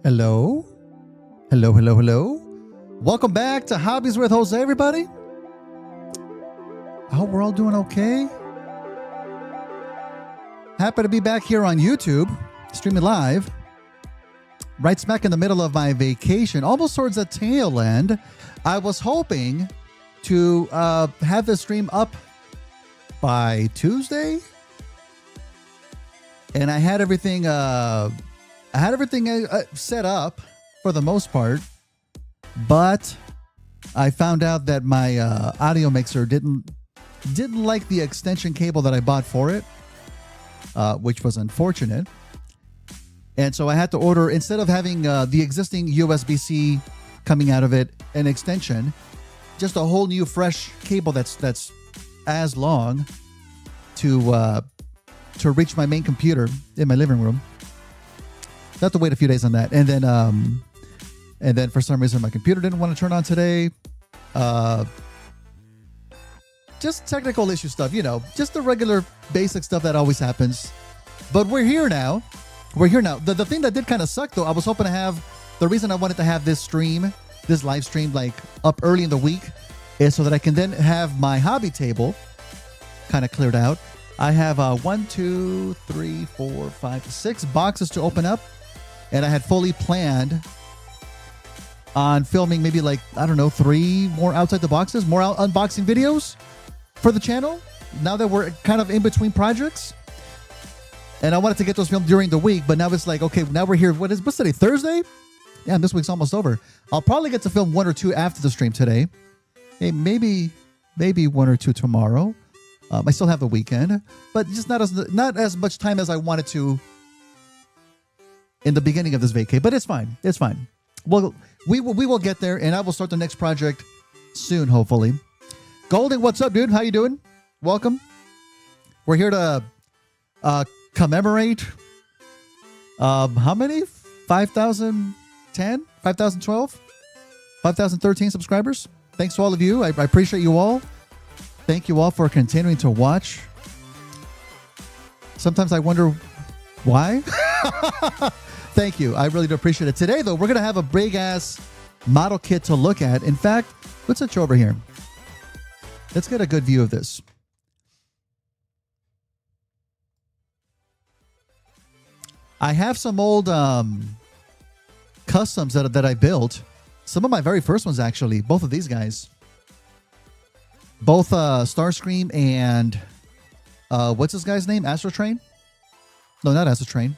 Hello? Hello, hello, hello. Welcome back to Hobbies with Jose, everybody. I hope we're all doing okay. Happy to be back here on YouTube, streaming live. Right smack in the middle of my vacation, almost towards the tail end. I was hoping to have the stream up by Tuesday. And I had everything set up for the most part, but I found out that my audio mixer didn't like the extension cable that I bought for it, which was unfortunate. And so I had to order, instead of having the existing USB-C coming out of it, an extension, just a whole new fresh cable that's as long to reach my main computer in my living room. I have to wait a few days on that, and then for some reason my computer didn't want to turn on today. Just technical issue stuff, just the regular basic stuff that always happens. But we're here now. The thing that did kind of suck though, I was hoping to have, the reason I wanted to have this live stream like up early in the week is so that I can then have my hobby table kind of cleared out. I have 6 boxes to open up. And I had fully planned on filming maybe 3 more outside the boxes, more unboxing videos for the channel. Now that we're kind of in between projects. And I wanted to get those filmed during the week, but now it's like, okay, now we're here. What's today, Thursday? Yeah, this week's almost over. I'll probably get to film 1 or 2 after the stream today. Hey, maybe 1 or 2 tomorrow. I still have the weekend, but just not as much time as I wanted to in the beginning of this vacay, but it's fine. It's fine. Well, we will get there, and I will start the next project soon, hopefully. Golden, what's up, dude? How you doing? Welcome. We're here to commemorate how many? 5,010? 5,012? 5,013 subscribers. Thanks to all of you. I appreciate you all. Thank you all for continuing to watch. Sometimes I wonder why. Thank you. I really do appreciate it. Today, though, we're going to have a big-ass model kit to look at. In fact, let's switch over here. Let's get a good view of this. I have some old customs that I built. Some of my very first ones, actually. Both of these guys. Both Starscream and... what's this guy's name? Astro Train? No, not Astro Train.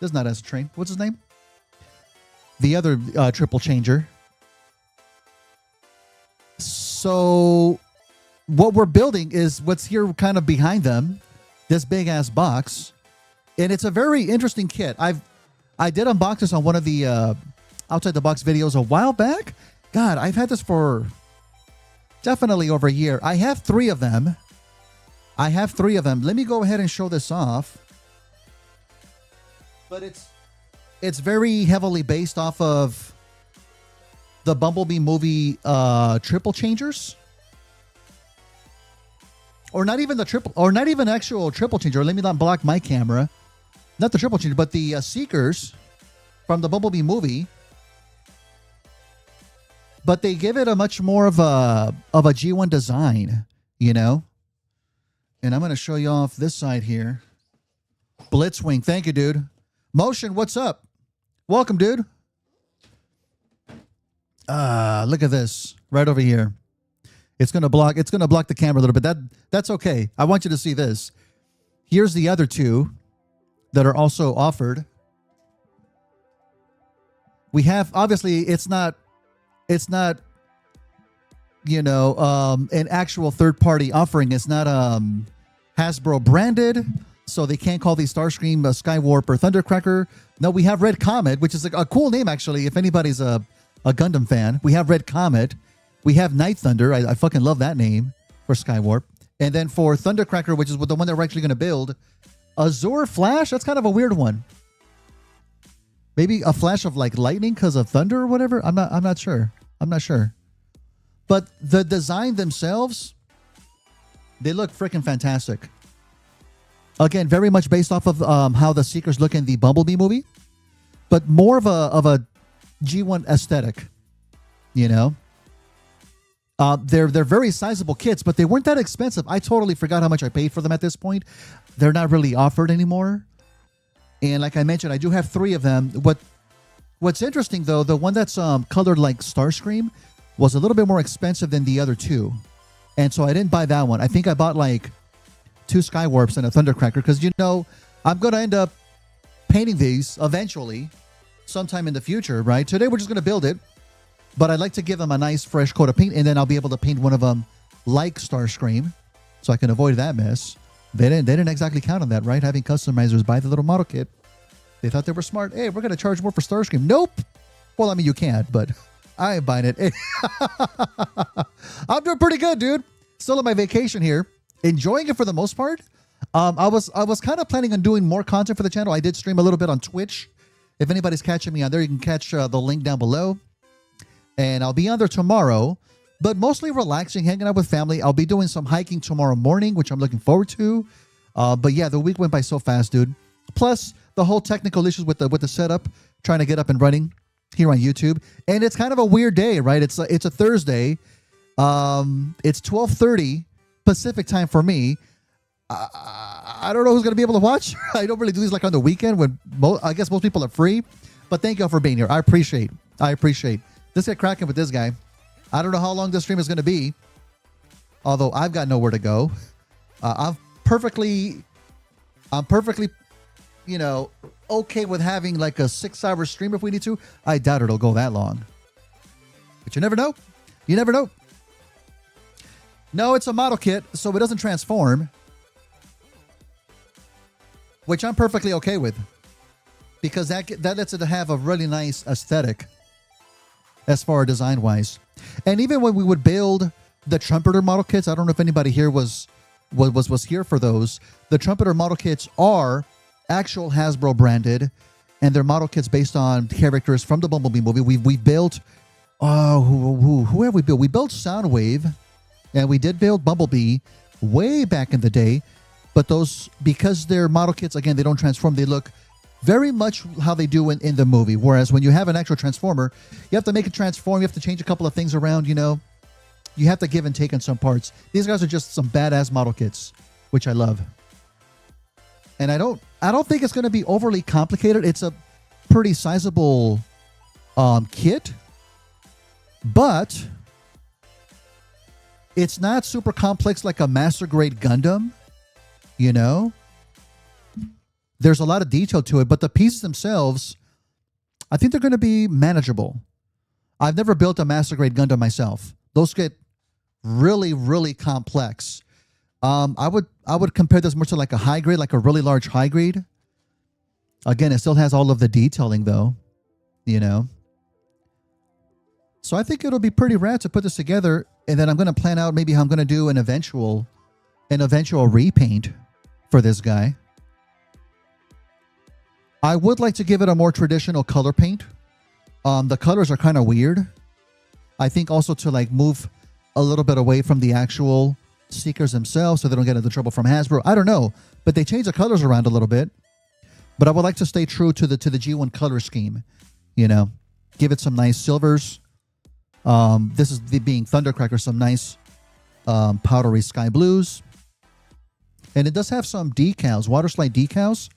This is not Azure Train. What's his name? The other triple changer. So what we're building is what's here kind of behind them. This big ass box. And it's a very interesting kit. I did unbox this on one of the outside the box videos a while back. God, I've had this for definitely over a year. I have 3 of them. Let me go ahead and show this off. But it's very heavily based off of the Bumblebee movie triple changers. Or not even actual triple changer. Let me not block my camera. Not the triple changer, but the Seekers from the Bumblebee movie. But they give it a much more of a G1 design, And I'm going to show you off this side here. Blitzwing. Thank you, dude. Motion, what's up? Welcome, dude. Look at this right over here. It's gonna block the camera a little bit. That's okay. I want you to see this. Here's the other 2 that are also offered. We have, obviously it's not an actual third-party offering. It's not Hasbro branded. So they can't call these Starscream Skywarp or Thundercracker. No, we have Red Comet, which is a cool name, actually, if anybody's a Gundam fan. We have Red Comet. We have Night Thunder. I fucking love that name for Skywarp. And then for Thundercracker, which is the one that we're actually going to build, Azure Flash. That's kind of a weird one. Maybe a flash of lightning because of thunder or whatever. I'm not sure. But the design themselves, they look freaking fantastic. Again, very much based off of how the Seekers look in the Bumblebee movie. but more of a G1 aesthetic, you know. They're very sizable kits, but they weren't that expensive. I totally forgot how much I paid for them at this point. They're not really offered anymore. And like I mentioned, I do have 3 of them. What's interesting though, the one that's colored like Starscream was a little bit more expensive than the other 2. And so I didn't buy that one. I think I bought like 2 Skywarps and a Thundercracker because, you know, I'm going to end up painting these eventually sometime in the future, right? Today we're just going to build it. But I'd like to give them a nice fresh coat of paint, and then I'll be able to paint one of them like Starscream, so I can avoid that mess. They didn't exactly count on that, right? Having customizers buy the little model kit. They thought they were smart. Hey, we're going to charge more for Starscream. Nope. Well, I mean, you can't, but I ain't buying it. I'm doing pretty good, dude. Still on my vacation here. Enjoying it for the most part. I was kind of planning on doing more content for the channel. I did stream a little bit on Twitch. If anybody's catching me on there, you can catch the link down below. And I'll be on there tomorrow, but mostly relaxing, hanging out with family. I'll be doing some hiking tomorrow morning, which I'm looking forward to. But yeah, the week went by so fast, dude. Plus the whole technical issues with the setup, trying to get up and running here on YouTube. And it's kind of a weird day, right? It's a Thursday. It's 12:30 Pacific time for me. I don't know who's going to be able to watch. I don't really do these like on the weekend when I guess most people are free. But thank you all for being here. I appreciate. Let's get cracking with this guy. I don't know how long this stream is going to be, although I've got nowhere to go. I'm perfectly, you know, okay with having like a 6-hour stream if we need to. I doubt it'll go that long, but you never know. You never know. No, it's a model kit, so it doesn't transform, which I'm perfectly okay with, because that lets it have a really nice aesthetic. As far as design-wise. And even when we would build the Trumpeter model kits, I don't know if anybody here was here for those. The Trumpeter model kits are actual Hasbro branded, and they're model kits based on characters from the Bumblebee movie. We've built, who have we built? We built Soundwave, and we did build Bumblebee way back in the day. But those, because they're model kits, again, they don't transform. They look very much how they do in the movie. Whereas when you have an actual Transformer, you have to make it transform. You have to change a couple of things around, you know. You have to give and take on some parts. These guys are just some badass model kits, which I love. And I don't think it's going to be overly complicated. It's a pretty sizable kit. But it's not super complex like a Master Grade Gundam, you know. There's a lot of detail to it, but the pieces themselves, I think they're going to be manageable. I've never built a Master Grade Gundam myself. Those get really, really complex. I would compare this more to like a high grade, like a really large high grade. Again, it still has all of the detailing though, you know. So I think it'll be pretty rad to put this together, and then I'm going to plan out maybe how I'm going to do an eventual repaint for this guy. I would like to give it a more traditional color paint. The colors are kind of weird. I think also to like move a little bit away from the actual Seekers themselves so they don't get into trouble from Hasbro. I don't know, but they changed the colors around a little bit. But I would like to stay true to the G1 color scheme, you know. Give it some nice silvers. This is being Thundercracker, some nice powdery sky blues. And it does have some decals, water slide decals.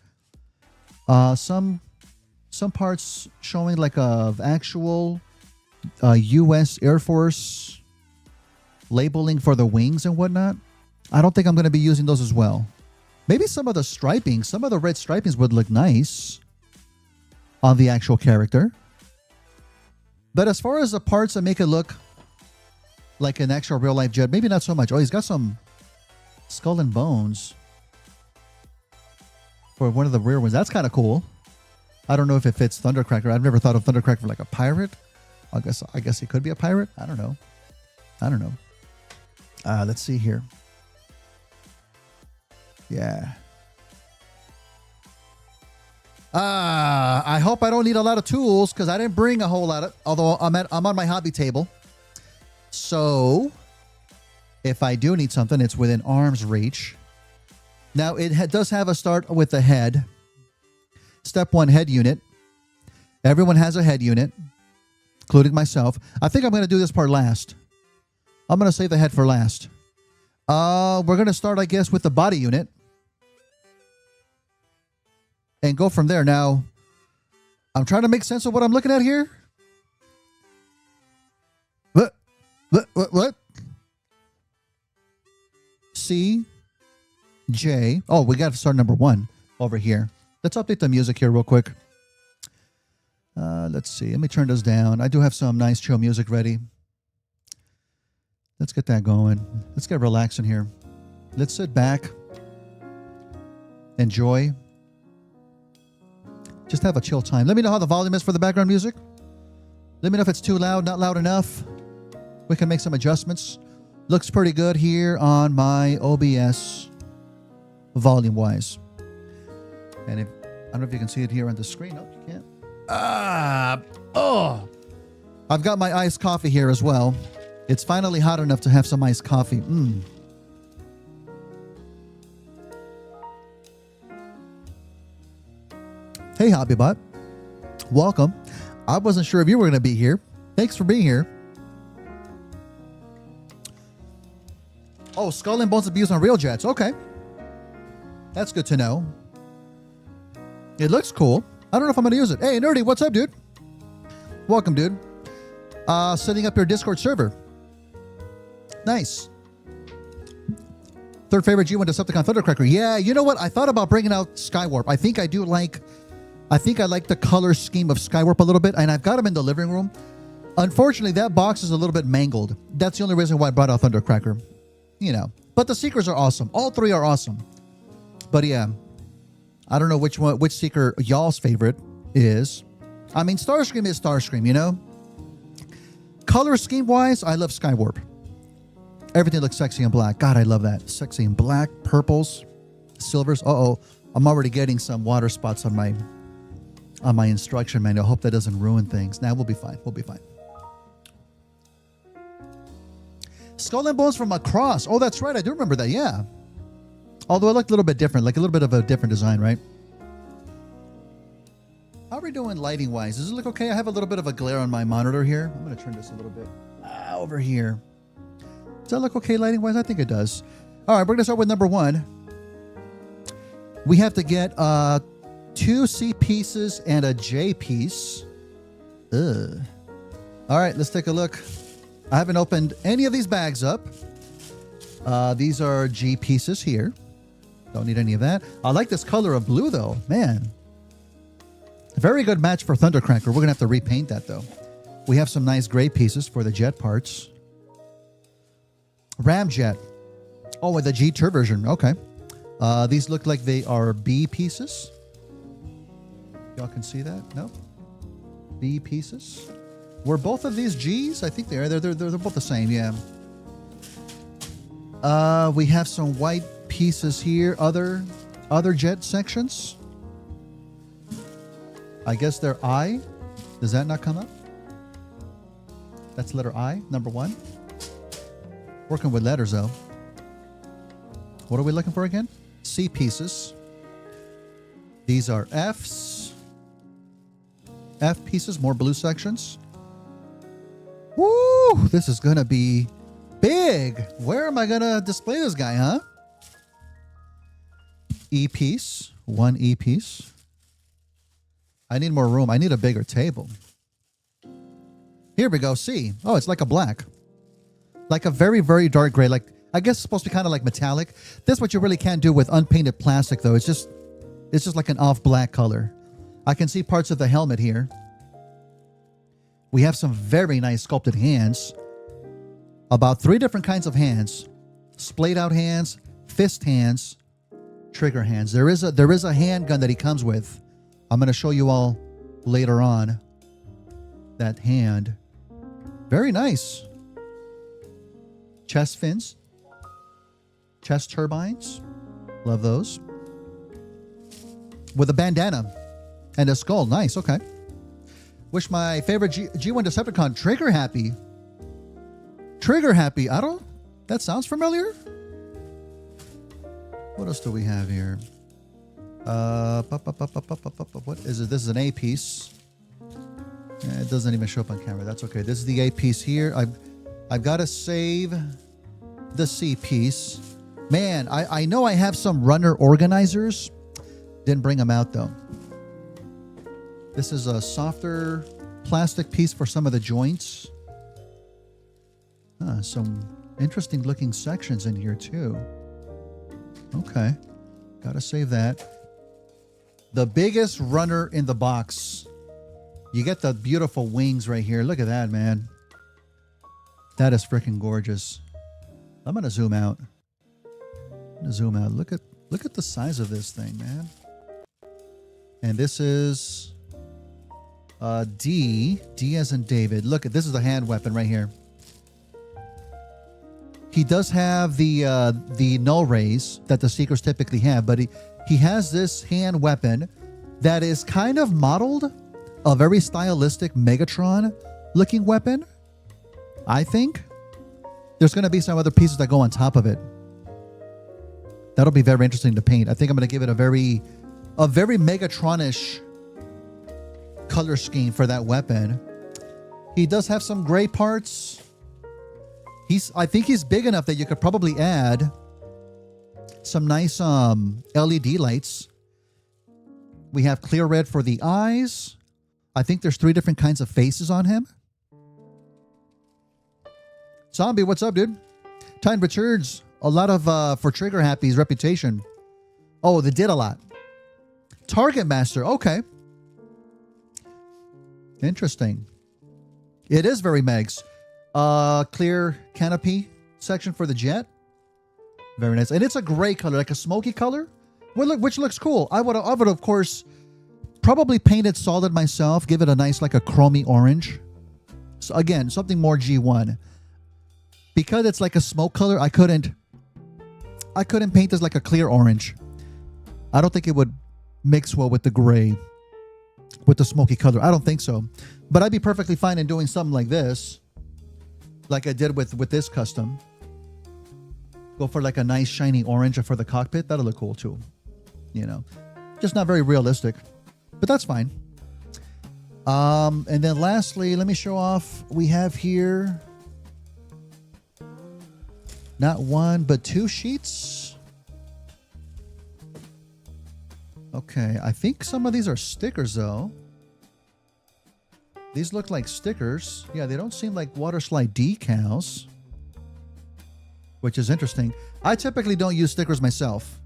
Some parts showing like of actual U.S. Air Force labeling for the wings and whatnot. I don't think I'm going to be using those as well. Maybe some of the striping, some of the red stripings would look nice on the actual character. But as far as the parts that make it look like an actual real life jet, maybe not so much. Oh, he's got some skull and bones for one of the rear ones. That's kind of cool. I don't know if it fits Thundercracker. I've never thought of Thundercracker like a pirate. I guess he could be a pirate. I don't know. Let's see here. Yeah. I hope I don't need a lot of tools because I didn't bring a whole lot of, although I'm on my hobby table. So if I do need something, it's within arm's reach. Now, it does have a start with the head. Step 1 head unit. Everyone has a head unit, including myself. I think I'm going to do this part last. I'm going to save the head for last. We're going to start, I guess, with the body unit. And go from there. Now, I'm trying to make sense of what I'm looking at here. What? C, J. Oh, we got to start number 1 over here. Let's update the music here real quick. Let's see. Let me turn this down. I do have some nice chill music ready. Let's get that going. Let's get relaxing here. Let's sit back. Enjoy. Just have a chill time. Let me know how the volume is for the background music. Let me know if it's too loud, not loud enough. We can make some adjustments. Looks pretty good here on my OBS volume-wise. And I don't know if you can see it here on the screen. No, you can't. I've got my iced coffee here as well. It's finally hot enough to have some iced coffee. Hey, Hobbybot. Welcome. I wasn't sure if you were going to be here. Thanks for being here. Oh, Skull and Bones abuse on real jets. Okay. That's good to know. It looks cool. I don't know if I'm going to use it. Hey, Nerdy, what's up, dude? Welcome, dude. Setting up your Discord server. Nice. Third favorite G1 Decepticon Thundercracker. Yeah, you know what? I thought about bringing out Skywarp. I think I like the color scheme of Skywarp a little bit, and I've got him in the living room. Unfortunately, that box is a little bit mangled. That's the only reason why I brought out Thundercracker. You know, but the Seekers are awesome. All 3 are awesome. But yeah, I don't know which Seeker y'all's favorite is. I mean, Starscream is Starscream, you know? Color scheme-wise, I love Skywarp. Everything looks sexy in black. God, I love that. Sexy in black, purples, silvers. Uh-oh, I'm already getting some water spots on my instruction manual. I hope that doesn't ruin things. Nah, we'll be fine. We'll be fine. Skull and Bones from Across. Oh, that's right. I do remember that. Yeah. Although it looked a little bit different, like a little bit of a different design, right? How are we doing lighting-wise? Does it look okay? I have a little bit of a glare on my monitor here. I'm going to turn this a little bit over here. Does that look okay lighting-wise? I think it does. All right, we're going to start with number 1. We have to get 2 C pieces and a J piece. Ugh. All right, let's take a look. I haven't opened any of these bags up. These are G pieces here. Don't need any of that. I like this color of blue, though. Man. Very good match for Thundercracker. We're going to have to repaint that, though. We have some nice gray pieces for the jet parts. Ramjet. Oh, with the G version. Okay. These look like they are B pieces. Y'all can see that? No? B pieces. Were both of these G's? I think they are. They're both the same, yeah. We have some white pieces here. Other jet sections. I guess they're I. Does that not come up? That's letter I, number 1. Working with letters, though. What are we looking for again? C pieces. These are F's. F pieces, more blue sections. Woo! This is going to be big. Where am I going to display this guy, huh? E piece. 1 E piece. I need more room. I need a bigger table. Here we go. C. Oh, it's like a black. Like a very, very dark gray. Like, I guess it's supposed to be kind of like metallic. This is what you really can't do with unpainted plastic, though. It's just like an off black color. I can see parts of the helmet here. We have some very nice sculpted hands. About 3 different kinds of hands. Splayed out hands, fist hands, trigger hands. There is a handgun that he comes with. I'm going to show you all later on that hand. Very nice. Chest fins. Chest turbines. Love those. With a bandana and a skull. Nice. Okay. Wish my favorite G1 Decepticon trigger happy. Trigger happy. That sounds familiar. What else do we have here? What is it? This is an A piece. It doesn't even show up on camera. That's okay. This is the A piece here. I've got to save the C piece. Man, I know I have some runner organizers. Didn't bring them out though. This is a softer plastic piece for some of the joints. Some interesting looking sections in here too. Okay. Got to save that. The biggest runner in the box. You get the beautiful wings right here. Look at that, man. That is freaking gorgeous. I'm going to zoom out. Look at the size of this thing, man. And this is D as in David. Look at this is a hand weapon right here. He does have the null rays that the Seekers typically have, but he has this hand weapon that is kind of modeled a very stylistic Megatron looking weapon. I think there's going to be some other pieces that go on top of it. That'll be very interesting to paint. I think I'm going to give it a very Megatronish color scheme for that weapon. He does have some gray parts. I think he's big enough that you could probably add some nice LED lights. We have clear red for the eyes. I think there's 3 different kinds of faces on him. Zombie, what's up, dude? Time Richards, a lot of for Trigger Happy's reputation. Oh, they did a lot. Target Master, okay. Interesting. It is very Megs. Clear canopy section for the jet. Very nice. And it's a gray color, like a smoky color, which looks cool. I would of course probably paint it solid myself, give it a nice like a chromey orange. So again, something more G1. Because it's like a smoke color, I couldn't paint this like a clear orange. I don't think it would mix well with the gray, with the smoky color. I don't think so. But I'd be perfectly fine in doing something like this, like I did with this custom. Go for like a nice shiny orange for the cockpit. That'll look cool too. You know, just not very realistic, but that's fine. And then lastly, let me show off. We have here not 1, but 2 sheets. Okay, I think some of these are stickers though. These look like stickers. Yeah, they don't seem like water slide decals, which is interesting. I typically don't use stickers myself.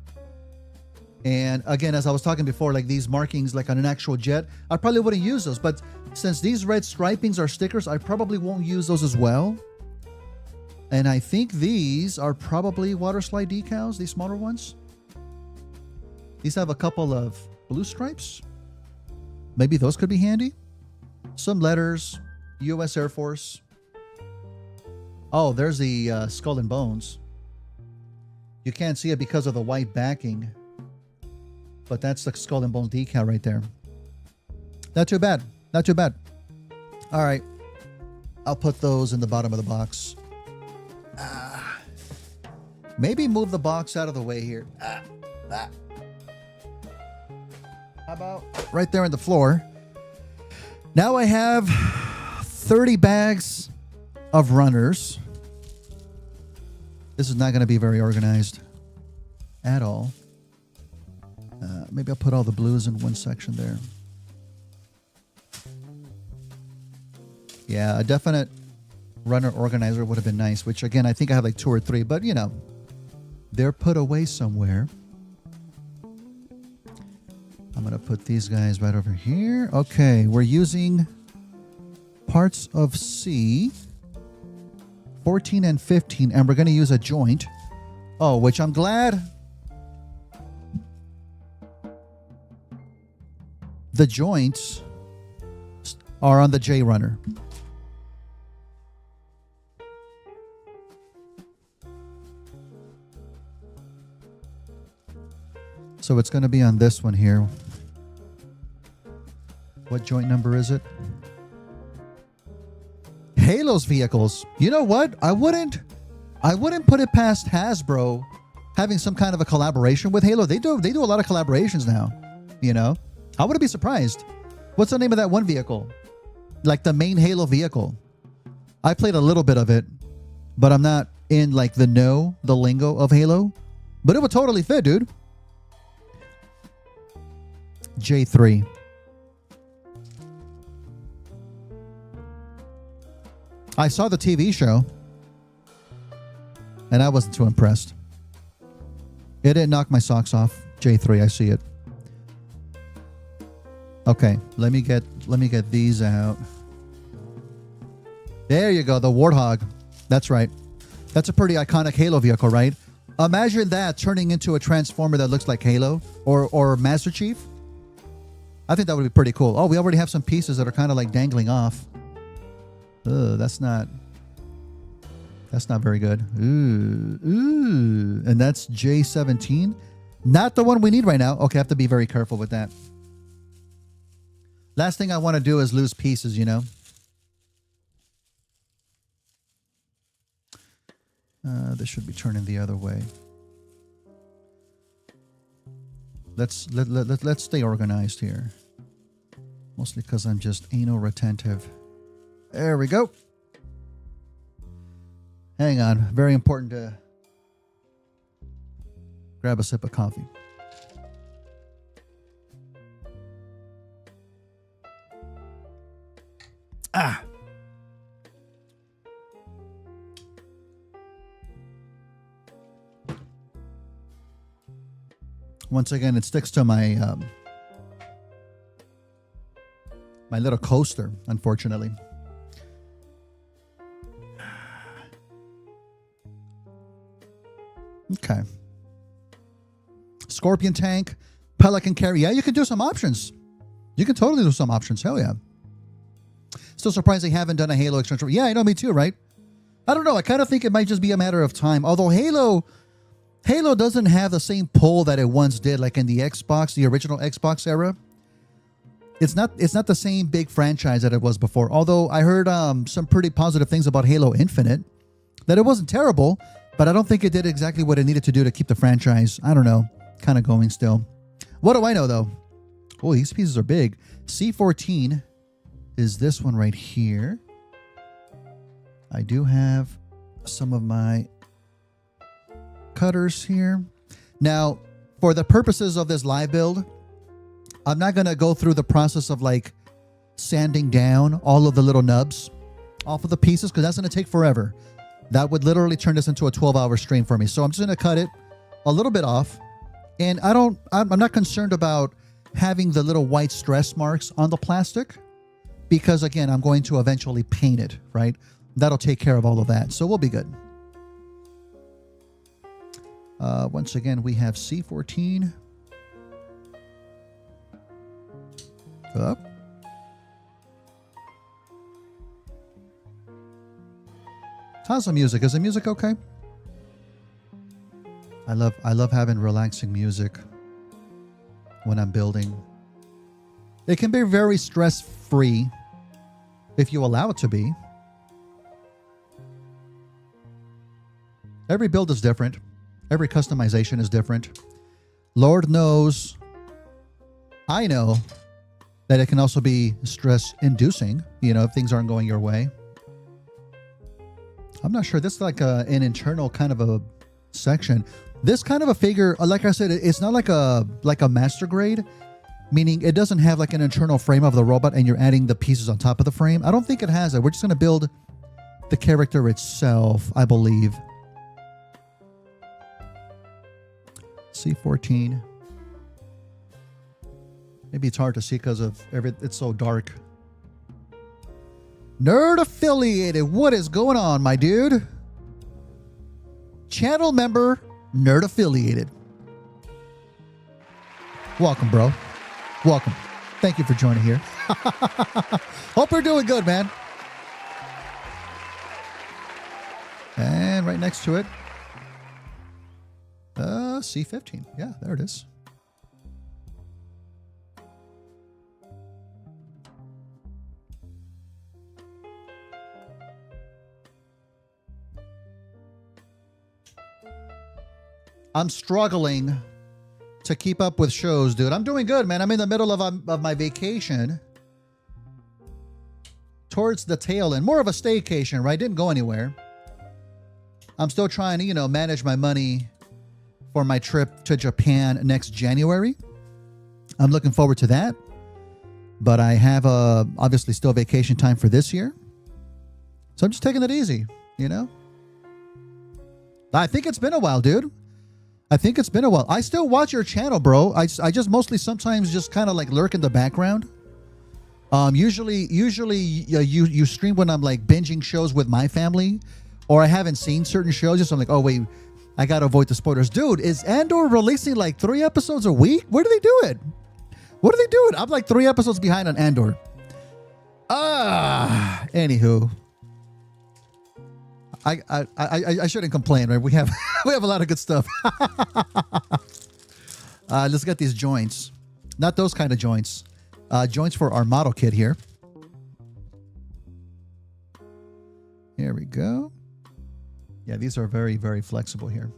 And again, as I was talking before, like these markings like on an actual jet, I probably wouldn't use those. But since these red stripings are stickers, I probably won't use those as well. And I think these are probably water slide decals, these smaller ones. These have a couple of blue stripes. Maybe those could be handy. Some letters, U.S. Air Force. Oh, there's the skull and bones. You can't see it because of the white backing. But that's the skull and bones decal right there. Not too bad. Not too bad. All right. I'll put those in the bottom of the box. Maybe move the box out of the way here. How about right there on the floor? Now I have 30 bags of runners. This is not going to be very organized at all. Maybe I'll put all the blues in one section there. Yeah, a definite runner organizer would have been nice, which again, I think I have like 2 or 3, but you know, they're put away somewhere. I'm going to put these guys right over here. Okay, we're using parts of C, 14 and 15, and we're going to use a joint. Oh, which I'm glad the joints are on the J runner. So it's going to be on this one here. What joint number is it? Halo's vehicles. You know what? I wouldn't put it past Hasbro having some kind of a collaboration with Halo. They do a lot of collaborations now, you know. I wouldn't be surprised. What's the name of that one vehicle? like the main Halo vehicle. I played a little bit of it, but I'm not in like the lingo of Halo. But it would totally fit, dude. J3. I saw the TV show, and I wasn't too impressed. It didn't knock my socks off. J3, I see it. Okay, let me get these out. There you go, the Warthog. That's right. That's a pretty iconic Halo vehicle, right? Imagine that turning into a Transformer that looks like Halo or Master Chief. I think that would be pretty cool. Oh, we already have some pieces that are kind of like dangling off. Ugh, that's not very good. Ooh. And that's J17. Not the one we need right now. Okay, I have to be very careful with that. Last thing I want to do is lose pieces, you know. This should be turning the other way. Let's stay organized here. Mostly because I'm just anal retentive. There we go. Hang on. Very important to grab a sip of coffee. Ah. Once again, it sticks to my my little coaster, unfortunately. Okay. Scorpion tank, Pelican carry. Yeah, you can do some options. You can totally do some options. Hell yeah. Still surprised they haven't done a Halo extension. Yeah, I know, me too, right? I don't know. I kind of think it might just be a matter of time. Although Halo doesn't have the same pull that it once did, like in the original Xbox era. It's not the same big franchise that it was before. Although I heard some pretty positive things about Halo Infinite, that it wasn't terrible, but I don't think it did exactly what it needed to do to keep the franchise, I don't know, kind of going still. What do I know though? Oh, these pieces are big. C14 is this one right here. I do have some of my cutters here. Now, for the purposes of this live build, I'm not going to go through the process of like sanding down all of the little nubs off of the pieces because that's going to take forever. That would literally turn this into a 12-hour stream for me. So I'm just going to cut it a little bit off. And I'm not concerned about having the little white stress marks on the plastic because, again, I'm going to eventually paint it, right? That'll take care of all of that. So we'll be good. Once again, we have C14 up. How's the music? Is the music okay? I love having relaxing music when I'm building. It can be very stress-free if you allow it to be. Every build is different. Every customization is different. Lord knows, I know that it can also be stress-inducing, you know, if things aren't going your way. I'm not sure. This is like an internal kind of a section. This kind of a figure, like I said, it's not like a master grade, meaning it doesn't have like an internal frame of the robot and you're adding the pieces on top of the frame. I don't think it has that. We're just going to build the character itself, I believe. C14. Maybe it's hard to see because of it's so dark. Nerd affiliated. What is going on, my dude? Channel member, nerd affiliated. Welcome, bro. Welcome. Thank you for joining here. Hope you're doing good, man. And right next to it, C15. Yeah, there it is. I'm struggling to keep up with shows, dude. I'm doing good, man. I'm in the middle of my vacation. towards the tail end. More of a staycation, right? Didn't go anywhere. I'm still trying to, you know, manage my money for my trip to Japan next January. I'm looking forward to that. But I have obviously still vacation time for this year. So I'm just taking it easy, you know? I think it's been a while, dude. I think it's been a while. I still watch your channel, bro. I just mostly sometimes just kind of like lurk in the background. Usually you stream when I'm like binging shows with my family, or I haven't seen certain shows. Just I'm like, oh wait, I gotta avoid the spoilers. Dude, is Andor releasing like 3 episodes a week? Where do they do it? What are they doing? I'm like 3 episodes behind on Andor. Anywho. I shouldn't complain, right? We have a lot of good stuff. Let's get these joints. Not those kind of joints. Joints for our model kit here. Here we go. Yeah, these are very, very flexible here.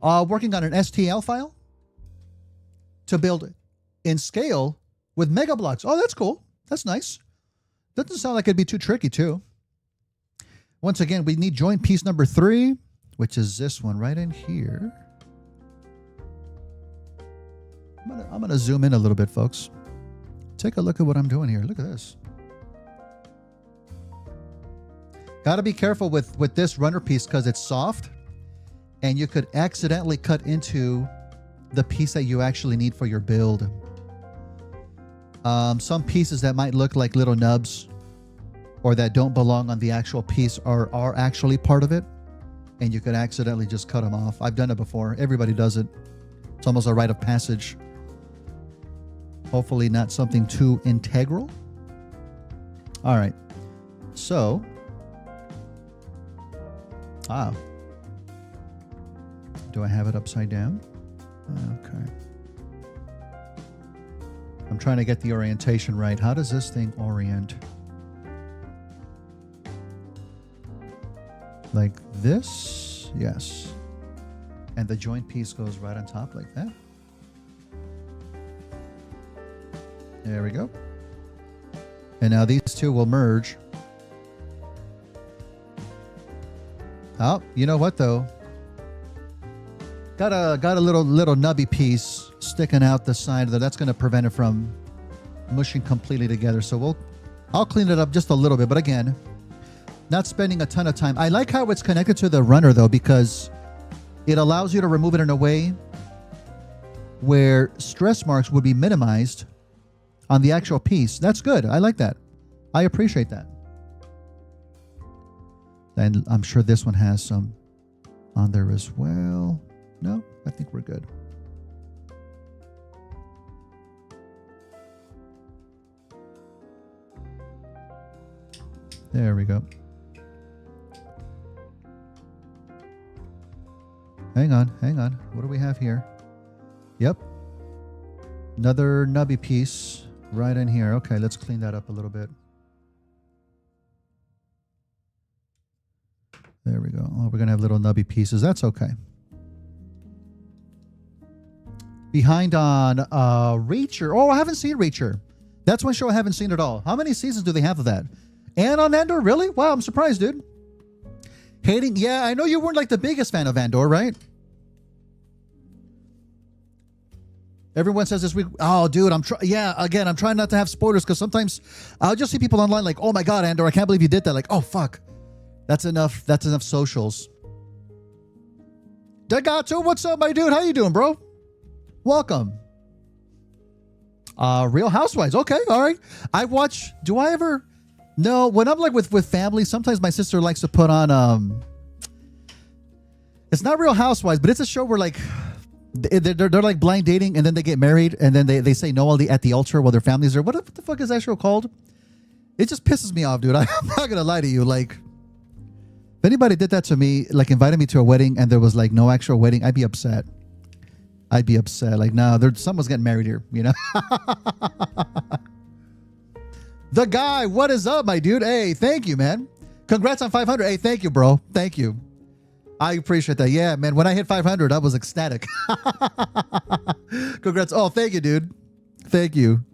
Working on an STL file to build in scale with mega blocks. Oh, that's cool. That's nice. Doesn't sound like it'd be too tricky too. Once again, we need joint piece number 3, which is this one right in here. I'm gonna zoom in a little bit, folks. Take a look at what I'm doing here. Look at this. Got to be careful with this runner piece because it's soft, and you could accidentally cut into the piece that you actually need for your build. Some pieces that might look like little nubs or that don't belong on the actual piece are actually part of it, and you could accidentally just cut them off. I've done it before. Everybody does it. It's almost a rite of passage. Hopefully not something too integral. All right. So, do I have it upside down? Okay. I'm trying to get the orientation right. How does this thing orient? Like this? Yes. And the joint piece goes right on top like that. There we go. And now these two will merge. Oh, you know what though? Got a little nubby piece sticking out the side there. That's going to prevent it from mushing completely together. So I'll clean it up just a little bit, but again, not spending a ton of time. I like how it's connected to the runner though, because it allows you to remove it in a way where stress marks would be minimized on the actual piece. That's good. I like that. I appreciate that. And I'm sure this one has some on there as well. No, I think we're good. There we go. Hang on. What do we have here? Yep. Another nubby piece right in here. Okay, let's clean that up a little bit. There we go. Oh, we're going to have little nubby pieces. That's okay. Behind on Reacher. Oh, I haven't seen Reacher. That's one show I haven't seen at all. How many seasons do they have of that? And on Andor? Really? Wow, I'm surprised, dude. Hating? Yeah, I know you weren't like the biggest fan of Andor, right? Everyone says this week, oh, dude, I'm trying not to have spoilers because sometimes I'll just see people online like, oh my God, Andor, I can't believe you did that. Like, oh, fuck. That's enough socials. Dagato, what's up, my dude? How you doing, bro? Welcome. Real Housewives. Okay, all right. No, when I'm like with family, sometimes my sister likes to put on, it's not Real Housewives, but it's a show where like, they're like blind dating and then they get married and then they say no at the altar while their families are. What the fuck is that show called? It just pisses me off, dude. I'm not going to lie to you. Like, if anybody did that to me, like invited me to a wedding and there was like no actual wedding, I'd be upset. Like, no, someone's getting married here, you know? The guy, what is up, my dude? Hey, thank you, man. Congrats on 500. Hey, thank you, bro. Thank you. I appreciate that. Yeah, man. When I hit 500, I was ecstatic. Congrats. Oh, thank you, dude. Thank you.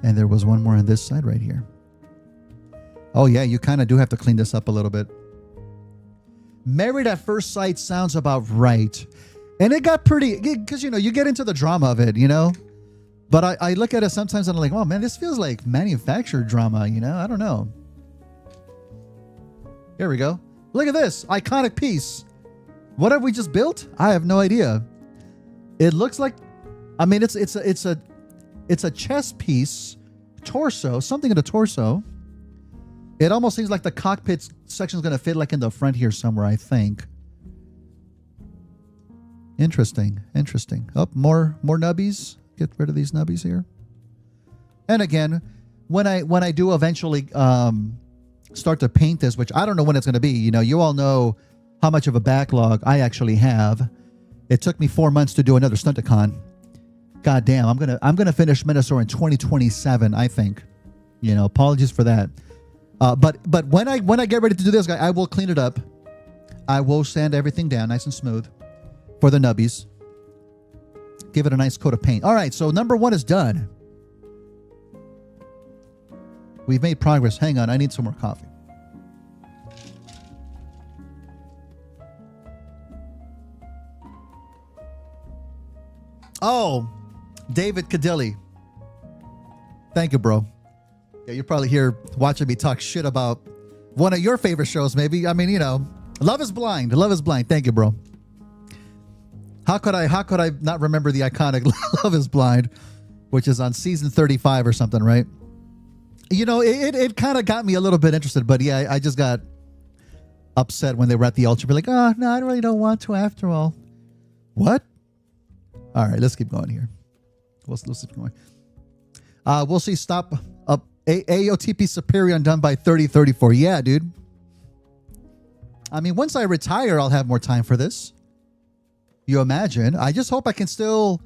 And there was one more on this side right here. Oh, yeah, you kind of do have to clean this up a little bit. Married at First Sight sounds about right. And it got pretty, because, you know, you get into the drama of it, you know. But I look at it sometimes and I'm like, oh, man, this feels like manufactured drama, you know. I don't know. Here we go. Look at this. Iconic piece. What have we just built? I have no idea. It looks like, I mean, it's a chess piece, torso, something in the torso. It almost seems like the cockpit section is going to fit like in the front here somewhere, I think. Interesting. Interesting. Oh, more nubbies. Get rid of these nubbies here. And again, when I do eventually start to paint this, which I don't know when it's going to be, you know, you all know how much of a backlog I actually have. It took me 4 months to do another Stunticon. God damn, I'm gonna finish Minosaur in 2027, I think. You know, apologies for that. But when I get ready to do this, guy, I will clean it up. I will sand everything down nice and smooth for the nubbies. Give it a nice coat of paint. All right, so number 1 is done. We've made progress. Hang on, I need some more coffee. Oh, David Cadilli. Thank you, bro. Yeah, you're probably here watching me talk shit about one of your favorite shows, maybe. I mean, you know, Love is Blind. Love is Blind. Thank you, bro. How could I not remember the iconic Love is Blind, which is on season 35 or something, right? You know, it kind of got me a little bit interested, but yeah, I just got upset when they were at the altar. Be like, oh, no, I really don't want to after all. What? All right, let's keep going here. Let's keep going. We'll see. Stop up. AOTP Superior done by 3034. Yeah, dude. I mean, once I retire, I'll have more time for this. You imagine? I just hope I can still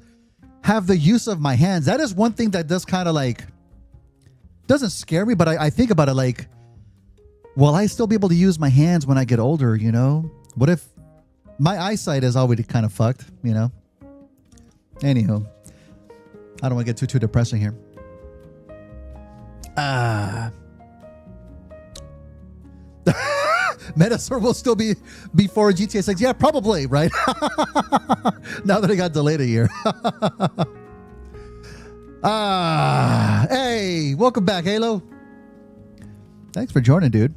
have the use of my hands. That is one thing that does kind of like, doesn't scare me, but I think about it like, will I still be able to use my hands when I get older, you know? What if my eyesight is already kind of fucked, you know? Anywho, I don't want to get too depressing here. Metasaur will still be before GTA 6. Yeah, probably, right? Now that it got delayed a year. Hey, welcome back, Halo. Thanks for joining, dude.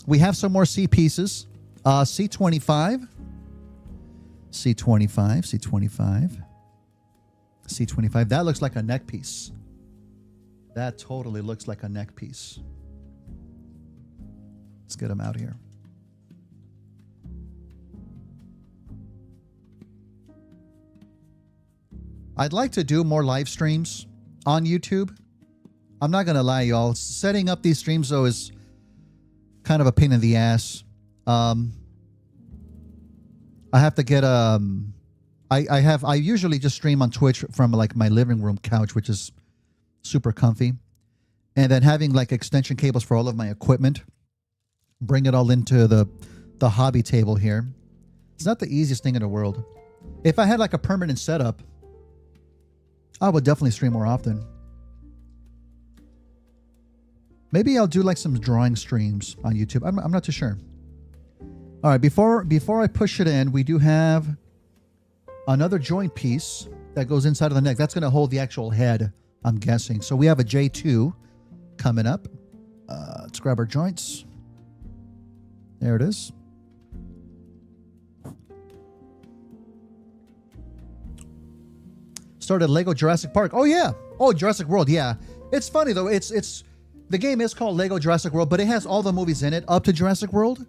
We have some more C pieces. C25. C25. C25. C25. That looks like a neck piece. That totally looks like a neck piece. Let's get them out here. I'd like to do more live streams on YouTube. I'm not going to lie, y'all. Setting up these streams, though, is kind of a pain in the ass. I have to get I usually just stream on Twitch from like my living room couch, which is super comfy. And then having like extension cables for all of my equipment. Bring it all into the hobby table here. It's not the easiest thing in the world. If I had like a permanent setup, I would definitely stream more often. Maybe I'll do like some drawing streams on YouTube. I'm not too sure. All right, before I push it in, we do have another joint piece that goes inside of the neck. That's going to hold the actual head, I'm guessing. So we have a J2 coming up. Let's grab our joints. There it is. Started Lego Jurassic Park. Oh yeah. Oh, Jurassic World. Yeah. It's funny though. It's the game is called Lego Jurassic World, but it has all the movies in it up to Jurassic World.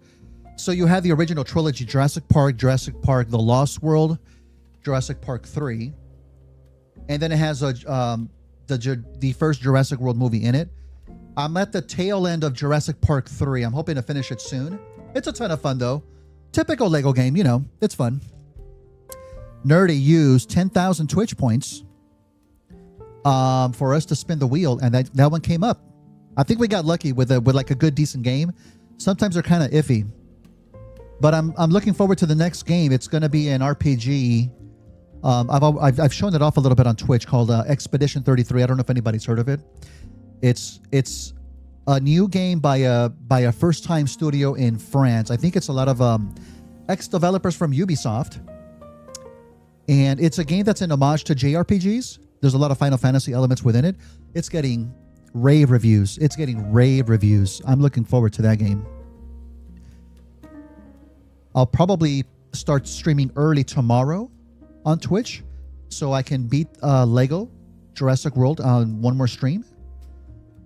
So you have the original trilogy: Jurassic Park, The Lost World, Jurassic Park 3, and then it has the first Jurassic World movie in it. I'm at the tail end of Jurassic Park 3. I'm hoping to finish it soon. It's a ton of fun, though. Typical Lego game, you know. It's fun. Nerdy used 10,000 Twitch points for us to spin the wheel, and that one came up. I think we got lucky with like a good, decent game. Sometimes they're kind of iffy. But I'm looking forward to the next game. It's going to be an RPG I've shown it off a little bit on Twitch called Expedition 33. I don't know if anybody's heard of it. It's a new game by a first time studio in France. I think it's a lot of ex developers from Ubisoft, and it's a game that's an homage to JRPGs. There's a lot of Final Fantasy elements within it. It's getting rave reviews. I'm looking forward to that game. I'll probably start streaming early tomorrow on Twitch so I can beat Lego Jurassic World on one more stream,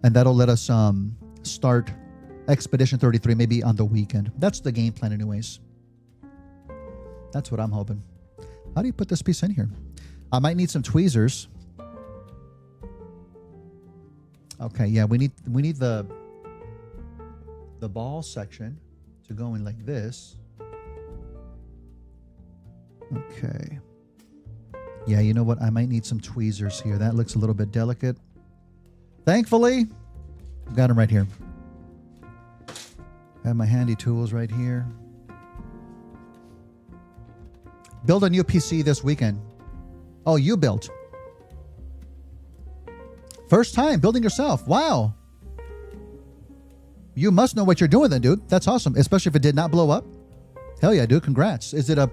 and that'll let us start Expedition 33 maybe on the weekend. That's the game plan anyways. That's what I'm hoping. How do you put this piece in here? I might need some tweezers. Okay, yeah, we need the ball section to go in like this. Okay. Yeah, you know what? I might need some tweezers here. That looks a little bit delicate. Thankfully, I've got them right here. I have my handy tools right here. Build a new PC this weekend. Oh, you built. First time building yourself. Wow. You must know what you're doing then, dude. That's awesome. Especially if it did not blow up. Hell yeah, dude. Congrats. Is it a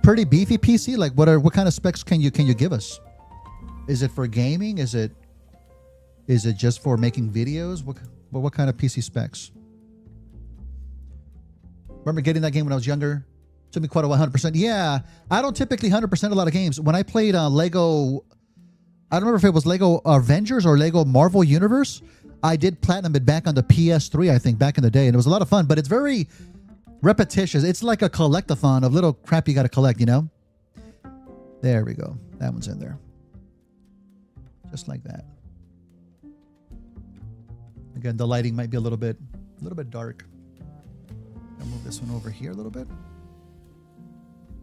pretty beefy PC? Like what kind of specs can you give us? Is it for gaming? Is it just for making videos? What kind of PC specs? Remember getting that game when I was younger? Took me quite a 100%. Yeah, I don't typically 100% a lot of games. When I played Lego, I don't remember if it was Lego Avengers or Lego Marvel Universe. I did platinum it back on the PS3, I think, back in the day, and it was a lot of fun. But it's very repetitious. It's like a collectathon of little crap you got to collect, you know? There we go. That one's in there. Just like that. Again, the lighting might be a little bit dark. I'll move this one over here a little bit.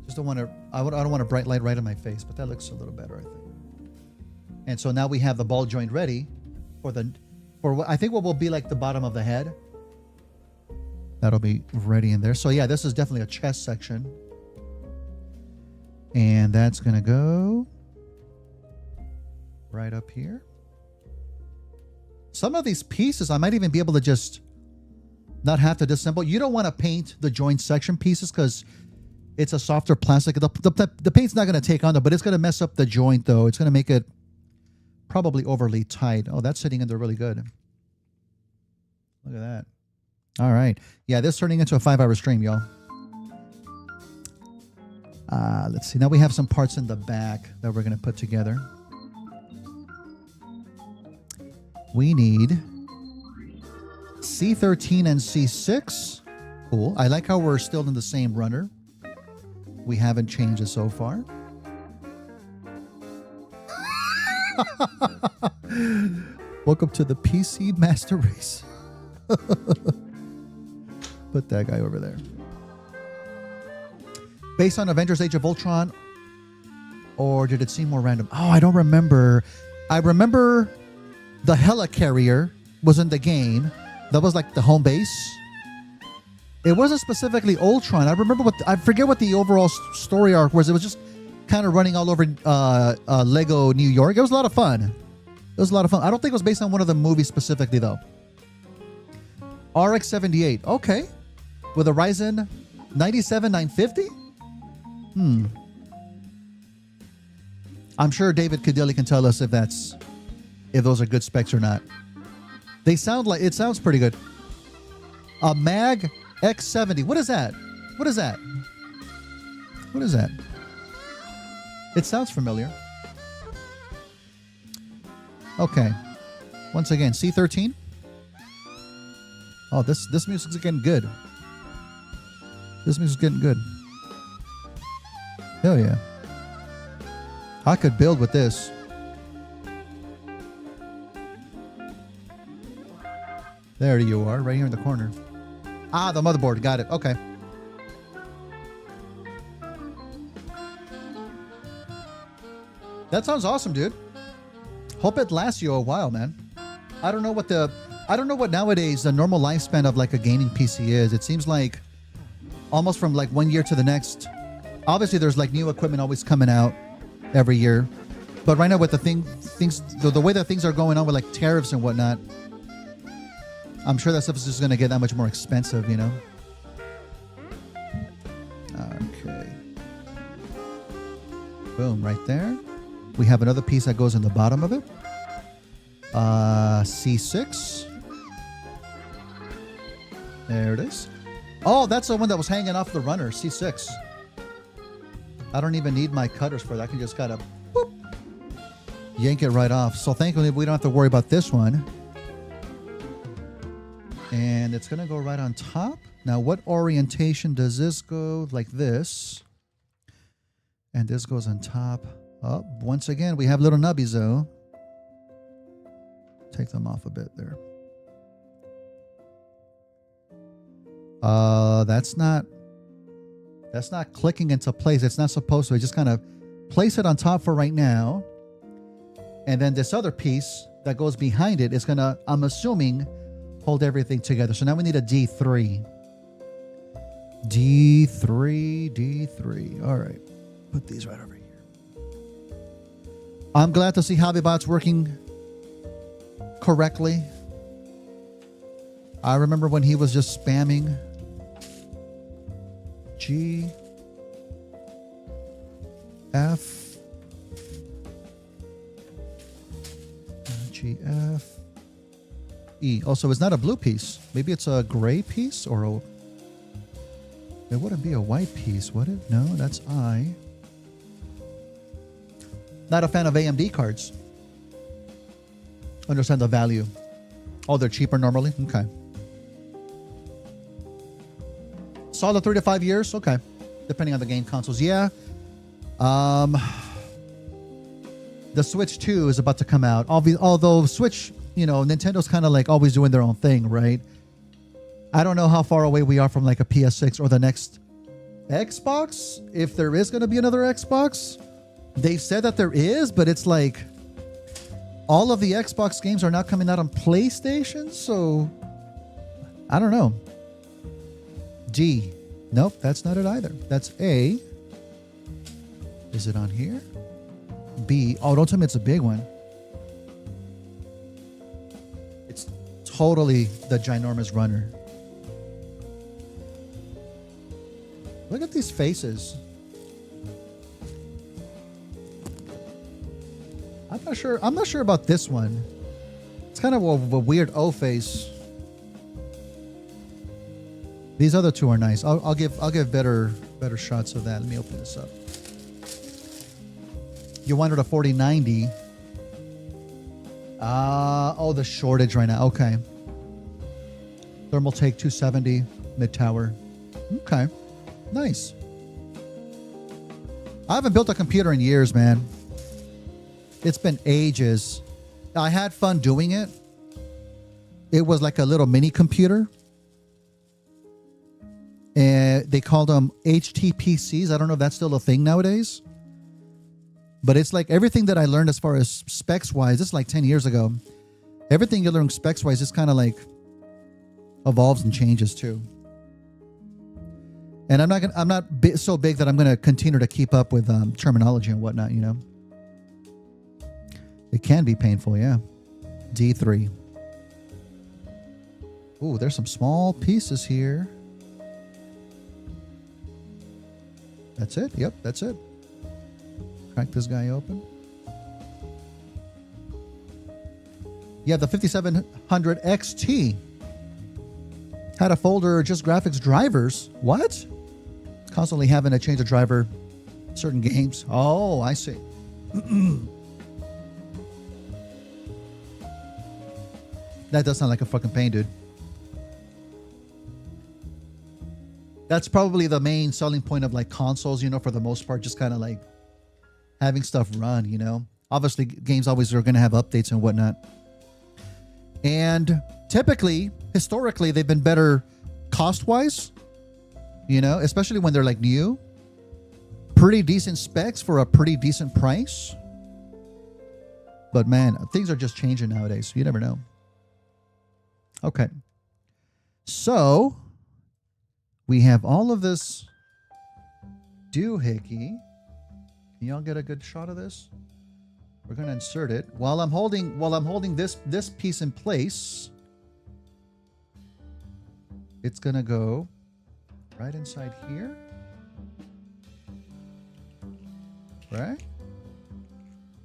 Just don't want to. I don't want a bright light right in my face, but that looks a little better, I think. And so now we have the ball joint ready for what I think what will be like the bottom of the head. That'll be ready in there. So yeah, this is definitely a chest section, and that's gonna go right up here. Some of these pieces I might even be able to just not have to disassemble. You don't want to paint the joint section pieces because it's a softer plastic. The paint's not going to take on them, but it's going to mess up the joint though. It's going to make it probably overly tight. Oh, that's sitting in there really good. Look at that. All right. Yeah, this is turning into a 5-hour stream, y'all. Let's see. Now we have some parts in the back that we're going to put together. We need C13 and C6. Cool. I like how we're still in the same runner. We haven't changed it so far. Welcome to the PC Master Race. Put that guy over there. Based on Avengers Age of Ultron, or did it seem more random? Oh, I don't remember. I remember the helicarrier was in the game. That was like the home base. It wasn't specifically Ultron. I forget what the overall story arc was. It was just kind of running all over Lego New York. It was a lot of fun. I don't think it was based on one of the movies specifically though. RX-78. Okay. With a Ryzen 97-950? I'm sure David Cadilli can tell us if those are good specs or not. It sounds pretty good. A Mag X70. What is that? It sounds familiar. Okay. Once again, C13. Oh, this music's getting good. Hell yeah. I could build with this. There you are, right here in the corner. Ah, the motherboard. Got it. Okay. That sounds awesome, dude. Hope it lasts you a while, man. I don't know what nowadays the normal lifespan of like a gaming PC is. It seems like almost from like 1 year to the next. Obviously, there's like new equipment always coming out. every year. But right now with the way that things are going on with like tariffs and whatnot, I'm sure that stuff is just going to get that much more expensive, you know? Okay. Boom, right there. We have another piece that goes in the bottom of it. C6. There it is. Oh, that's the one that was hanging off the runner, C6. I don't even need my cutters for that. I can just kind of yank it right off. So thankfully, we don't have to worry about this one. And it's going to go right on top. Now, what orientation does this go? Like this. And this goes on top. Oh, once again, we have little nubbies, though. Take them off a bit there. That's not clicking into place. It's not supposed to. I just kind of place it on top for right now. And then this other piece that goes behind it is going to, I'm assuming, hold everything together. So now we need a D3. D3. All right. Put these right over here. I'm glad to see HobbyBot's working correctly. I remember when he was just spamming G, F, G, F, E. Also, it's not a blue piece. Maybe it's a gray piece or a... It wouldn't be a white piece, would it? No, that's I. Not a fan of AMD cards. Understand the value. Oh, they're cheaper normally? Okay. Solid 3 to 5 years? Okay. Depending on the game consoles. Yeah. The Switch 2 is about to come out. Although Switch, you know, Nintendo's kind of like always doing their own thing, right? I don't know how far away we are from like a PS6 or the next Xbox. If there is going to be another Xbox. They said that there is, but it's like all of the Xbox games are now coming out on PlayStation, so I don't know. D. Nope, that's not it either. That's A. Is it on here? B. Oh, don't tell me it's a big one. It's totally the ginormous runner. Look at these faces. I'm not sure about this one. It's kind of a weird O face. These other two are nice. I'll give better shots of that. Let me open this up. You wanted a 4090. Oh, the shortage right now. Okay. Thermal take 270 mid tower. Okay. Nice. I haven't built a computer in years, man. It's been ages. I had fun doing it. It was like a little mini computer. And they called them HTPCs. I don't know if that's still a thing nowadays. But it's like everything that I learned as far as specs-wise, this is like 10 years ago. Everything you learn specs-wise just kind of like evolves and changes too. And I'm not so big that I'm going to continue to keep up with terminology and whatnot, you know. It can be painful, yeah. D3. Ooh, there's some small pieces here. That's it. Yep, that's it. Crack this guy open. Yeah, the 5700 XT had a folder just graphics drivers. What? Constantly having to change a driver certain games. Oh, I see. That does sound like a fucking pain, dude. That's probably the main selling point of like consoles, you know, for the most part, just kind of like having stuff run, you know. Obviously, games always are going to have updates and whatnot. And typically, historically, they've been better cost-wise, you know, especially when they're like new. Pretty decent specs for a pretty decent price. But man, things are just changing nowadays. So you never know. Okay. So we have all of this doohickey Can y'all get a good shot of this? We're gonna insert it while I'm holding this piece in place. It's gonna go right inside here. Right?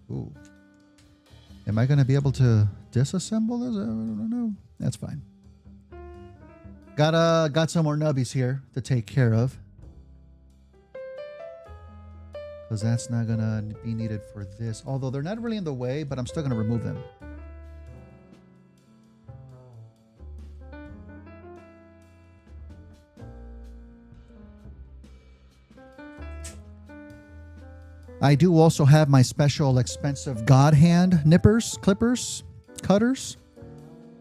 Ooh. Am I gonna be able to disassemble this? I don't know. That's fine. Got some more nubbies here to take care of. Because that's not gonna be needed for this. Although they're not really in the way, but I'm still gonna remove them. I do also have my special expensive God hand clippers, cutters.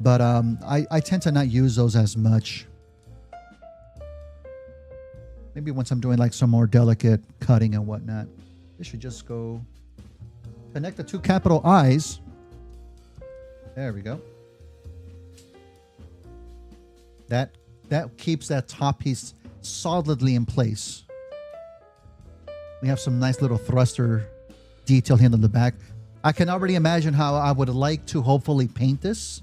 But I tend to not use those as much. Maybe once I'm doing like some more delicate cutting and whatnot. This should just go connect the two capital I's. There we go. That keeps that top piece solidly in place. We have some nice little thruster detail here on the back. I can already imagine how I would like to hopefully paint this.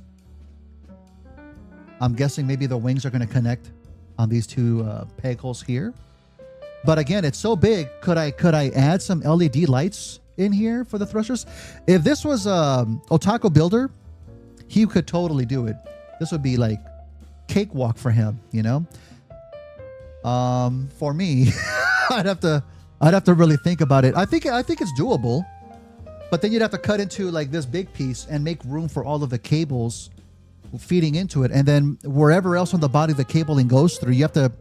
I'm guessing maybe the wings are going to connect on these two peg holes here. But again, it's so big. Could I add some LED lights in here for the thrusters? If this was Otaku Builder, he could totally do it. This would be like cakewalk for him, you know. For me, I'd have to really think about it. I think it's doable, but then you'd have to cut into like this big piece and make room for all of the cables feeding into it, and then wherever else on the body the cabling goes through, you have to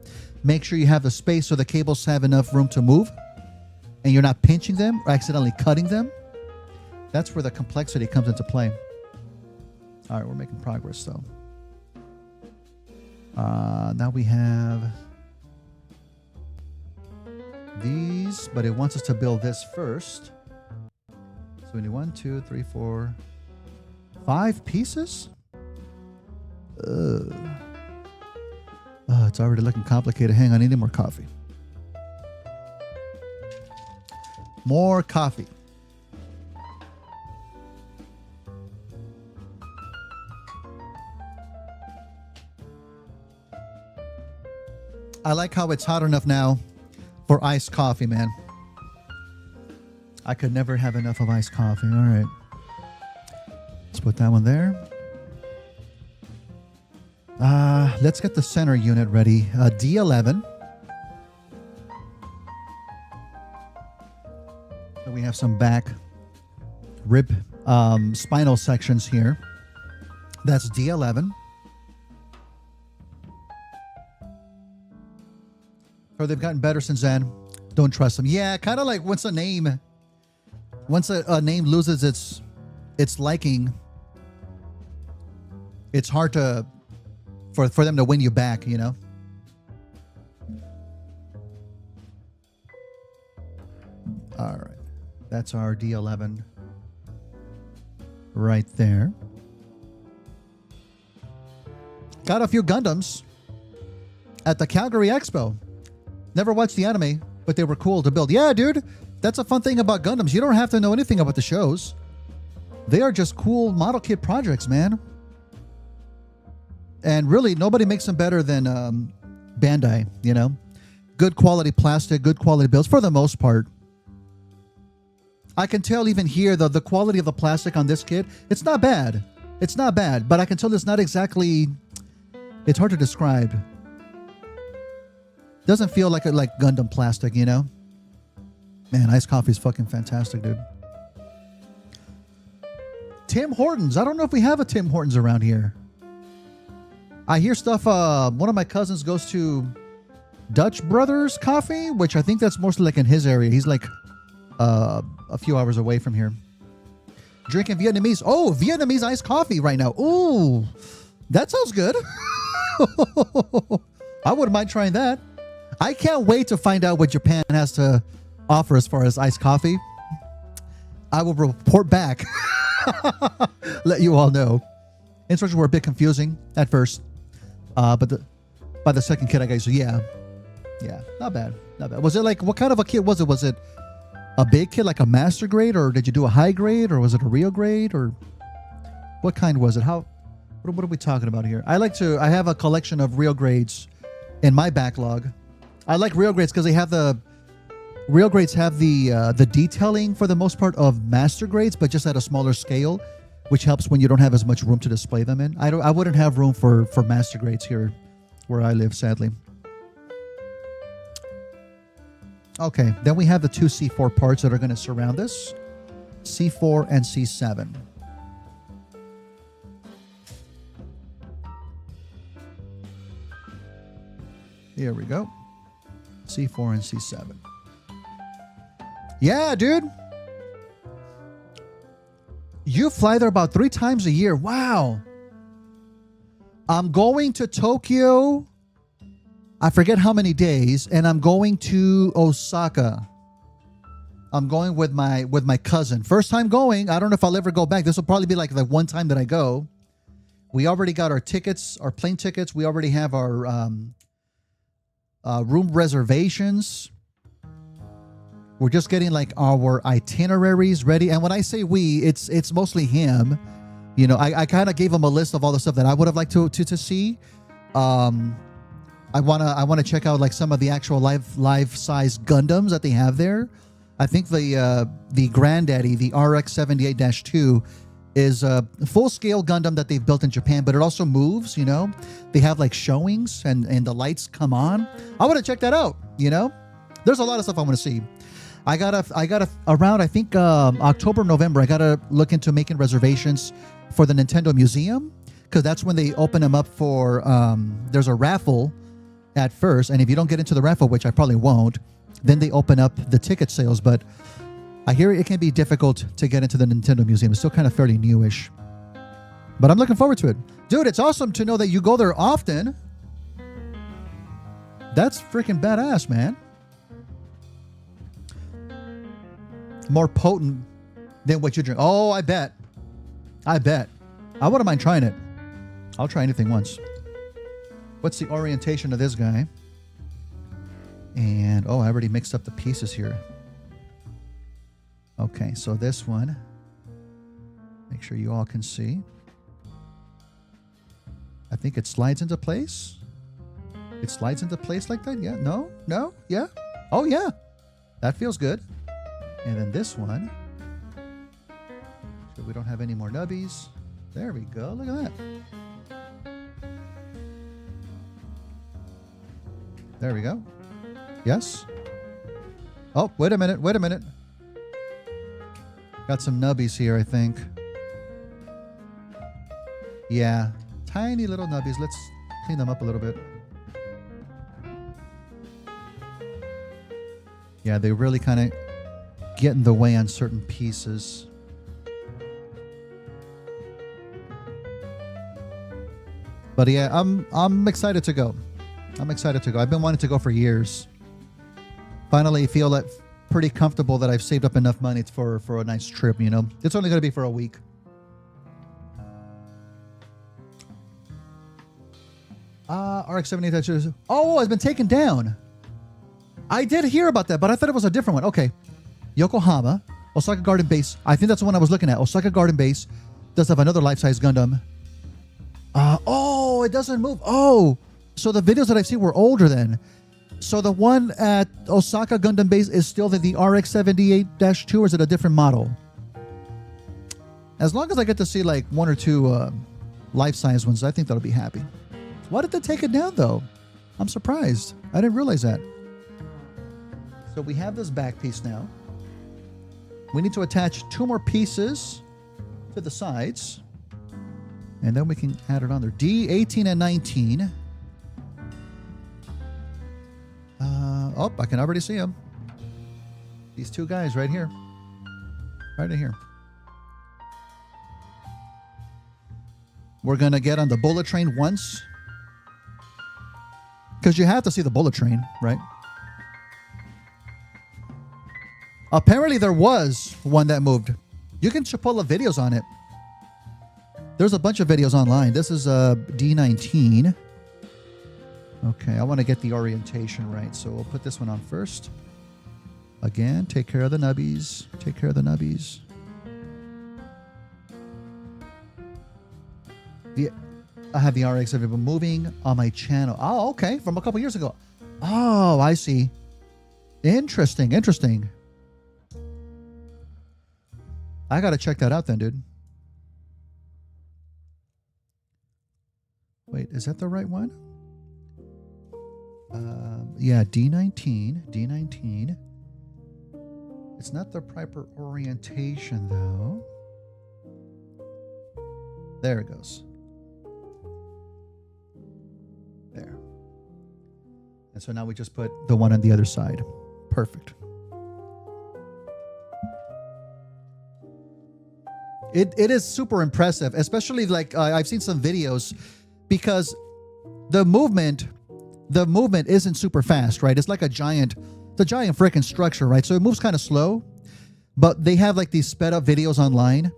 make sure you have the space so the cables have enough room to move, and you're not pinching them or accidentally cutting them. That's where the complexity comes into play. All right, we're making progress though. Now we have these, but it wants us to build this first. So we need 1, 2, 3, 4, 5 pieces. It's already looking complicated. Hang on, I need more coffee. More coffee. I like how it's hot enough now for iced coffee, man. I could never have enough of iced coffee. All right. Let's put that one there. Let's get the center unit ready. D11. So we have some back rib spinal sections here. That's D11. Or they've gotten better since then. Don't trust them. Yeah, kind of like once a name loses its liking, it's hard to for them to win you back, you know. All right, that's our D11 right there. Got a few Gundams at the Calgary Expo. Never watched the anime, but they were cool to build. Yeah, dude, that's a fun thing about Gundams. You don't have to know anything about the shows. They are just cool model kit projects, man. And really, nobody makes them better than Bandai, you know? Good quality plastic, good quality builds, for the most part. I can tell even here, the quality of the plastic on this kit, it's not bad. It's not bad, but I can tell it's not exactly... It's hard to describe. Doesn't feel like Gundam plastic, you know? Man, iced coffee is fucking fantastic, dude. Tim Hortons. I don't know if we have a Tim Hortons around here. I hear stuff. One of my cousins goes to Dutch Brothers Coffee, which I think that's mostly like in his area. He's like a few hours away from here. Drinking Vietnamese. Oh, Vietnamese iced coffee right now. Ooh, that sounds good. I wouldn't mind trying that. I can't wait to find out what Japan has to offer as far as iced coffee. I will report back. Let you all know. Instructions were a bit confusing at first. But by the second kit, I guess, so yeah, not bad. Was it like, what kind of a kit was it? Was it a big kit, like a master grade, or did you do a high grade, or was it a real grade, or what kind was it? What are we talking about here? I have a collection of real grades in my backlog. I like real grades because the detailing for the most part of master grades, but just at a smaller scale, which helps when you don't have as much room to display them in. I wouldn't have room for master grades here where I live, sadly. Okay, then we have the two C4 parts that are going to surround this. C4 and C7. Here we go. C4 and C7. Yeah, dude. You fly there about 3 times a year. Wow. I'm going to Tokyo. I forget how many days, and I'm going to Osaka. I'm going with my cousin. First time going. I don't know if I'll ever go back. This will probably be like the one time that I go. We already got our tickets, our plane tickets. We already have our room reservations. We're just getting like our itineraries ready. And when I say we, it's mostly him. You know, I kind of gave him a list of all the stuff that I would have liked to see. I wanna check out like some of the actual life size Gundams that they have there. I think the Granddaddy, the RX-78-2, is a full-scale Gundam that they've built in Japan, but it also moves, you know. They have like showings and the lights come on. I want to check that out, you know. There's a lot of stuff I want to see. I gotta around, I think October, November, I gotta look into making reservations for the Nintendo Museum, because that's when they open them up for, there's a raffle at first, and if you don't get into the raffle, which I probably won't, then they open up the ticket sales. But I hear it can be difficult to get into the Nintendo Museum. It's still kind of fairly newish, but I'm looking forward to it. Dude, it's awesome to know that you go there often. That's freaking badass, man. More potent than what you drink. Oh, I bet. I wouldn't mind trying it. I'll try anything once. What's the orientation of this guy? And, oh, I already mixed up the pieces here. Okay, so this one. Make sure you all can see. I think it slides into place. It slides into place like that? Yeah? No? No? Yeah? Oh, yeah. That feels good. And then this one. So we don't have any more nubbies. There we go. Look at that. There we go. Yes? Oh, wait a minute. Wait a minute. Got some nubbies here, I think. Yeah. Tiny little nubbies. Let's clean them up a little bit. Yeah, they really kind of get in the way on certain pieces. But yeah, I'm excited to go. I'm excited to go. I've been wanting to go for years. Finally feel like pretty comfortable that I've saved up enough money for a nice trip, you know. It's only going to be for a week. RX-78. Oh, it's been taken down. I did hear about that, but I thought it was a different one. Okay. Yokohama, Osaka Garden Base. I think that's the one I was looking at. Osaka Garden Base does have another life-size Gundam. Oh, it doesn't move. Oh, so the videos that I've seen were older then. So the one at Osaka Gundam Base is still the RX-78-2, or is it a different model? As long as I get to see like one or two life-size ones, I think that'll be happy. Why did they take it down though? I'm surprised. I didn't realize that. So we have this back piece now. We need to attach 2 more pieces to the sides. And then we can add it on there. D18 and 19. Oh, I can already see them. These 2 guys right here. Right in here. We're going to get on the bullet train once. Because you have to see the bullet train, right? Apparently there was one that moved. You can pull up videos on it. There's a bunch of videos online. This is D19. Okay, I want to get the orientation right, so we'll put this one on first. Again, take care of the nubbies. Take care of the nubbies. I have the RX that have been moving on my channel. Oh, okay. From a couple years ago. Oh, I see. Interesting. Interesting. I got to check that out then, dude. Wait, is that the right one? Yeah, D19. D19. It's not the proper orientation, though. There it goes. There. And so now we just put the one on the other side. Perfect. It is super impressive, especially like I've seen some videos because the movement isn't super fast, right? It's like it's a giant freaking structure, right? So it moves kind of slow, but they have like these sped up videos online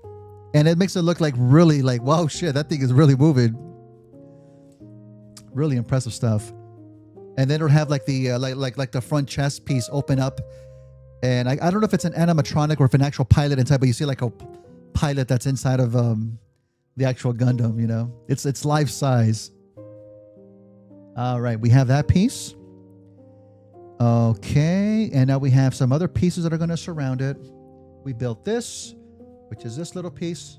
and it makes it look like really like, wow, shit, that thing is really moving. Really impressive stuff. And then it'll have like the like the front chest piece open up, and I don't know if it's an animatronic or if an actual pilot inside, but you see like a pilot that's inside of the actual Gundam. You know, it's life size. All right, we have that piece. Okay, and now we have some other pieces that are going to surround it. We built this, which is this little piece,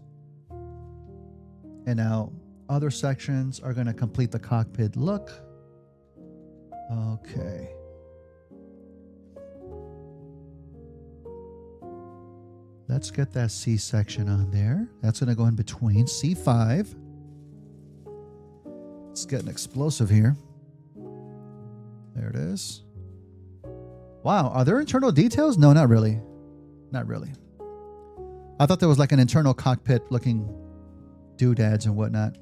and now other sections are going to complete the cockpit look. Okay. Let's get that C section on there. That's going to go in between. C5. Let's get an explosive here. There it is. Wow. Are there internal details? No, not really. Not really. I thought there was like an internal cockpit looking doodads and whatnot.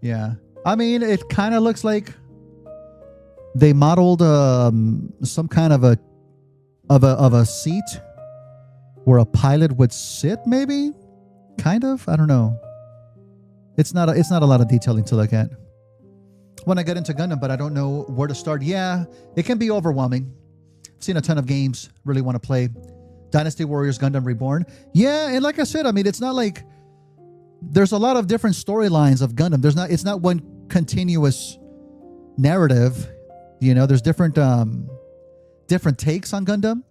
Yeah, I mean, it kind of looks like they modeled some kind of a seat where a pilot would sit, maybe, kind of. I don't know. It's not a lot of detailing to look at when I get into Gundam, but I don't know where to start. Yeah, it can be overwhelming. I've seen a ton of games. Really want to play Dynasty Warriors Gundam Reborn. Yeah, and like I said, I mean, it's not like there's a lot of different storylines of Gundam. It's not one continuous narrative. You know, there's different takes on Gundam.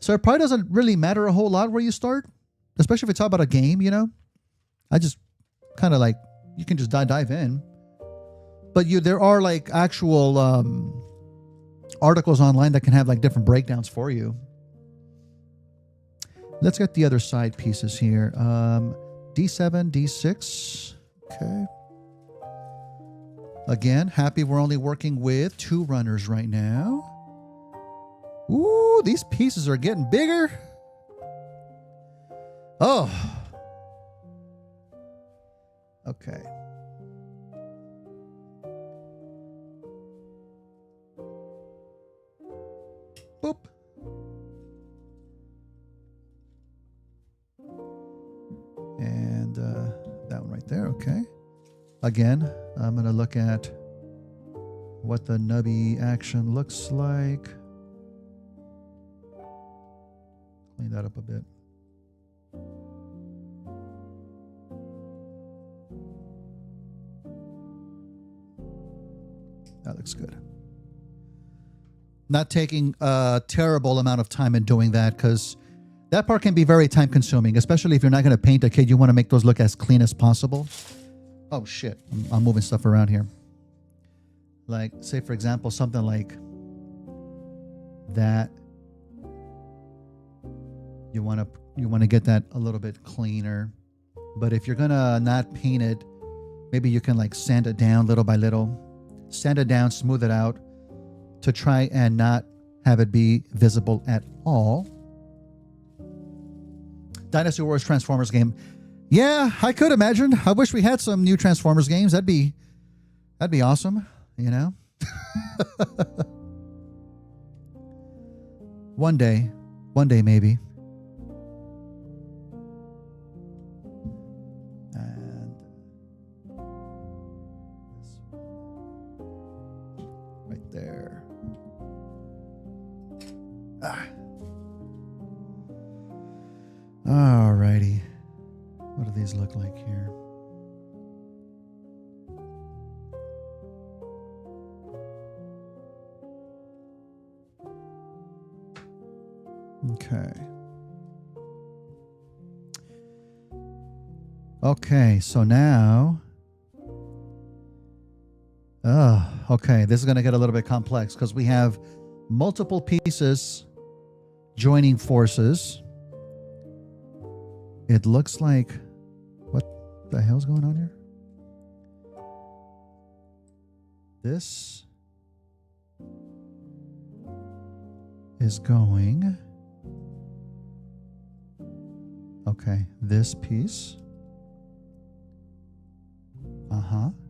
So it probably doesn't really matter a whole lot where you start, especially if it's all about a game, you know. I just kind of like, you can just dive in. But there are like actual articles online that can have like different breakdowns for you. Let's get the other side pieces here. D7, D6. Okay. Again, happy we're only working with 2 runners right now. Ooh, these pieces are getting bigger. Oh. Okay. Boop. And that one right there. Okay. Again, I'm going to look at what the nubby action looks like. Clean that up a bit. That looks good. Not taking a terrible amount of time in doing that, because that part can be very time consuming, especially if you're not going to paint a kid. You want to make those look as clean as possible. Oh shit, I'm moving stuff around here. Like, say for example, something like that. You want to get that a little bit cleaner. But if you're going to not paint it, maybe you can like sand it down little by little. Sand it down, smooth it out to try and not have it be visible at all. Dynasty Warriors Transformers game. Yeah, I could imagine. I wish we had some new Transformers games. That'd be awesome, you know? One day maybe. And this one right there. Alrighty. What do these look like here? Okay. Okay, so now... okay, this is going to get a little bit complex because we have multiple pieces joining forces. It looks like... What the hell's going on here? This is going... Okay, this piece.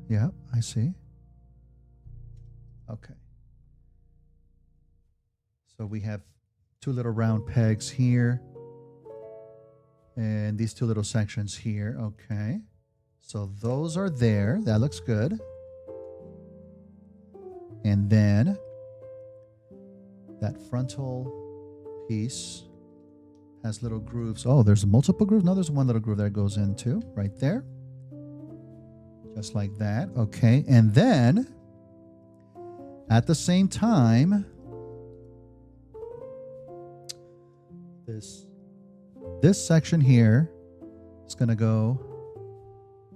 Yeah, I see. Okay. So we have two little round pegs here. And these two little sections here. Okay. So those are there. That looks good. And then that frontal piece has little grooves. Oh, there's multiple grooves. No, there's one little groove that goes into right there. Just like that. Okay. And then at the same time, this section here is going to go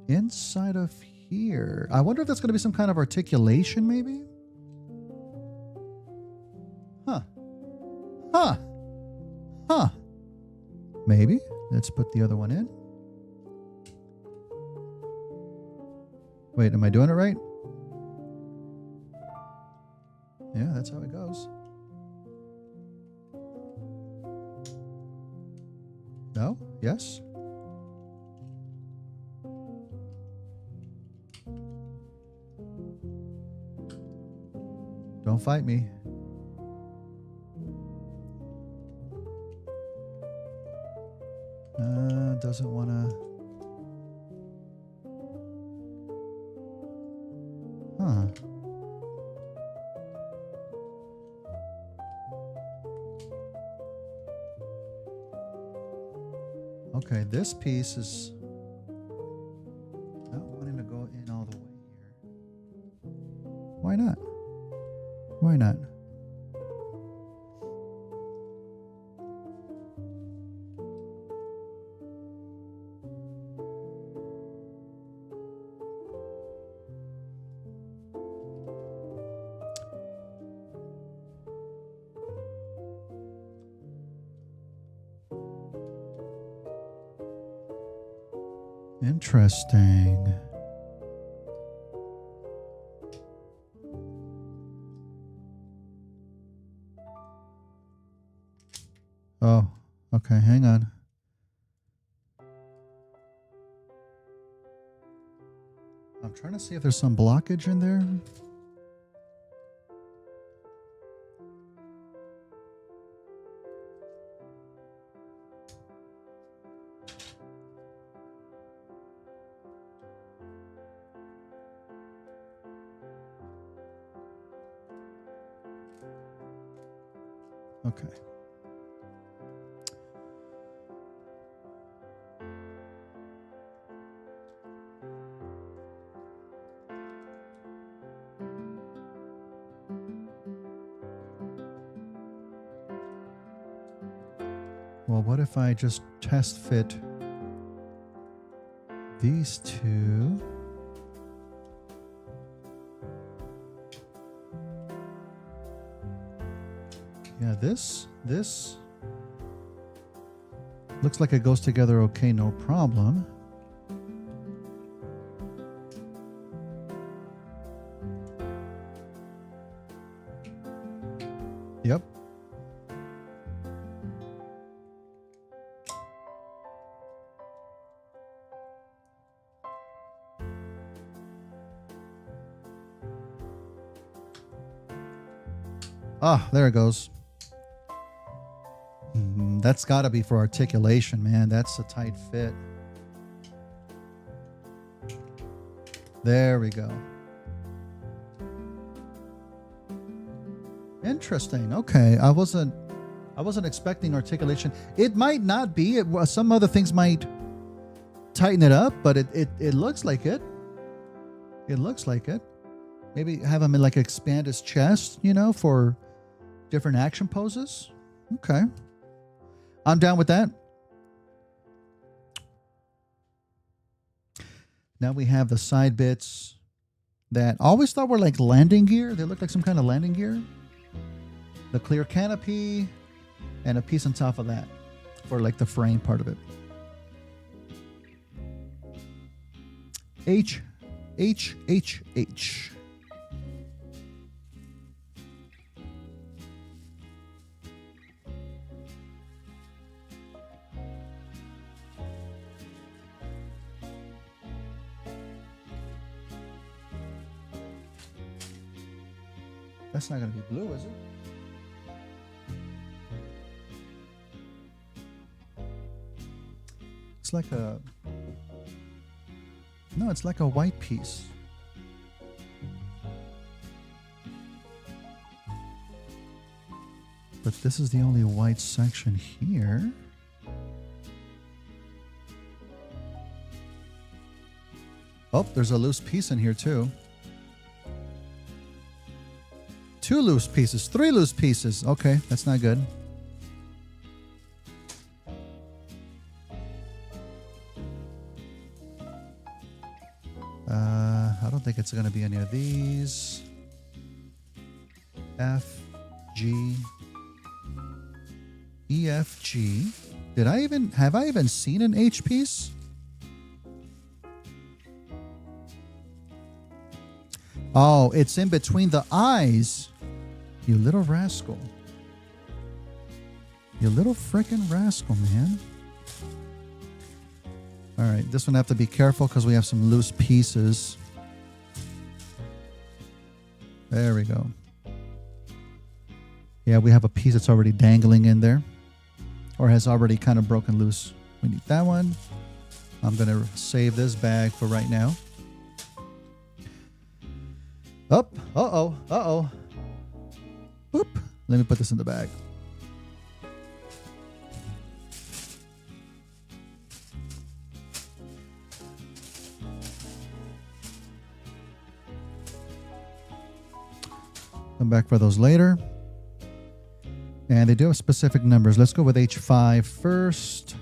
inside of here. I wonder if that's going to be some kind of articulation maybe? Huh. Maybe. Let's put the other one in. Wait, am I doing it right? Yeah, that's how it goes. No? Yes? Don't fight me. Doesn't want to... Okay, this piece is not wanting to go in all the way here. Why not? Why not? Interesting. Oh, okay, hang on. I'm trying to see if there's some blockage in there. Okay. Well, what if I just test fit these two? Yeah, this looks like it goes together okay, no problem. Yep. Ah, there it goes. That's got to be for articulation, man. That's a tight fit. There we go. Interesting. Okay, I wasn't expecting articulation. It might not be. Some other things might tighten it up, but it looks like it. It looks like it. Maybe have him like expand his chest, you know, for different action poses. Okay, I'm down with that. Now we have the side bits that I always thought were like landing gear. They look like some kind of landing gear. The clear canopy and a piece on top of that for like the frame part of it. H. That's not going to be blue, is it? It's like a... No, it's like a white piece. But this is the only white section here. Oh, there's a loose piece in here too. 2 loose pieces, 3 loose pieces. Okay, that's not good. I don't think it's going to be any of these. F, G, E, F, G. Have I even seen an H piece? Oh, it's in between the eyes. You little rascal. You little frickin' rascal, man. All right, this one I have to be careful because we have some loose pieces. There we go. Yeah, we have a piece that's already dangling in there or has already kind of broken loose. We need that one. I'm going to save this bag for right now. Up. Uh-oh. Boop. Let me put this in the bag. Come back for those later. And they do have specific numbers. Let's go with H5 first.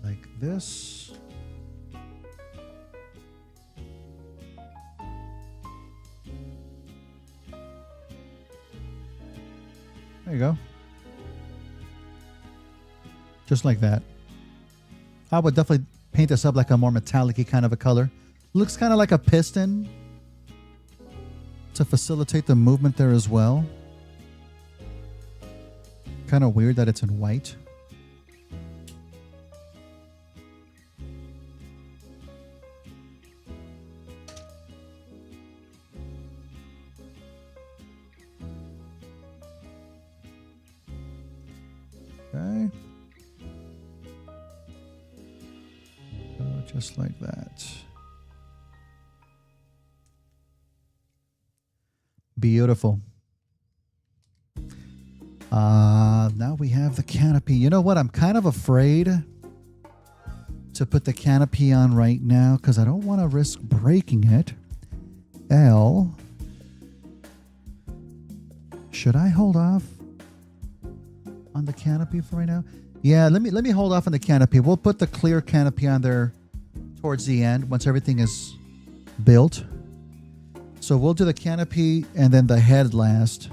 Like this. There you go. Just like that. I would definitely paint this up like a more metallic-y kind of a color. Looks kind of like a piston to facilitate the movement there as well. Kind of weird that it's in white. Okay. So just like that. Beautiful. Now we have the canopy. You know what? I'm kind of afraid to put the canopy on right now because I don't want to risk breaking it. L. Should I hold off on the canopy for right now? Yeah, let me hold off on the canopy. We'll put the clear canopy on there towards the end once everything is built. So we'll do the canopy and then the head last.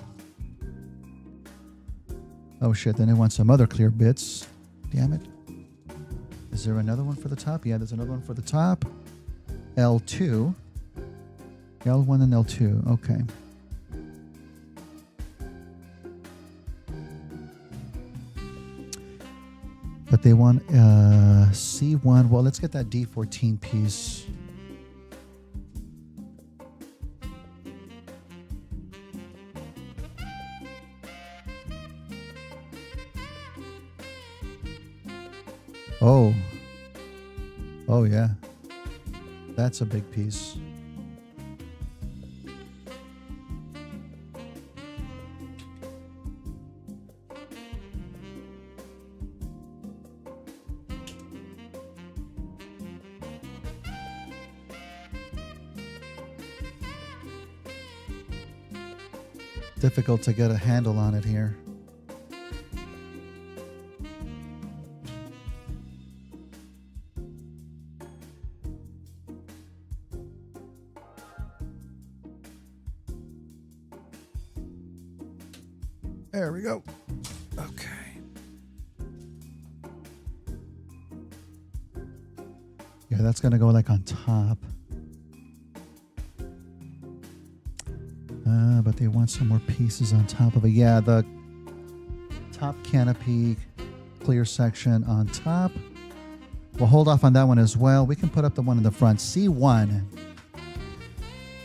Oh shit, then I want some other clear bits. Damn it. Is there another one for the top? Yeah, there's another one for the top. L2. L1 and L2. Okay. But they want C1. Well, let's get that D14 piece. Oh. Oh, yeah. That's a big piece. Difficult to get a handle on it here. There we go. Okay. Yeah, that's going to go like on top. But they want some more pieces on top of it. Yeah, the top canopy clear section on top. We'll hold off on that one as well. We can put up the one in the front. C1.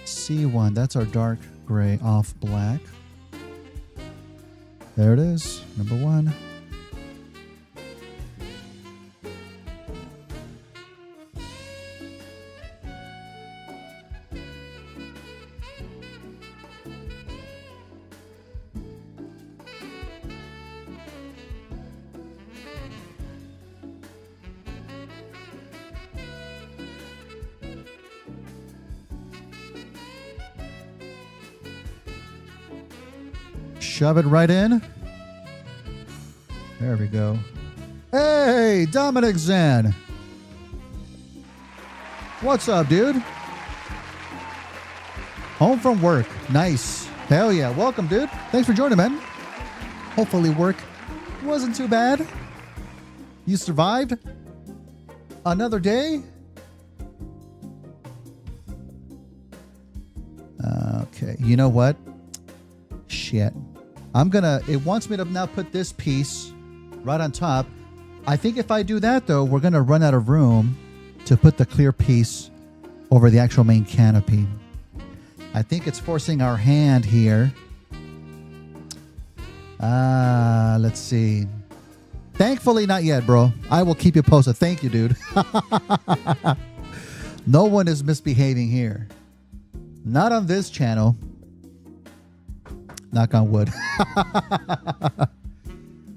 C1. That's our dark gray off black. There it is. Number one. Shove it right in. There we go. Hey, Dominic Zan. What's up, dude? Home from work. Nice. Hell yeah. Welcome, dude. Thanks for joining, man. Hopefully work wasn't too bad. You survived another day. Okay. You know what? Shit. It wants me to now put this piece right on top. I think if I do that, though, we're going to run out of room to put the clear piece over the actual main canopy. I think it's forcing our hand here. Let's see. Thankfully, not yet, bro. I will keep you posted. Thank you, dude. No one is misbehaving here. Not on this channel. Knock on wood.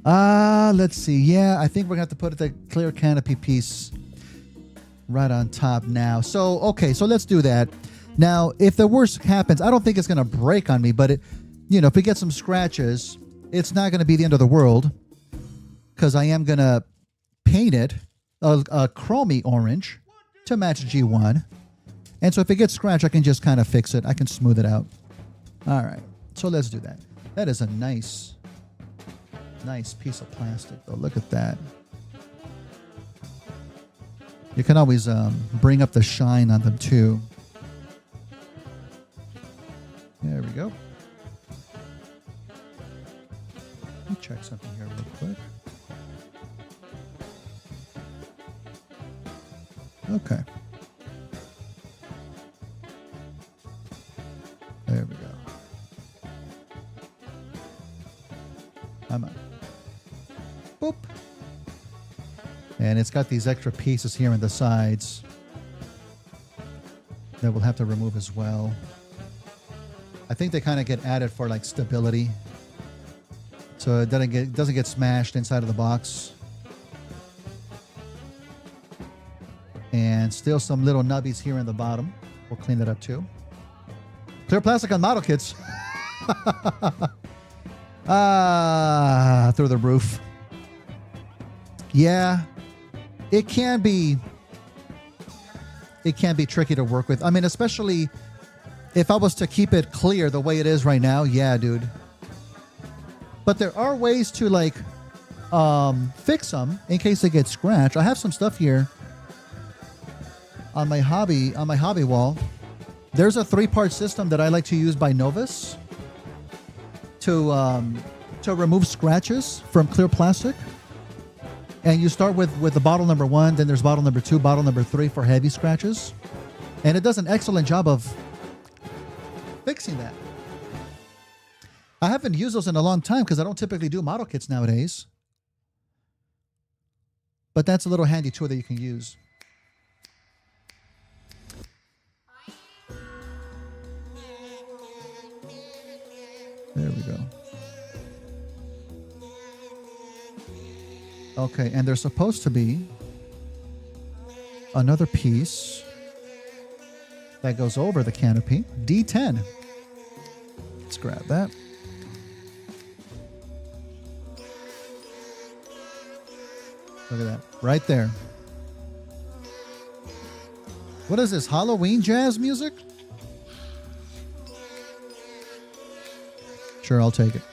Let's see. Yeah, I think we're going to have to put the clear canopy piece right on top now. So, okay, so let's do that. Now, if the worst happens, I don't think it's going to break on me, but if we get some scratches, it's not going to be the end of the world because I am going to paint it a chromey orange to match G1. And so if it gets scratched, I can just kind of fix it. I can smooth it out. All right. So let's do that. That is a nice piece of plastic, though. Look at that. You can always bring up the shine on them, too. There we go. Let me check something here real quick. Okay. There we go. I'm on. Boop. And it's got these extra pieces here in the sides that we'll have to remove as well. I think they kind of get added for like stability, so it doesn't get smashed inside of the box. And still some little nubbies here in the bottom. We'll clean that up too. Clear plastic on model kits. Through the roof. Yeah, it can be tricky to work with. I mean, especially if I was to keep it clear the way it is right now. Yeah, dude. But there are ways to like fix them in case they get scratched. I have some stuff here on my hobby wall. There's a 3-part system that I like to use by Novus to remove scratches from clear plastic. And you start with the bottle number 1, then there's bottle number 2, bottle number 3 for heavy scratches. And it does an excellent job of fixing that. I haven't used those in a long time because I don't typically do model kits nowadays. But that's a little handy tool that you can use. There we go. Okay, and there's supposed to be another piece that goes over the canopy. D10. Let's grab that. Look at that. Right there. What is this? Halloween jazz music? Sure, I'll take it.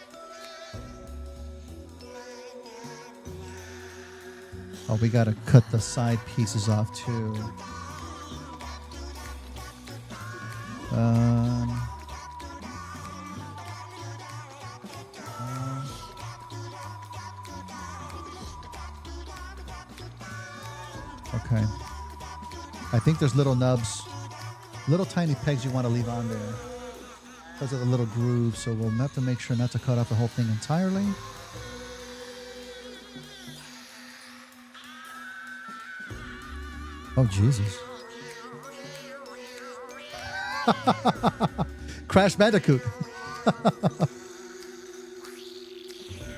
Oh, we got to cut the side pieces off too. Okay. I think there's little nubs, little tiny pegs you want to leave on there because of the little grooves. So we'll have to make sure not to cut off the whole thing entirely. Oh, Jesus. Crash Bandicoot.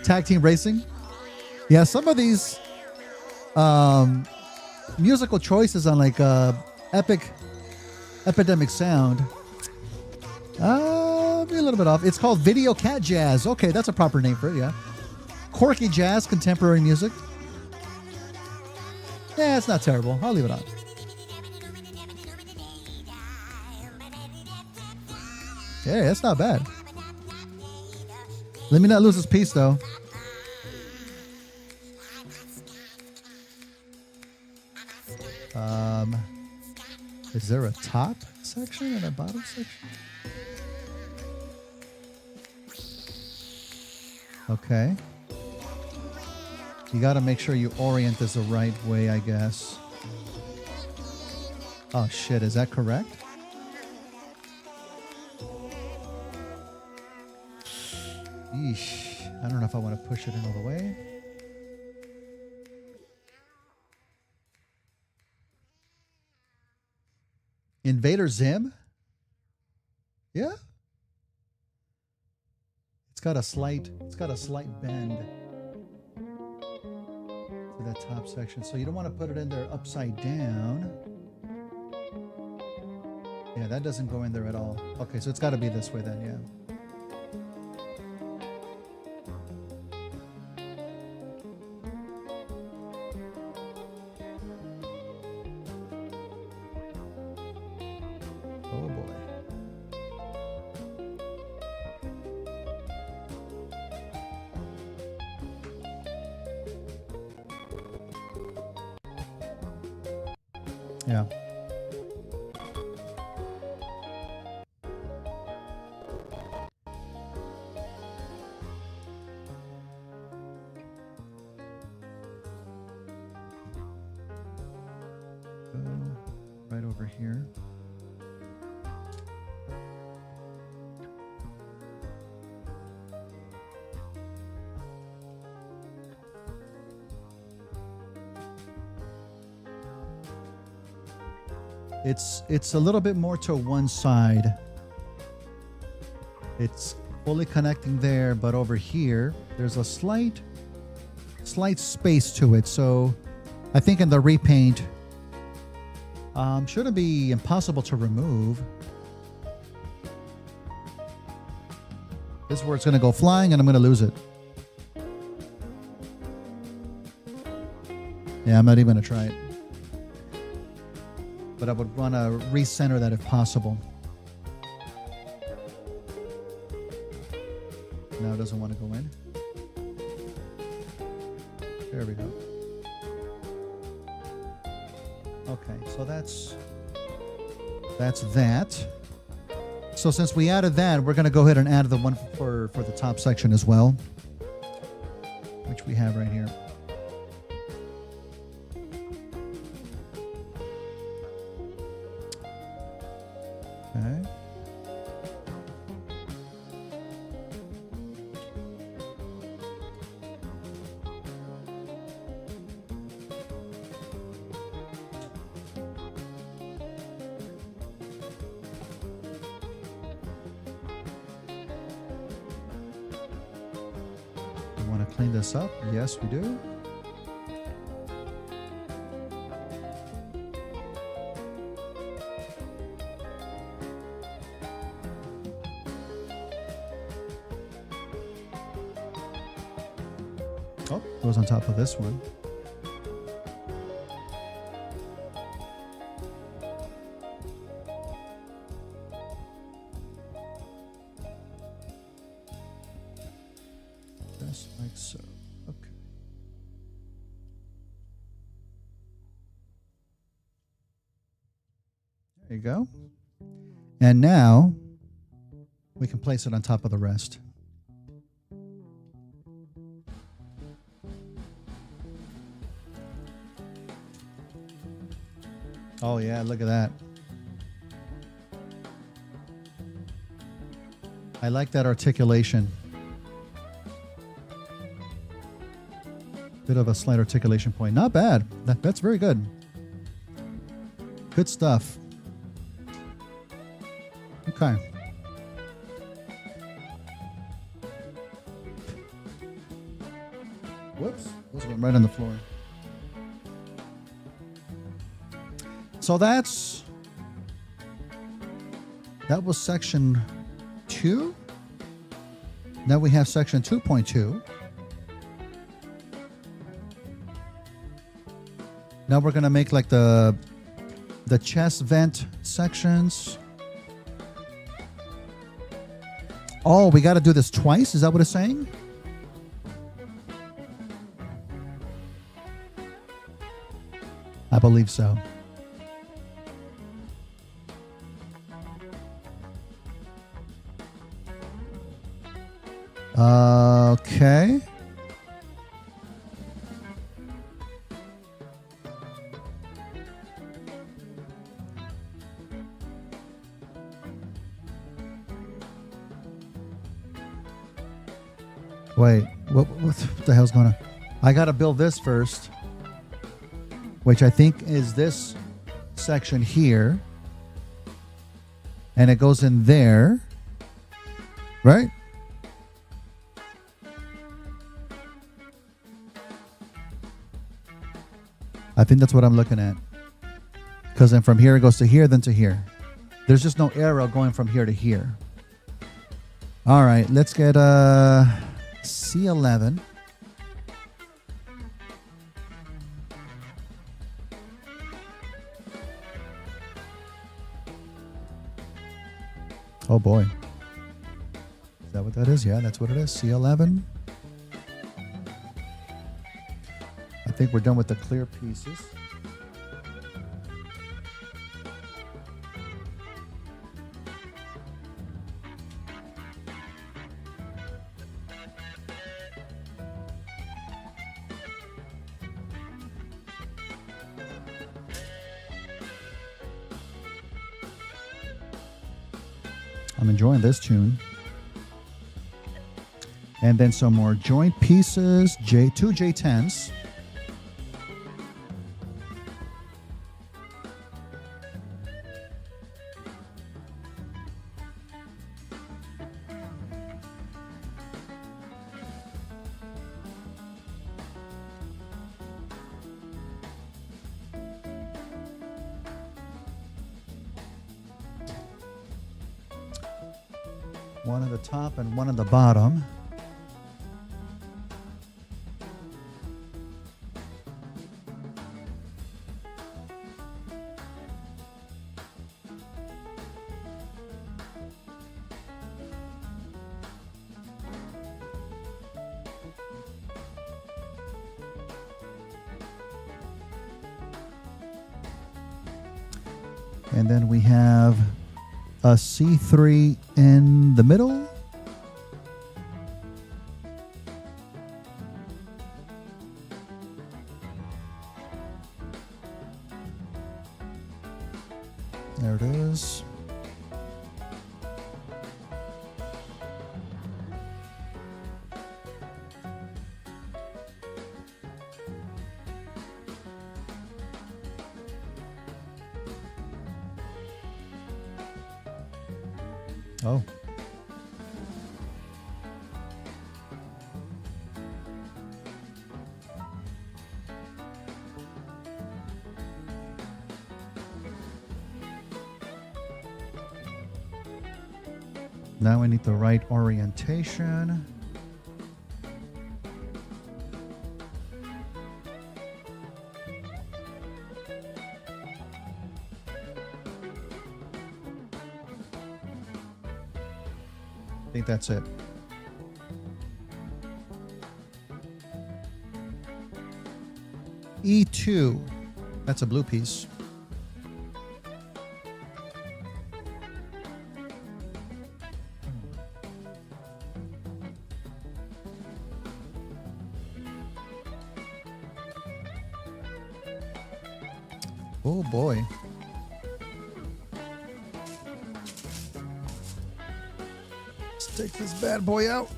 Tag team racing. Yeah, some of these musical choices on like Epidemic Sound be a little bit off. It's called Video Cat Jazz. Okay, that's a proper name for it, yeah. Quirky jazz, contemporary music. Yeah, it's not terrible. I'll leave it on. Yeah, that's not bad. Let me not lose this piece, though. Is there a top section and a bottom section? Okay. You got to make sure you orient this the right way, I guess. Oh, shit. Is that correct? Yeesh. I don't know if I want to push it in all the way. Invader Zim? Yeah. It's got a slight bend to that top section. So you don't want to put it in there upside down. Yeah, that doesn't go in there at all. Okay, so it's got to be this way then, yeah. Oh boy. Yeah. Right over here. It's a little bit more to one side. It's fully connecting there, but over here there's a slight space to it. So I think in the repaint shouldn't be impossible to remove. This is where it's going to go flying and I'm going to lose it. Yeah, I'm not even going to try it. But I would want to recenter that if possible. No, it doesn't want to go in. There we go. Okay, so that's that. So since we added that, we're going to go ahead and add the one for the top section as well, which we have right here. Okay. We want to clean this up. Yes, we do. Oh, goes on top of this one. Just like so. Okay. There you go. And now we can place it on top of the rest. Oh yeah, look at that. I like that articulation. Bit of a slight articulation point. Not bad. That's very good. Good stuff. Okay. Whoops. Those went right on the floor. So that was section 2. Now we have section 2.2. Now we're going to make like the chest vent sections. Oh, we got to do this twice? Is that what it's saying? I believe so. Okay. Wait, what the hell's going on? I got to build this first, which I think is this section here. And it goes in there, right? I think that's what I'm looking at. Because then from here it goes to here, then to here. There's just no arrow going from here to here. All right, let's get C11. Oh boy. Is that what that is? Yeah, that's what it is. C11. I think we're done with the clear pieces. I'm enjoying this tune. And then some more joint pieces, two J10s. One at the top and one at the bottom. And then we have a C3 in the middle. There it is. Oh. Now we need the right orientation. I think that's it. E2. That's a blue piece. Oh boy. Let's take this bad boy out.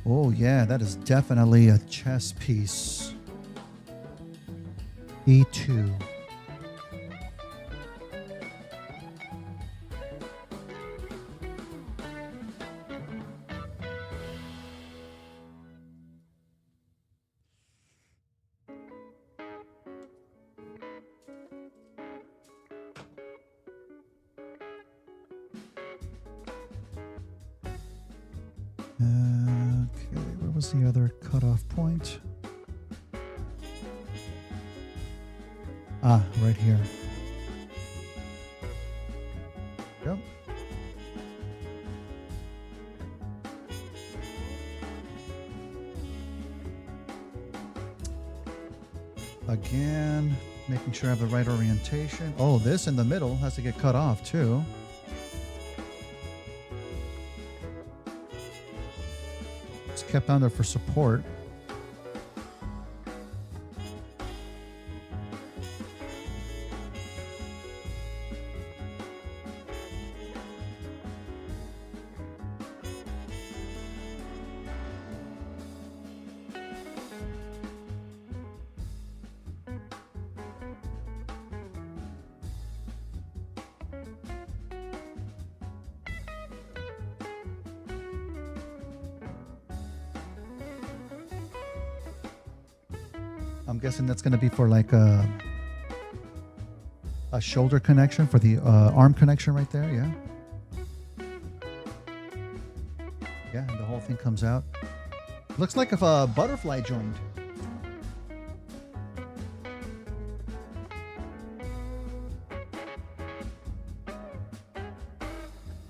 Oh yeah, that is definitely a chess piece. E2. Okay, where was the other cutoff point? Ah, right here. Yep. Again, making sure I have the right orientation. Oh, this in the middle has to get cut off too. It's kept on there for support. I'm guessing that's going to be for like a shoulder connection for the arm connection right there. Yeah. Yeah, and the whole thing comes out. Looks like a butterfly joint.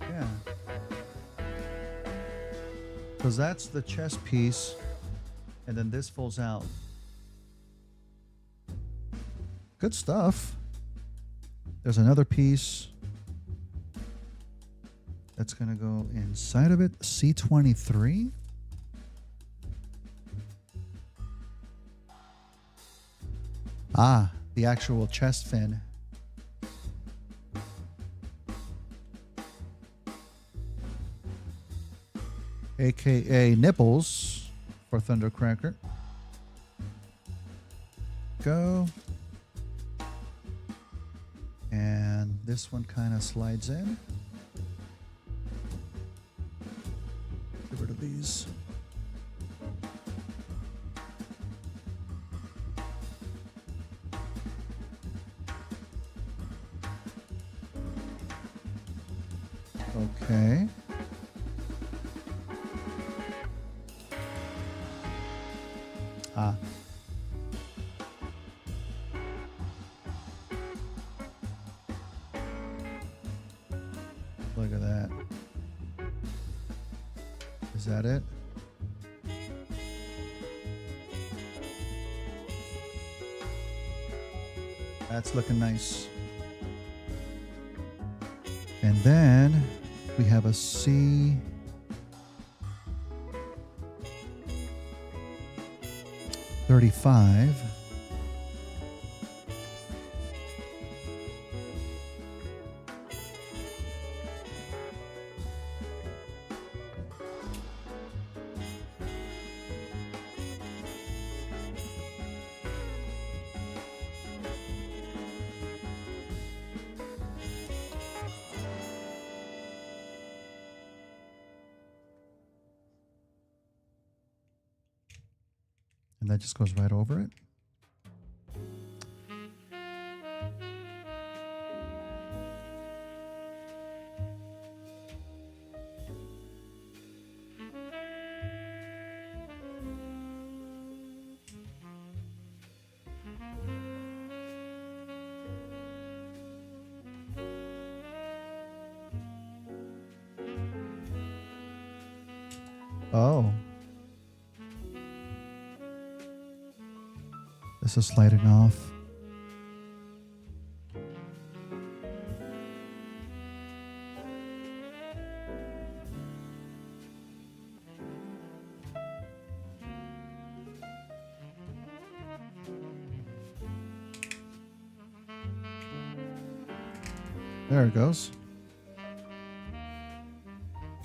Yeah. Because that's the chest piece, and then this folds out. Good stuff. There's another piece that's going to go inside of it. C23. Ah, the actual chest fin. AKA nipples for Thundercracker. Go. And this one kind of slides in. Get rid of these. Okay. Ah. that it? That's looking nice. And then we have a C. $35. And that just goes right over it. Oh. This is sliding off. There it goes.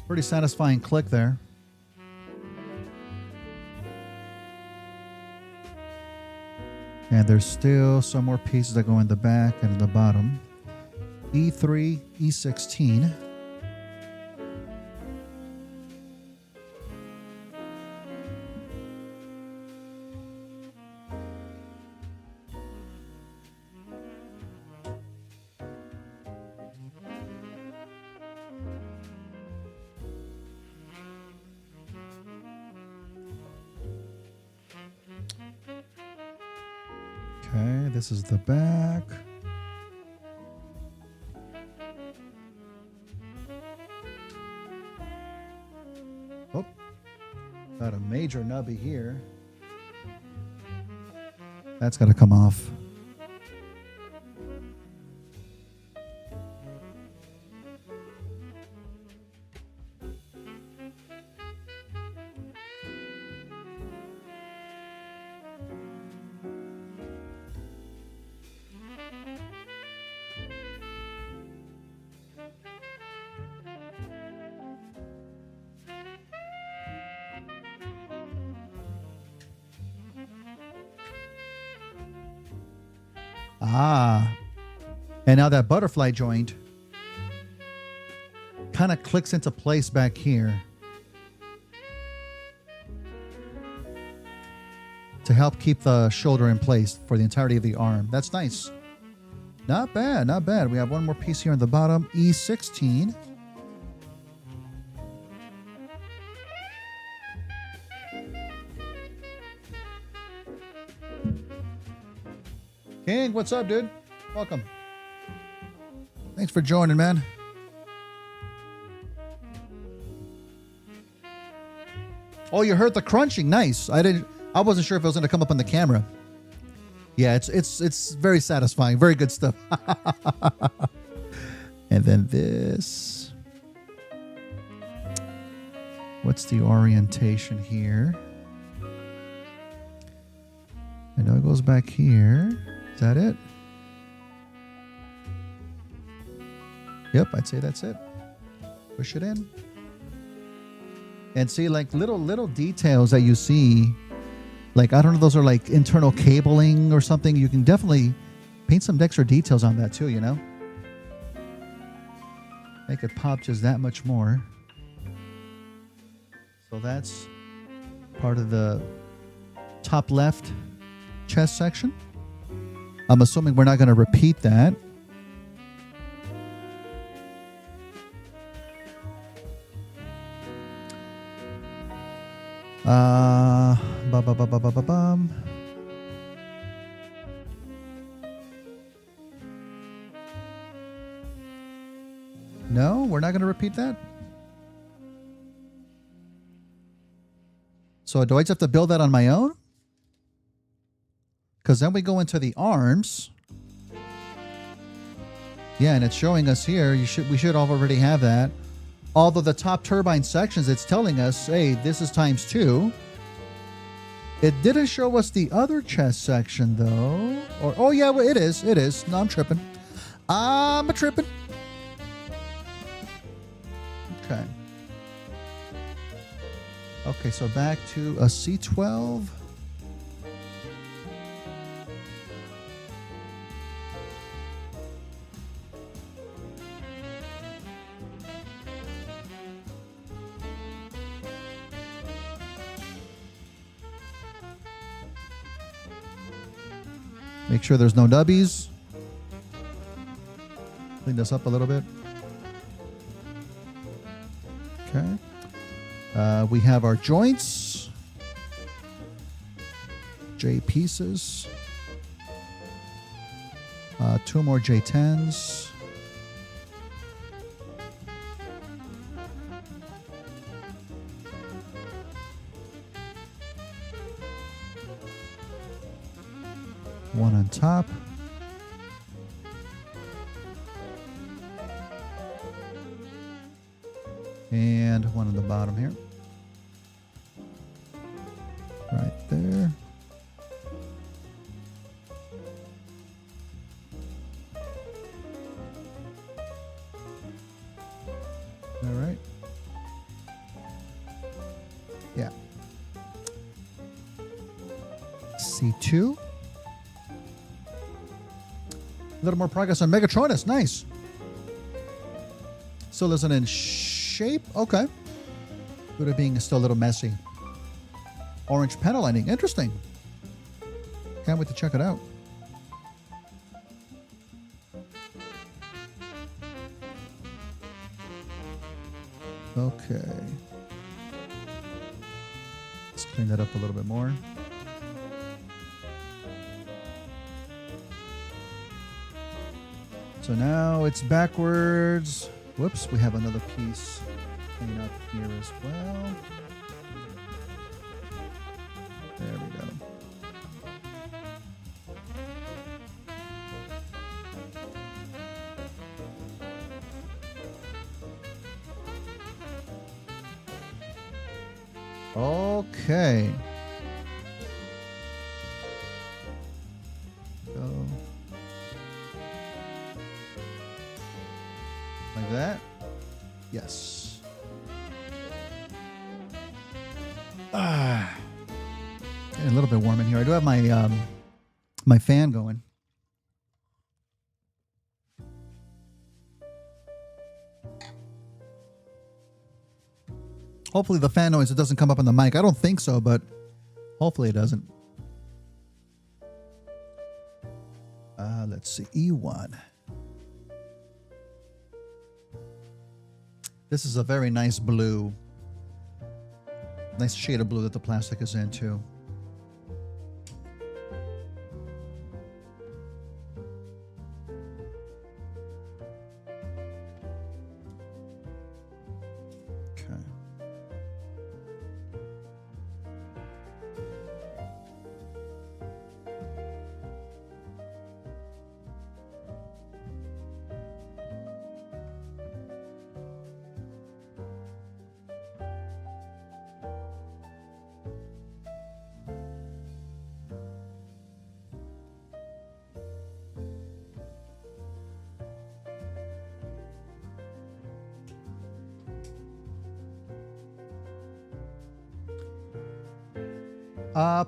Pretty satisfying click there. And there's still some more pieces that go in the back and in the bottom. E3, E16. Okay, this is the back. Oh, got a major nubby here. That's got to come off. Ah, and now that butterfly joint kind of clicks into place back here to help keep the shoulder in place for the entirety of the arm. That's nice. Not bad, not bad. We have one more piece here on the bottom, E16. King, what's up, dude? Welcome. Thanks for joining, man. Oh, you heard the crunching. Nice. I wasn't sure if it was going to come up on the camera. Yeah, it's very satisfying. Very good stuff. And then this. What's the orientation here? I know it goes back here. Is that it? Yep, I'd say that's it. Push it in. And see, like little details that you see. Like, I don't know, those are like internal cabling or something. You can definitely paint some extra details on that too, you know? Make it pop just that much more. So that's part of the top left chest section. I'm assuming we're not going to repeat that. No, we're not going to repeat that. So do I just have to build that on my own? Because then we go into the arms. Yeah, and it's showing us here. We should already have that. Although the top turbine sections, it's telling us, hey, this is ×2. It didn't show us the other chest section though. Or oh yeah, well, it is. It is. No, I'm tripping. I'm a tripping. Okay. Okay, so back to a C12. Make sure there's no nubbies. Clean this up a little bit. Okay. We have our joints. J pieces. 2 more J10s. One on top. And one on the bottom here. Right there. All right. Yeah. C2. A little more progress on Megatronus. Nice. Still isn't in shape. Okay. Good at being still a little messy. Orange panel lining. Interesting. Can't wait to check it out. Okay. Let's clean that up a little bit more. So now it's backwards. Whoops, we have another piece clean up here as well. There we go. Okay. Go. Like that? Yes. Getting a little bit warm in here. I do have my my fan going. Hopefully the fan noise, it doesn't come up on the mic. I don't think so, but hopefully it doesn't. Let's see. E1. This is a very nice blue. Nice shade of blue that the plastic is in too. Okay.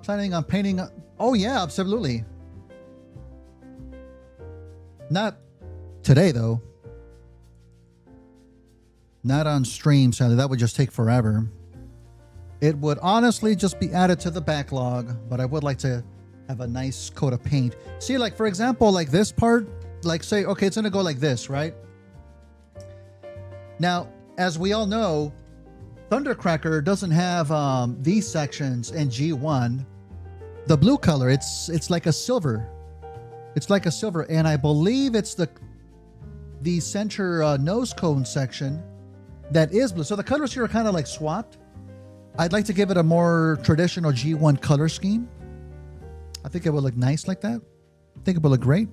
Planning on painting. Oh yeah, absolutely. Not today though. Not on stream, sadly. That would just take forever. It would honestly just be added to the backlog, but I would like to have a nice coat of paint. See, like for example, like this part, like say, okay, it's gonna go like this, right? Now, as we all know, Thundercracker doesn't have these sections in G1. The blue color, it's like a silver. It's like a silver, and I believe it's the center nose cone section that is blue. So the colors here are kind of like swapped. I'd like to give it a more traditional G1 color scheme. I think it would look nice like that. I think it would look great.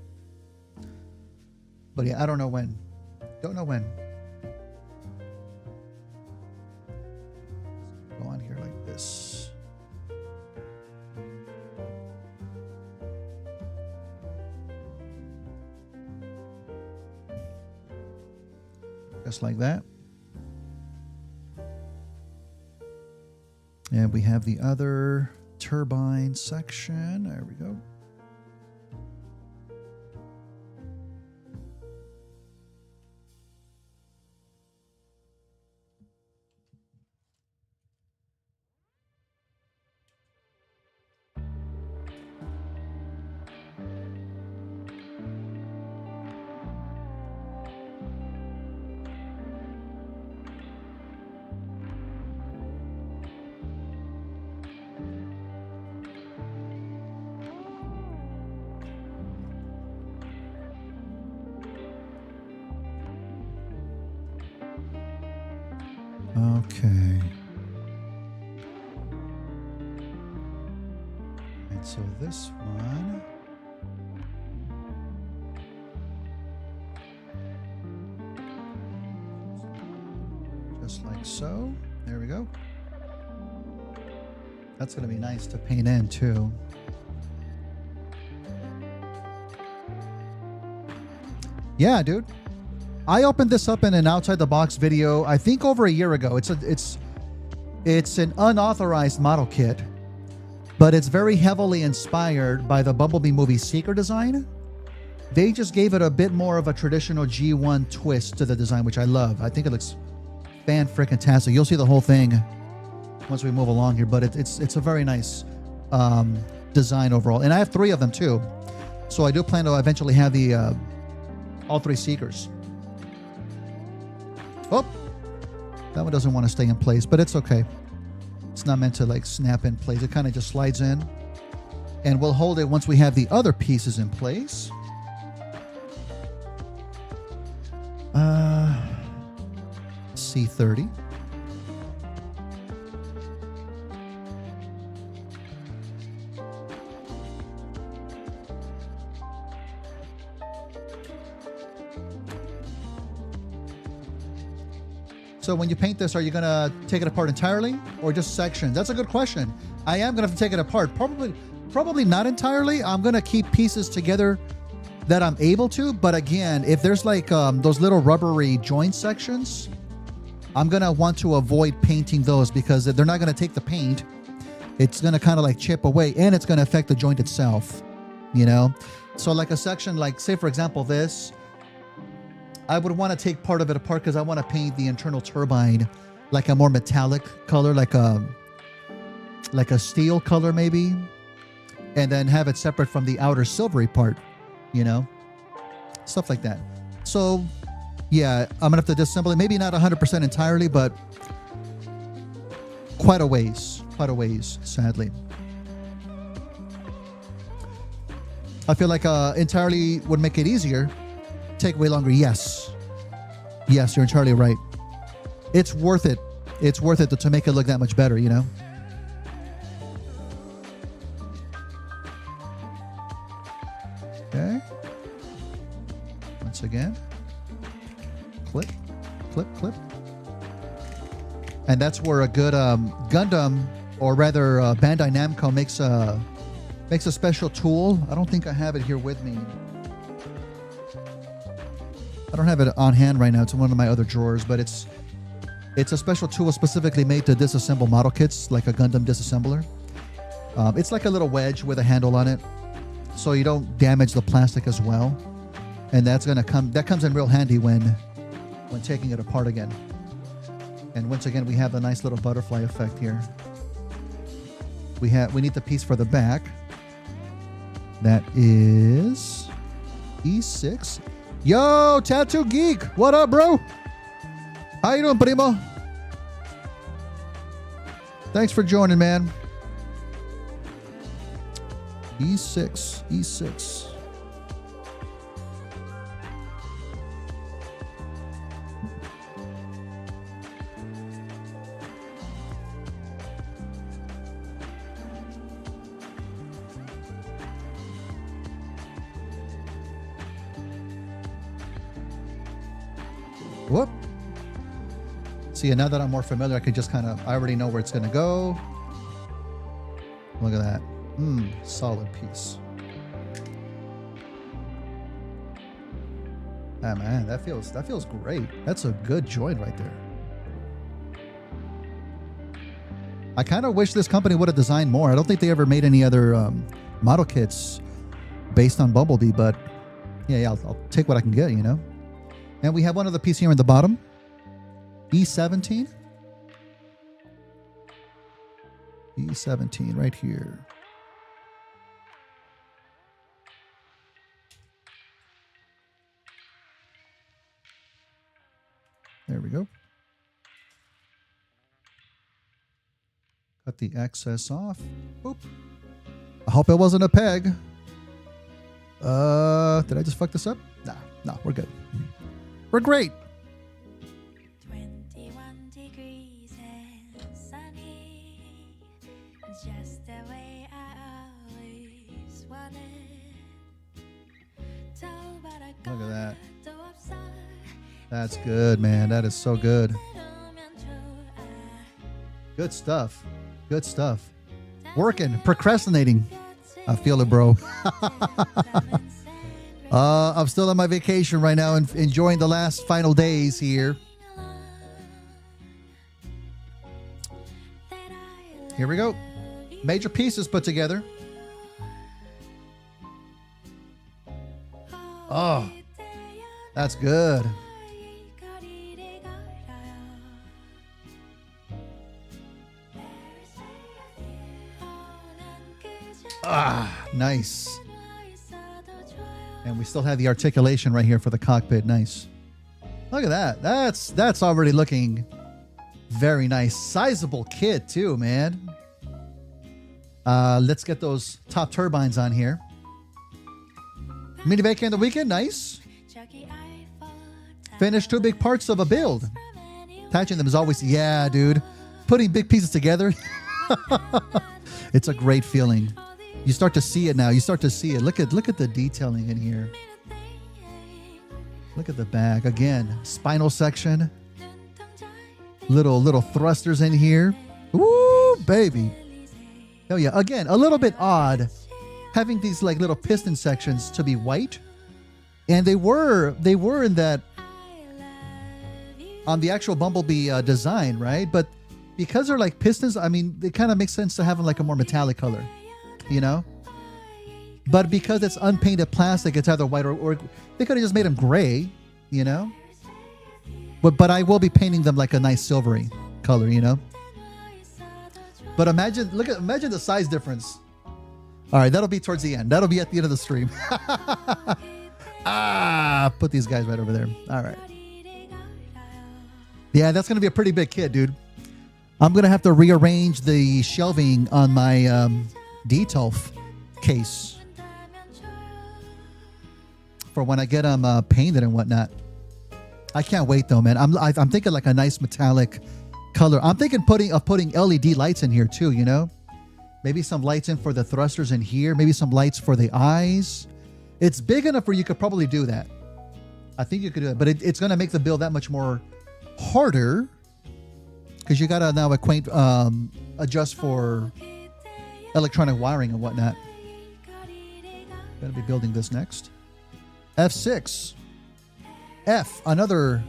But yeah, I don't know when. Don't know when. Go on here like this. Just like that. And we have the other turbine section. There we go. Okay. And so this one. Just like so. There we go. That's going to be nice to paint in too. Yeah, dude. I opened this up in an outside the box video, I think over a year ago. It's an unauthorized model kit, but it's very heavily inspired by the Bumblebee movie Seeker design. They just gave it a bit more of a traditional G1 twist to the design, which I love. I think it looks fan-frickin-tastic. You'll see the whole thing once we move along here, but it's a very nice design overall. And I have 3 of them too. So I do plan to eventually have the all 3 Seekers. Oh, that one doesn't want to stay in place, but it's okay. It's not meant to like snap in place. It kind of just slides in, and we'll hold it once we have the other pieces in place. C30. So when you paint this, are you going to take it apart entirely or just sections? That's a good question. I am going to have to take it apart. Probably not entirely. I'm going to keep pieces together that I'm able to. But again, if there's like those little rubbery joint sections, I'm going to want to avoid painting those because they're not going to take the paint. It's going to kind of like chip away, and it's going to affect the joint itself, you know? So like a section, like say for example, this, I would want to take part of it apart because I want to paint the internal turbine like a more metallic color, like a steel color maybe, and then have it separate from the outer silvery part, you know, stuff like that. So yeah, I'm gonna have to disassemble it. Maybe not 100% entirely, but quite a ways, sadly. I feel like entirely would make it easier. Take way longer. Yes, you're entirely right. It's worth it. It's worth it to make it look that much better, you know. Okay. Once again, clip. And that's where a good Gundam, or rather Bandai Namco, makes a special tool. I don't think I have it here with me. I don't have it on hand right now. It's in one of my other drawers, but it's a special tool specifically made to disassemble model kits, like a Gundam disassembler. It's like a little wedge with a handle on it, so you don't damage the plastic as well. And that comes in real handy when taking it apart again. And once again, we have a nice little butterfly effect here. We need the piece for the back. That is E6. Yo, Tattoo Geek, what up, bro? How you doing, primo? Thanks for joining, man. E6. Whoop. See, now that I'm more familiar, I can just kind of, I already know where it's going to go. Look at that. Solid piece. Ah, man, that feels great. That's a good joint right there. I kind of wish this company would have designed more. I don't think they ever made any other model kits based on Bumblebee, but yeah, I'll take what I can get, you know. And we have one other piece here in the bottom. E17. E17 right here. There we go. Cut the excess off. Oop. I hope it wasn't a peg. Did I just fuck this up? Nah, no, we're good. We're great. 21 degrees and sunny, just the way I always wanted. Look at that. That's good, man. That is so good. Good stuff. Good stuff. Working, procrastinating. I feel it, bro. I'm still on my vacation right now and enjoying the last final days here. Here we go. Major pieces put together. Oh, that's good. Ah, nice. And we still have the articulation right here for the cockpit. Nice. Look at that. That's already looking very nice. Sizable kit too, man. Let's get those top turbines on here. Mini vacay on the weekend. Nice. Finish 2 big parts of a build. Attaching them is always, yeah, dude. Putting big pieces together. It's a great feeling. You start to see it now. You start to see it. Look at the detailing in here. Look at the back. Again, spinal section. Little thrusters in here. Ooh, baby. Oh yeah. Again, a little bit odd having these like little piston sections to be white. And they were in that on the actual Bumblebee design, right? But because they're like pistons, I mean, it kind of makes sense to have them like a more metallic color. You know, but because it's unpainted plastic, it's either white or they could have just made them gray, you know. But I will be painting them like a nice silvery color, you know. But imagine the size difference. All right, that'll be towards the end. That'll be at the end of the stream. Put these guys right over there. All right. Yeah, that's gonna be a pretty big kit, dude. I'm gonna have to rearrange the shelving on my detail case for when I get them painted and whatnot. I can't wait though, man. I'm thinking like a nice metallic color. I'm thinking of putting LED lights in here too, you know. Maybe some lights in for the thrusters in here. Maybe some lights for the eyes. It's big enough where you could probably do that. I think you could do it, but it's going to make the build that much more harder because you got to now adjust for electronic wiring and whatnot. Gonna be building this next. F6. F, another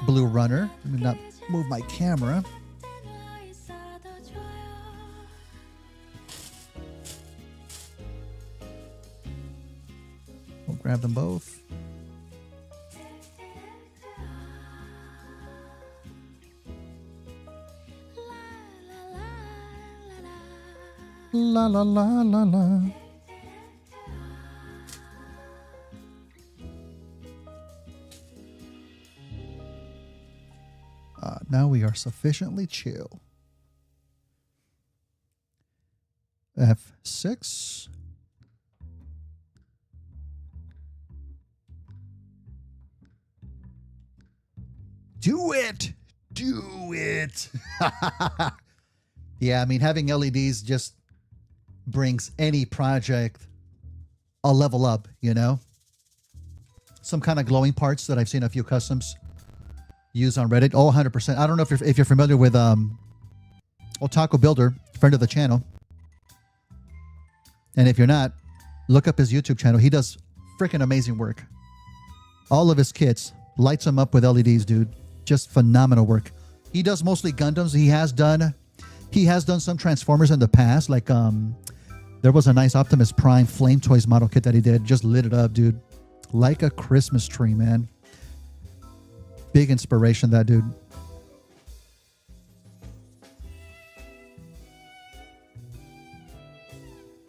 blue runner. Let me not move my camera. We'll grab them both. La la la la la. Now we are sufficiently chill. F6. Do it. Do it. Yeah, I mean, having LEDs just brings any project a level up, you know? Some kind of glowing parts that I've seen a few customs used on Reddit. Oh, 100%. I don't know if you're familiar with Otaku Builder, friend of the channel. And if you're not, look up his YouTube channel. He does freaking amazing work. All of his kits, lights them up with LEDs, dude. Just phenomenal work. He does mostly Gundams. He has done some Transformers in the past. Like there was a nice Optimus Prime Flame Toys model kit that he did. Just lit it up, dude. Like a Christmas tree, man. Big inspiration, that dude.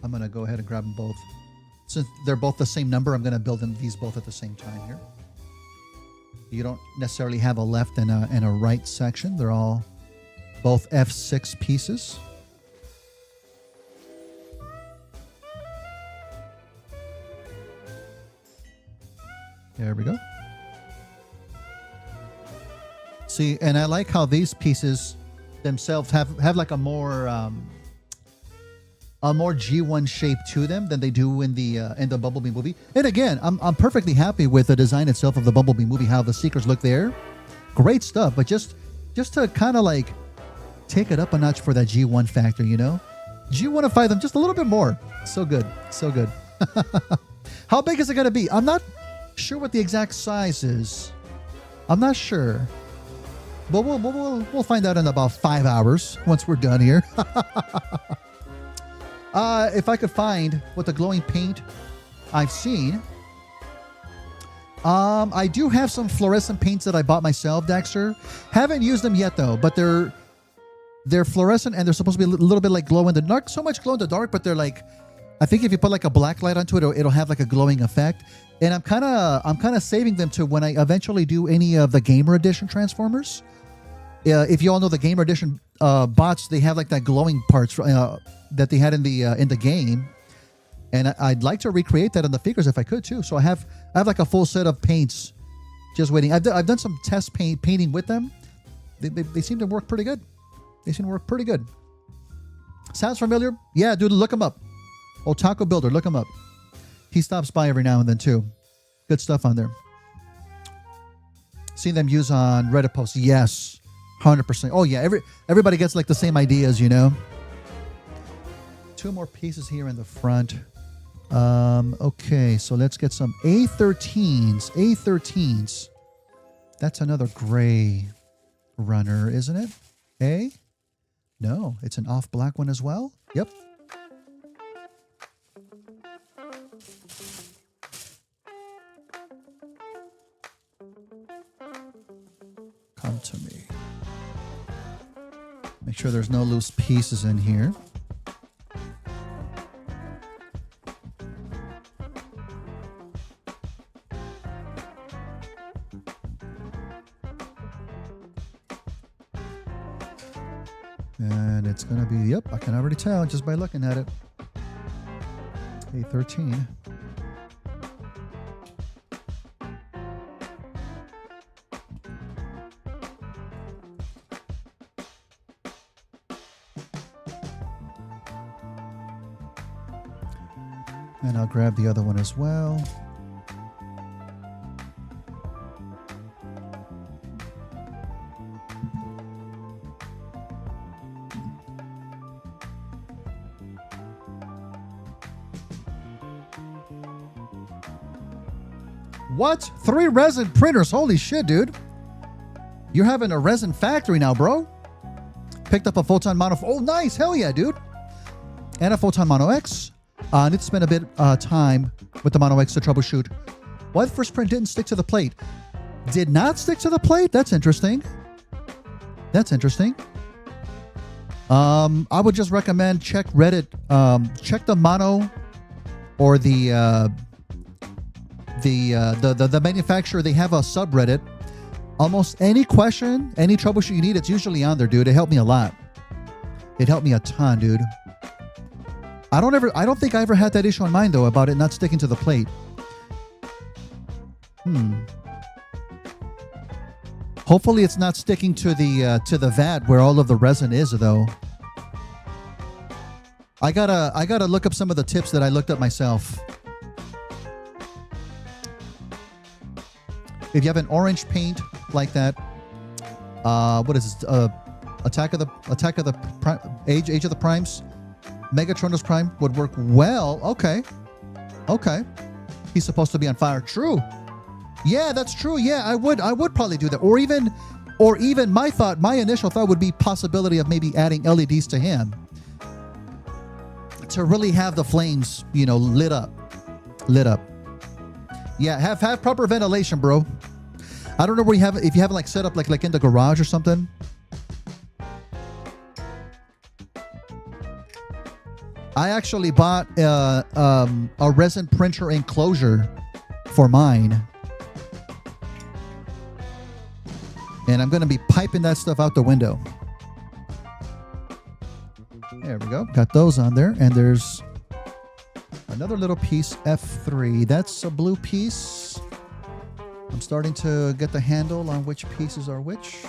I'm going to go ahead and grab them both. Since they're both the same number, I'm going to build them these both at the same time here. You don't necessarily have a left and a right section. They're all both F6 pieces. There we go. See, and I like how these pieces themselves have like a more G1 shape to them than they do in the Bumblebee movie. And again, I'm perfectly happy with the design itself of the Bumblebee movie, how the Seekers look there. Great stuff, but just to kind of like take it up a notch for that G1 factor, you know? G1ify them just a little bit more. So good, so good. How big is it going to be? I'm not sure what the exact size is. I'm not sure. But we'll find out in about 5 hours once we're done here. If I could find what the glowing paint I've seen. I do have some fluorescent paints that I bought myself, Dexter. Haven't used them yet though, but they're fluorescent and they're supposed to be a little bit like glow in the dark. So much glow in the dark, but they're like, I think if you put like a black light onto it, it'll have like a glowing effect. And I'm kind of saving them to when I eventually do any of the Gamer Edition Transformers. If you all know the Gamer Edition bots, they have like that glowing parts that they had in the game, and I'd like to recreate that in the figures if I could too. So I have like a full set of paints just waiting. I've done some test painting with them. They seem to work pretty good. They seem to work pretty good. Sounds familiar? Yeah, dude, look him up. Otaku Builder, look him up. He stops by every now and then too. Good stuff on there. Seen them use on Reddit posts. Yes. 100%. Oh yeah, everybody gets like the same ideas, you know. 2 more pieces here in the front. Okay, so let's get some A13s. A13s. That's another gray runner, isn't it? A? No, it's an off black one as well. Yep. Come to me. Make sure there's no loose pieces in here. And it's going to be, yep, I can already tell just by looking at it. A13. And I'll grab the other one as well. What? 3 resin printers? Holy shit, dude. You're having a resin factory now, bro. Picked up a Photon Mono. Oh, nice. Hell yeah, dude. And a Photon Mono X. I need to spend a bit time with the Mono X to troubleshoot. Why the first print didn't stick to the plate? Did not stick to the plate? That's interesting. That's interesting. I would just recommend check Reddit. Check the Mono or the manufacturer. They have a subreddit. Almost any question, any troubleshoot you need, it's usually on there, dude. It helped me a lot. It helped me a ton, dude. I don't think I ever had that issue on mine though about it not sticking to the plate. Hopefully it's not sticking to the vat where all of the resin is though. I gotta look up some of the tips that I looked up myself. If you have an orange paint like that, What is this? Attack of the Age of the Primes. Megatronus Prime would work well. Okay. He's supposed to be on fire. True. Yeah, that's true. Yeah, I would probably do that. Or even my initial thought would be possibility of maybe adding LEDs to him to really have the flames, lit up. Yeah, have proper ventilation, bro. I don't know where if you have like set up like in the garage or something. I actually bought a resin printer enclosure for mine. And I'm going to be piping that stuff out the window. There we go. Got those on there. And there's another little piece, F3. That's a blue piece. I'm starting to get the handle on which pieces are which.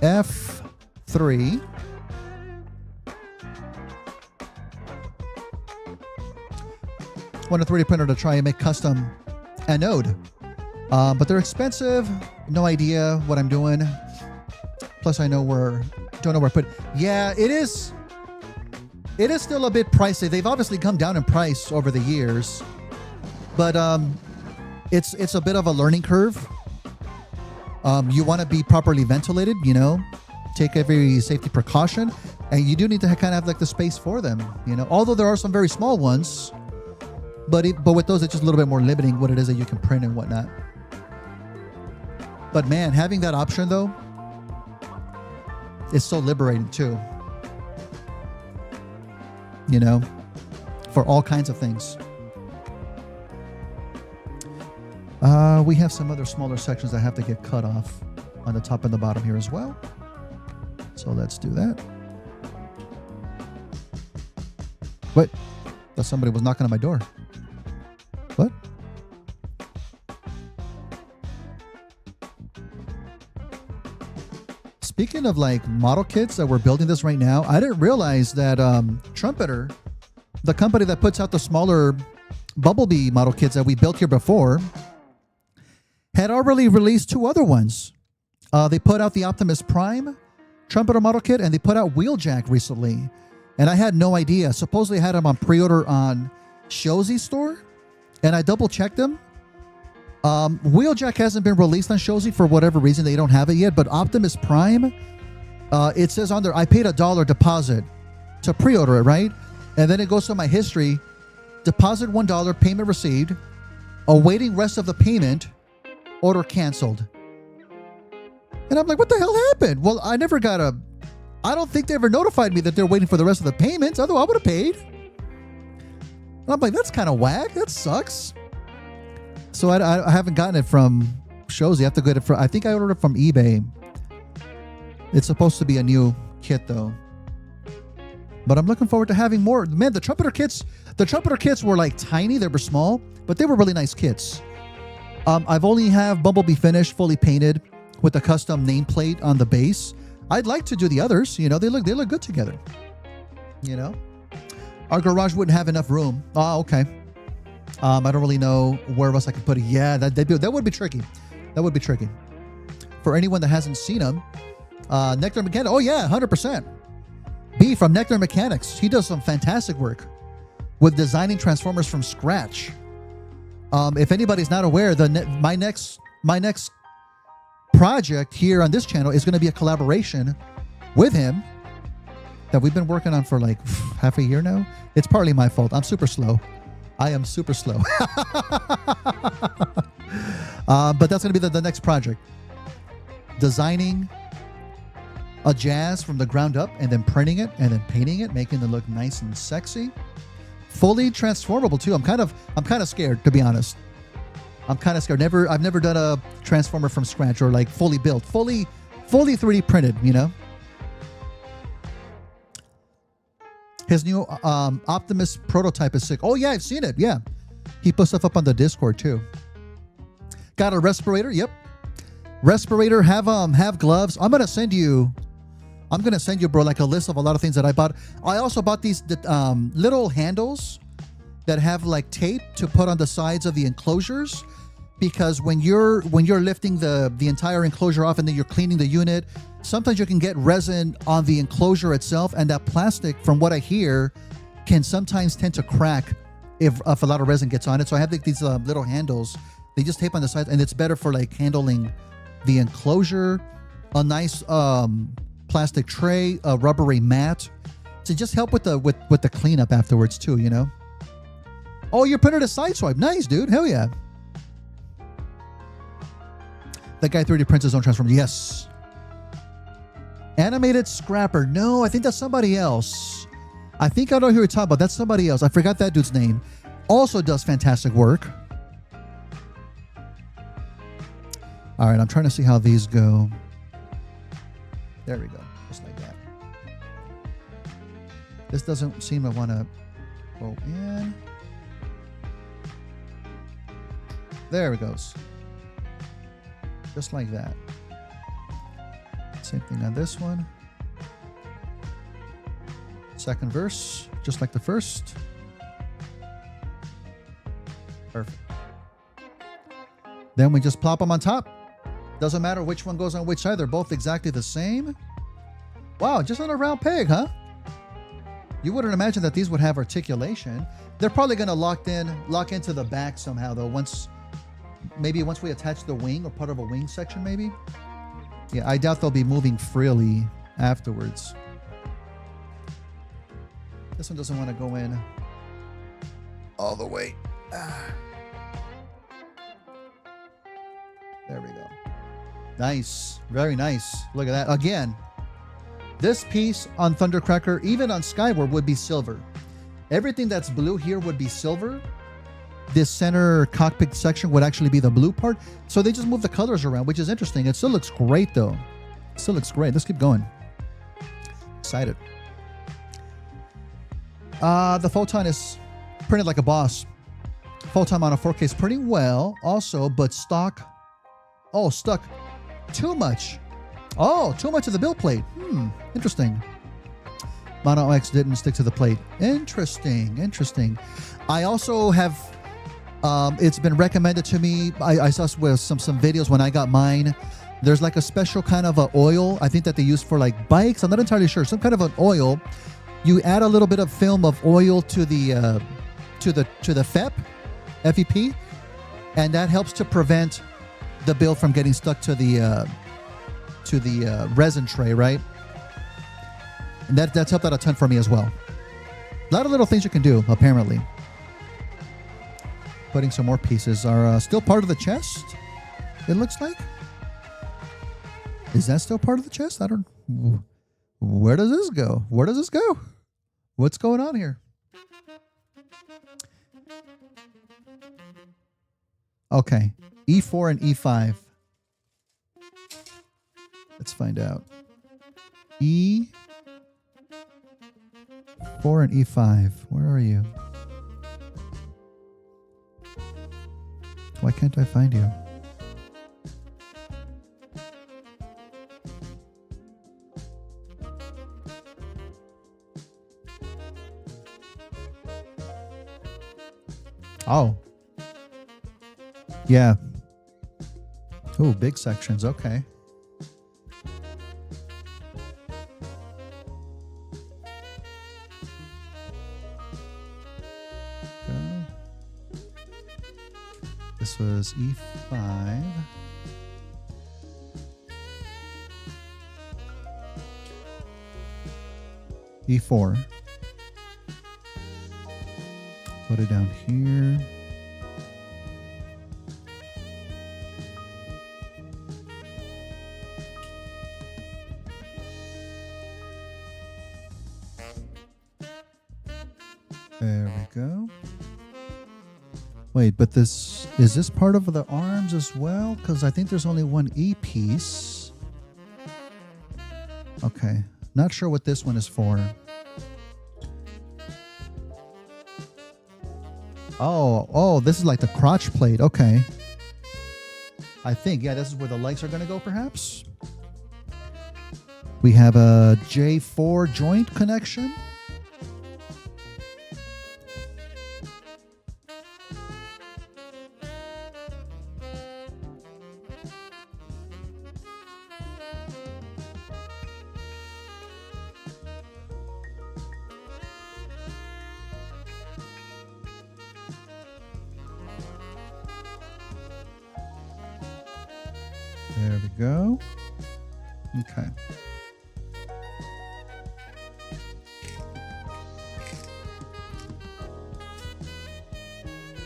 F3. Want a 3D printer to try and make custom anode. But they're expensive. No idea what I'm doing. Plus, don't know where I put it. Yeah, it is. It is still a bit pricey. They've obviously come down in price over the years, but it's a bit of a learning curve. You want to be properly ventilated, take every safety precaution, and you do need to kind of have like the space for them, Although there are some very small ones, but with those, it's just a little bit more limiting what it is that you can print and whatnot. But man, having that option though is so liberating too. For all kinds of things. We have some other smaller sections that have to get cut off on the top and the bottom here as well. So let's do that. Wait, thought somebody was knocking on my door. What? Speaking of like model kits that we're building this right now, I didn't realize that Trumpeter, the company that puts out the smaller Bumblebee model kits that we built here before, had already released two other ones. They put out the Optimus Prime Trumpeter model kit, and they put out Wheeljack recently. And I had no idea. Supposedly I had them on pre-order on Shozy store, and I double-checked them. Wheeljack hasn't been released on Shozy for whatever reason. They don't have it yet. But Optimus Prime, it says on there, I paid $1 deposit to pre-order it, right? And then it goes to my history. Deposit $1, payment received. Awaiting rest of the payment. Order canceled. And I'm like, what the hell happened? Well, I don't think they ever notified me that they're waiting for the rest of the payments. Otherwise, I would have paid. And I'm like, that's kind of whack. That sucks. So I haven't gotten it from Shozy. I have to get it from, I think I ordered it from eBay. It's supposed to be a new kit though. But I'm looking forward to having more. Man, the Trumpeter kits were like tiny. They were small, but they were really nice kits. I've only have Bumblebee finished, fully painted with a custom nameplate on the base. I'd like to do the others. They look good together. Our garage wouldn't have enough room. Oh, okay. I don't really know where else I could put it. Yeah, that would be tricky. That would be tricky. For anyone that hasn't seen them, Nectar Mechanics. Oh yeah, 100%. B from Nectar Mechanics. He does some fantastic work with designing Transformers from scratch. If anybody's not aware, my next project here on this channel is going to be a collaboration with him that we've been working on for like half a year now. It's partly my fault. I'm super slow. I am super slow. But that's going to be the next project. Designing a Jazz from the ground up and then printing it and then painting it, making it look nice and sexy. Fully transformable too. I'm kind of scared, to be honest. I'm kind of scared. I've never done a Transformer from scratch or like fully built, fully 3D printed, His new Optimus prototype is sick. Oh yeah, I've seen it. Yeah, he put stuff up on the Discord too. Got a respirator. Yep, respirator. Have gloves. I'm gonna send you, bro, like a list of a lot of things that I bought. I also bought these little handles that have like tape to put on the sides of the enclosures, because when you're lifting the entire enclosure off and then you're cleaning the unit, sometimes you can get resin on the enclosure itself, and that plastic, from what I hear, can sometimes tend to crack if a lot of resin gets on it. So I have these little handles. They just tape on the side, and it's better for like handling the enclosure. A nice plastic tray, a rubbery mat to just help with the cleanup afterwards too, you know. Oh, you printed a side swipe. Nice, dude. Hell yeah. That guy 3D prints his own transformer. Yes. Animated Scrapper. No, I think that's somebody else. I think I know who you're talking about. That's somebody else. I forgot that dude's name. Also does fantastic work. All right, I'm trying to see how these go. There we go. Just like that. This doesn't seem to want to go in. There it goes. Just like that. Same thing on this one. Second verse, just like the first. Perfect. Then we just plop them on top. Doesn't matter which one goes on which side. They're both exactly the same. Wow, just on a round peg, huh? You wouldn't imagine that these would have articulation. They're probably going to lock into the back somehow, though. Maybe once we attach the wing or part of a wing section, maybe. Yeah, I doubt they'll be moving freely afterwards. This one doesn't want to go in all the way. There we go. Nice. Very nice. Look at that. Again, this piece on Thundercracker, even on Skyward, would be silver. Everything that's blue here would be silver. This center cockpit section would actually be the blue part. So they just move the colors around, which is interesting. It still looks great, though. Still looks great. Let's keep going. Excited. The Photon is printed like a boss. Photon on a 4K is printing well also, but stock. Oh, stuck too much. Oh, too much of the build plate. Interesting. Mono X didn't stick to the plate. Interesting. I also have, it's been recommended to me. I saw with some videos when I got mine. There's like a special kind of a oil. I think that they use for like bikes. I'm not entirely sure. Some kind of an oil. You add a little bit of film of oil to the FEP, and that helps to prevent the build from getting stuck to the resin tray, right? And that's helped out a ton for me as well. A lot of little things you can do, apparently. Putting some more pieces are still part of the chest, it looks like. Is that still part of the chest? I don't... Where does this go? Where does this go? What's going on here? Okay. E4 and E5. Let's find out. E4 and E5. Where are you? Why can't I find you? Oh. Yeah. Oh, big sections. Okay. Go. This was E5. E4. Put it down here. There we go. Wait, but is this part of the arms as well? Because I think there's only one E piece. Okay. Not sure what this one is for. Oh, this is like the crotch plate. Okay. I think, yeah, this is where the legs are going to go, perhaps. We have a J4 joint connection. There we go. Okay.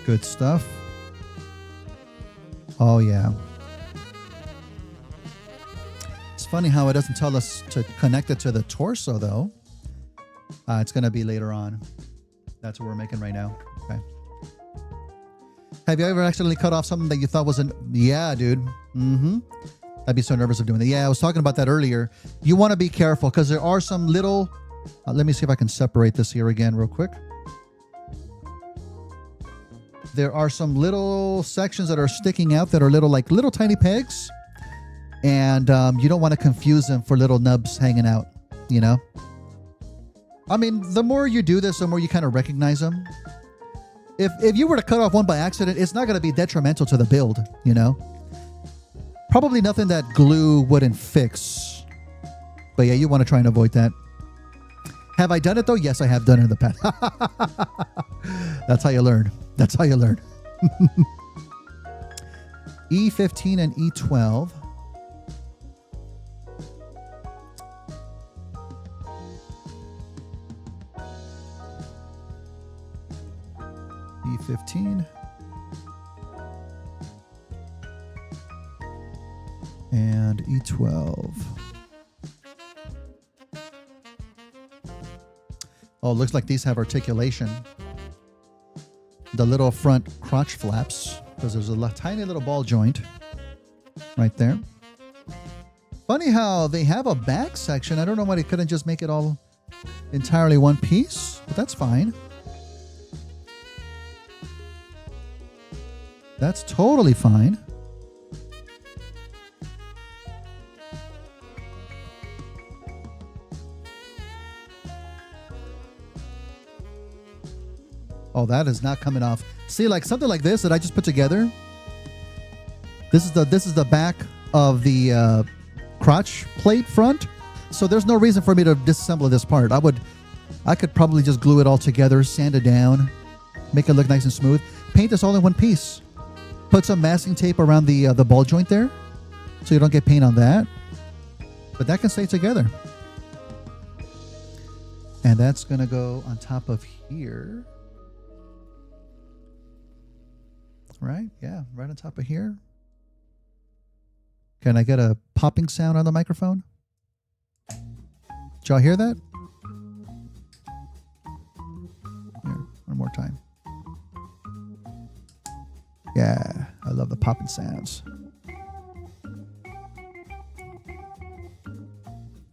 Good stuff. Oh, yeah. It's funny how it doesn't tell us to connect it to the torso, though. It's going to be later on. That's what we're making right now. Okay. Have you ever accidentally cut off something that you thought wasn't? Yeah, dude. Mm-hmm. I'd be so nervous of doing that. Yeah, I was talking about that earlier. You want to be careful because there are some little... let me see if I can separate this here again real quick. There are some little sections that are sticking out that are little tiny pegs. And you don't want to confuse them for little nubs hanging out, you know? I mean, the more you do this, the more you kind of recognize them. If you were to cut off one by accident, it's not going to be detrimental to the build, you know? Probably nothing that glue wouldn't fix. But yeah, you want to try and avoid that. Have I done it though? Yes, I have done it in the past. That's how you learn. That's how you learn. E15 and E12. E15. And E12. Oh, it looks like these have articulation. The little front crotch flaps, because there's a tiny little ball joint right there. Funny how they have a back section. I don't know why they couldn't just make it all entirely one piece, but that's fine. That's totally fine. Oh, that is not coming off. See, like something like this that I just put together. This is the back of the crotch plate front. So there's no reason for me to disassemble this part. I could probably just glue it all together, sand it down, make it look nice and smooth. Paint this all in one piece. Put some masking tape around the ball joint there, so you don't get paint on that. But that can stay together. And that's gonna go on top of here. Right? Yeah, right on top of here. Can I get a popping sound on the microphone? Did y'all hear that? Here, one more time. Yeah, I love the popping sounds.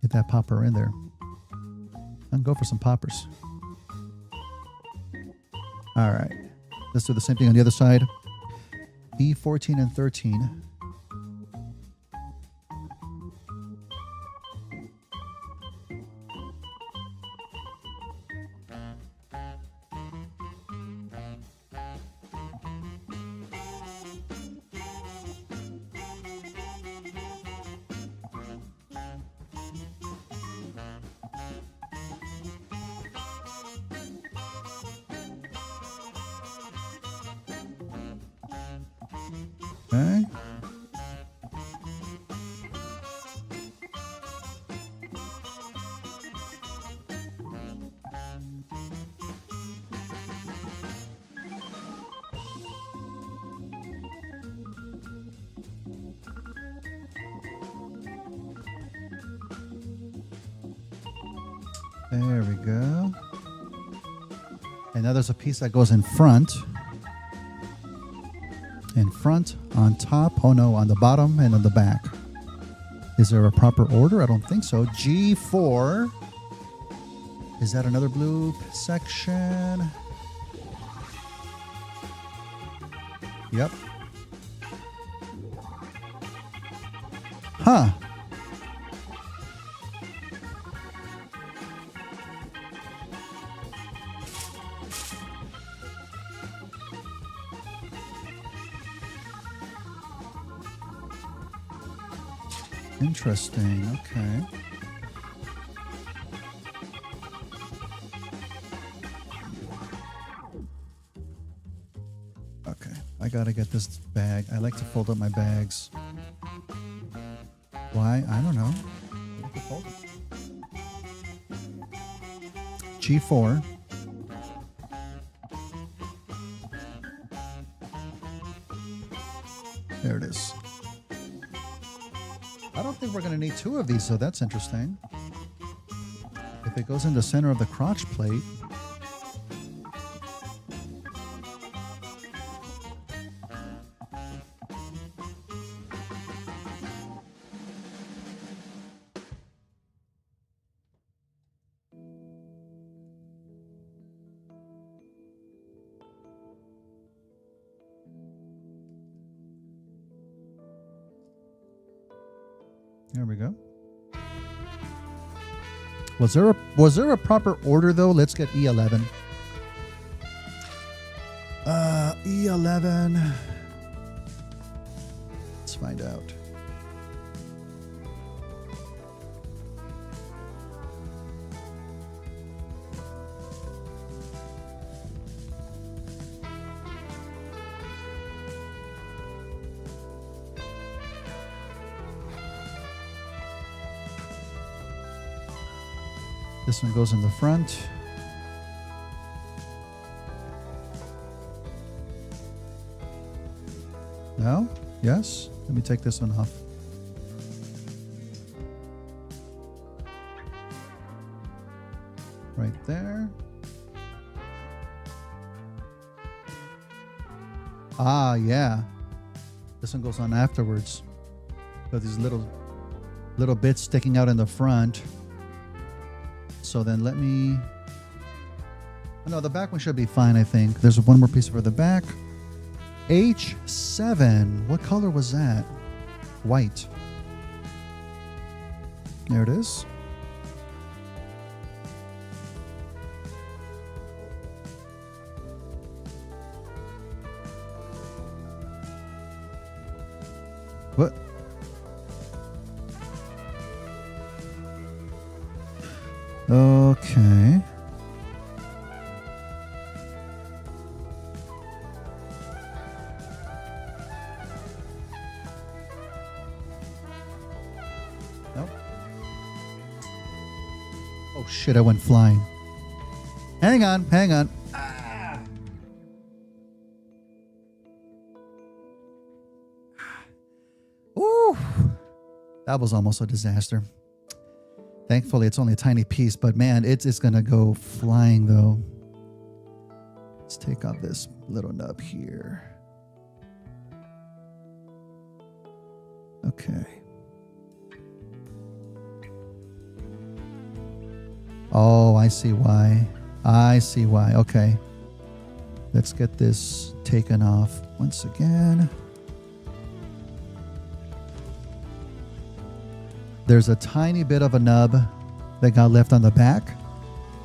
Get that popper in there. And go for some poppers. All right. Let's do the same thing on the other side. E14 and 13. Okay. There we go. And now there's a piece that goes in front. In front, on top, oh no, on the bottom and on the back. Is there a proper order? I don't think so. G4. Is that another blue section? Yep. Huh. Interesting. Okay. Okay. I gotta get this bag. I like to fold up my bags. Why? I don't know. G4. There it is. I don't think we're going to need 2 of these, so that's interesting. If it goes in the center of the crotch plate. There we go. Was there a proper order though? Let's get E11. E11. Let's find out. This one goes in the front. No? Yes? Let me take this one off. Right there. Ah, yeah. This one goes on afterwards. Got these little bits sticking out in the front. So then let me... Oh, no, the back one should be fine, I think. There's one more piece for the back. H7. What color was that? White. There it is. What? Okay. Nope. Oh shit, I went flying. Hang on, hang on. Ah. Ooh. That was almost a disaster. Thankfully, it's only a tiny piece, but man, it's going to go flying though. Let's take off this little nub here. Okay. Oh, I see why. I see why. Okay. Let's get this taken off once again. There's a tiny bit of a nub that got left on the back,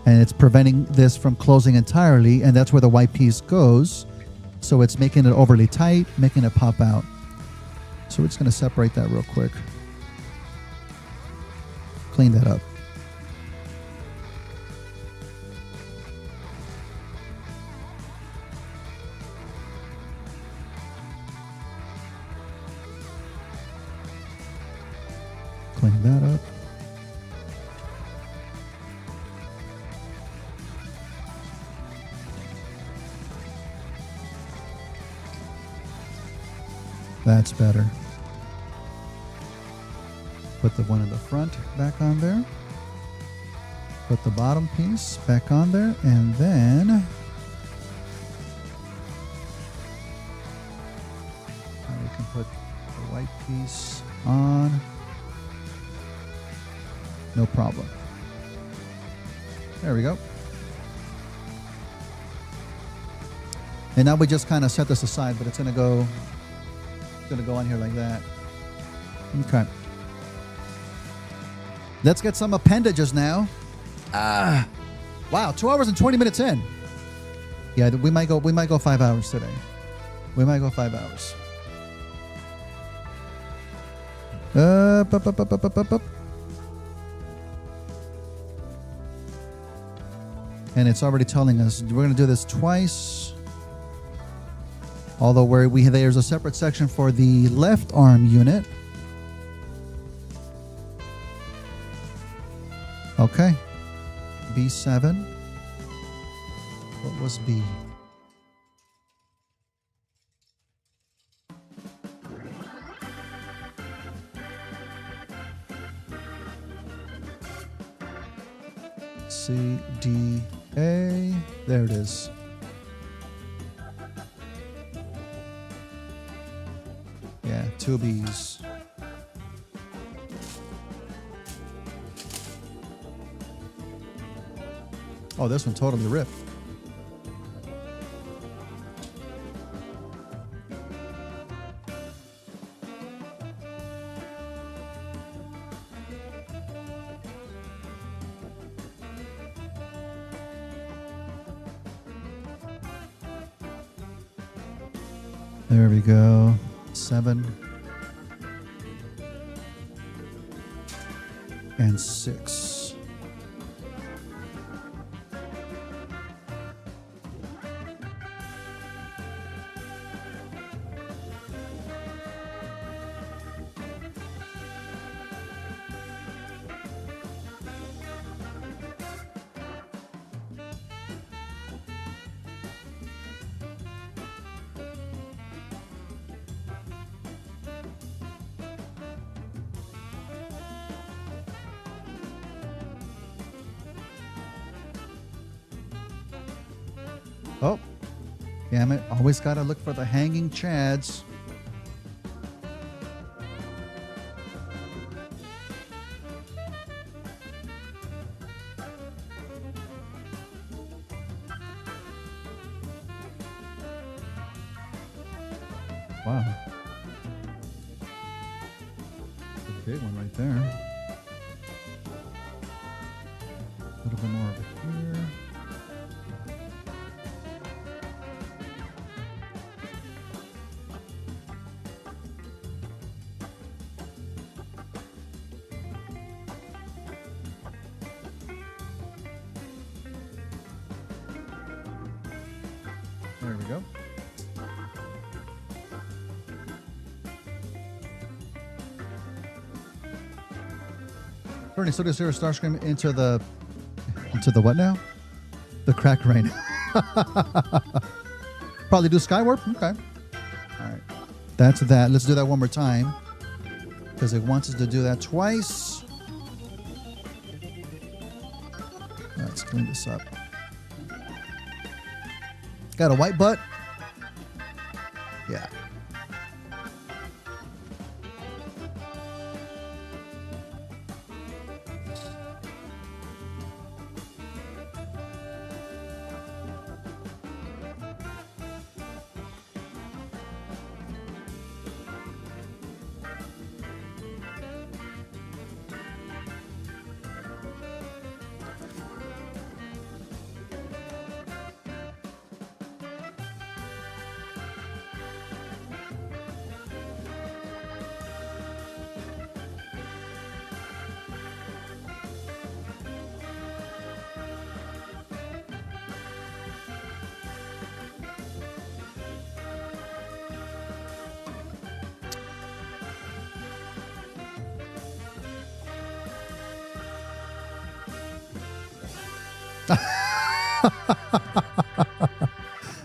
and it's preventing this from closing entirely, and that's where the white piece goes. So it's making it overly tight, making it pop out. So we're just going to separate that real quick. Clean that up. Clean that up. That's better. Put the one in the front back on there. Put the bottom piece back on there, and then now we can put the white piece on. No problem. There we go. And now we just kind of set this aside, but it's gonna go on here like that. Okay. Let's get some appendages now. Wow, 2 hours and 20 minutes in. Yeah, we might go 5 hours today. We might go 5 hours. Up. And it's already telling us we're going to do this twice. Although there's a separate section for the left arm unit. Okay. B7. What was B? C, D, A. There it is. Yeah, 2 B's. Oh, this one totally ripped. There we go. 7 and 6. Oh, damn it. Always got to look for the hanging chads. Wow. That's a big one right there. A little bit more over here. There we go. Bernie, so does your Starscream into the what now? The crack right now. Probably do Skywarp? Okay. All right. That's that. Let's do that one more time. Because it wants us to do that twice. Let's clean this up. Got a white butt? Yeah.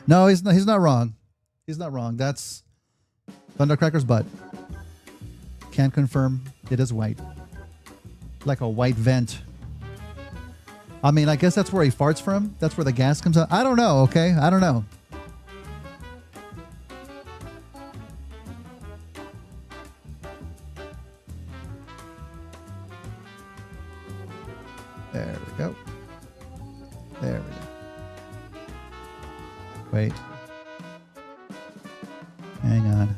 No, he's not wrong. He's not wrong. That's Thundercracker's butt. Can confirm it is white. Like a white vent. I mean, I guess that's where he farts from. That's where the gas comes out. I don't know, okay? I don't know. There we go. There we go. Wait. Hang on.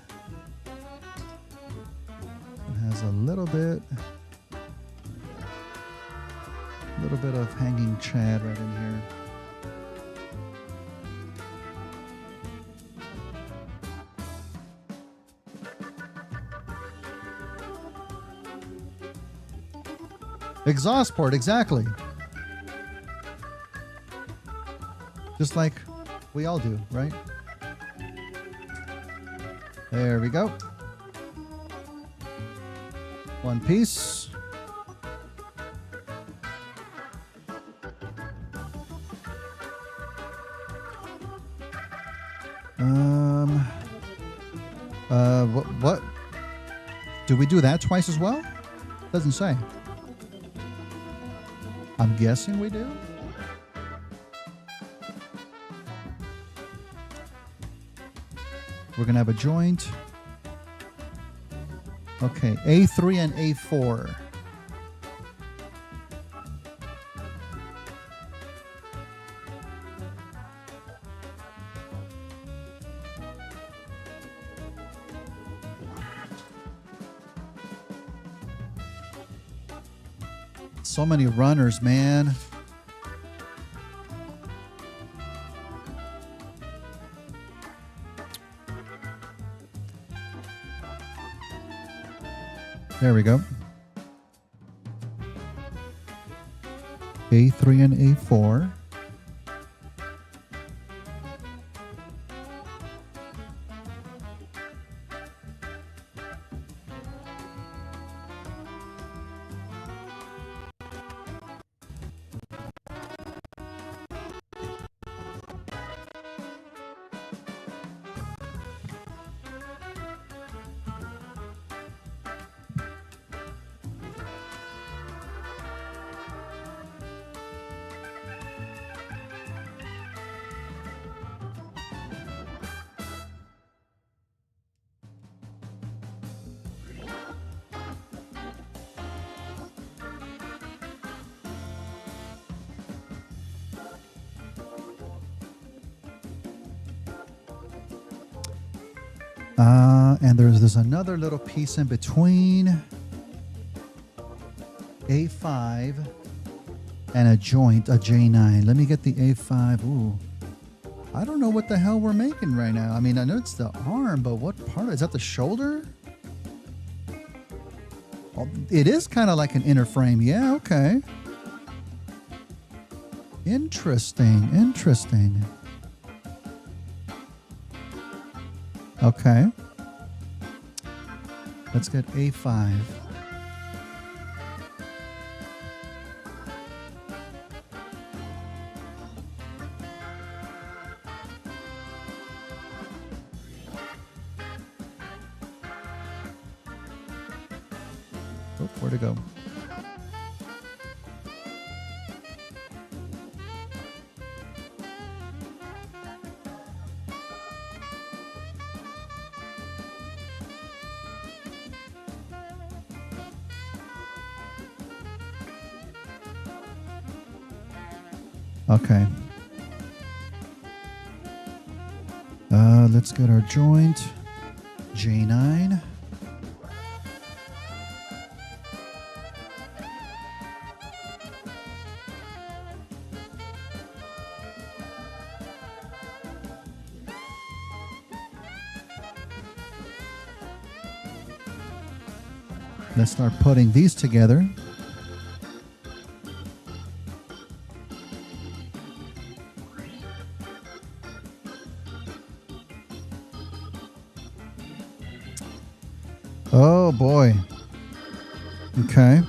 It has a little bit of hanging chad right in here. Exhaust port, exactly. Just like we all do, right? There we go. One piece. What? Do we do that twice as well? Doesn't say. I'm guessing we do. We're going to have a joint. Okay, A3 and A4. So many runners, man. There we go. A3 and A4. And there's another little piece in between A5 and a joint, a J9. Let me get the A5. Ooh, I don't know what the hell we're making right now. I mean, I know it's the arm, but what part? Is that the shoulder? Oh, it is kind of like an inner frame. Yeah, okay. Interesting, interesting. Okay. Let's get A5. Oh, where'd it go? Okay. Let's get our joint. J9. Let's start putting these together. Oh boy. Okay.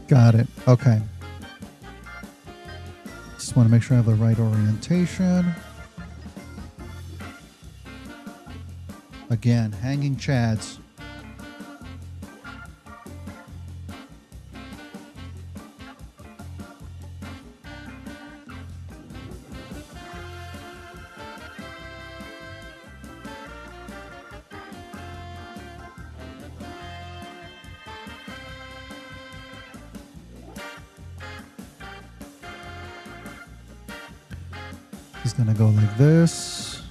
Got it. Okay. Just want to make sure I have the right orientation. Again, hanging chads. He's going to go like this.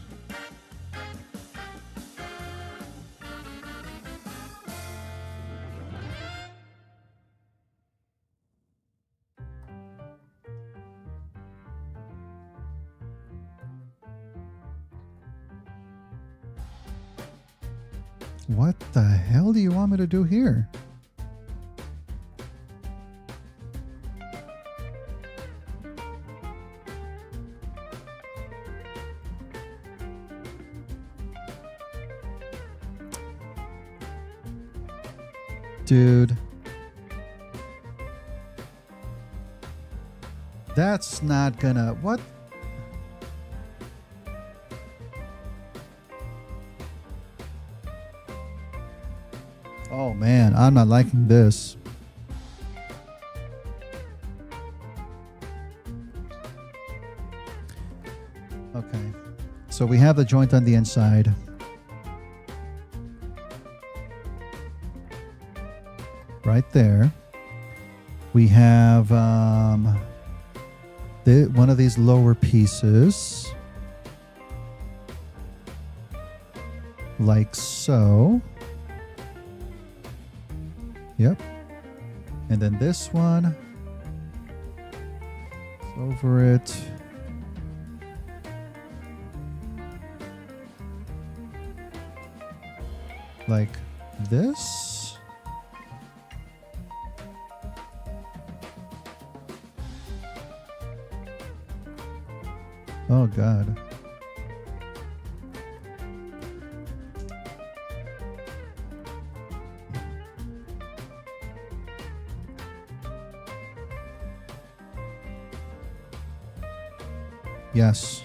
What the hell do you want me to do here? Dude. That's not gonna... What? Oh man, I'm not liking this. Okay. So we have the joint on the inside. Right there. We have one of these lower pieces. Like so. Yep. And then this one. Over it. Like this. Oh God. Yes.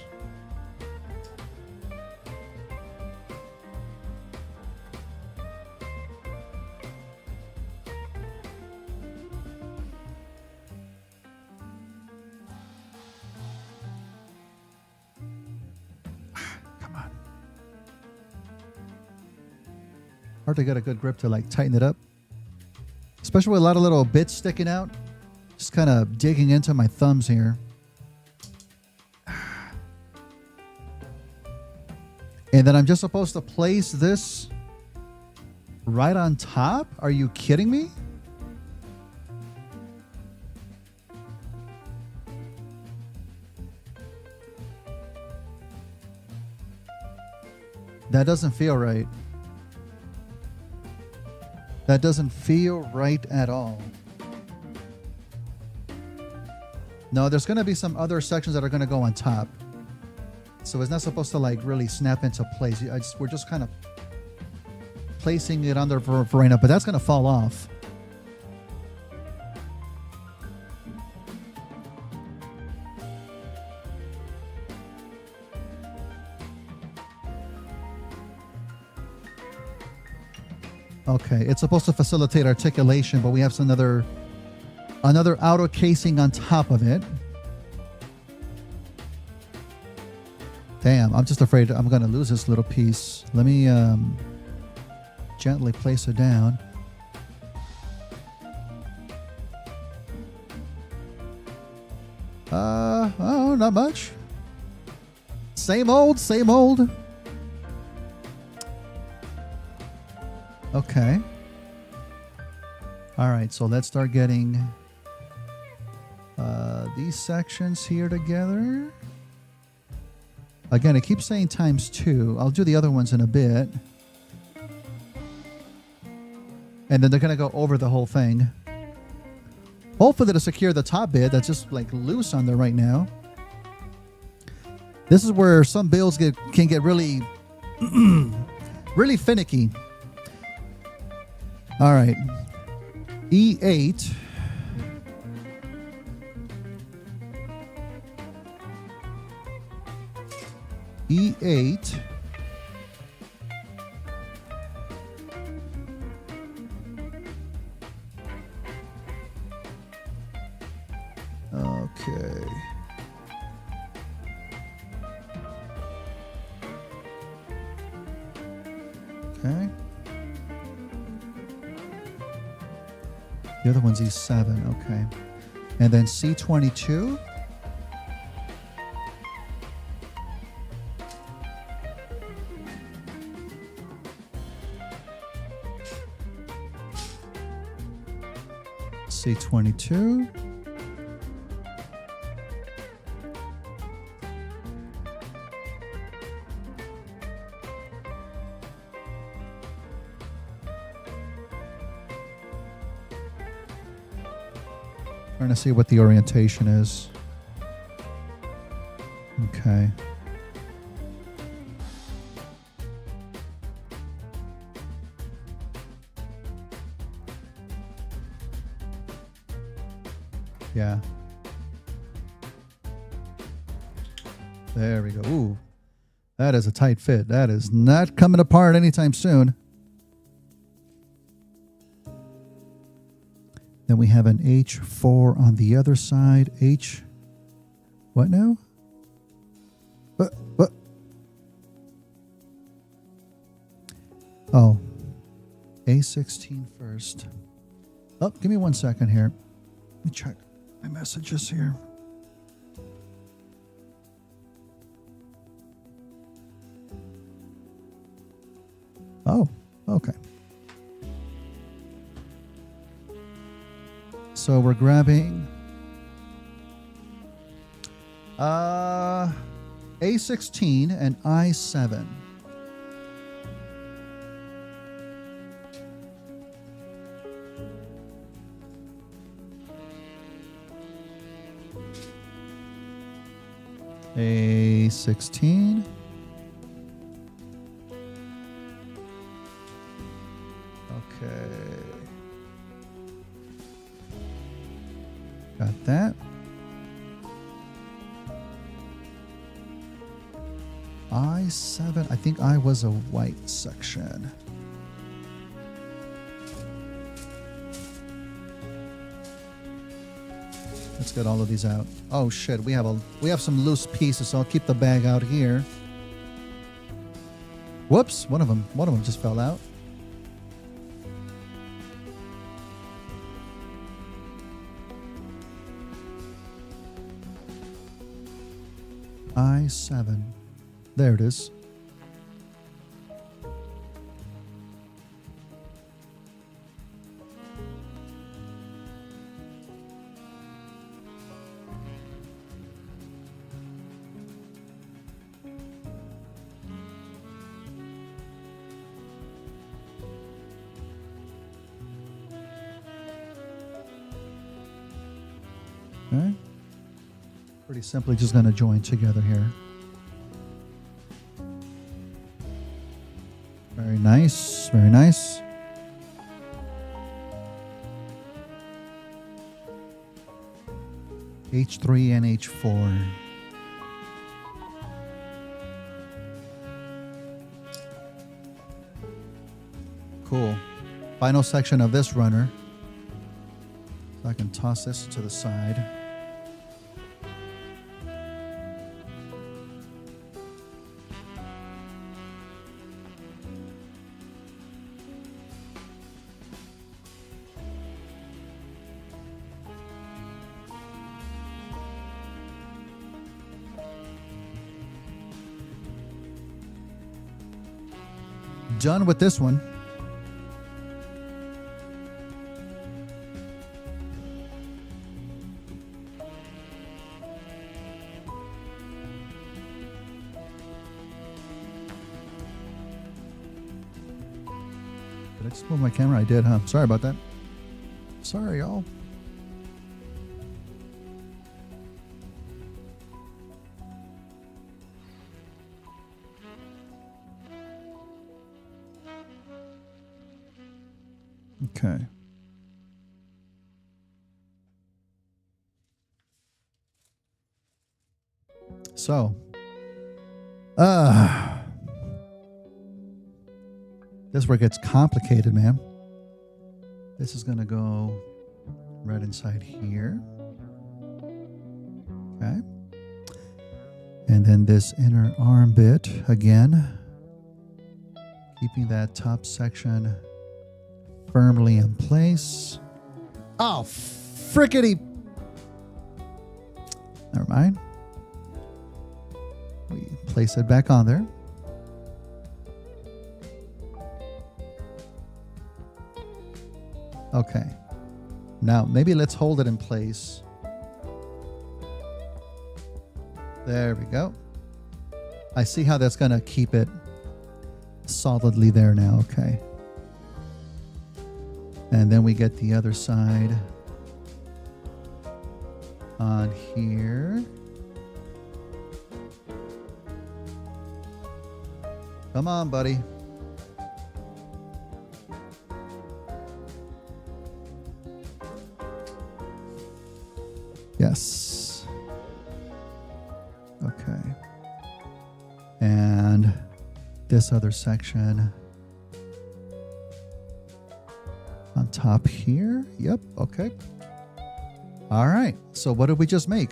Come on. Hard to get a good grip to like tighten it up. Especially with a lot of little bits sticking out. Just kind of digging into my thumbs here. And then I'm just supposed to place this right on top? Are you kidding me? That doesn't feel right. That doesn't feel right at all. No, there's going to be some other sections that are going to go on top. So it's not supposed to like really snap into place. We're just kind of placing it under for right now, but that's going to fall off. Okay, it's supposed to facilitate articulation, but we have another outer casing on top of it. Damn, I'm just afraid I'm going to lose this little piece. Let me gently place it down. Oh, not much. Same old, same old. Okay. All right, so let's start getting these sections here together. Again, it keeps saying ×2. I'll do the other ones in a bit. And then they're going to go over the whole thing. Hopefully to secure the top bit that's just like loose on there right now. This is where some builds can get really, really finicky. All right. E8. E8. Okay. Okay. The other one's E7. Okay. And then C22. C22. Trying to see what the orientation is. Okay. Yeah. There we go. Ooh, that is a tight fit. That is not coming apart anytime soon. Then we have an H4 on the other side. H, what now? What? Oh, A16 first. Oh, give me 1 second here. Let me check my messages here. Oh, okay. So we're grabbing A16 and I7. A16. Okay. Got that. I7, I think I was a white section. Let's get all of these out. Oh shit, we have some loose pieces, so I'll keep the bag out here. Whoops, one of them just fell out. I7. There it is. Okay. Pretty simply just going to join together here. Very nice, very nice. H3 and H4. Cool. Final section of this runner. So I can toss this to the side. Done with this one. Did I just move my camera? I did, huh? Sorry about that. Sorry, y'all. Okay. So, this is where it gets complicated, man. This is going to go right inside here. Okay. And then this inner arm bit again, keeping that top section firmly in place. Oh, frickety. Never mind. We place it back on there. Okay. Now, maybe let's hold it in place. There we go. I see how that's going to keep it solidly there now. Okay. And then we get the other side on here. Come on, buddy. Yes. Okay. And this other section on top here. Yep. Okay. All right. So what did we just make?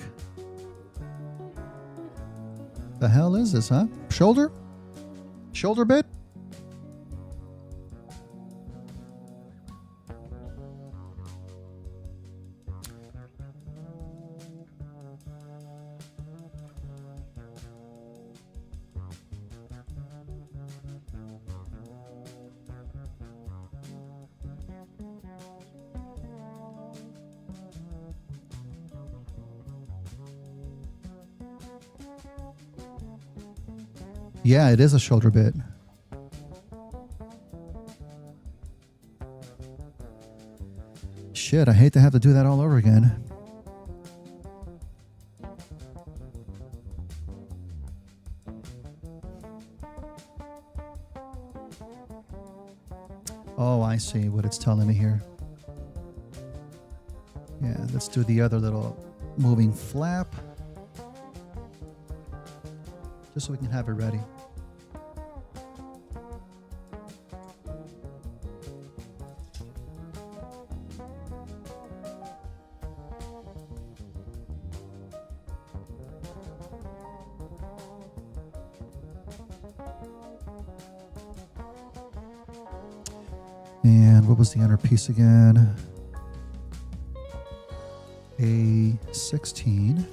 The hell is this, huh? Shoulder? Shoulder bit? Yeah, it is a shoulder bit. Shit, I hate to have to do that all over again. Oh, I see what it's telling me here. Yeah, let's do the other little moving flap. Just so we can have it ready. And what was the inner piece again? A16.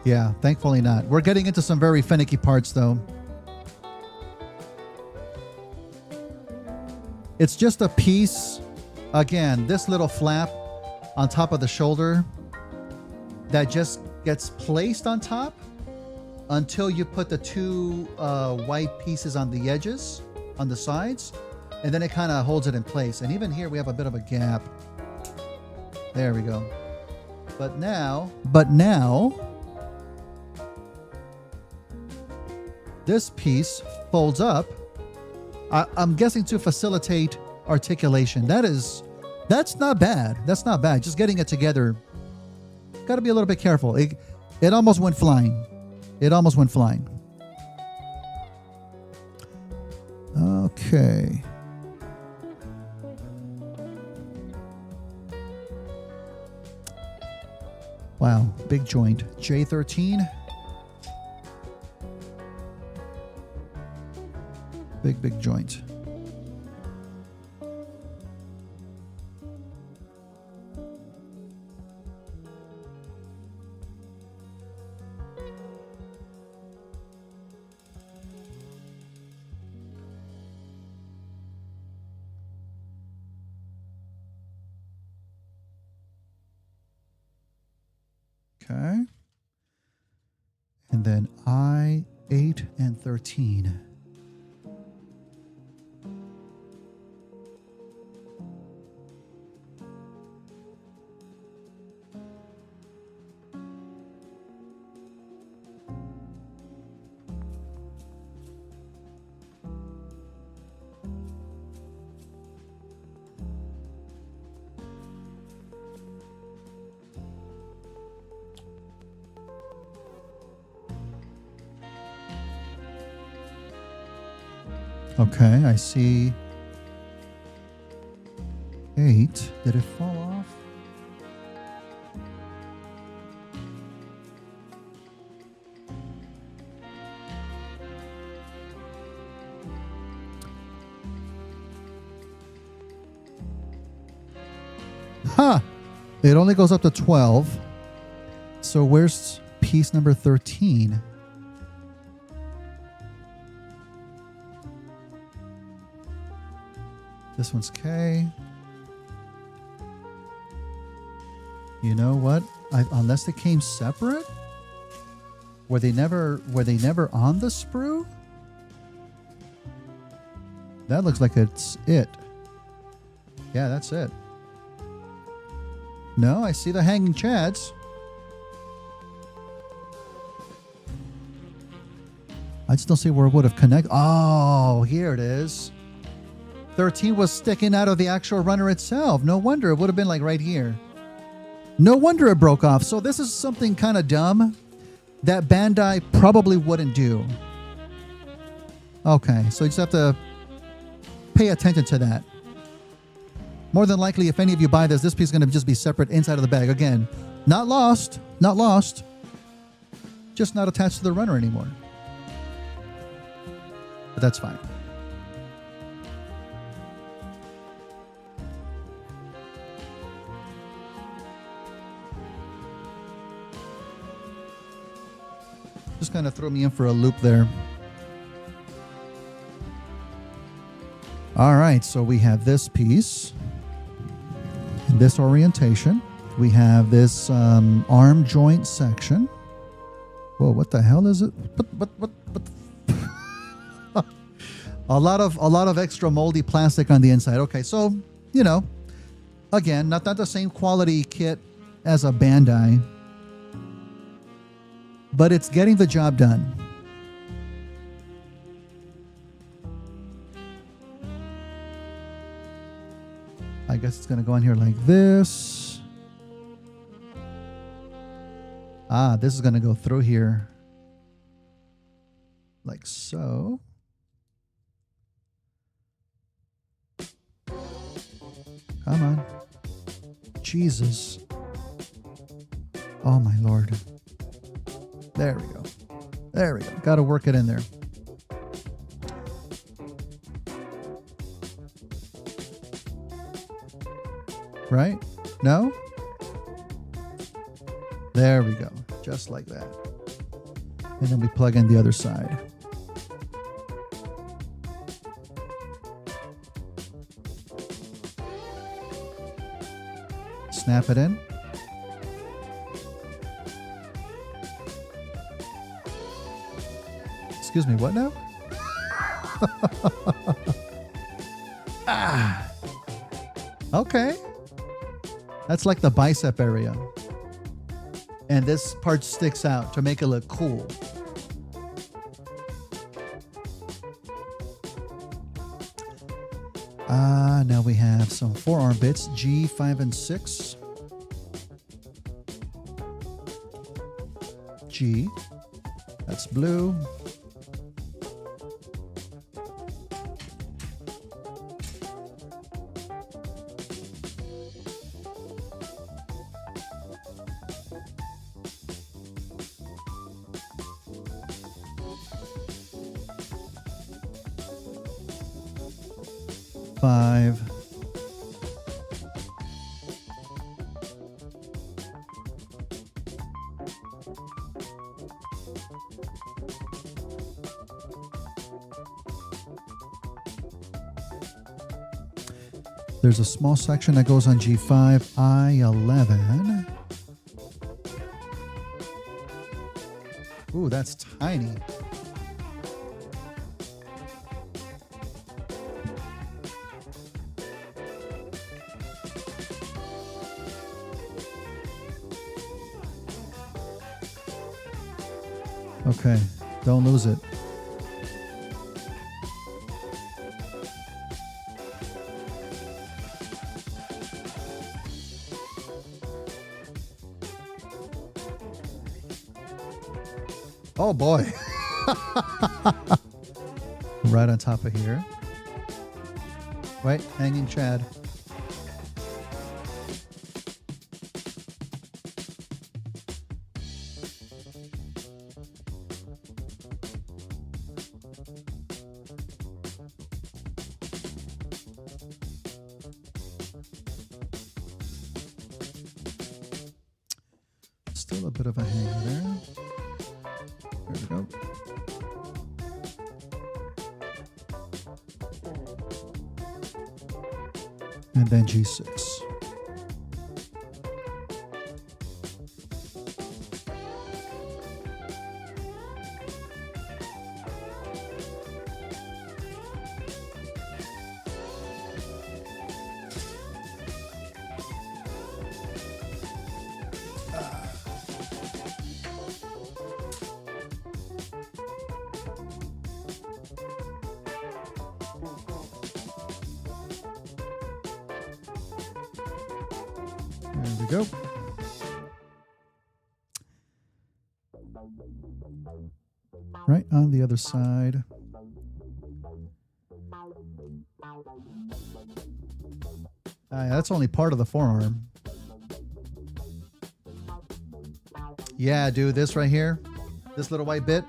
Yeah, thankfully not. We're getting into some very finicky parts, though. It's just a piece. Again, this little flap on top of the shoulder that just gets placed on top until you put the two white pieces on the edges, on the sides, and then it kind of holds it in place. And even here, we have a bit of a gap. There we go. But now, this piece folds up, I'm guessing to facilitate articulation. That's not bad. That's not bad. Just getting it together. Got to be a little bit careful. It almost went flying. It almost went flying. Okay. Wow, big joint. J13. Big joint. Okay. And then I8 and 13. Okay, I see 8. Did it fall off? Ha! It only goes up to 12. So where's piece number 13? This one's K. You know what? Unless they came separate? Were they never on the sprue? That looks like it's it. Yeah, that's it. No, I see the hanging chads. I just don't see where it would have connected. Oh, here it is. 13 was sticking out of the actual runner itself. No wonder. It would have been like right here. No wonder it broke off. So this is something kind of dumb that Bandai probably wouldn't do. Okay, so you just have to pay attention to that. More than likely, if any of you buy this, this piece is going to just be separate inside of the bag. Again, not lost. Not lost. Just not attached to the runner anymore. But that's fine. Just kind of throw me in for a loop there. All right, so we have this piece, this orientation. We have this arm joint section. Whoa, what the hell is it? What? A lot of extra moldy plastic on the inside. Okay, so, you know, again, not the same quality kit as a Bandai, but it's getting the job done. I guess it's going to go in here like this. Ah, this is going to go through here like so. Come on. Jesus. Oh, my Lord. There we go. There we go. Got to work it in there. Right? No? There we go. Just like that. And then we plug in the other side. Snap it in. Excuse me, what now? Ah. Okay. That's like the bicep area. And this part sticks out to make it look cool. Now we have some forearm bits, G, 5, and 6. G. That's blue. Five. There's a small section that goes on G5, I11. Ooh, that's tiny. Okay, don't lose it. Oh boy. Right on top of here. Right, hanging Chad. Still a bit of a hanger there. There we go. And then G6. There we go. Right on the other side. That's only part of the forearm. Yeah, dude, this right here, this little white bit,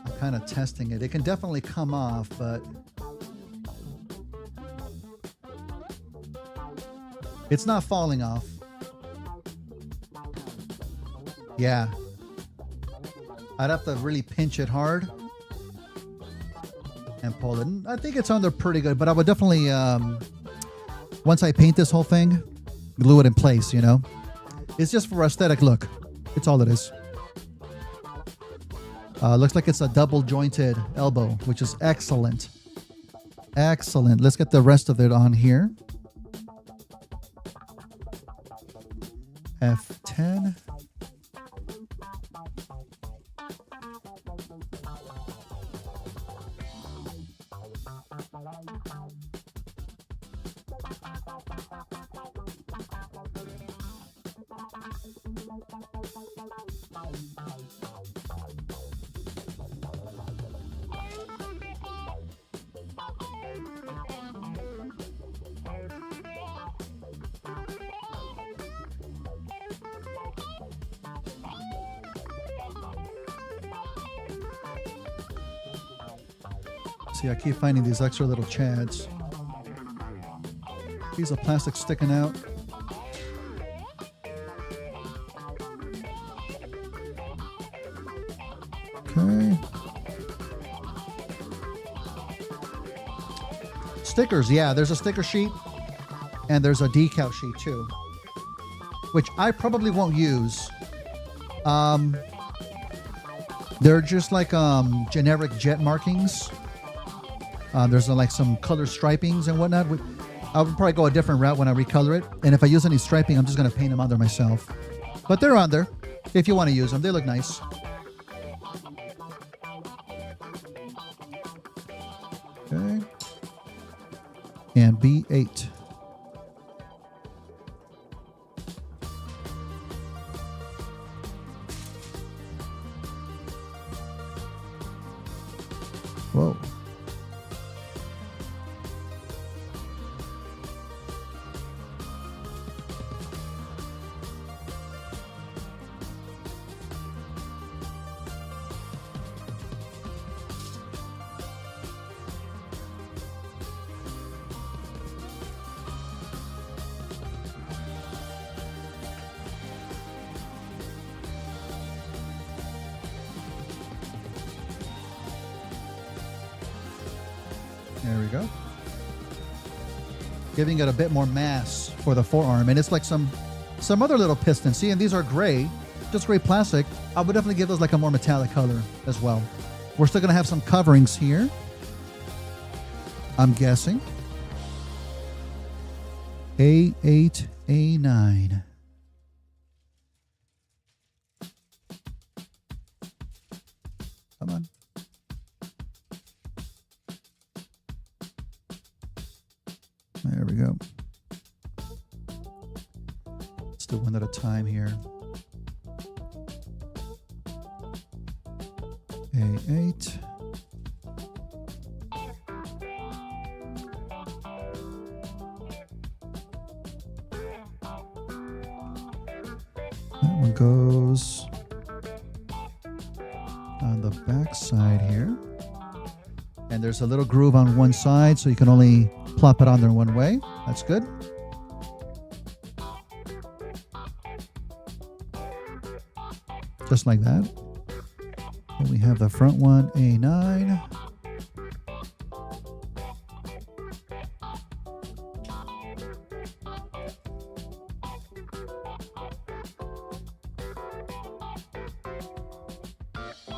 I'm kind of testing it. It can definitely come off, but it's not falling off. Yeah. I'd have to really pinch it hard and pull it. I think it's on there pretty good, but I would definitely, once I paint this whole thing, glue it in place, you know? It's just for aesthetic look. It's all it is. Looks like it's a double jointed elbow, which is excellent. Excellent. Let's get the rest of it on here. F10. See, I keep finding these extra little chads. Piece of plastic sticking out. Okay. Stickers, yeah, there's a sticker sheet and there's a decal sheet too, which I probably won't use. They're just like generic jet markings. There's like some color stripings and whatnot. I would probably go a different route when I recolor it. And if I use any striping, I'm just going to paint them on there myself. But they're on there if you want to use them. They look nice. Okay. And B8. Whoa. There we go. Giving it a bit more mass for the forearm. And it's like some other little pistons. See, and these are gray, just gray plastic. I would definitely give those like a more metallic color as well. We're still going to have some coverings here, I'm guessing. A8, A9. Come on. There we go. Let's do one at a time here. A8. That one goes on the back side here. And there's a little groove on one side, so you can only plop it on there one way. That's good. Just like that. And we have the front one, A9.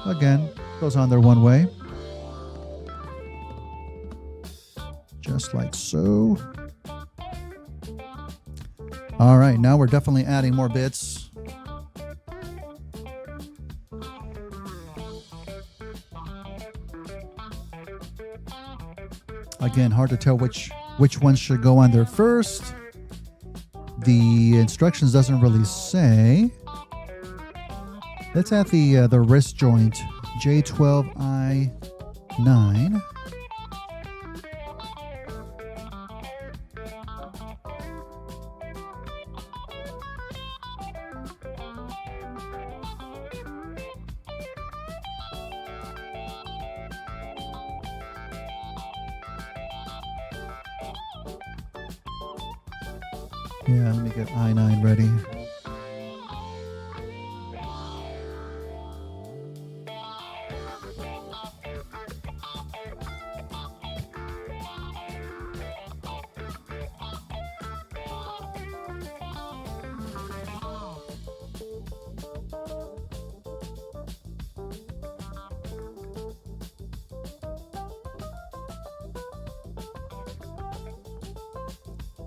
Again, goes on there one way. Just like so. All right, now we're definitely adding more bits. Again, hard to tell which ones should go on there first. the instructions doesn't really say. Let's add the wrist joint, J12I9. Yeah, let me get I9 ready.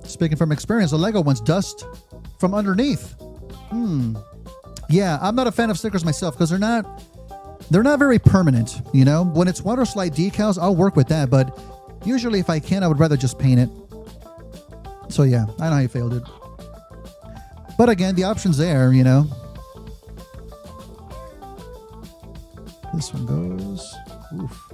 Speaking from experience, the Lego ones dust from underneath. Yeah, I'm not a fan of stickers myself because they're not very permanent, you know? When it's water slide decals, I'll work with that, but usually if I can, I would rather just paint it. So yeah, I know how you failed it. But again, the option's there, you know? This one goes. Oof.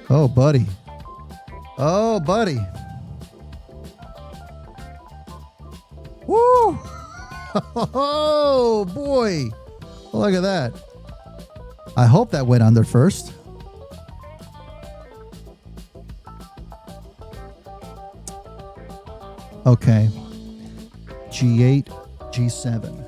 Oh, buddy. Oh, buddy. Woo! Oh, boy. Look at that. I hope that went under first. Okay. G8, G7.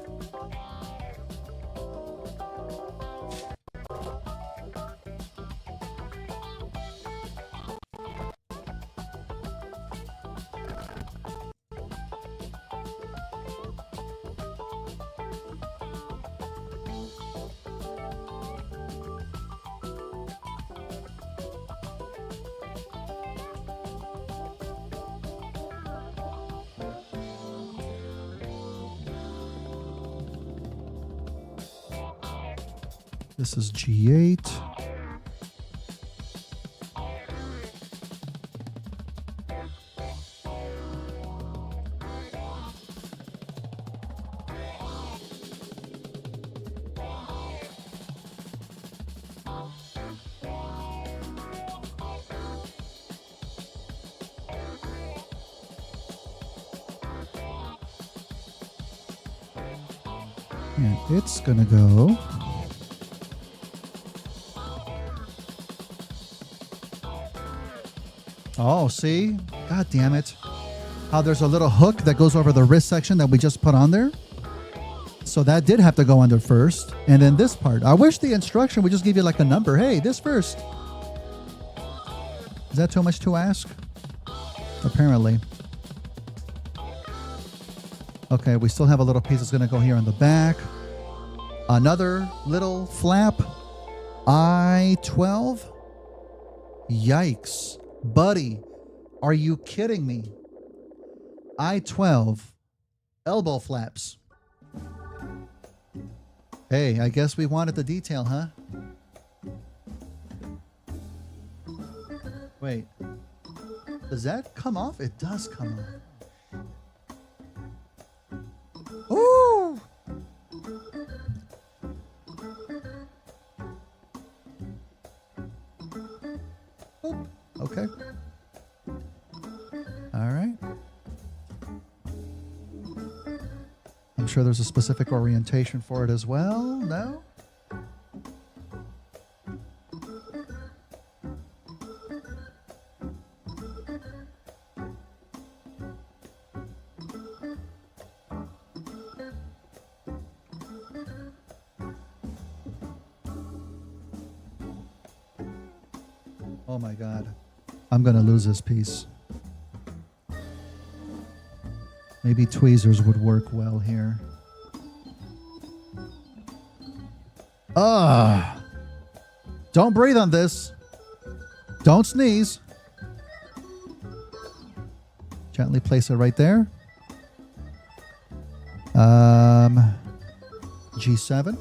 This is G8. And it's gonna go. Oh, see? God damn it. How there's a little hook that goes over the wrist section that we just put on there. So that did have to go under first. And then this part. I wish the instruction would just give you like a number. Hey, this first. Is that too much to ask? Apparently. Okay, we still have a little piece that's going to go here on the back. Another little flap. I-12. Yikes. Buddy, are you kidding me? I-12. Elbow flaps. Hey, I guess we wanted the detail, huh? Wait. Does that come off? It does come off. Ooh! Oh, okay. All right. I'm sure there's a specific orientation for it as well. No? Oh my God. I'm going to lose this piece. Maybe tweezers would work well here. Don't breathe on this. Don't sneeze. Gently place it right there. G7.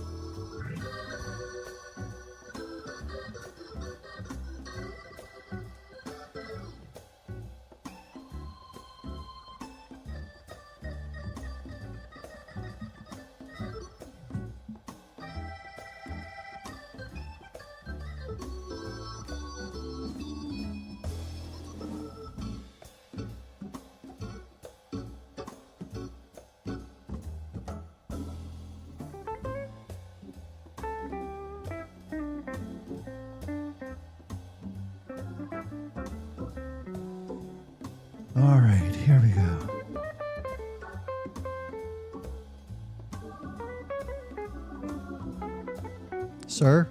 All right, here we go. Sir?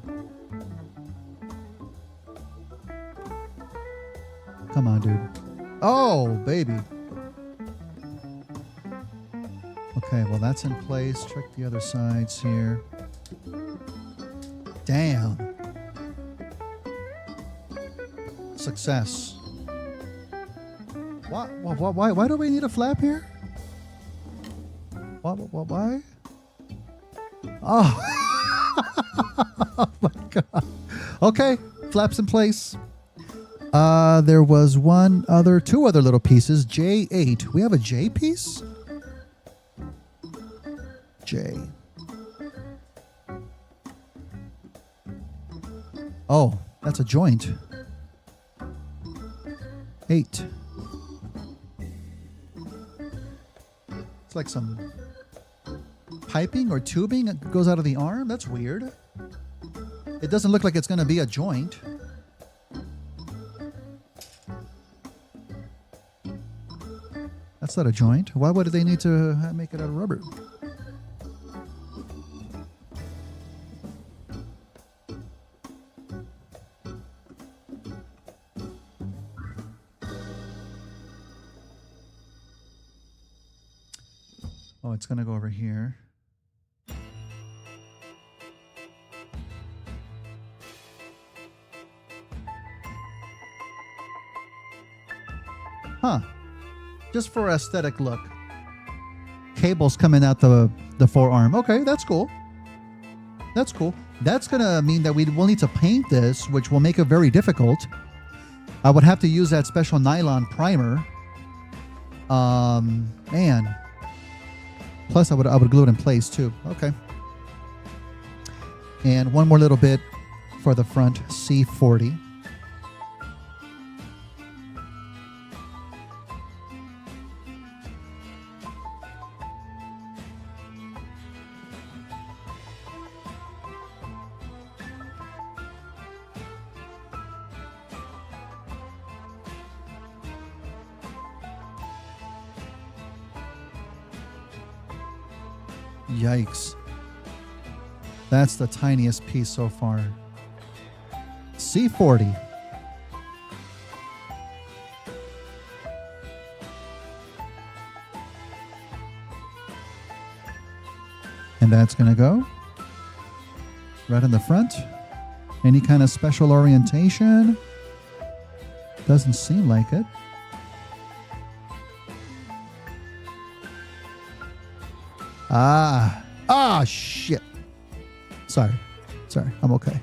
Come on, dude. Oh, baby. Okay, well, that's in place. Check the other sides here. Damn. Success. Why do we need a flap here? Why? Oh. Oh my God. Okay, flaps in place. There was two other little pieces. J8. We have a J piece? J. Oh, that's a joint. 8. It's like some piping or tubing that goes out of the arm. That's weird. It doesn't look like it's going to be a joint. That's not a joint. Why would they need to make it out of rubber? Oh, it's going to go over here. Huh. Just for aesthetic look. Cables coming out the forearm. Okay, that's cool. That's cool. That's going to mean that we will need to paint this, which will make it very difficult. I would have to use that special nylon primer. Man. Plus, I would glue it in place, too. Okay. And one more little bit for the front, C40. Yikes. That's the tiniest piece so far. C40. And that's going to go right in the front. Any kind of special orientation? Doesn't seem like it. Shit. Sorry, I'm okay.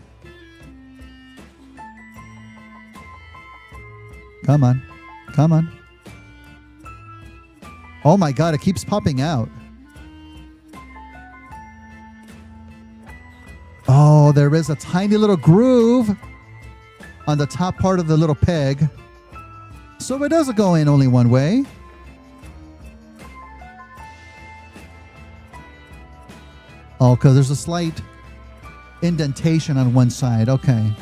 Come on. Oh my God, it keeps popping out. Oh, there is a tiny little groove on the top part of the little peg. So it doesn't go in only one way. Oh, because there's a slight indentation on one side. Okay.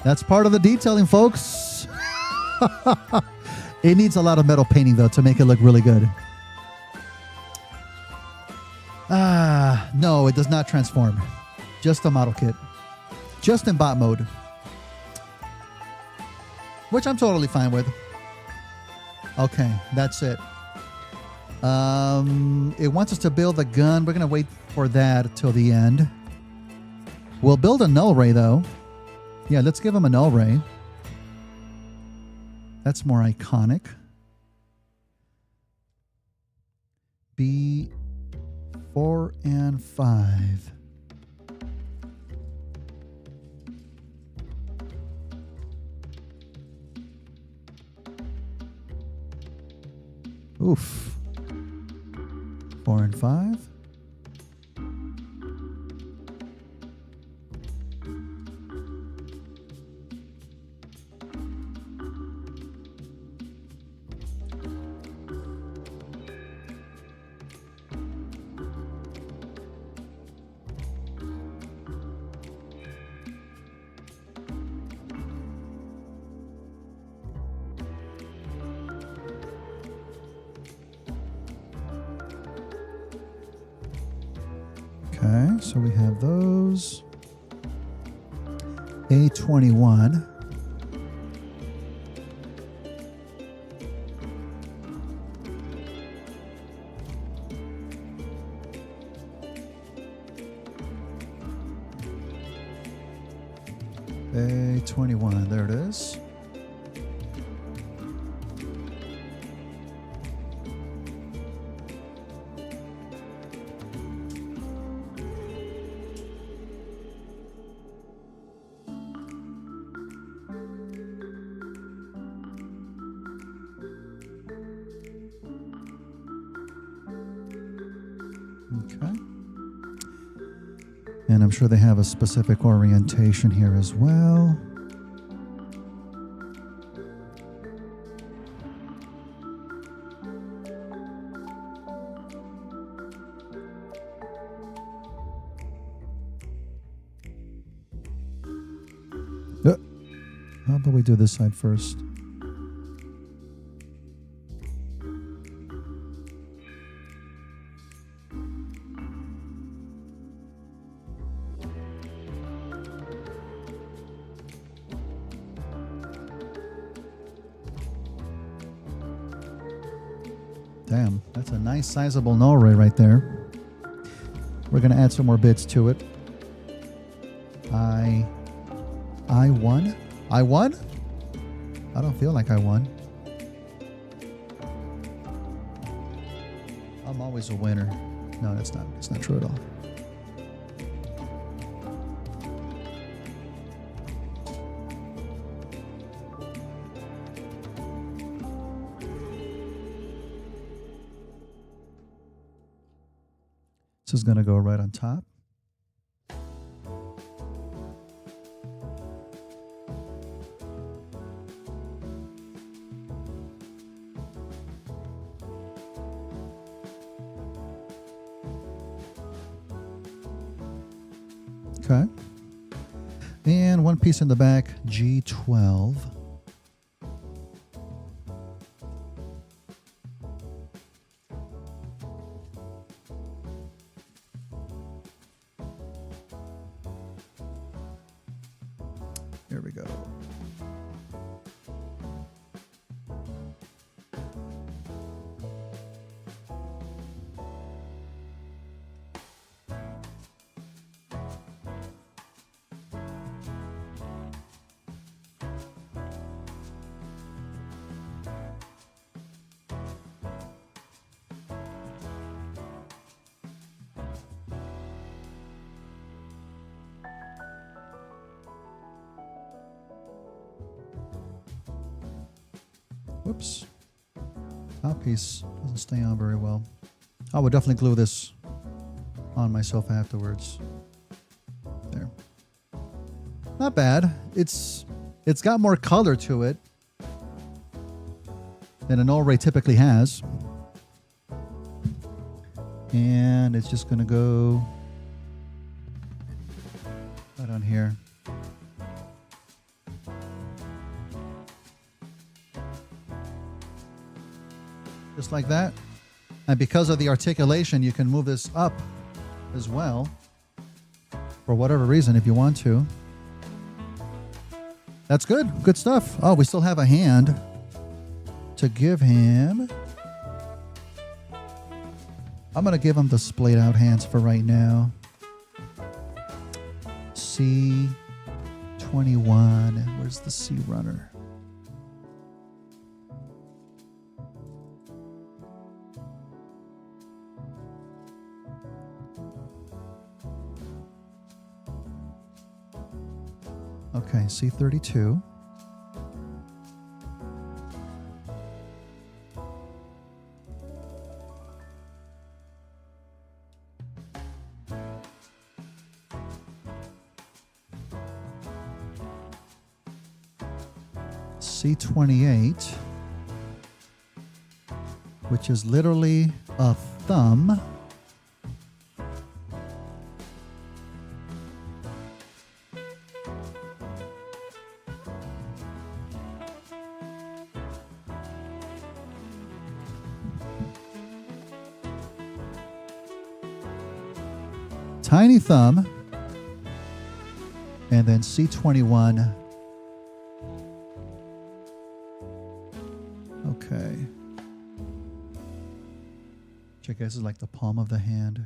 That's part of the detailing, folks. It needs a lot of metal painting, though, to make it look really good. No, it does not transform. Just a model kit. Just in bot mode. Which I'm totally fine with. Okay, that's it. It wants us to build a gun. We're going to wait for that till the end. We'll build a null ray, though. Yeah, let's give him a null ray. That's more iconic. B4 and 5. Oof. 4 and 5. so we have those. A21. A21, there it is. Okay. And I'm sure they have a specific orientation here as well. How about we do this side first? Damn, that's a nice sizable null array right there. We're going to add some more bits to it. I won? I won? I don't feel like I won. I'm always a winner. No, that's not true at all. This is going to go right on top. Okay. And one piece in the back, G12. Here we go. Whoops. Top piece doesn't stay on very well. I would definitely glue this on myself afterwards. There. Not bad. It's got more color to it than an array typically has. And it's just going to go right on here. Just like that. And because of the articulation, you can move this up as well for whatever reason if you want to. That's good. Good stuff. Oh, we still have a hand to give him. I'm going to give him the splayed out hands for right now. C21. Where's the C runner? Okay, C32. C28, which is literally a thumb. tiny thumb. And then C21. Okay. Which I guess is like the palm of the hand.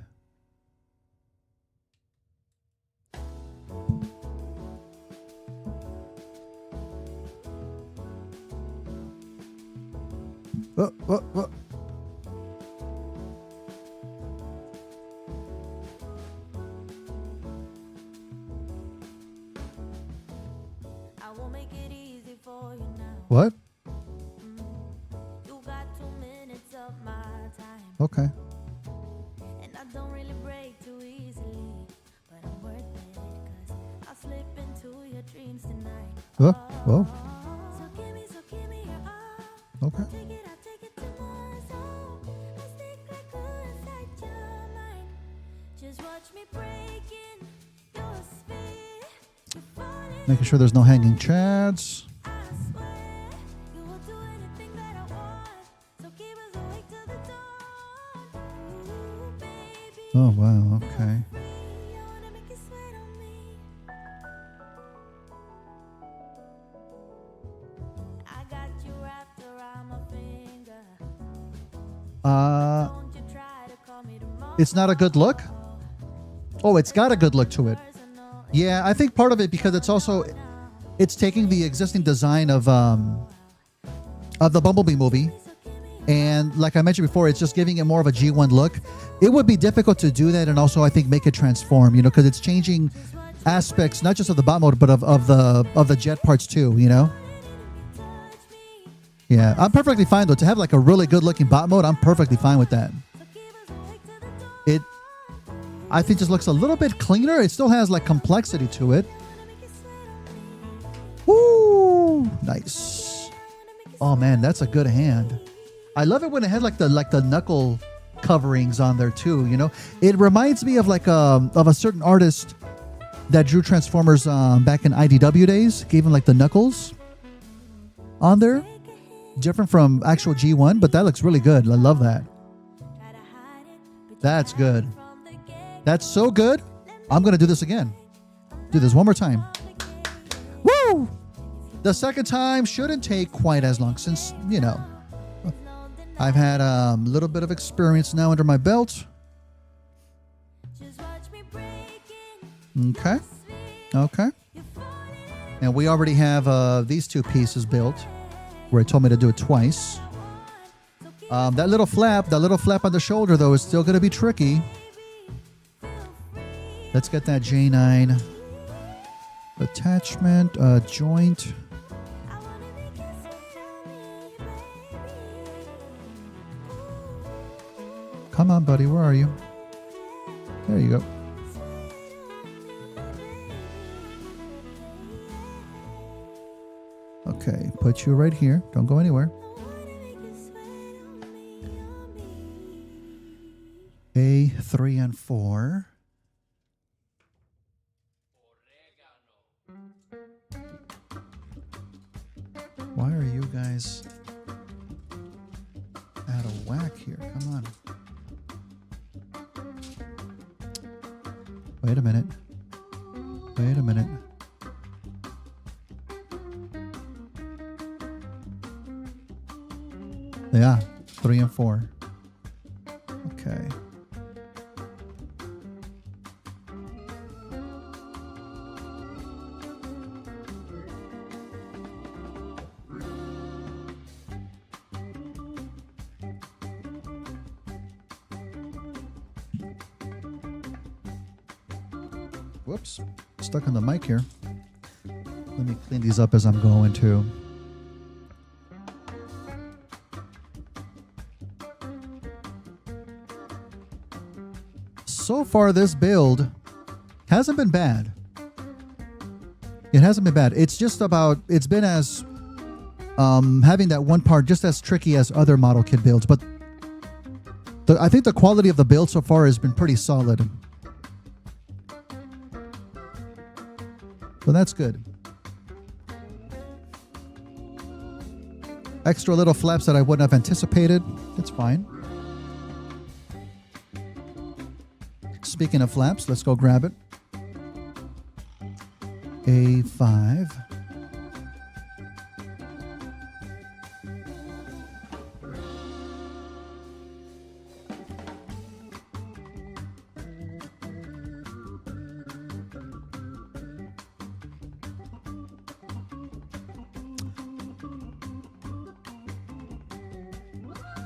Oh. I will make it easy for you now. What? You got 2 minutes of my time. Okay. And I don't really break too easily, but I'm worth it, cause I'll slip into your dreams tonight. Whoa. So give me your all. Okay. I'll take it to my soul. I'll stick like glue inside your mind. Just watch me breaking your sphere. You're falling, Making sure there's no hanging chads. I swear. You will do anything that I want. So keep us awake till the dawn. Ooh, baby. Oh, wow. Okay. Free, I wanna make you sweat on me. I got you wrapped around my finger. Don't you try to call me tomorrow. It's not a good look. Oh, it's got a good look to it. Yeah, I think part of it because it's taking the existing design of the Bumblebee movie, and like I mentioned before, it's just giving it more of a G1 look. It would be difficult to do that, and also I think make it transform, because it's changing aspects not just of the bot mode, but of the jet parts too. Yeah, I'm perfectly fine though to have like a really good looking bot mode. I'm perfectly fine with that. It, I think, just looks a little bit cleaner. It still has like complexity to it. Woo! Nice. Oh man, that's a good hand. I love it when it had like the knuckle coverings on there too. It reminds me of like of a certain artist that drew Transformers back in IDW days. Gave him like the knuckles on there. Different from actual G1, but that looks really good. I love that. That's good. That's so good. I'm going to do this again. Do this one more time. Woo! The second time shouldn't take quite as long since, I've had a little bit of experience now under my belt. Okay. And we already have these two pieces built, where it told me to do it twice. That little flap on the shoulder, though, is still going to be tricky. Let's get that J9 attachment, joint. Come on, buddy. Where are you? There you go. Okay, put you right here. Don't go anywhere. A, 3, and 4. Why are you guys out of whack here? Come on. Wait a minute. Yeah, 3 and 4. Okay. Whoops, stuck on the mic here. Let me clean these up as I'm going to. So far, this build hasn't been bad. It hasn't been bad. It's just about, it's been as, having that one part just as tricky as other model kit builds. But I think the quality of the build so far has been pretty solid. So that's good. Extra little flaps that I wouldn't have anticipated. That's fine. Speaking of flaps, let's go grab it. A5.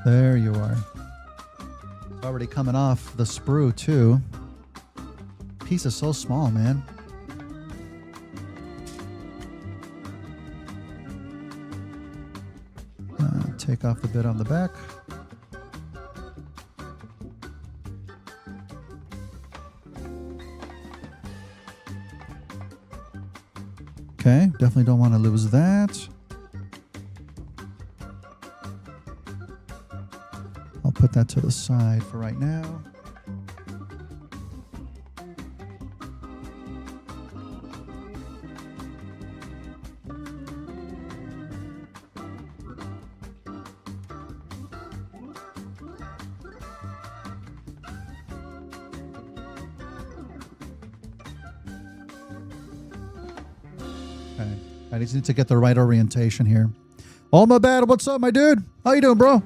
There you are. It's already coming off the sprue too. Piece is so small, man. Take off the bit on the back. Okay, definitely don't want to lose that. I'll put that to the side for right now. Okay. I just need to get the right orientation here. Oh, my bad. What's up, my dude? How you doing, bro?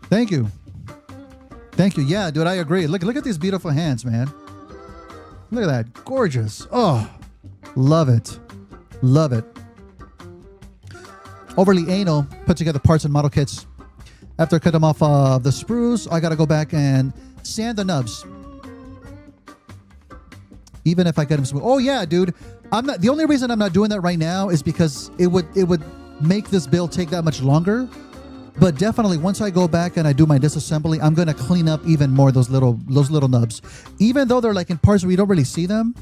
Thank you. Thank you. Yeah, dude, I agree. Look at these beautiful hands, man. Look at that. Gorgeous. Oh, love it. Love it. Overly anal. Put together parts and model kits. After I cut them off the sprues, I got to go back and sand the nubs. Even if I get them smooth. Oh, yeah, dude. I'm not. The only reason I'm not doing that right now is because it would make this build take that much longer. But definitely, once I go back and I do my disassembly, I'm gonna clean up even more those little nubs. Even though they're like in parts where you don't really see them,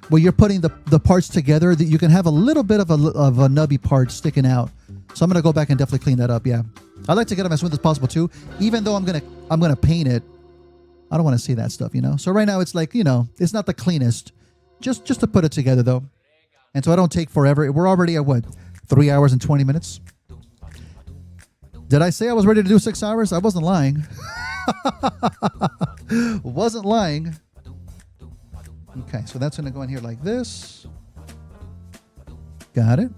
where you're putting the parts together, that you can have a little bit of a nubby part sticking out. So I'm gonna go back and definitely clean that up. Yeah, I like to get them as smooth as possible too. Even though I'm gonna paint it, I don't want to see that stuff, you know. So right now it's like, you know, it's not the cleanest. Just to put it together though, and so I don't take forever. We're already at what, 3 hours and 20 minutes. Did I say I was ready to do 6 hours? I wasn't lying. Wasn't lying. Okay, so that's going to go in here like this. Got it.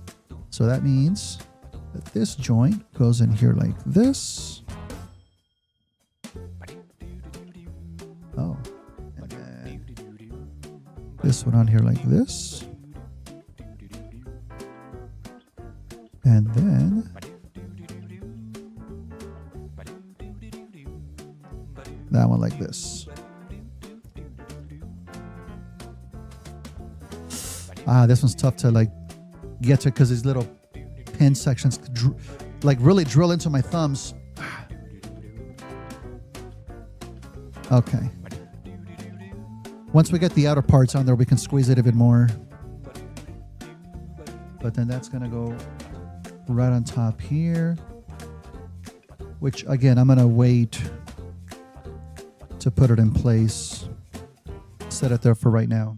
So that means that this joint goes in here like this. Oh. And then this one on here like this. And then that one like this. This one's tough to like get to because these little pin sections like really drill into my thumbs. Okay. Once we get the outer parts on there, we can squeeze it a bit more. But then that's gonna go right on top here. Which again, I'm gonna wait to put it in place. Set it there for right now.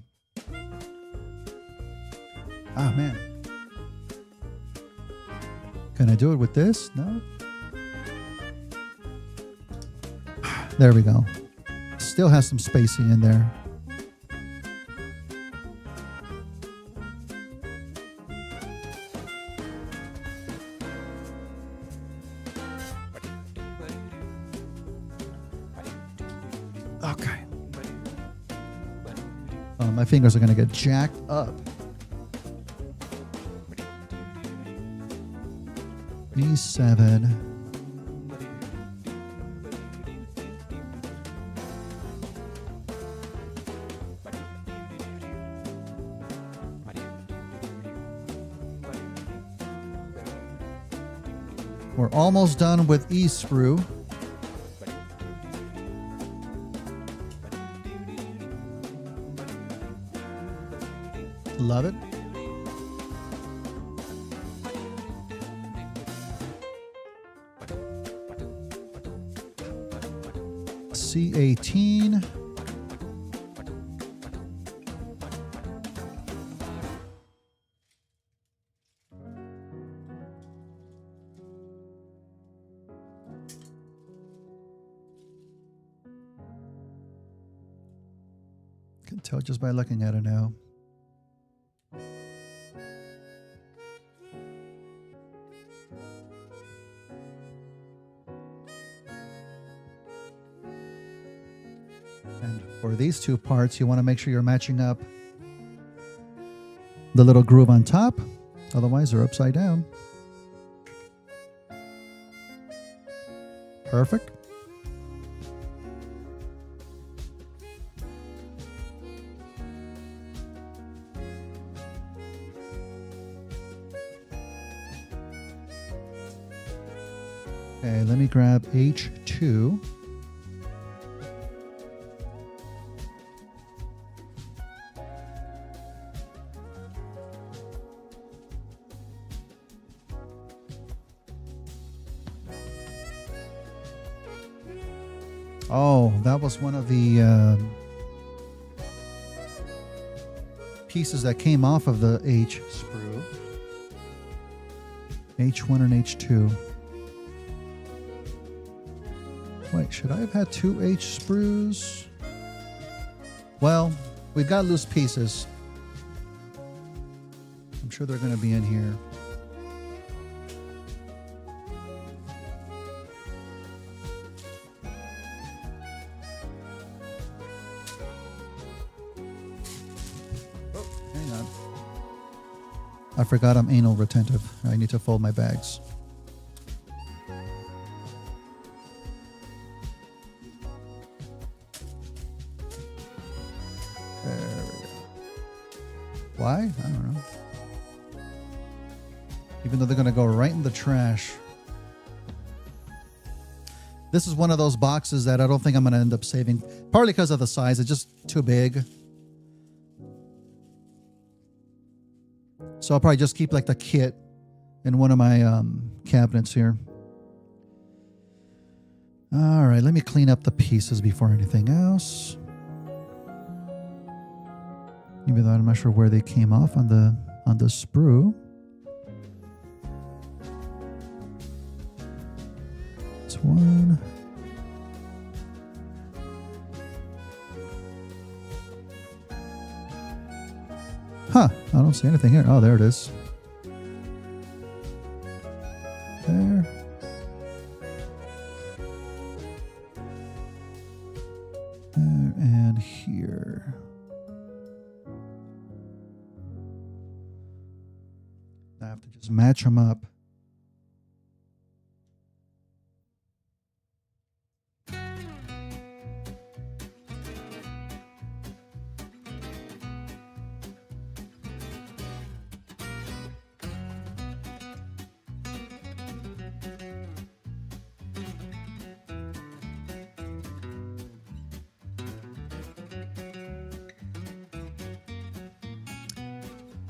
Ah, man. Can I do it with this? No? There we go. Still has some spacing in there. Okay. My fingers are going to get jacked up. B7. We're almost done with E sprue. Love it. C18. Tell just by looking at it now. And for these two parts, you want to make sure you're matching up the little groove on top. Otherwise, they're upside down. Perfect. Okay, let me grab H2. Oh, that was one of the pieces that came off of the H sprue. H1 and H2. Wait, should I have had two H sprues? Well, we've got loose pieces. I'm sure they're going to be in here. Oh, hang on. I forgot I'm anal retentive. I need to fold my bags. Why? I don't know. Even though they're going to go right in the trash. This is one of those boxes that I don't think I'm going to end up saving. Partly because of the size. It's just too big. So I'll probably just keep like the kit in one of my cabinets here. All right, let me clean up the pieces before anything else. Even though I'm not sure where they came off on the sprue. It's one. Huh, I don't see anything here. Oh, there it is. There. There and here. I have to just match them up.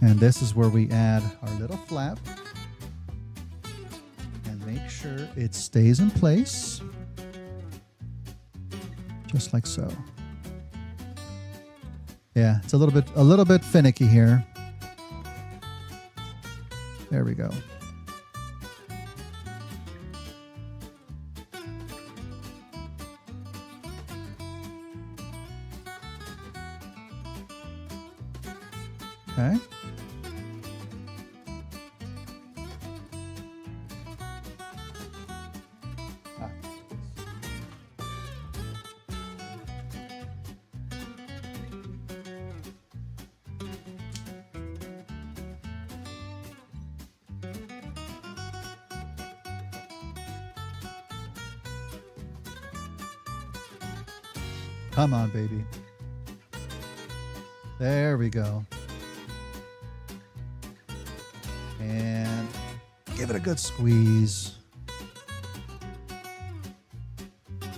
And this is where we add our little flap and make sure it stays in place, just like so. Yeah, it's a little bit finicky here. There we go. Okay. Come on, baby. There we go. And give it a good squeeze. Okay,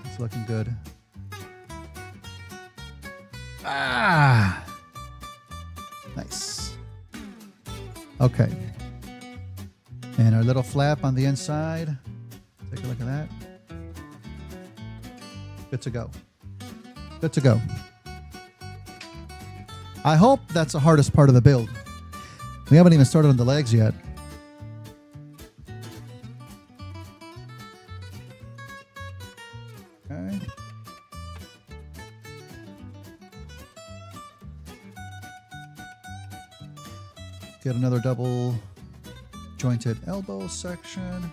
it's looking good. Ah! Nice. Okay. And our little flap on the inside. Take a look at that. Good to go. Good to go. I hope that's the hardest part of the build. We haven't even started on the legs yet. Get another double jointed elbow section.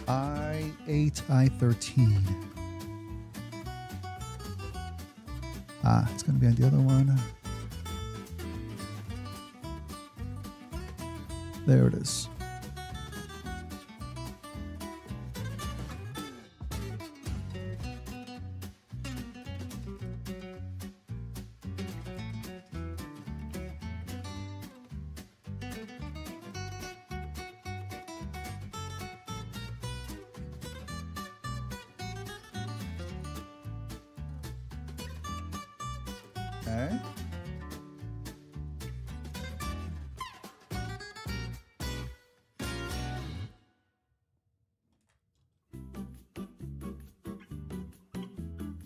I8, I13. It's going to be on the other one. There it is. Okay.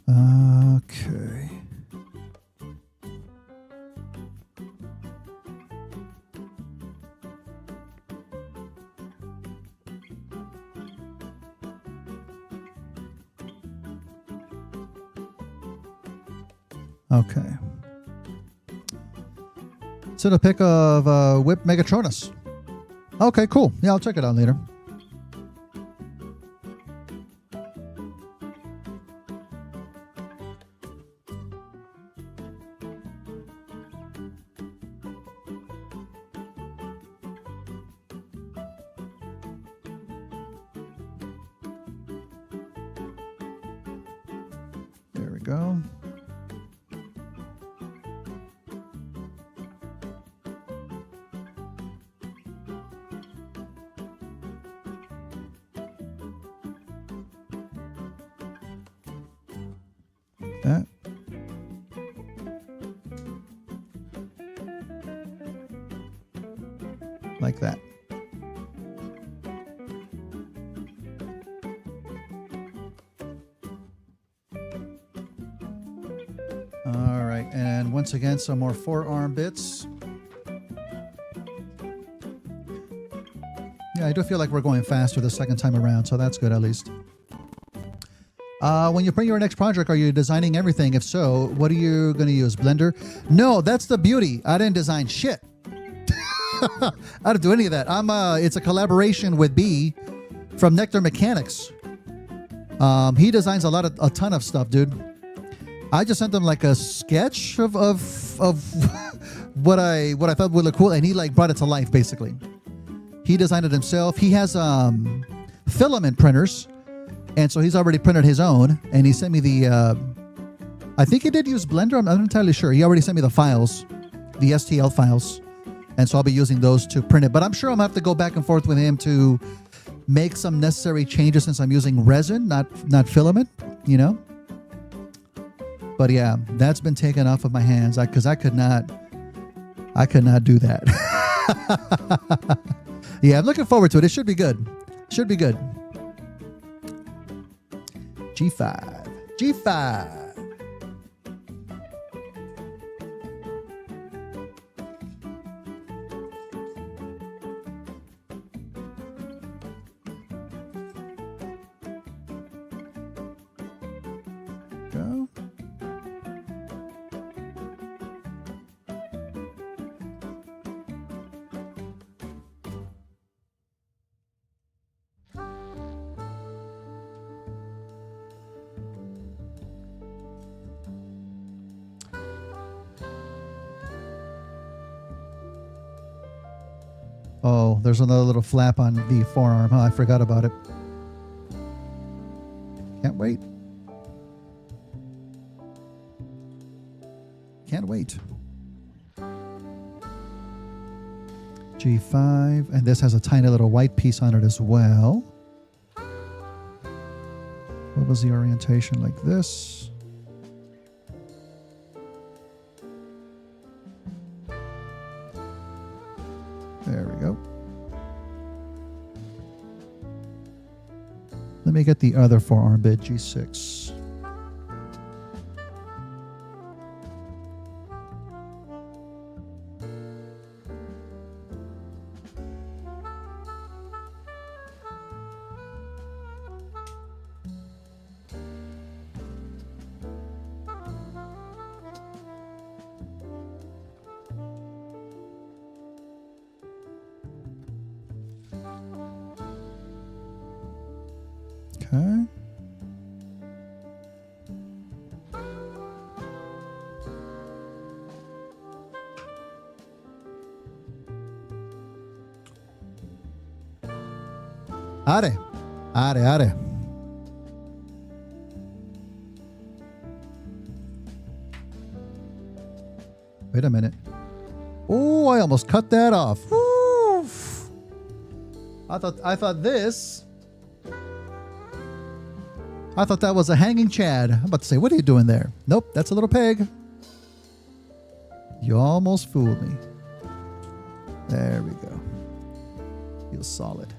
Okay. Okay. Send a pic of Whip Megatronus. Okay, cool. Yeah, I'll check it out later. There we go. That. Like that. All right, and once again, some more forearm bits. Yeah, I do feel like we're going faster the second time around, so that's good at least. When you bring your next project, are you designing everything? If so, what are you going to use? Blender? No, that's the beauty. I didn't design shit. I didn't do any of that. It's a collaboration with B from Nectar Mechanics. He designs a ton of stuff, dude. I just sent him like a sketch of what I thought would look cool, and he like brought it to life basically. He designed it himself. He has filament printers. And so he's already printed his own, and he sent me the, I think he did use Blender. I'm not entirely sure. He already sent me the files, the STL files. And so I'll be using those to print it. But I'm sure I'm going to have to go back and forth with him to make some necessary changes since I'm using resin, not filament, you know. But yeah, that's been taken off of my hands because I could not do that. Yeah, I'm looking forward to it. It should be good. Should be good. G5. G5. Go. Oh, there's another little flap on the forearm. Oh, I forgot about it. Can't wait. Can't wait. G5. And this has a tiny little white piece on it as well. What was the orientation? Like this? There we go. Let me get the other forearm bit, G6. Okay. Are. Are. Wait a minute. Oh, I almost cut that off. Oof. I thought that was a hanging Chad. I'm about to say, what are you doing there? Nope, that's a little peg. You almost fooled me. There we go. Feels solid.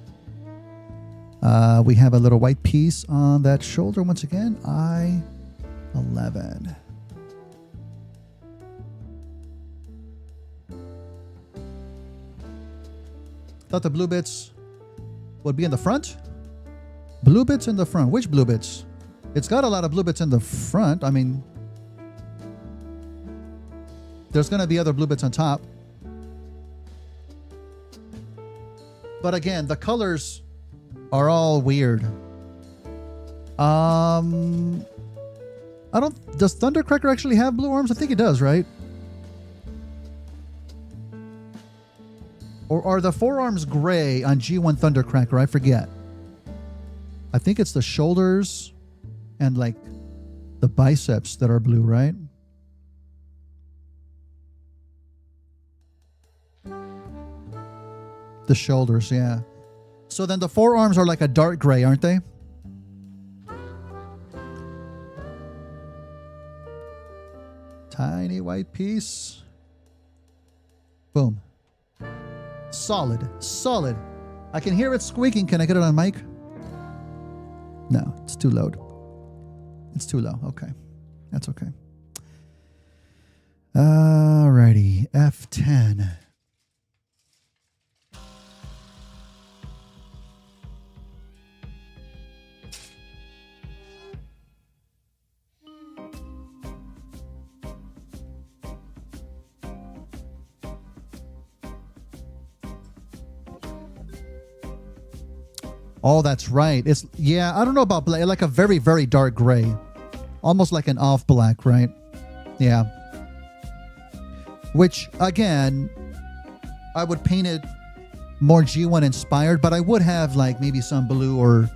We have a little white piece on that shoulder once again. I-11. Thought the blue bits would be in the front. Blue bits in the front. Which blue bits? It's got a lot of blue bits in the front. I mean, there's going to be other blue bits on top. But again, the colors are all weird. I don't... Does Thundercracker actually have blue arms? I think it does, right? Or are the forearms gray on G1 Thundercracker? I forget. I think it's the shoulders and like the biceps that are blue, right? The shoulders, yeah. So then the forearms are like a dark gray, aren't they? Tiny white piece. Boom. Solid. Solid. I can hear it squeaking. Can I get it on mic? No, it's too low. It's too low. Okay. That's okay. Alrighty. F10. Oh, that's right. It's, yeah, I don't know about black, like a very, very dark gray. Almost like an off black, right? Yeah. Which, again, I would paint it more G1 inspired, but I would have like maybe some blue or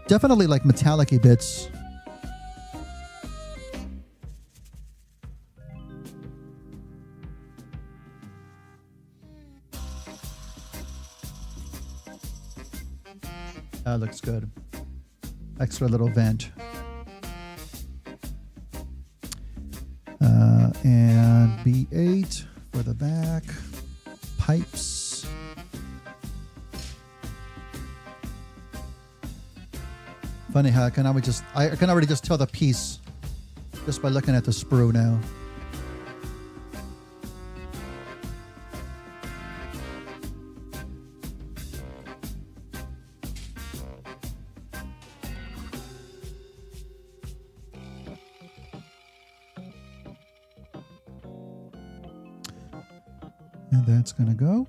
definitely like metallic-y bits. That looks good. Extra little vent. And B8 for the back. Pipes. Funny how I can already just tell the piece just by looking at the sprue now. And that's going to go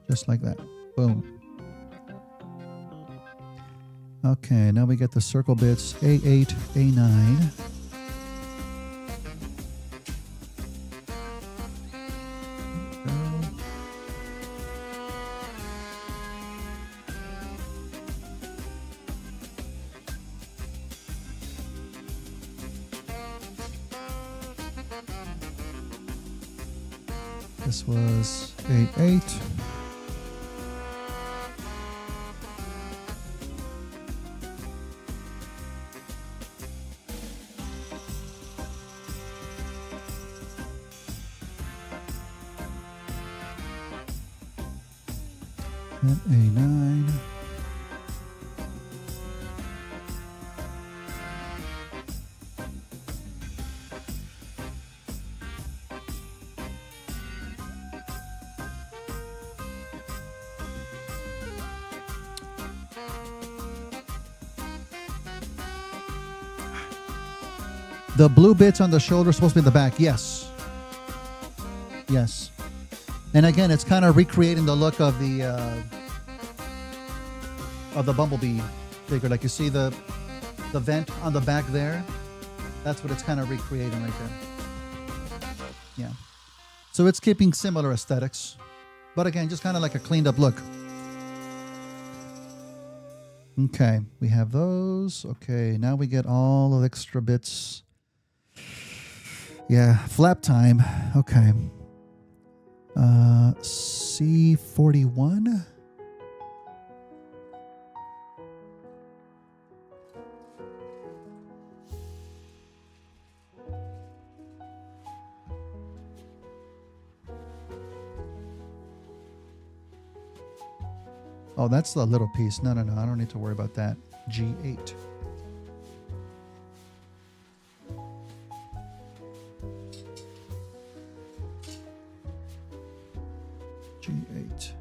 just like that. Boom. Okay, now we get the circle bits A8, A9. This was A8. And A9. The blue bits on the shoulder are supposed to be in the back. Yes. Yes. And again, it's kind of recreating the look of the of the bumblebee figure. Like you see the vent on the back there. That's what it's kind of recreating right there. Yeah. So it's keeping similar aesthetics. But again, just kind of like a cleaned up look. Okay, we have those. Okay, now we get all of the extra bits. Yeah, flap time. Okay. C41. Oh, that's the little piece. No, I don't need to worry about that. G8. G8.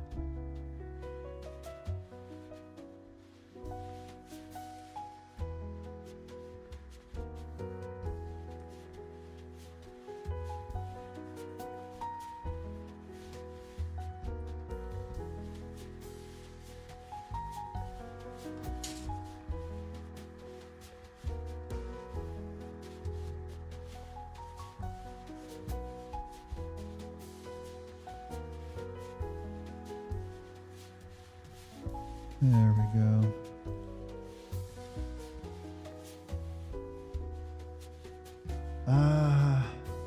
There we go.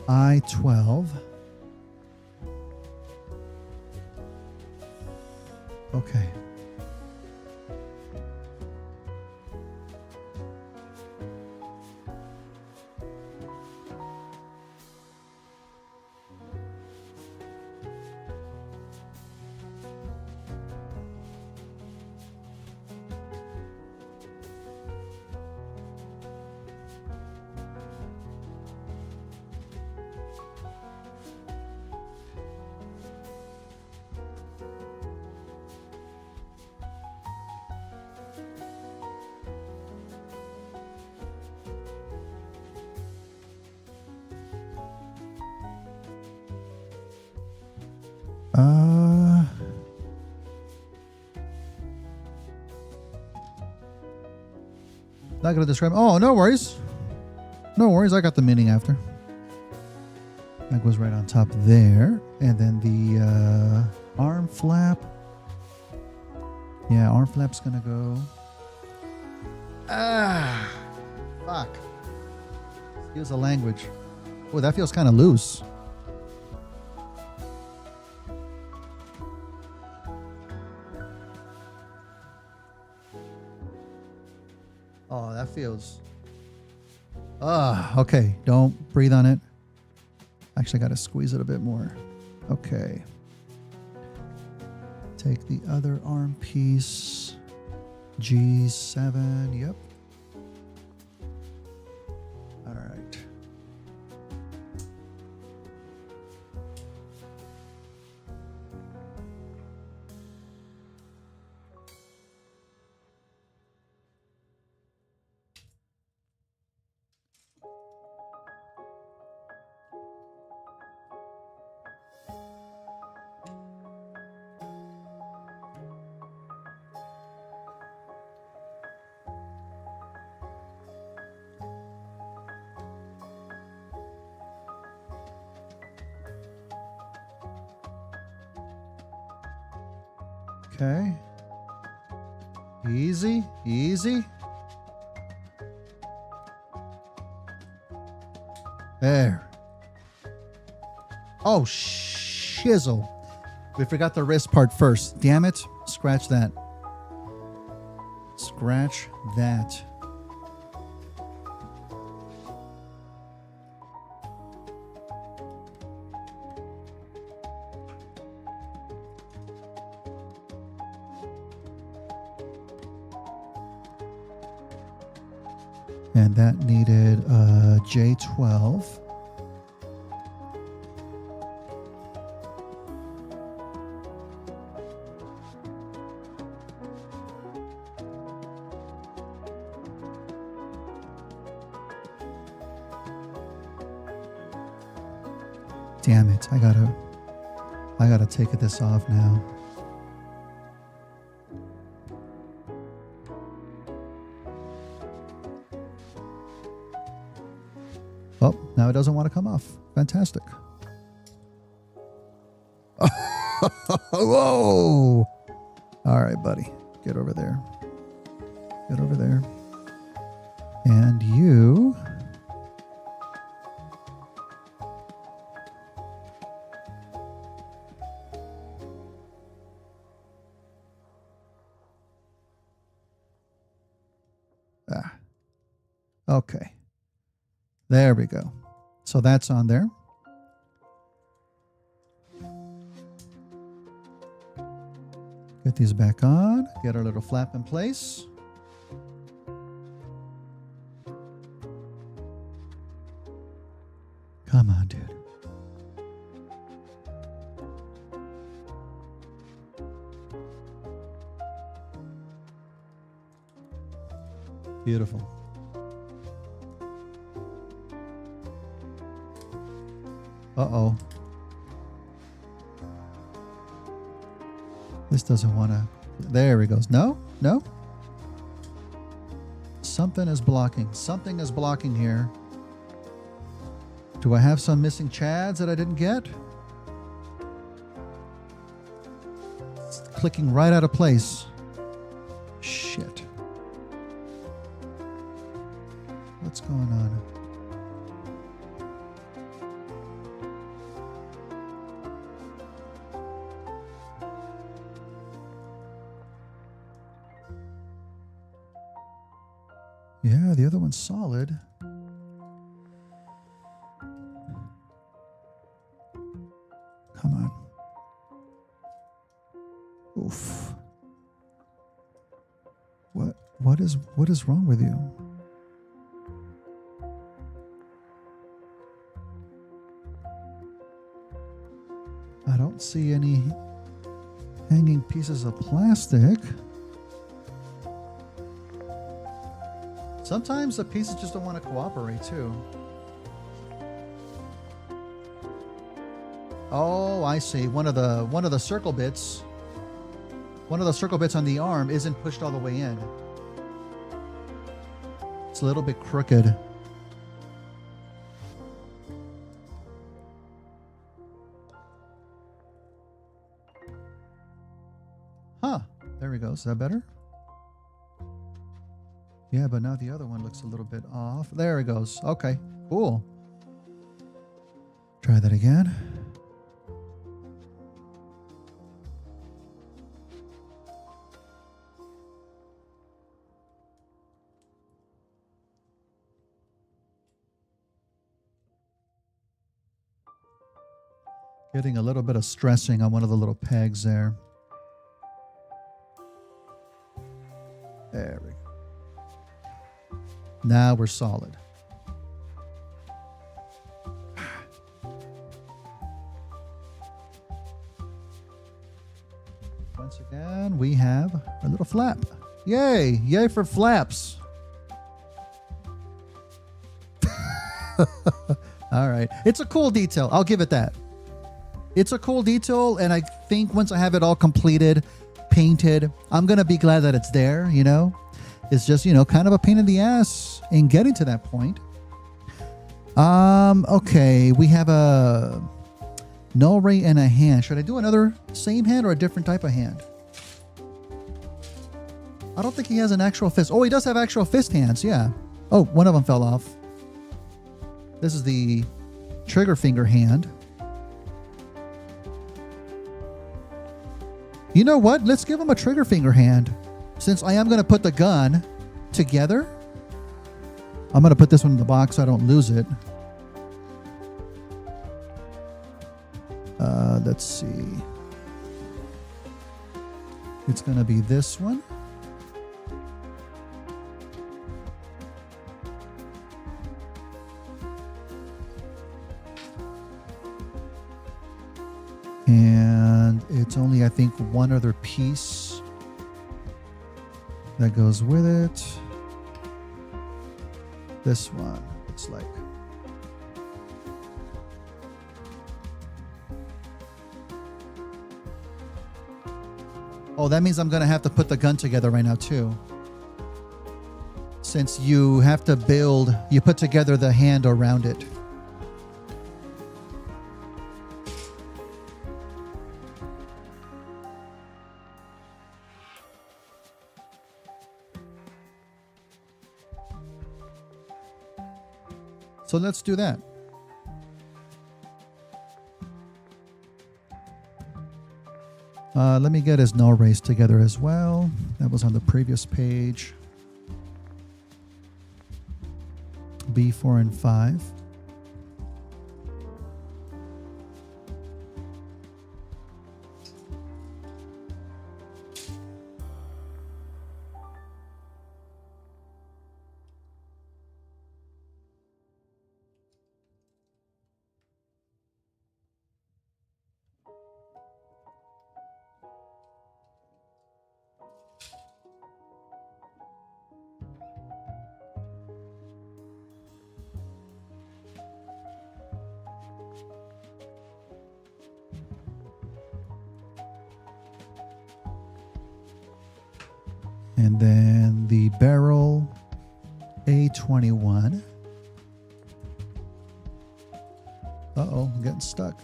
I12. Okay. Not going to describe. Oh, no worries. No worries. I got the meaning after. That goes right on top there. And then the arm flap. Yeah, arm flap's going to go. Fuck. Excuse the language. Oh, that feels kind of loose. Oh, that feels... okay. Don't breathe on it. Actually, I got to squeeze it a bit more. Okay. Take the other arm piece. G7. Yep. All right. Okay. Easy, easy. There. Oh, shizzle. We forgot the wrist part first. Damn it. Scratch that. Scratch that. And that needed J12. Damn it, I gotta take this off now. Oh, now it doesn't want to come off. Fantastic. Whoa. All right, buddy. Get over there. Get over there. And you... Okay. There we go. So that's on there. Get these back on. Get our little flap in place. Come on, dude. Beautiful. Uh-oh. This doesn't want to... There he goes. No? No? Something is blocking. Something is blocking here. Do I have some missing chads that I didn't get? It's clicking right out of place. Shit. What's going on? Yeah, the other one's solid. Come on. Oof. What is wrong with you? I don't see any hanging pieces of plastic. Sometimes the pieces just don't want to cooperate too. Oh, I see. One of the circle bits. One of the circle bits on the arm isn't pushed all the way in. It's a little bit crooked. Huh. There we go. Is that better? Yeah, but now the other one looks a little bit off. There it goes. Okay, cool. Try that again. Getting a little bit of stressing on one of the little pegs there. There we go. Now we're solid. Once again, we have a little flap. Yay! Yay for flaps. All right. It's a cool detail. I'll give it that. It's a cool detail, and I think once I have it all completed, painted, I'm going to be glad that it's there, you know? It's just, you know, kind of a pain in the ass in getting to that point. Okay, we have a null ray and a hand. Should I do another same hand or a different type of hand? I don't think he has an actual fist. Oh, he does have actual fist hands, yeah. Oh, one of them fell off. This is the trigger finger hand. You know what? Let's give him a trigger finger hand. Since I am going to put the gun together, I'm going to put this one in the box so I don't lose it. Let's see. It's going to be this one. And it's only, I think, one other piece that goes with it. This one, it's like. Oh, that means I'm going to have to put the gun together right now too. Since you have to build, you put together the hand around it. So let's do that. Let me get his null race together as well. That was on the previous page. B4 and 5. And then the barrel A21. Uh-oh, I'm getting stuck.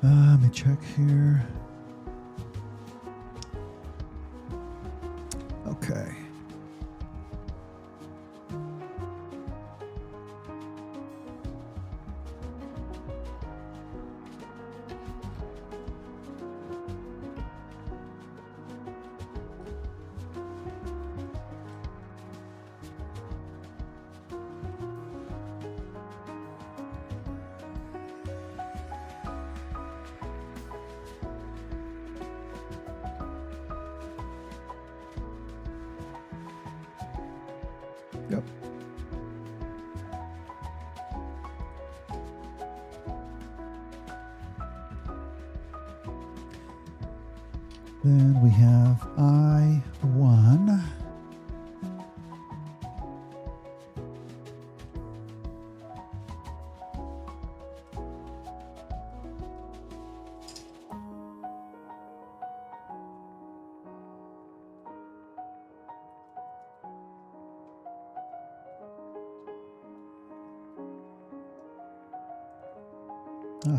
Let me check here. Okay. Yep. Then we have I1.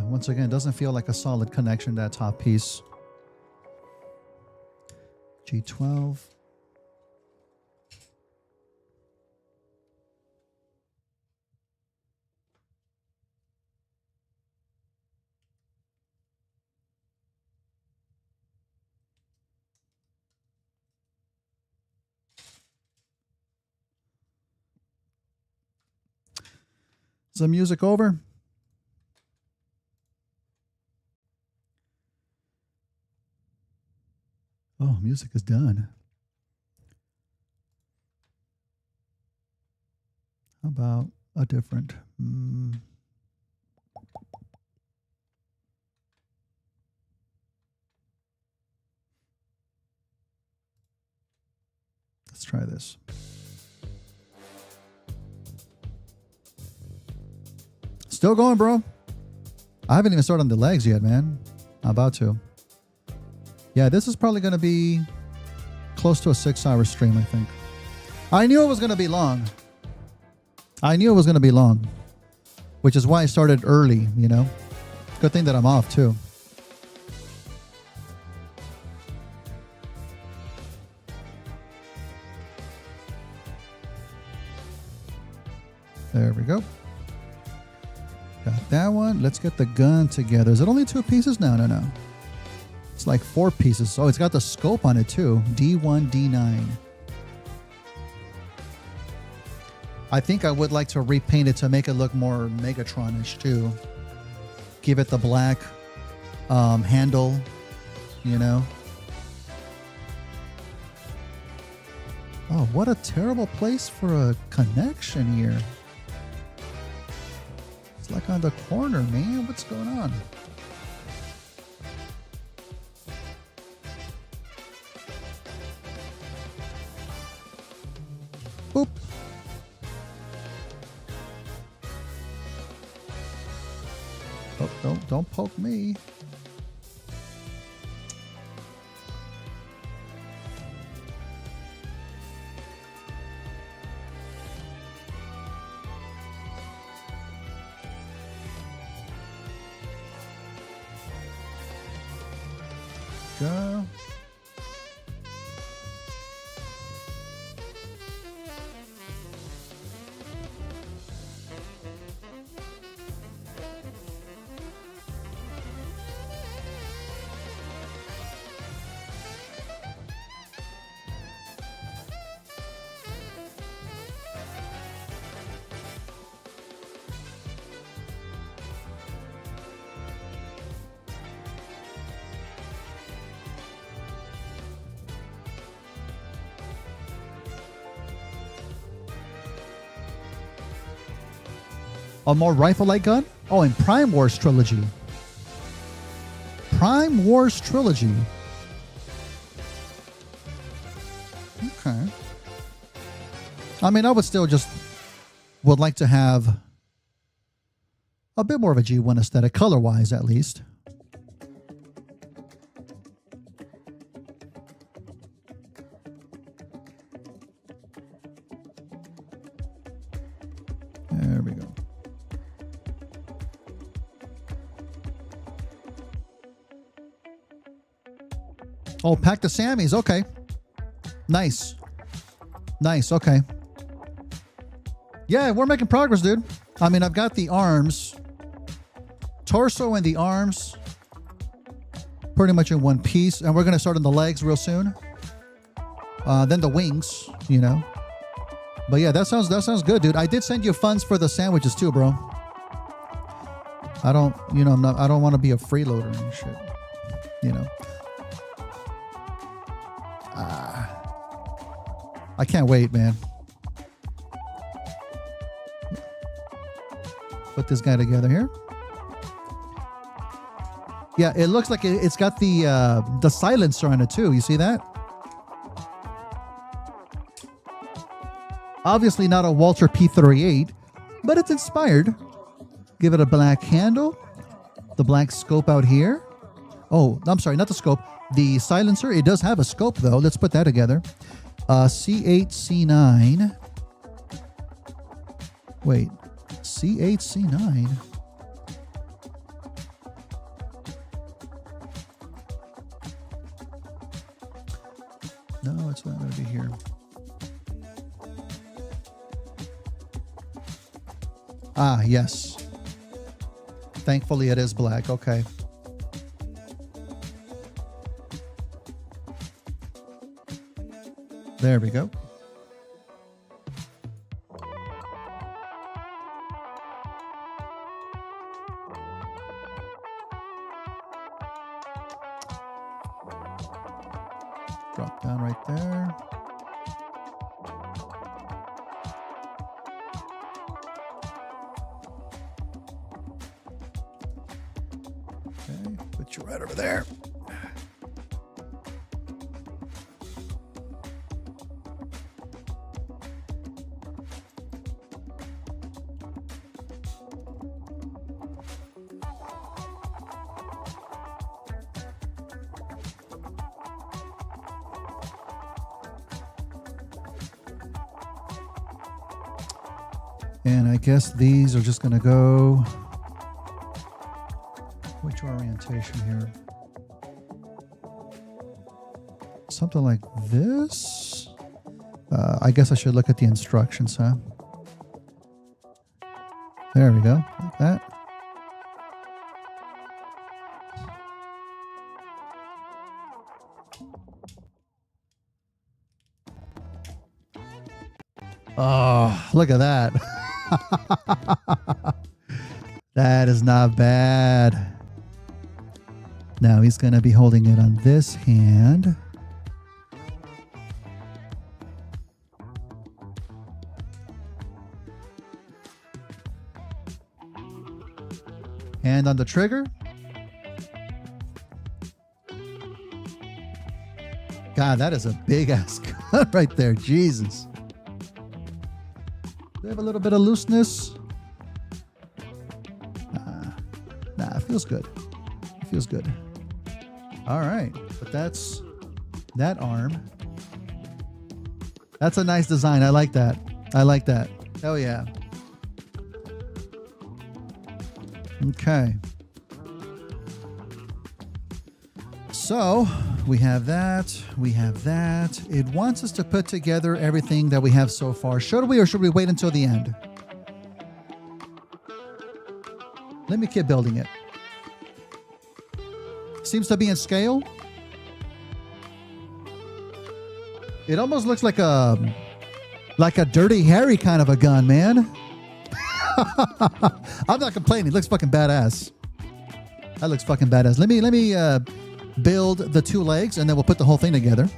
Once again, it doesn't feel like a solid connection, that top piece. G12. Is the music over? Oh, music is done. How about a different? Let's try this. Still going, bro. I haven't even started on the legs yet, man. I'm about to. Yeah, this is probably going to be close to a 6-hour stream, I think. I knew it was going to be long. Which is why I started early, you know. Good thing that I'm off, too. There we go. Got that one. Let's get the gun together. Is it only 2 pieces? No. It's like 4 pieces. Oh, it's got the scope on it too. D1, D9. I think I would like to repaint it to make it look more Megatron-ish too. Give it the black handle, you know. Oh, what a terrible place for a connection here. It's like on the corner, man. What's going on? Boop. Oh, don't poke me. Go. A more rifle-like gun? Oh, in Prime Wars Trilogy. Prime Wars Trilogy. Okay. I mean, I would still just would like to have a bit more of a G1 aesthetic, color-wise at least. There we go. Oh, pack the Sammys. Okay. Nice. Nice. Okay. Yeah, we're making progress, dude. I mean, I've got the arms, torso and the arms pretty much in one piece. And we're going to start on the legs real soon. Then the wings, you know. But yeah, that sounds good, dude. I did send you funds for the sandwiches too, bro. I don't, you know, I don't want to be a freeloader and shit, you know. I can't wait, man. Put this guy together here. Yeah, it looks like it's got the silencer on it too. You see that? Obviously not a Walter P38, but it's inspired. Give it a black handle. The black scope out here. Oh, I'm sorry, not the scope. The silencer. It does have a scope though. Let's put that together. C8, C9. Wait, C8, C9. No, it's not going to be here. Ah, yes. Thankfully, it is black. Okay. There we go. Drop down right there. Okay, put you right over there. And I guess these are just going to go, which orientation here? Something like this. I guess I should look at the instructions, huh? There we go, like that. Oh, look at that. That is not bad. Now he's going to be holding it on this hand. Hand on the trigger. God, that is a big ass gun right there. Jesus. They have a little bit of looseness. Nah, it feels good. It feels good. All right, but that's that arm. That's a nice design. I like that. I like that. Hell yeah. Okay. So we have that. We have that. It wants us to put together everything that we have so far. Should we, or should we wait until the end? Let me keep building it. Seems to be in scale. It almost looks like a Dirty Harry kind of a gun, man. I'm not complaining. It looks fucking badass. That looks fucking badass. Let me build the 2 legs, and then we'll put the whole thing together.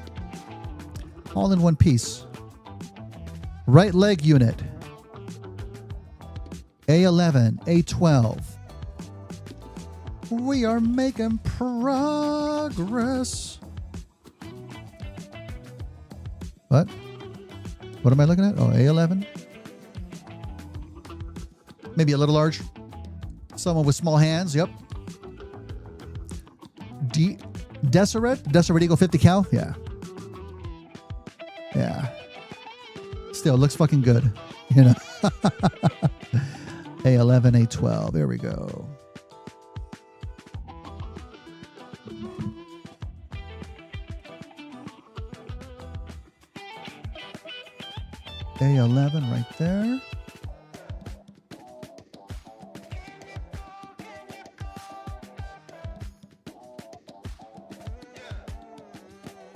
All in one piece. Right leg unit. A11, A12. We are making progress. What? What am I looking at? Oh, A11. Maybe a little large. Someone with small hands. Yep. Deseret Eagle 50 cal. Yeah. Yeah. Still looks fucking good. You know. A11, A12. There we go. A11 right there.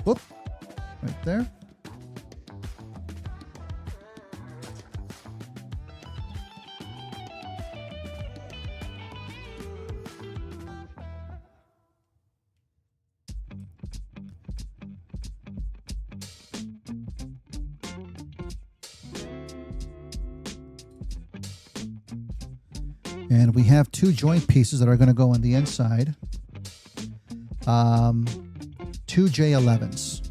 Whoop. Right there. And we have 2 joint pieces that are going to go on the inside. 2 J11s.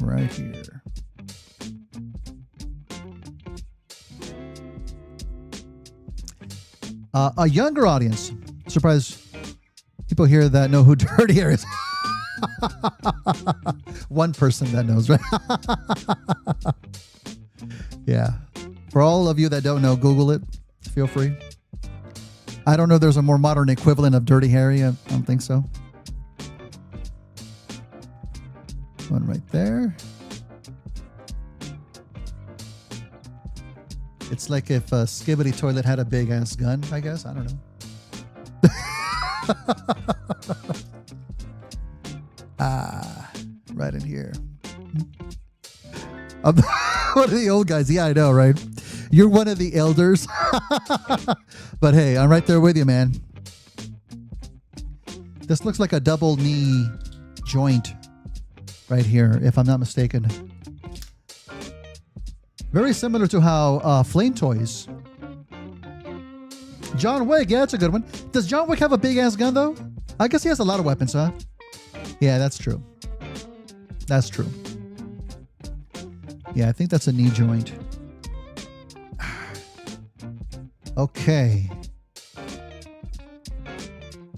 Right here. A younger audience. Surprise. People here that know who Dirty Harry is. One person that knows, right? Yeah. For all of you that don't know, Google it. Feel free. I don't know if there's a more modern equivalent of Dirty Harry. I don't think so. One right there. It's like if a Skibbity Toilet had a big ass gun, I guess. I don't know. Right in here. I'm one of the old guys. Yeah, I know, right? You're one of the elders. But hey, I'm right there with you, man. This looks like a double knee joint right here, if I'm not mistaken. Very similar to how Flame Toys. John Wick, yeah, that's a good one. Does John Wick have a big ass gun though? I guess he has a lot of weapons, huh? Yeah, that's true. That's true. Yeah, I think that's a knee joint. Okay.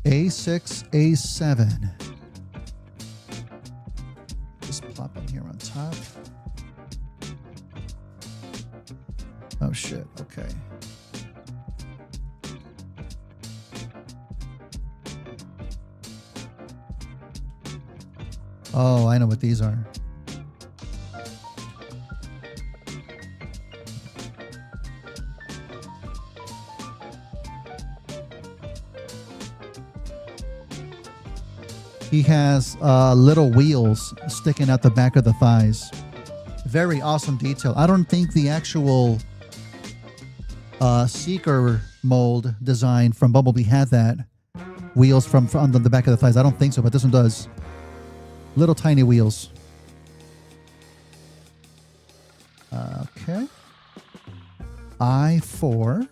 A6, A7. Just plop them here on top. Oh shit, okay. Oh, I know what these are. He has little wheels sticking out the back of the thighs. Very awesome detail. I don't think the actual Seeker mold design from Bumblebee had that. Wheels from on the back of the thighs. I don't think so, but this one does. Little tiny wheels. Okay. I4.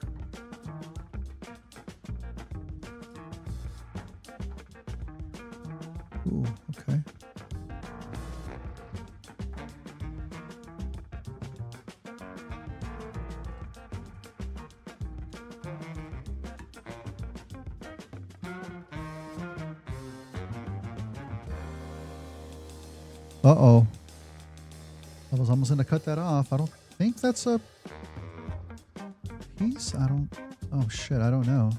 Ooh, okay. Uh-oh. I was almost going to cut that off. I don't think that's a piece. Oh, shit. I don't know.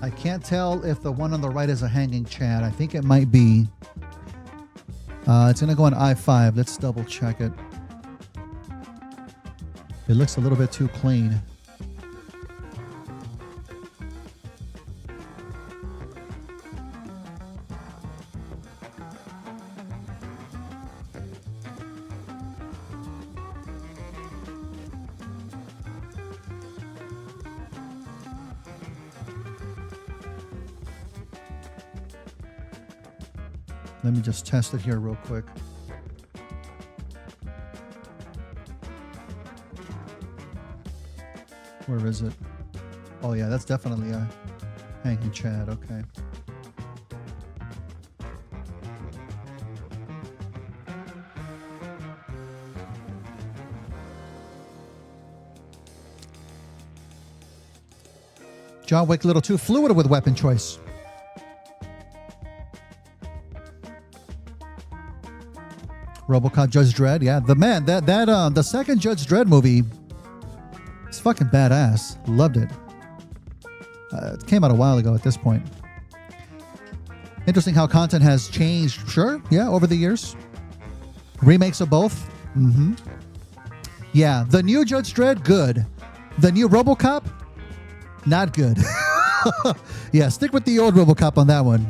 I can't tell if the one on the right is a hanging chat. I think it might be. It's going to go on I5. Let's double check it. It looks a little bit too clean. Let me just test it here real quick. Where is it? Oh yeah, that's definitely a hanging chat. Okay. John Wick a little too fluid with weapon choice. RoboCop Judge Dredd, yeah. The second Judge Dredd movie is fucking badass. Loved it. It came out a while ago at this point. Interesting how content has changed, sure, yeah, over the years. Remakes of both. Mm-hmm. Yeah, the new Judge Dredd, good. The new RoboCop, not good. Yeah, stick with the old RoboCop on that one.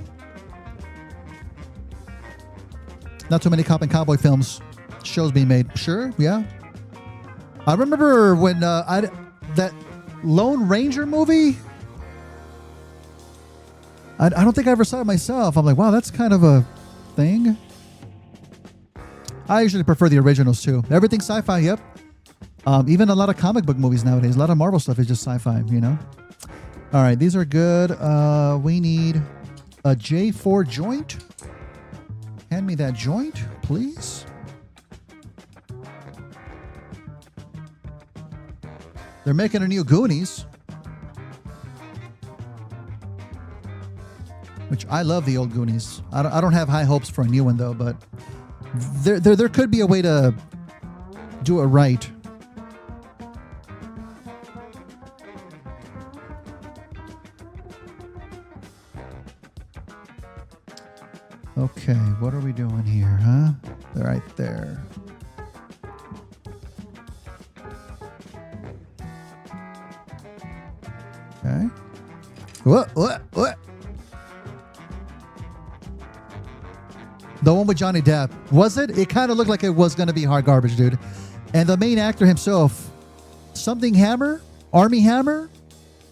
Not too many cop and cowboy films, shows being made. Sure, yeah. I remember when that Lone Ranger movie. I don't think I ever saw it myself. I'm like, wow, that's kind of a thing. I usually prefer the originals too. Everything sci-fi, yep. Even a lot of comic book movies nowadays. A lot of Marvel stuff is just sci-fi, you know. All right, these are good. We need a J4 joint. Hand me that joint, please. They're making a new Goonies, which I love the old Goonies. I don't have high hopes for a new one though, but there could be a way to do it right. Okay, what are we doing here, huh? Right there. Okay. What? The one with Johnny Depp. Was it? It kind of looked like it was going to be hard garbage, dude. And the main actor himself, something Hammer? Army Hammer?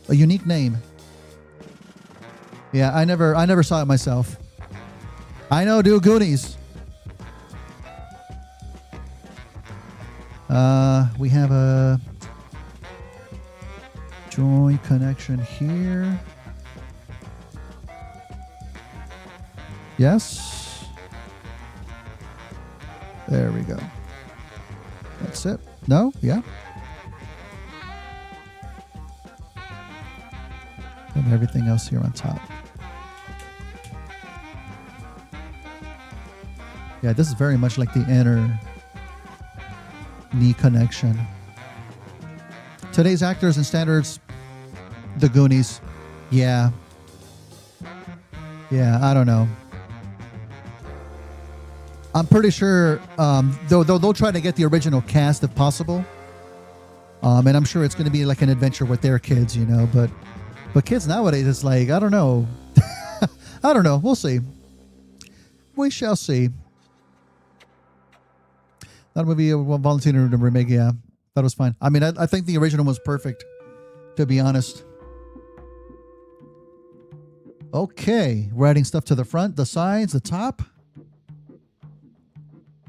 A unique name. Yeah, I never saw it myself. I know, dude, Goonies. We have a joint connection here. Yes. There we go. That's it. No? Yeah. And everything else here on top. Yeah, this is very much like the inner knee connection. Today's actors and standards, the Goonies. Yeah. Yeah, I don't know. I'm pretty sure they'll try to get the original cast if possible. And I'm sure it's going to be like an adventure with their kids, you know. But kids nowadays, it's like, I don't know. I don't know. We'll see. We shall see. That movie, volunteering to remake, yeah. That was fine. I mean, I think the original was perfect, to be honest. Okay. We're adding stuff to the front, the sides, the top.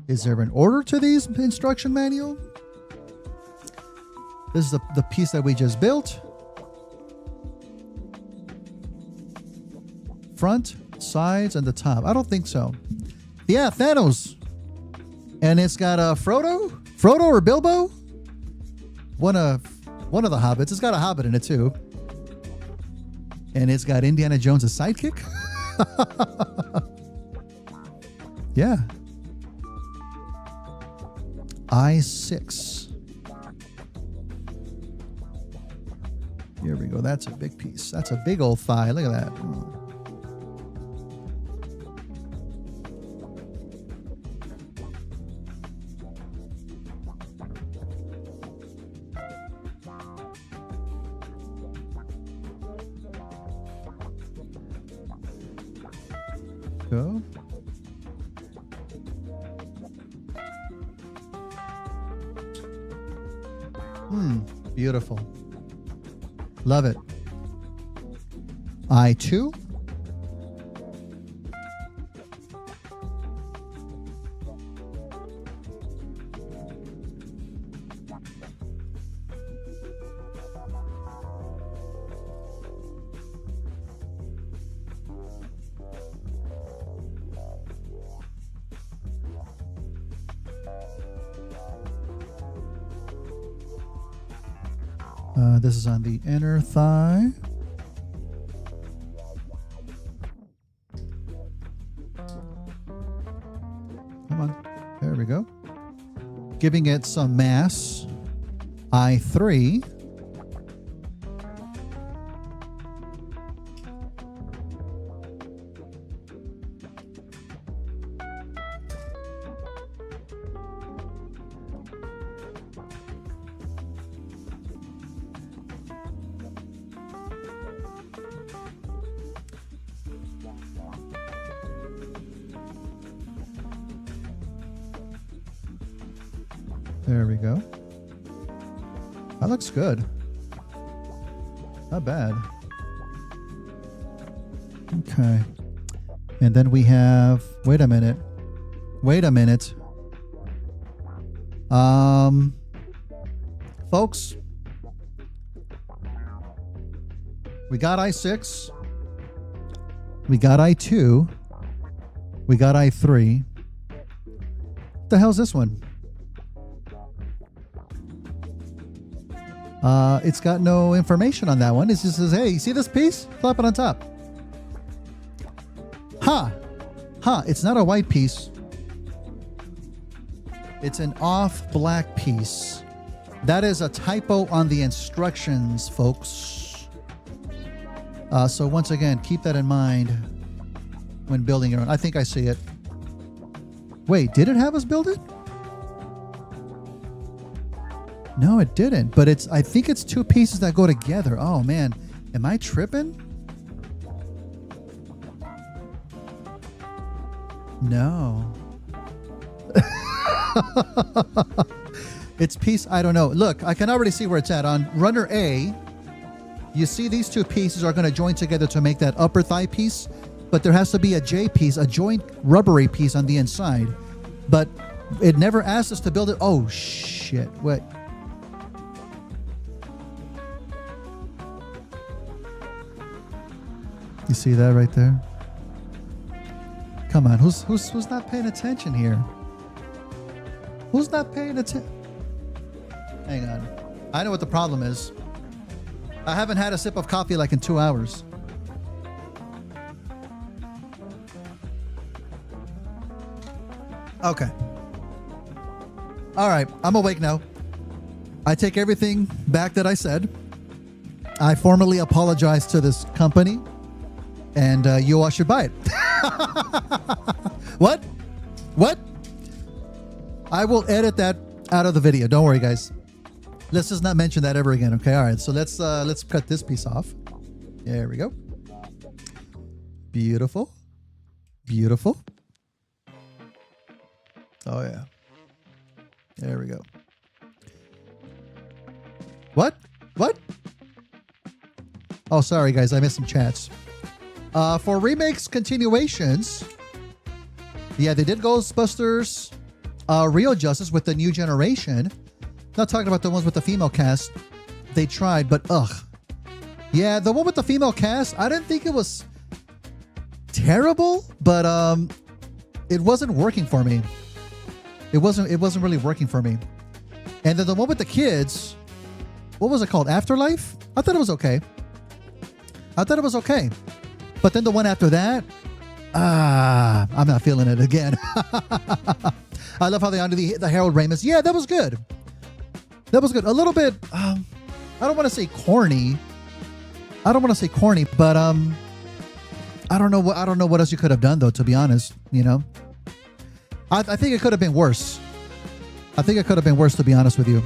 Is there an order to these instruction manual? This is the piece that we just built. Front, sides, and the top. I don't think so. Yeah, Thanos. And it's got a Frodo or Bilbo? One of the hobbits. It's got a hobbit in it too. And it's got Indiana Jones' sidekick. Yeah. I6. Here we go. That's a big piece. That's a big old thigh. Look at that. Go. Beautiful. Love it. I2. This is on the inner thigh. Come on. There we go. Giving it some mass. I3. There we go. That looks good. Not bad. Okay. And then we have, wait a minute. Folks, we got I6. We got I2. We got I3. What the hell's this one? It's got no information on that one. It just says, hey, you see this piece? Flop it on top. It's not a white piece. It's an off black piece. That is a typo on the instructions, folks. So once again, keep that in mind when building your own. I think I see it. Wait, did it have us build it? No, it didn't. But I think it's two pieces that go together. Oh man, am I tripping? No. It's piece, I don't know. Look, I can already see where it's at. On runner A, you see these two pieces are going to join together to make that upper thigh piece, but there has to be a J piece, a joint rubbery piece on the inside. But it never asked us to build it. Oh shit, wait. You see that right there? Come on, who's not paying attention here? Who's not paying attention? Hang on. I know what the problem is. I haven't had a sip of coffee like in 2 hours. Okay. All right, I'm awake now. I take everything back that I said. I formally apologize to this company, and you all should buy it. What? What? I will edit that out of the video. Don't worry, guys. Let's just not mention that ever again. Okay. All right. So let's cut this piece off. There we go. Beautiful. Beautiful. Oh yeah. There we go. What? What? Oh, sorry guys. I missed some chats. For remakes, continuations. Yeah, they did Ghostbusters Real Justice with the new generation. Not talking about the ones with the female cast. They tried, but ugh. Yeah, the one with the female cast, I didn't think it was terrible, but it wasn't working for me. It wasn't really working for me. And then the one with the kids, what was it called? Afterlife? I thought it was okay. I thought it was okay. But then the one after that, I'm not feeling it again. I love how they honor the Harold Ramis. Yeah, that was good. That was good. A little bit, I don't want to say corny. But I don't know what else you could have done though, to be honest, you know. I think it could have been worse. To be honest with you.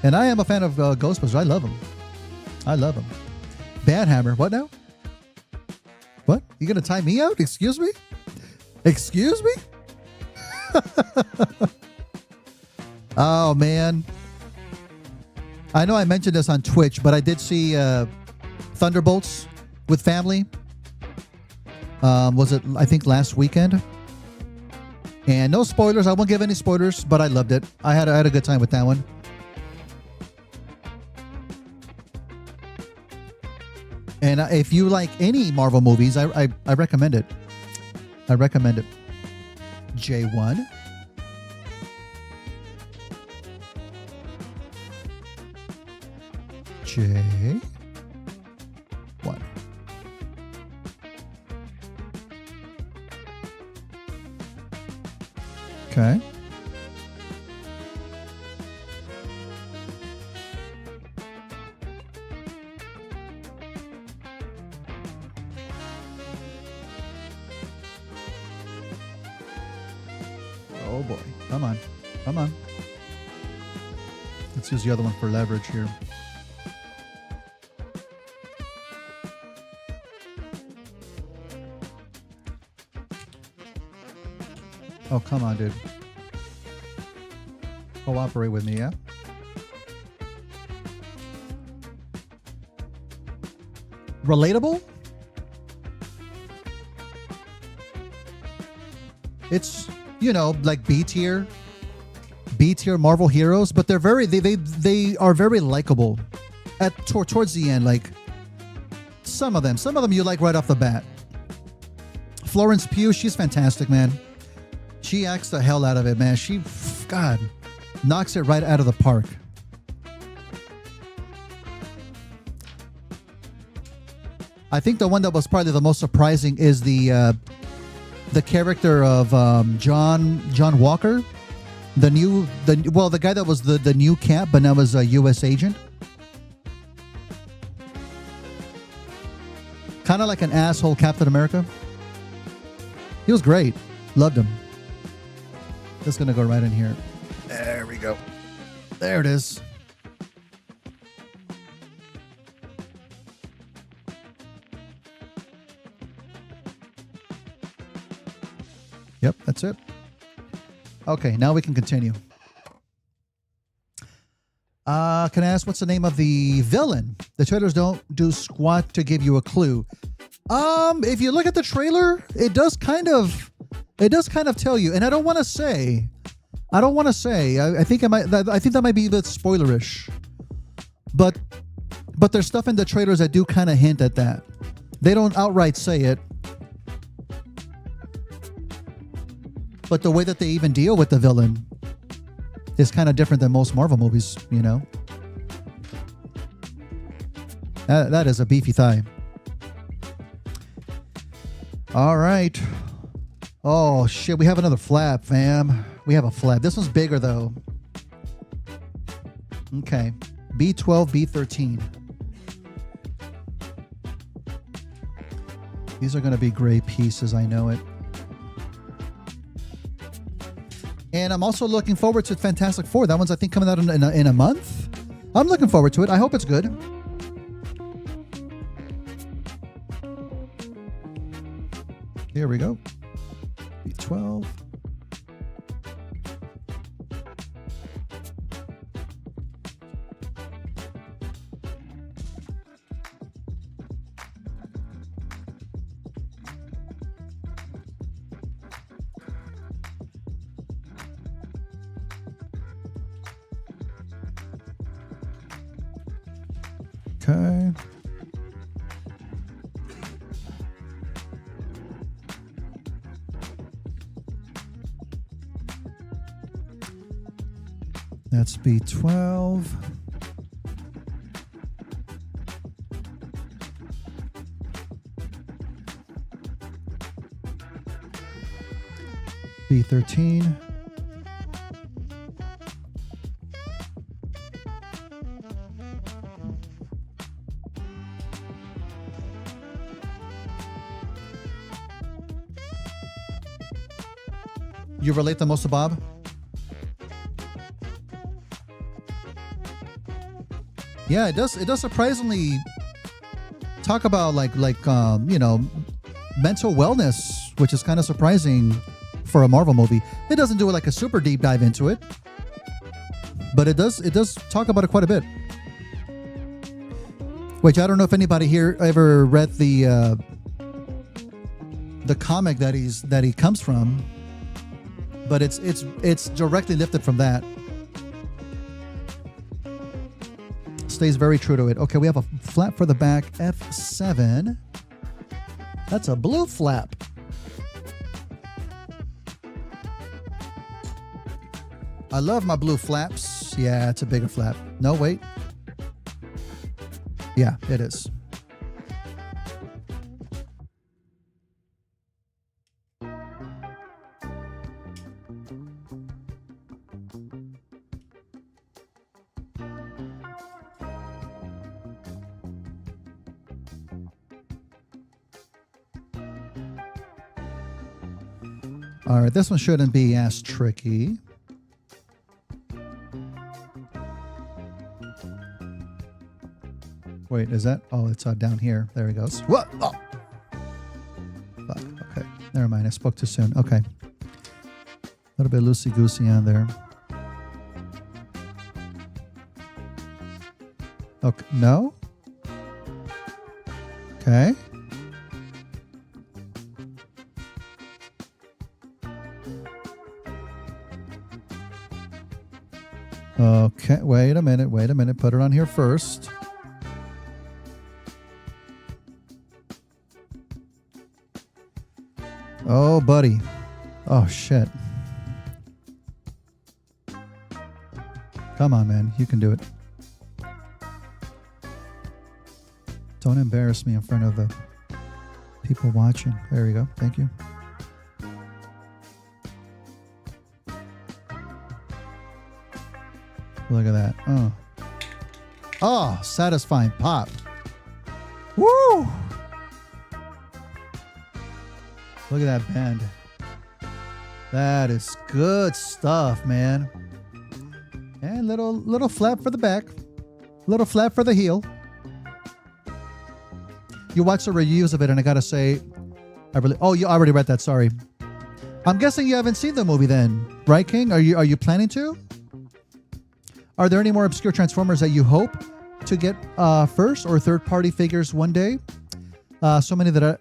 And I am a fan of Ghostbusters. I love them. Bad Hammer. What now? What? You gonna time me out? Excuse me? Oh man. I know I mentioned this on Twitch, but I did see Thunderbolts with family. Was it, I think, last weekend? And no spoilers. I won't give any spoilers, but I loved it. I had a good time with that one. And if you like any Marvel movies, I recommend it. J1. J1. Okay. Oh boy. Come on. Let's use the other one for leverage here. Oh, come on, dude. Cooperate with me, yeah? Relatable? It's, you know, like B tier Marvel heroes, but they're they are very likable towards the end. Like some of them you like right off the bat. Florence Pugh, she's fantastic, man. She acts the hell out of it, man. She, God, knocks it right out of the park. I think the one that was probably the most surprising is the character of John Walker, the guy that was the new Cap, but now is a U.S. agent. Kind of like an asshole Captain America. He was great. Loved him. Just gonna go right in here. There we go. There it is. Yep, that's it. Okay, now we can continue. Can I ask what's the name of the villain? The trailers don't do squat to give you a clue. If you look at the trailer, it does kind of tell you, and I don't want to say. I think that might be a bit spoilerish. But there's stuff in the trailers that do kind of hint at that. They don't outright say it. But the way that they even deal with the villain is kind of different than most Marvel movies, you know. That is a beefy thigh. All right. Oh, shit. We have another flap, fam. We have a flap. This one's bigger, though. Okay. B12, B13. These are going to be gray pieces. I know it. And I'm also looking forward to Fantastic Four. That one's, I think, coming out in a month. I'm looking forward to it. I hope it's good. Here we go. B12. Okay. That's B12. B13. You relate the most to Bob? Yeah, it does. It does surprisingly talk about you know, mental wellness, which is kind of surprising for a Marvel movie. It doesn't do it like a super deep dive into it, but it does talk about it quite a bit. Which I don't know if anybody here ever read the comic that he comes from, but it's directly lifted from that. Stays very true to it. Okay, we have a flap for the back, F7. That's a blue flap. I love my blue flaps. Yeah, it's a bigger flap. No, wait. Yeah, it is. All right, this one shouldn't be as tricky. Wait, is that? Oh, it's down here. There he goes. What? Oh. Fuck. Okay. Never mind. I spoke too soon. Okay. A little bit loosey-goosey on there. Okay. No? Okay. Okay, wait a minute. Put it on here first. Oh, buddy. Oh, shit. Come on, man. You can do it. Don't embarrass me in front of the people watching. There we go. Thank you. Look at that. Oh. Oh, satisfying pop. Woo! Look at that bend. That is good stuff, man. And little flap for the back. Little flap for the heel. You watched the reviews of it, and I gotta say, oh, you already read that. Sorry. I'm guessing you haven't seen the movie then, right, King? Are you planning to? Are there any more obscure Transformers that you hope to get first or third-party figures one day? So many that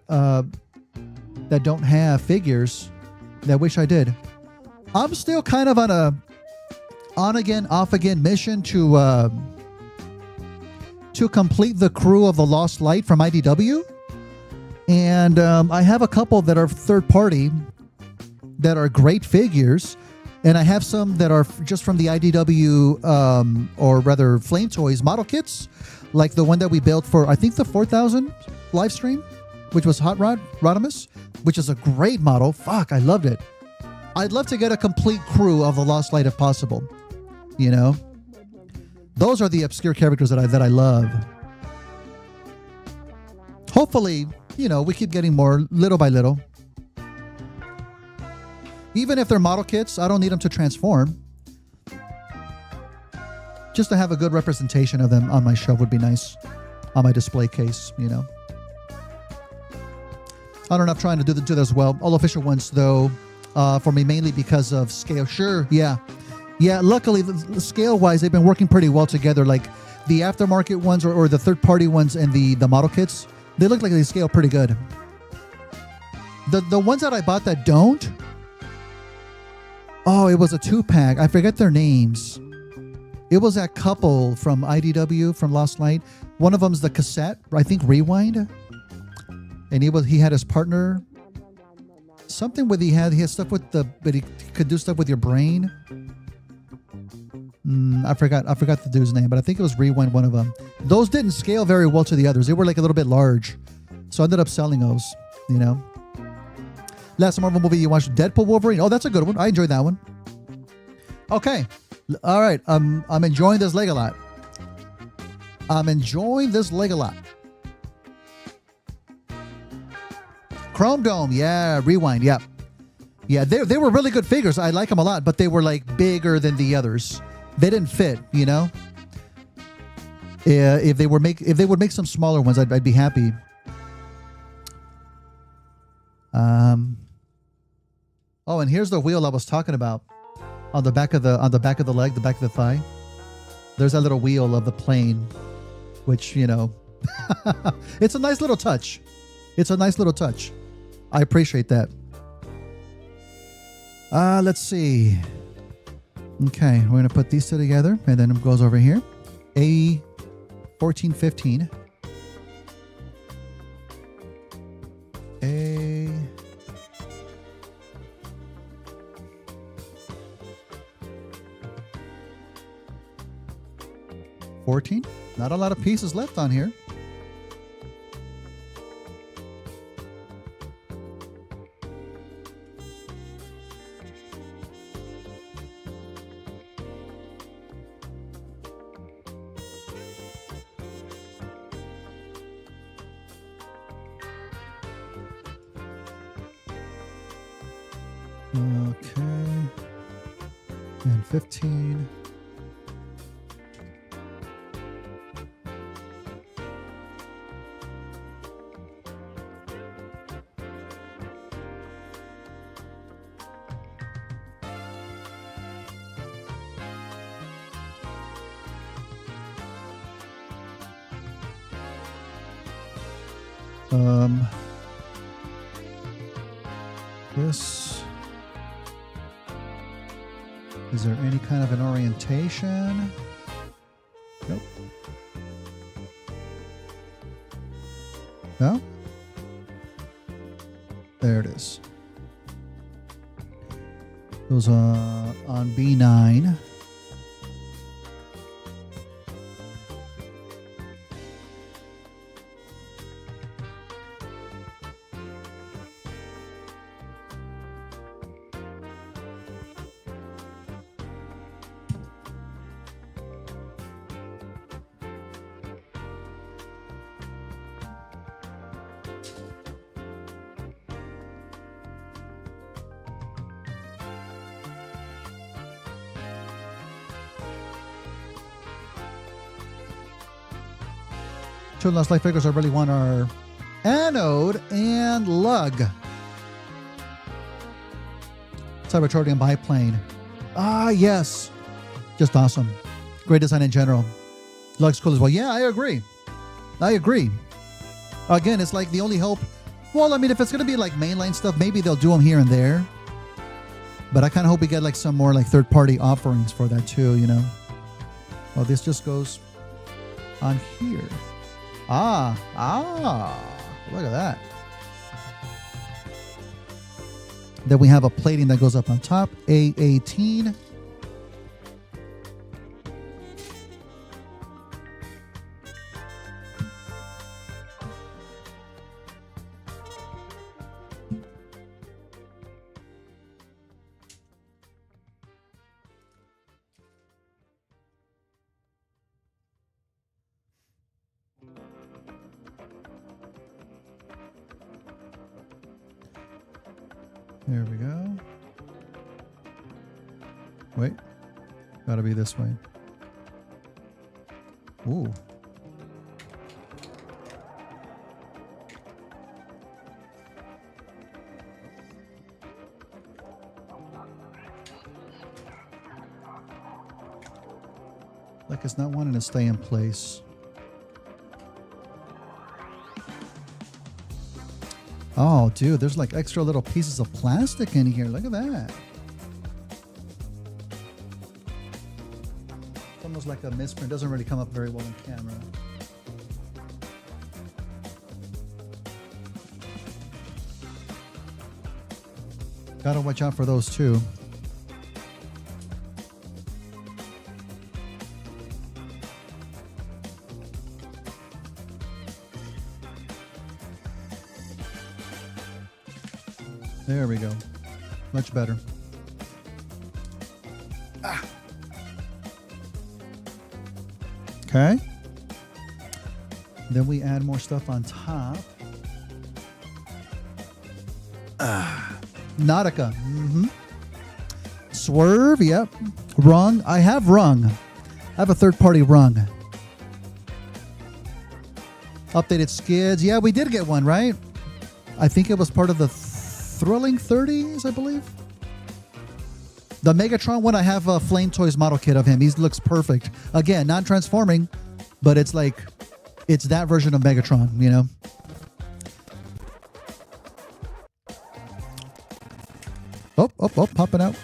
don't have figures that wish I did. I'm still kind of on a on-again, off-again mission to complete the crew of the Lost Light from IDW. And I have a couple that are third-party that are great figures. And I have some that are just from the IDW, or rather Flame Toys model kits, like the one that we built for, I think, the 4000 live stream, which was Hot Rodimus, which is a great model. Fuck, I loved it. I'd love to get a complete crew of the Lost Light if possible. You know? Those are the obscure characters that I love. Hopefully, you know, we keep getting more little by little. Even if they're model kits, I don't need them to transform. Just to have a good representation of them on my shelf would be nice. On my display case, you know. I don't know, I'm trying to do that as well. All official ones, though, for me, mainly because of scale. Sure, yeah. Yeah, luckily, the scale-wise, they've been working pretty well together. Like, the aftermarket ones or the third-party ones and the model kits, they look like they scale pretty good. The ones that I bought that don't, oh, it was a 2-pack. I forget their names. It was that couple from IDW, from Lost Light. One of them's the cassette, I think Rewind. And he had his partner. Something with he had stuff with but he could do stuff with your brain. I forgot the dude's name, but I think it was Rewind, one of them. Those didn't scale very well to the others. They were like a little bit large. So I ended up selling those, you know. Last Marvel movie you watched, Deadpool Wolverine. Oh, that's a good one. I enjoyed that one. Okay. All right. I'm enjoying this leg a lot. Chrome Dome. Yeah. Rewind. Yeah. Yeah. They were really good figures. I like them a lot, but they were like bigger than the others. They didn't fit, you know? If they would make some smaller ones, I'd be happy. Oh, and here's the wheel I was talking about on the back of the leg, the back of the thigh. There's that little wheel of the plane, which, you know, it's a nice little touch. I appreciate that. Let's see. Okay, we're gonna put these two together, and then it goes over here. A1415. A 14. Not a lot of pieces left on here. Okay. And 15. This. Is there any kind of an orientation? Nope. No? There it is. Goes on B9. Children's life figures I really want are Anode and Lug. Cybertronian biplane. Ah, yes. Just awesome. Great design in general. Lug's cool as well. Yeah, I agree. Again, it's like the only hope. Well, I mean, if it's going to be like mainline stuff, maybe they'll do them here and there. But I kind of hope we get like some more like third-party offerings for that too, you know. Well, this just goes on here. Ah, look at that. Then we have a plating that goes up on top, A18. There we go. Wait. Gotta be this way. Ooh. Like it's not wanting to stay in place. Oh, dude, there's like extra little pieces of plastic in here. Look at that. It's almost like a misprint. Doesn't really come up very well on camera. Gotta watch out for those too. There we go. Much better. Okay. Then we add more stuff on top. Nautica. Swerve. Yep. Rung. I have Rung. I have a third-party Rung. Updated skids. Yeah, we did get one, right? I think it was part of the Thrilling 30s, I believe. The Megatron one, I have a Flame Toys model kit of him. He looks perfect. Again, not transforming, but it's like, it's that version of Megatron, you know? Oh, popping out.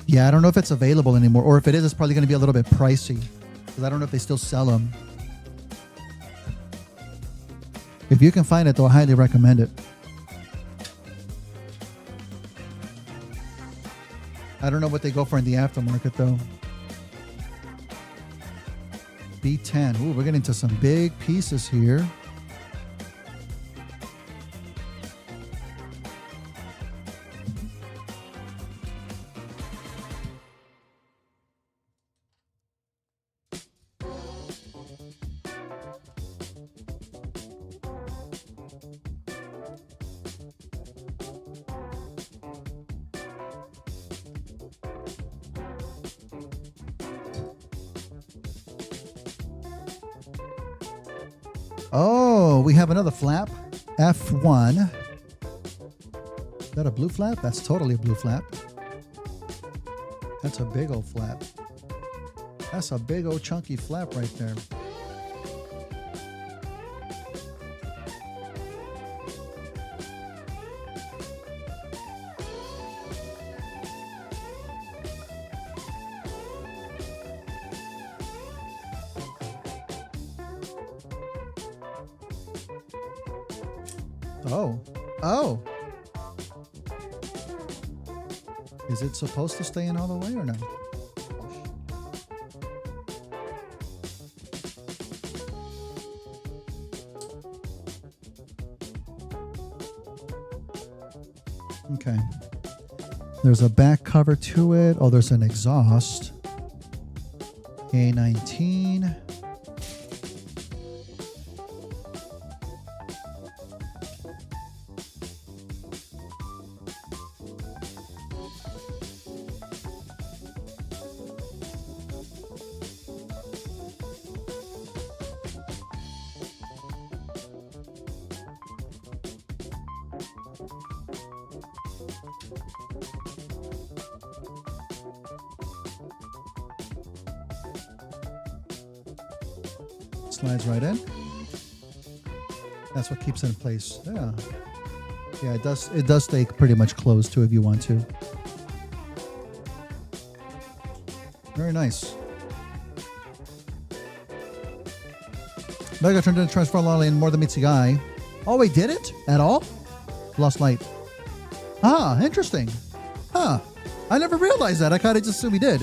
Yeah, I don't know if it's available anymore, or if it is, it's probably going to be a little bit pricey, because I don't know if they still sell them. If you can find it, though, I highly recommend it. I don't know what they go for in the aftermarket, though. B10. Ooh, we're getting to some big pieces here. Oh, we have another flap. F1. Is that a blue flap? That's totally a blue flap. That's a big old flap. That's a big old chunky flap right there. Oh. Is it supposed to stay in all the way or no? Okay. There's a back cover to it. Oh, there's an exhaust. A19. Slides right in. That's what keeps it in place. Yeah. Yeah, it does stay pretty much closed too if you want to. Very nice. Megatron didn't transform Lolly in more than meets the eye. Oh, he didn't? At all? Lost light. Ah, interesting. Huh. I never realized that. I kind of just assumed he did.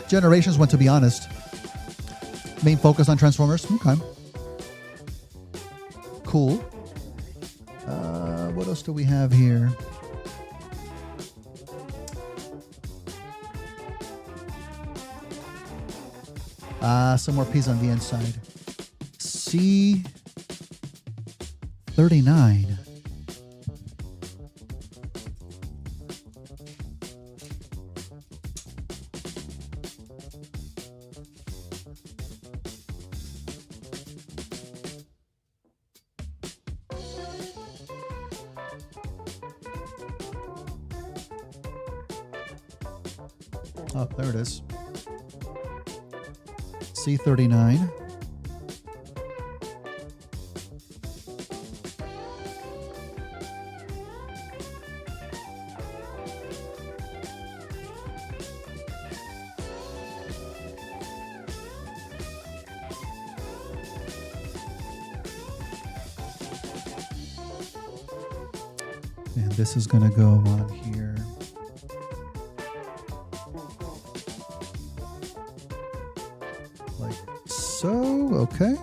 Generations went, to be honest. Main focus on Transformers. Okay. Cool. What else do we have here? Some more P's on the inside. C39. Oh, there it is. C39. And this is going to go on here. So, okay.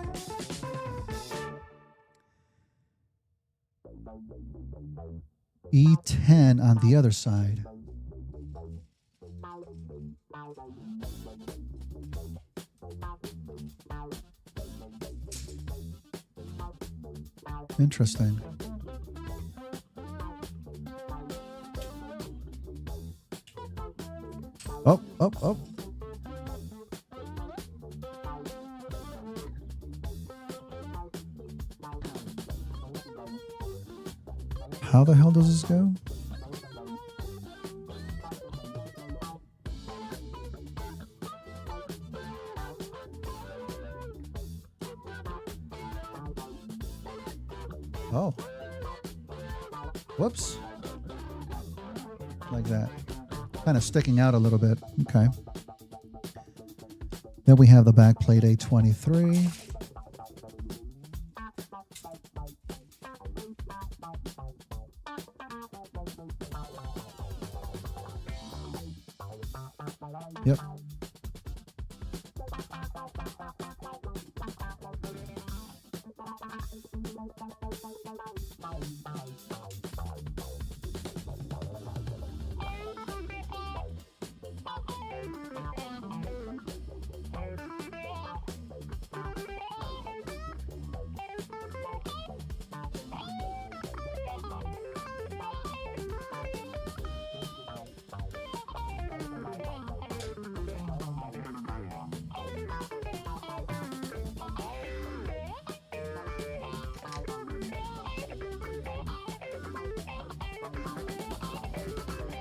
E10 on the other side. Interesting. Oh, oh, oh. How the hell does this go? Oh. Whoops. Like that. Kind of sticking out a little bit. Okay. Then we have the back plate A23. Yep.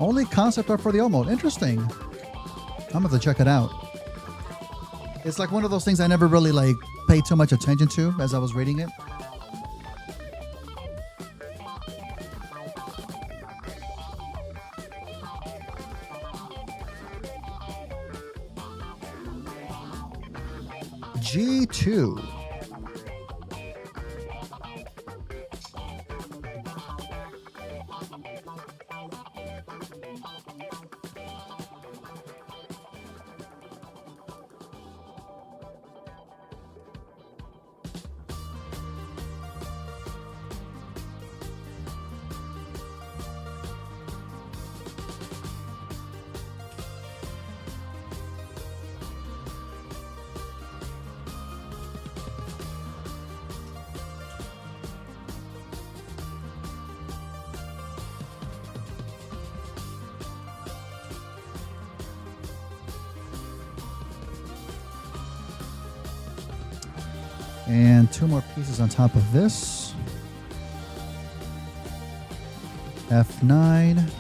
Only concept art for the emote. Interesting. I'm going to check it out. It's like one of those things I never really like paid too much attention to as I was reading it. G2. And two more pieces on top of this. F9.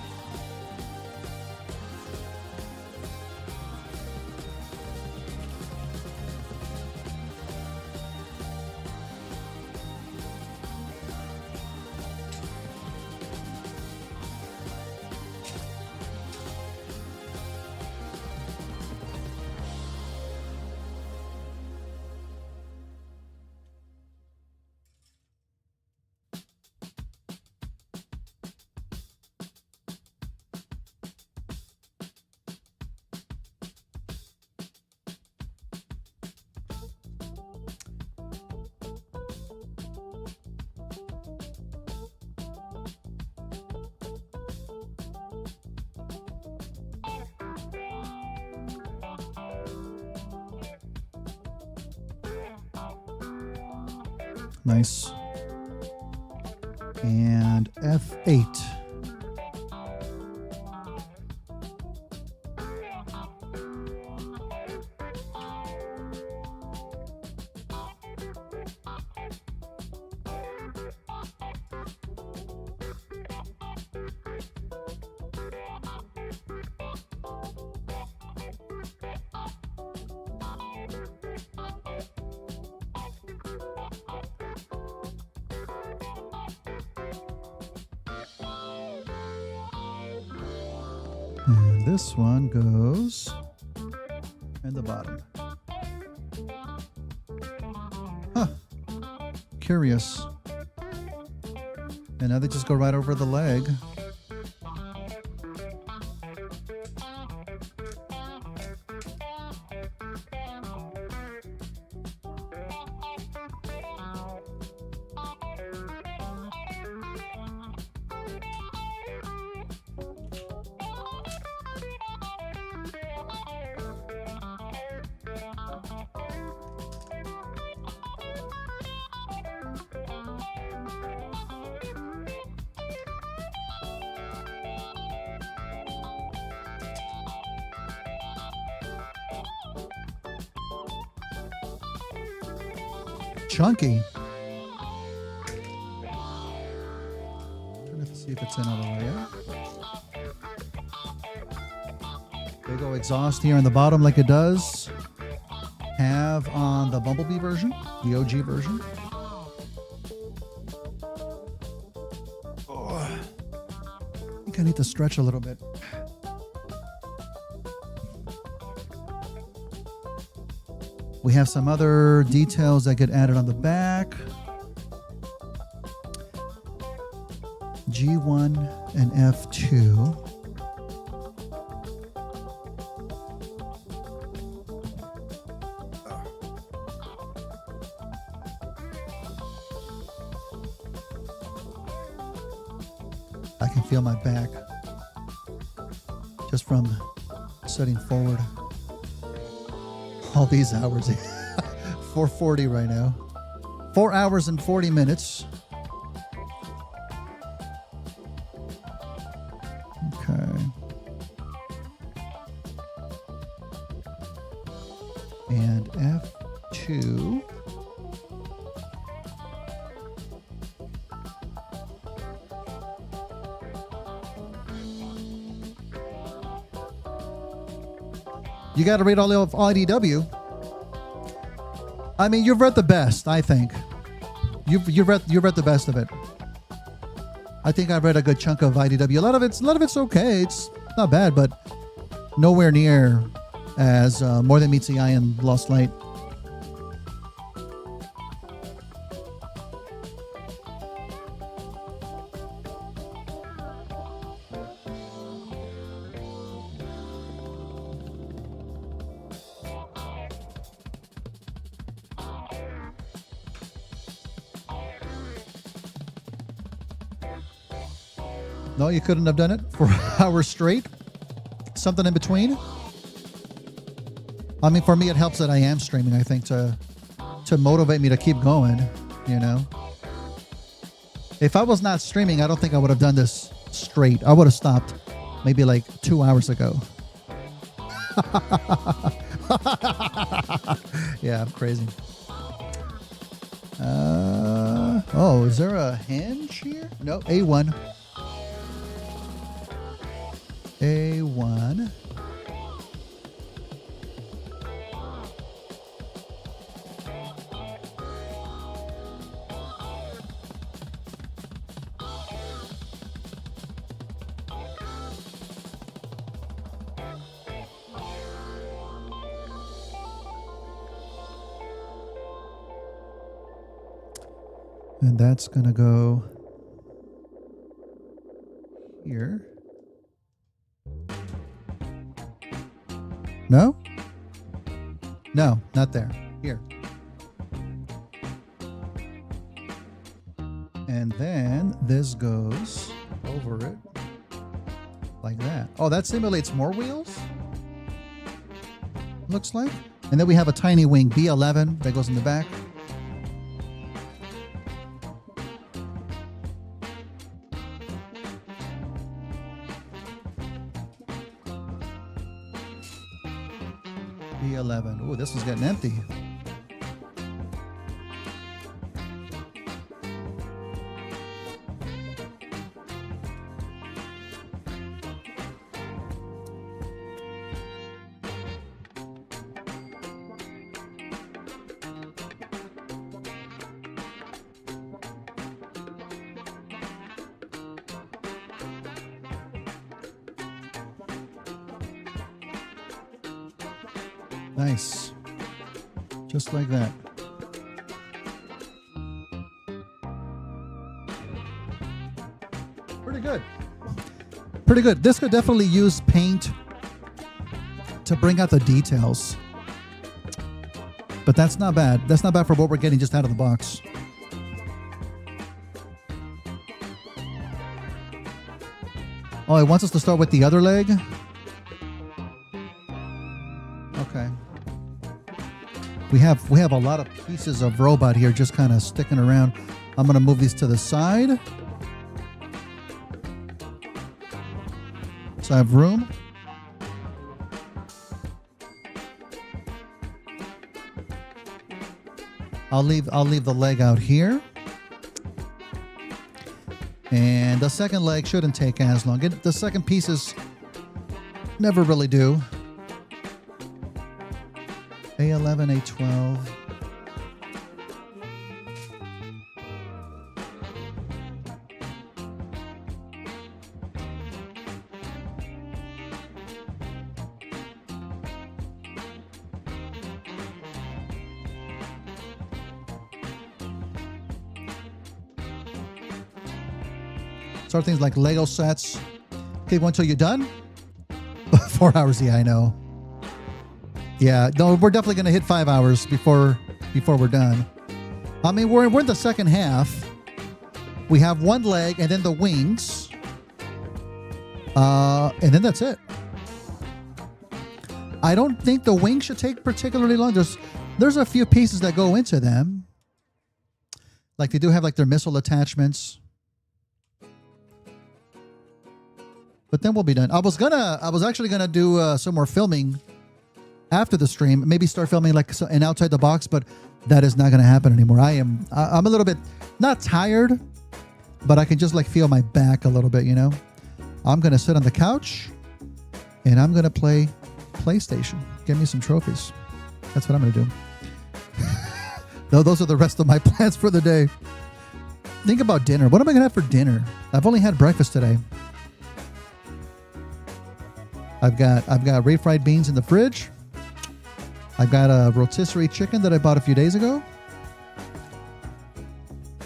Nice. And F8. And this one goes in the bottom. Huh. Curious. And now they just go right over the leg. chunky. Trying to see if it's in all the way up. Big old exhaust here on the bottom like it does have on the Bumblebee version, the OG version. Oh, I think I need to stretch a little bit. We have some other details that get added on the back. G1 and F2. I can feel my back just from sitting forward. All these hours. 4:40 right now. 4 hours and 40 minutes. Okay. And F2. You got to read all of IDW. I mean, you've read the best, I think. You've read the best of it. I think I've read a good chunk of IDW. A lot of it's okay. It's not bad, but nowhere near as More Than Meets the Eye and Lost Light. No, you couldn't have done it for hours straight. Something in between. I mean, for me, it helps that I am streaming, I think, to motivate me to keep going, you know. If I was not streaming, I don't think I would have done this straight. I would have stopped maybe like 2 hours ago. Yeah, I'm crazy. Oh, is there a hinge here? No, A1. A1. And that's going to go here. No? No, not there. Here. And then this goes over it like that. Oh, that simulates more wheels? Looks like. And then we have a tiny wing, B11, that goes in the back. B11. Oh, this is getting empty. Nice. Just like that. Pretty good. Pretty good. This could definitely use paint to bring out the details. But that's not bad. That's not bad for what we're getting just out of the box. Oh, it wants us to start with the other leg? Okay. We have a lot of pieces of robot here just kind of sticking around. I'm going to move these to the side. So I have room. I'll leave the leg out here. And the second leg shouldn't take as long. The second pieces never really do. A11, A12. Start things like Lego sets. Okay, wait until you're done. 4 hours, yeah, I know. Yeah, no, we're definitely gonna hit 5 hours before we're done. I mean, we're in the second half. We have one leg and then the wings, and then that's it. I don't think the wings should take particularly long. There's a few pieces that go into them. Like they do have like their missile attachments. But then we'll be done. I was actually gonna do some more filming after the stream. Maybe start filming like an outside the box, but that is not gonna happen anymore. I'm a little bit not tired, but I can just like feel my back a little bit. You know, I'm gonna sit on the couch and I'm gonna play PlayStation. Get me some trophies. That's what I'm gonna do. No, those are the rest of my plans for the day. Think about dinner. What am I gonna have for dinner? I've only had breakfast today. I've got refried beans in the fridge. I've got a rotisserie chicken that I bought a few days ago.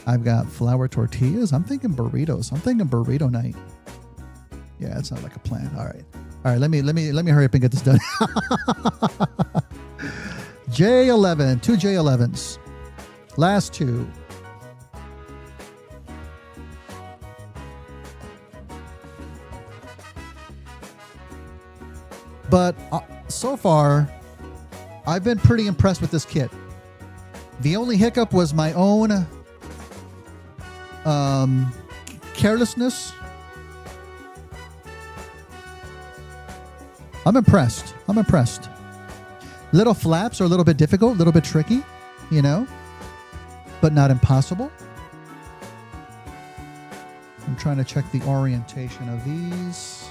I've got flour tortillas. I'm thinking burritos. I'm thinking burrito night. Yeah, that sounds like a plan. All right. Let me hurry up and get this done. J11, 2 J11s. Last two. But so far, I've been pretty impressed with this kit. The only hiccup was my own carelessness. I'm impressed. Little flaps are a little bit difficult, a little bit tricky, you know, but not impossible. I'm trying to check the orientation of these.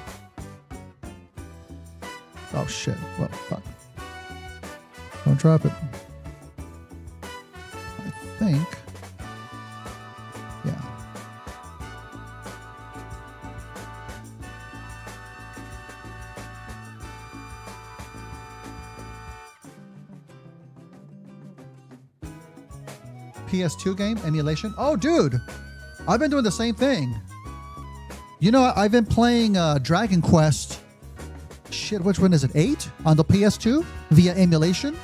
Oh shit, well, fuck. Don't drop it. I think. Yeah. PS2 game emulation. Oh, dude, I've been doing the same thing. You know, I've been playing Dragon Quest. Shit, which one is it? 8 on the PS2 via emulation.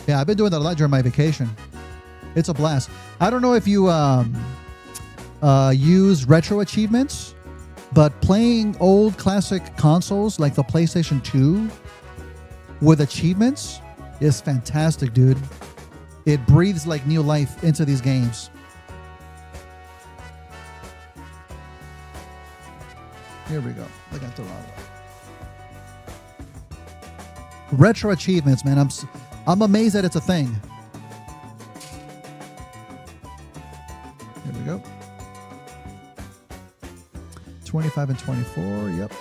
Yeah, I've been doing that a lot during my vacation. It's a blast. I don't know if you use retro achievements, but playing old classic consoles like the PlayStation 2 with achievements is fantastic, dude. It breathes like new life into these games. Here we go. I got the wrong one. Retro achievements, man. I'm amazed that it's a thing. Here we go. 25 and 24. Yep.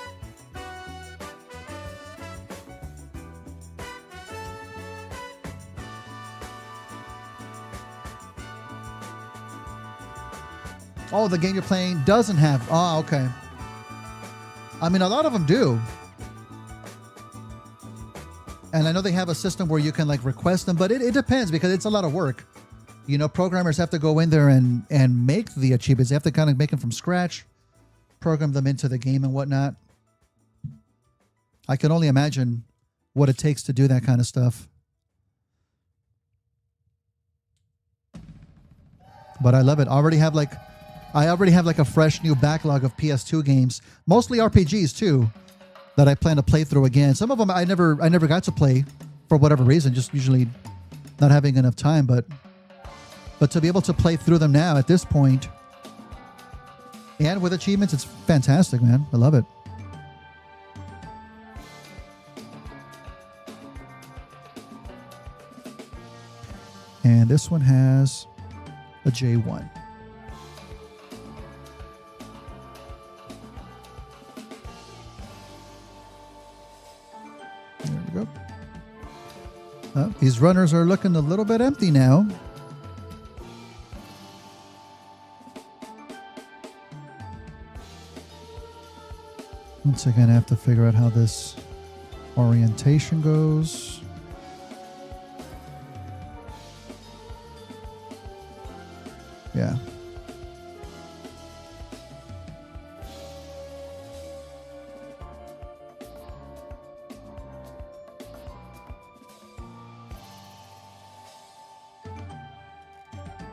Oh, the game you're playing doesn't have. Oh, okay. I mean, a lot of them do. And I know they have a system where you can like request them, but it depends because it's a lot of work. You know, programmers have to go in there and make the achievements. They have to kind of make them from scratch, program them into the game and whatnot. I can only imagine what it takes to do that kind of stuff. But I love it. I already have like a fresh new backlog of PS2 games, mostly RPGs too, that I plan to play through again. Some of them I never got to play for whatever reason, just usually not having enough time. But to be able to play through them now at this point, and with achievements, it's fantastic, man. I love it. this one has a J1. There we go. These runners are looking a little bit empty now. Once again, I have to figure out how this orientation goes. Yeah.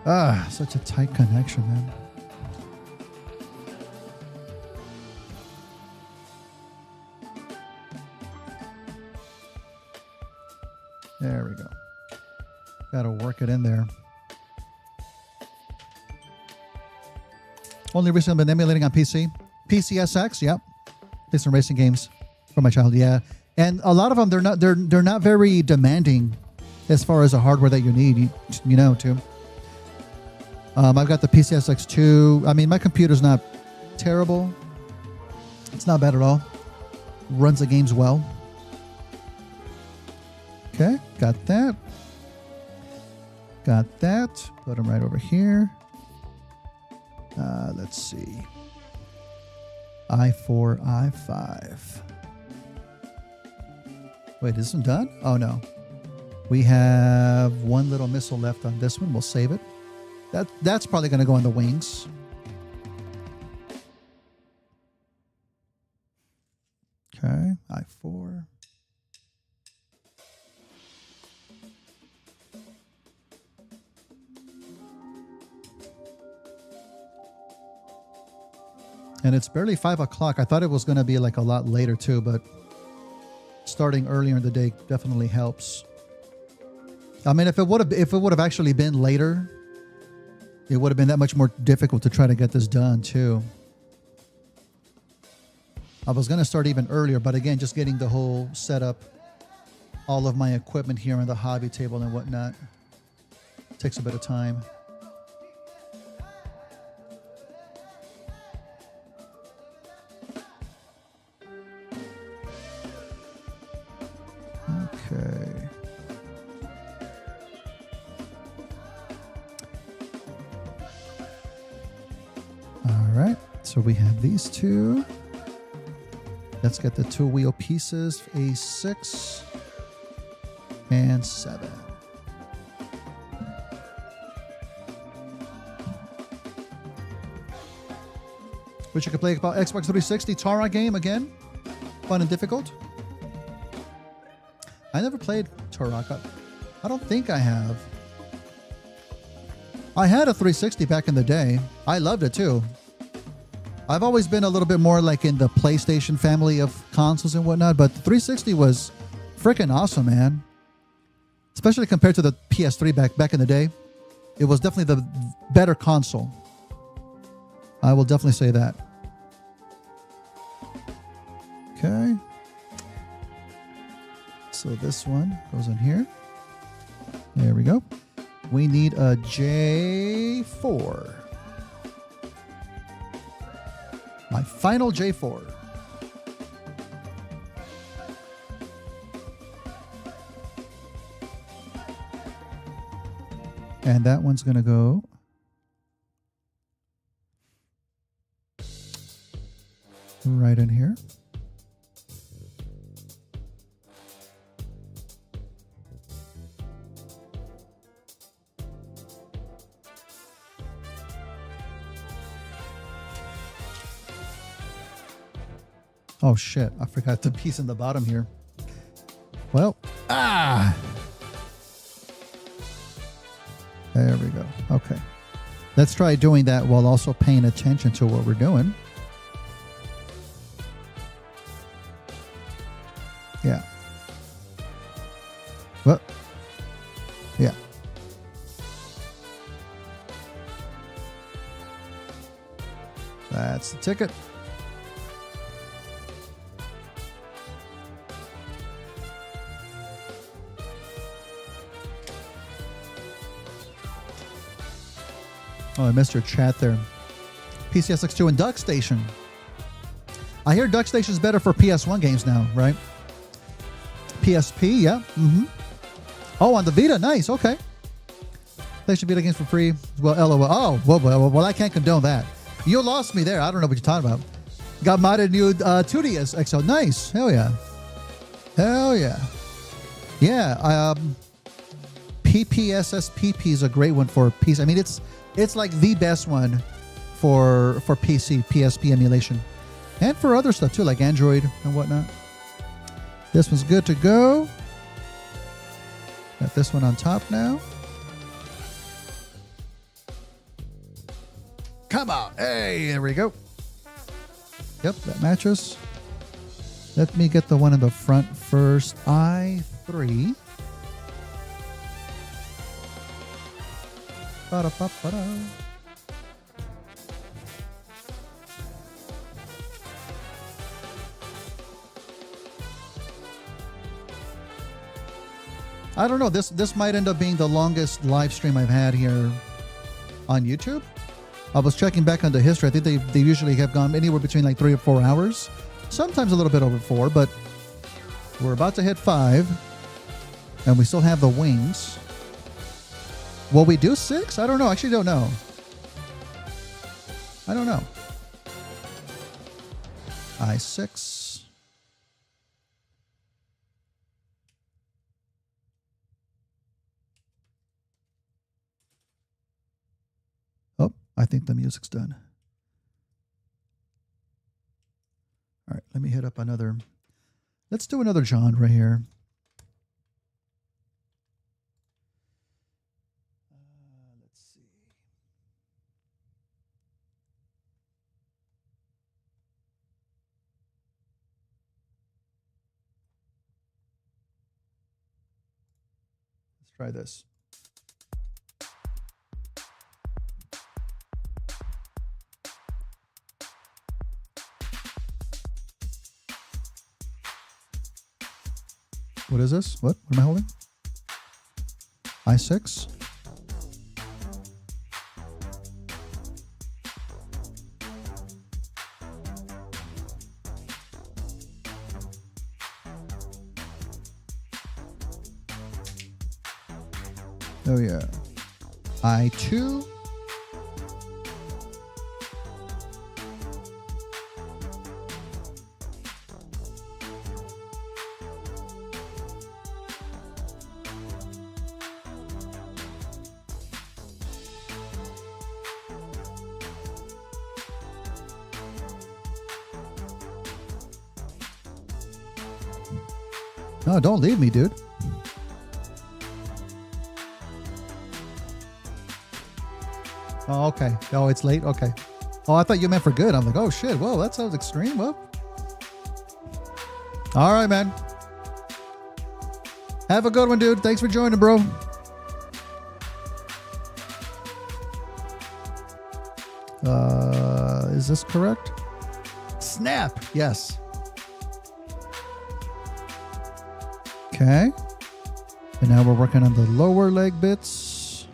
Ah, such a tight connection, man. There we go. Gotta work it in there. Only recently been emulating on PC. PCSX, yep. Play some racing games from my childhood, yeah. And a lot of them, they're not very demanding as far as the hardware that you need, you know, too. I've got the PCSX 2. I mean, my computer's not terrible. It's not bad at all. Runs the games well. Okay, got that. Got that. Put them right over here. Let's see. I4, I5. Wait, is this one done? Oh, no. We have one little missile left on this one. We'll save it. That's probably going to go on the wings. Okay, I4. And it's barely 5 o'clock. I thought it was going to be like a lot later too, but starting earlier in the day definitely helps. I mean, if it would have actually been later, it would have been that much more difficult to try to get this done too. I was going to start even earlier, but again, just getting the whole setup, all of my equipment here on the hobby table and whatnot, takes a bit of time. Okay. All right. So we have these two. Let's get the two wheel pieces, A6 and 7. Which you can play about Xbox 360 Tara game again. Fun and difficult. I never played Thundercracker. I don't think I have. I had a 360 back in the day. I loved it too. I've always been a little bit more like in the PlayStation family of consoles and whatnot, but the 360 was freaking awesome, man. Especially compared to the PS3 back in the day. It was definitely the better console. I will definitely say that. Okay. So this one goes in here. There we go. We need a J4. My final J4. And that one's going to go right in here. Oh shit, I forgot the piece in the bottom here. Well, there we go. Okay. Let's try doing that while also paying attention to what we're doing. Yeah. Well, yeah. That's the ticket. Oh, I missed your chat there. PCSX2 and Duck Station. I hear Duck Station is better for PS1 games now, right? PSP, yeah. Mm-hmm. Oh, on the Vita, nice. Okay. PlayStation Vita games for free. Well, LOL. Oh, well, I can't condone that. You lost me there. I don't know what you're talking about. Got modded new 2DS XL. Nice. Hell yeah. Hell yeah. Yeah. PPSSPP is a great one for PC. I mean, it's like the best one for PC, PSP emulation. And for other stuff too, like Android and whatnot. This one's good to go. Got this one on top now. Come on. Hey, there we go. Yep, that matches. Let me get the one in the front first. i3. Ba-da-ba-ba-da. I don't know. This might end up being the longest live stream I've had here on YouTube. I was checking back on the history. I think they usually have gone anywhere between like 3 or 4 hours. Sometimes a little bit over 4, but we're about to hit 5. And we still have the wings. Will we do 6? I don't know. I actually don't know. I don't know. I6. Oh, I think the music's done. All right, let me hit up another. Let's do another genre here. Let's see. Let's try this. What is this? What am I holding? I6. Oh yeah. I2. No, don't leave me, dude. Oh, okay. Oh, it's late? Okay. Oh, I thought you meant for good. I'm like, oh, shit. Whoa, that sounds extreme. Whoa. All right, man. Have a good one, dude. Thanks for joining, bro. Is this correct? Snap. Yes. Okay. And now we're working on the lower leg bits.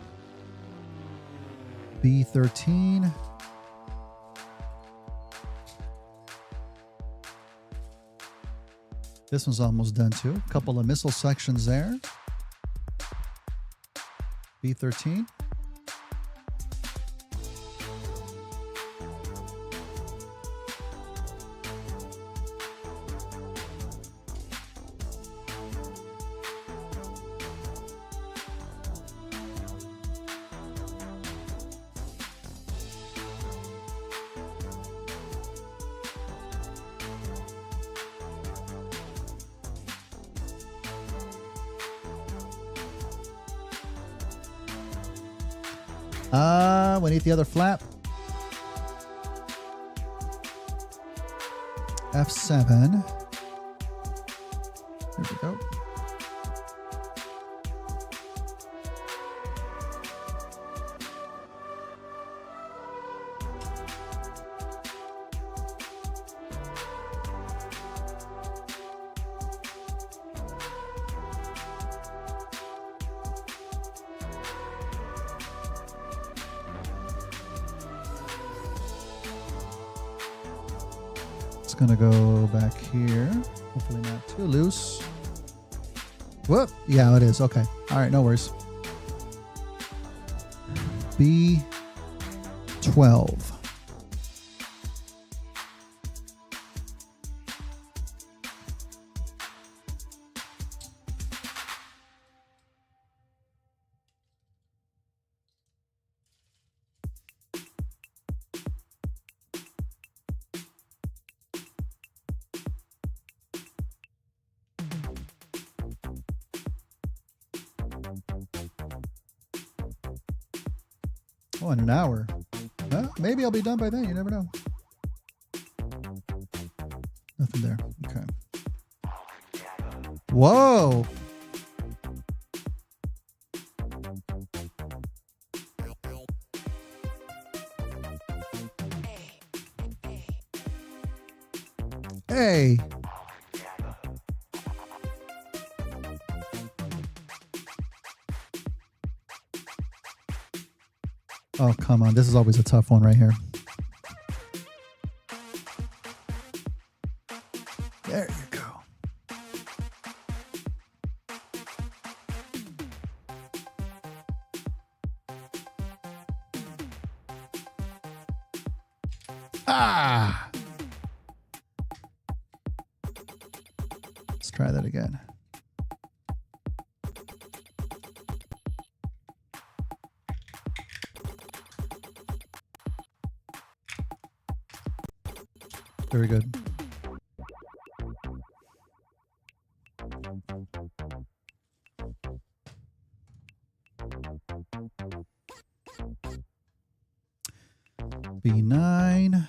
B13. This one's almost done too. A couple of missile sections there. B13. We need the other flap. F7. There we go. It's gonna go back here. Hopefully not too loose. Whoop. Yeah, it is. Okay. All right, no worries. B12. Oh, in an hour. Well, maybe I'll be done by then. You never know. Nothing there. Okay. Whoa. Hey. Oh, come on. This is always a tough one right here. There you go. Ah! Let's try that again. Very good. B9.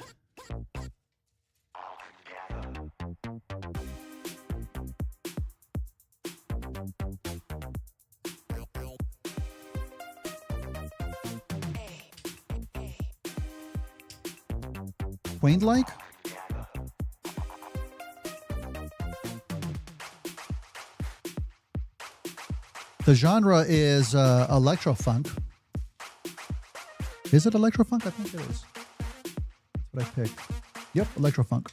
Quaint-like? The genre is electro-funk. Is it electro-funk? I think it is. That's what I picked. Yep, electro-funk.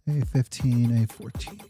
A15, A14.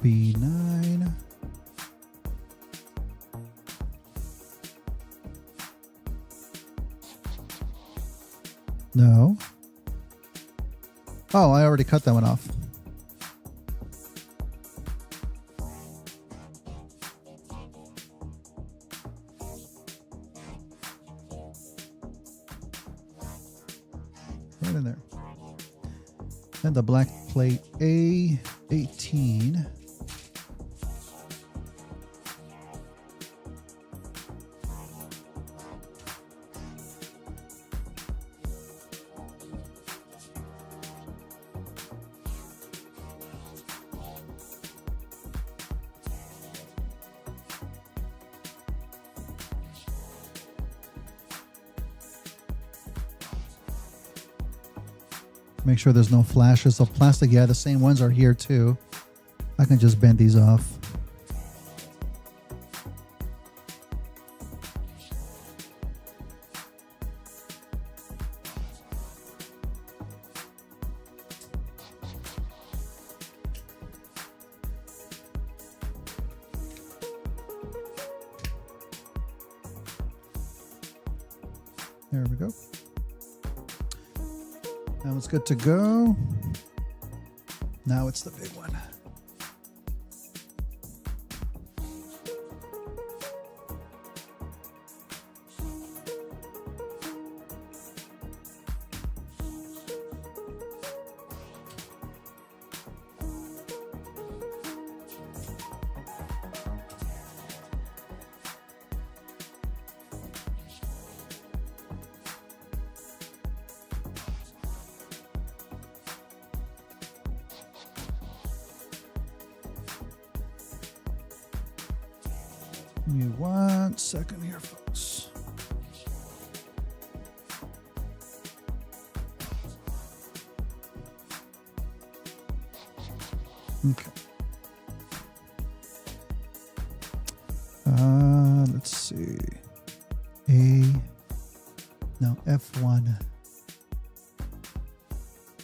B9. No. Oh, I already cut that one off. Right in there. And the black plate A18. Make sure there's no flashes of plastic. Yeah, the same ones are here too. I can just bend these off. There we go. That was good to go. Now it's the big one. Give me 1 second here, folks. Okay. Let's see. F1.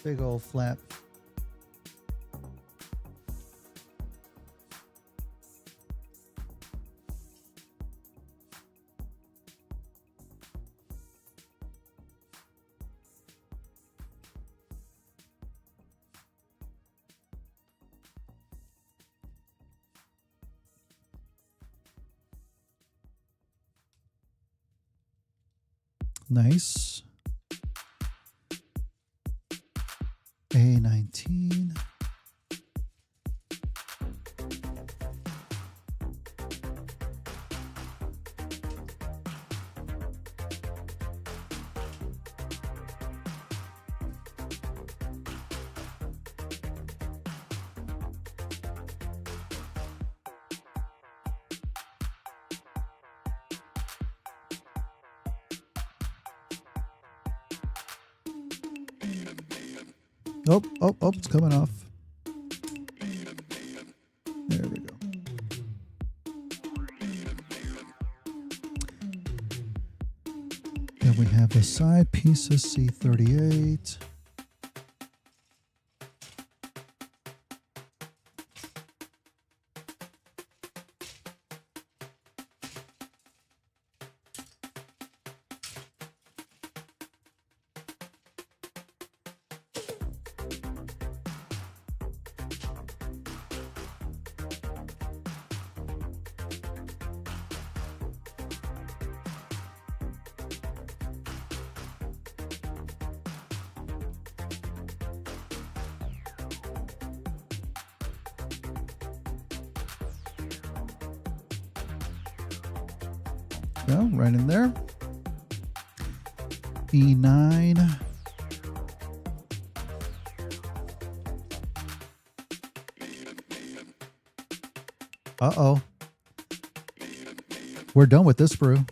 Big old flap. Nice. A19. Oh, it's coming off. There we go. Then we have the side pieces, C38. Go right in there. E9. Uh-oh. We're done with this brew.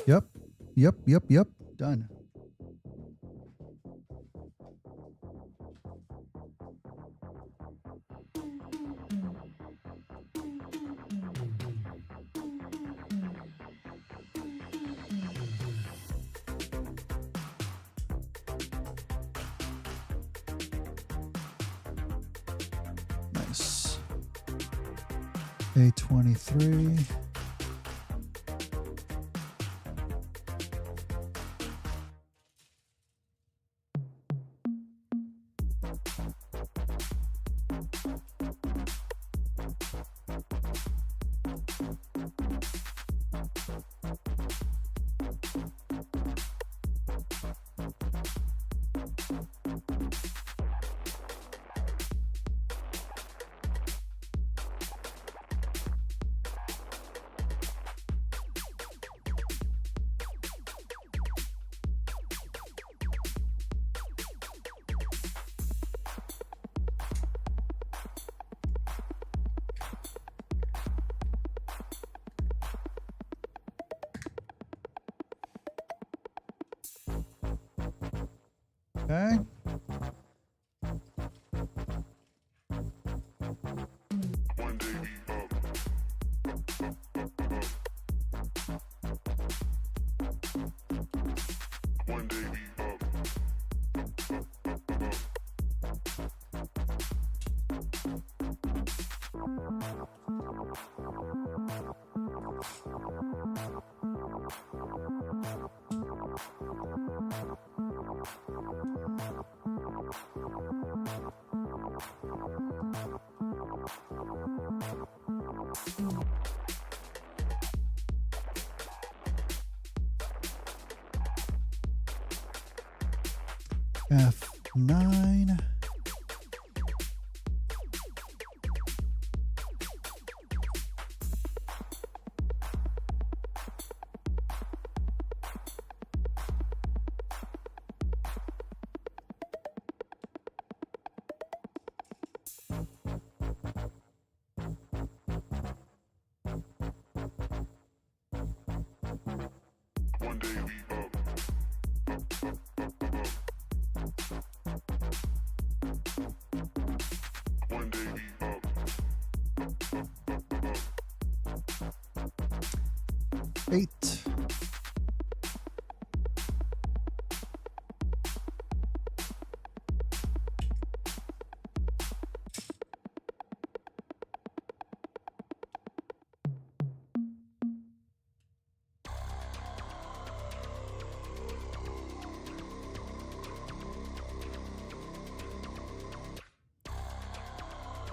Yep. Done. Nice. A23. Okay. F9. One day we up. One day we up. 8.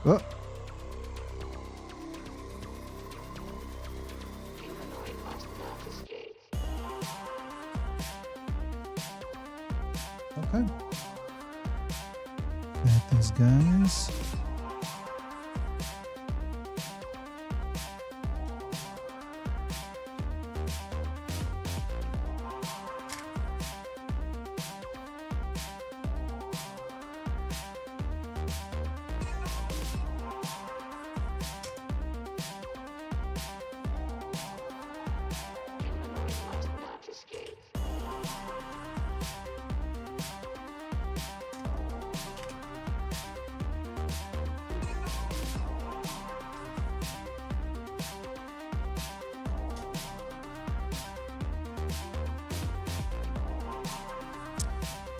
Oh. Okay. Got these guys.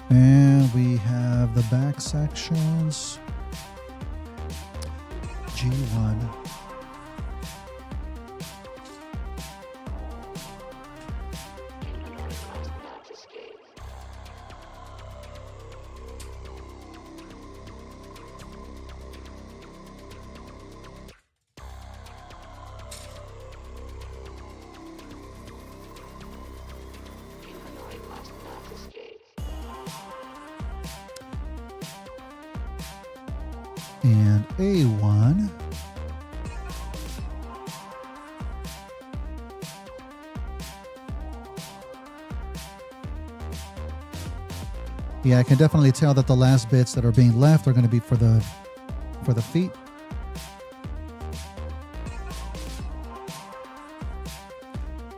And we have the back sections. G1. And A1. Yeah, I can definitely tell that the last bits that are being left are going to be for the feet.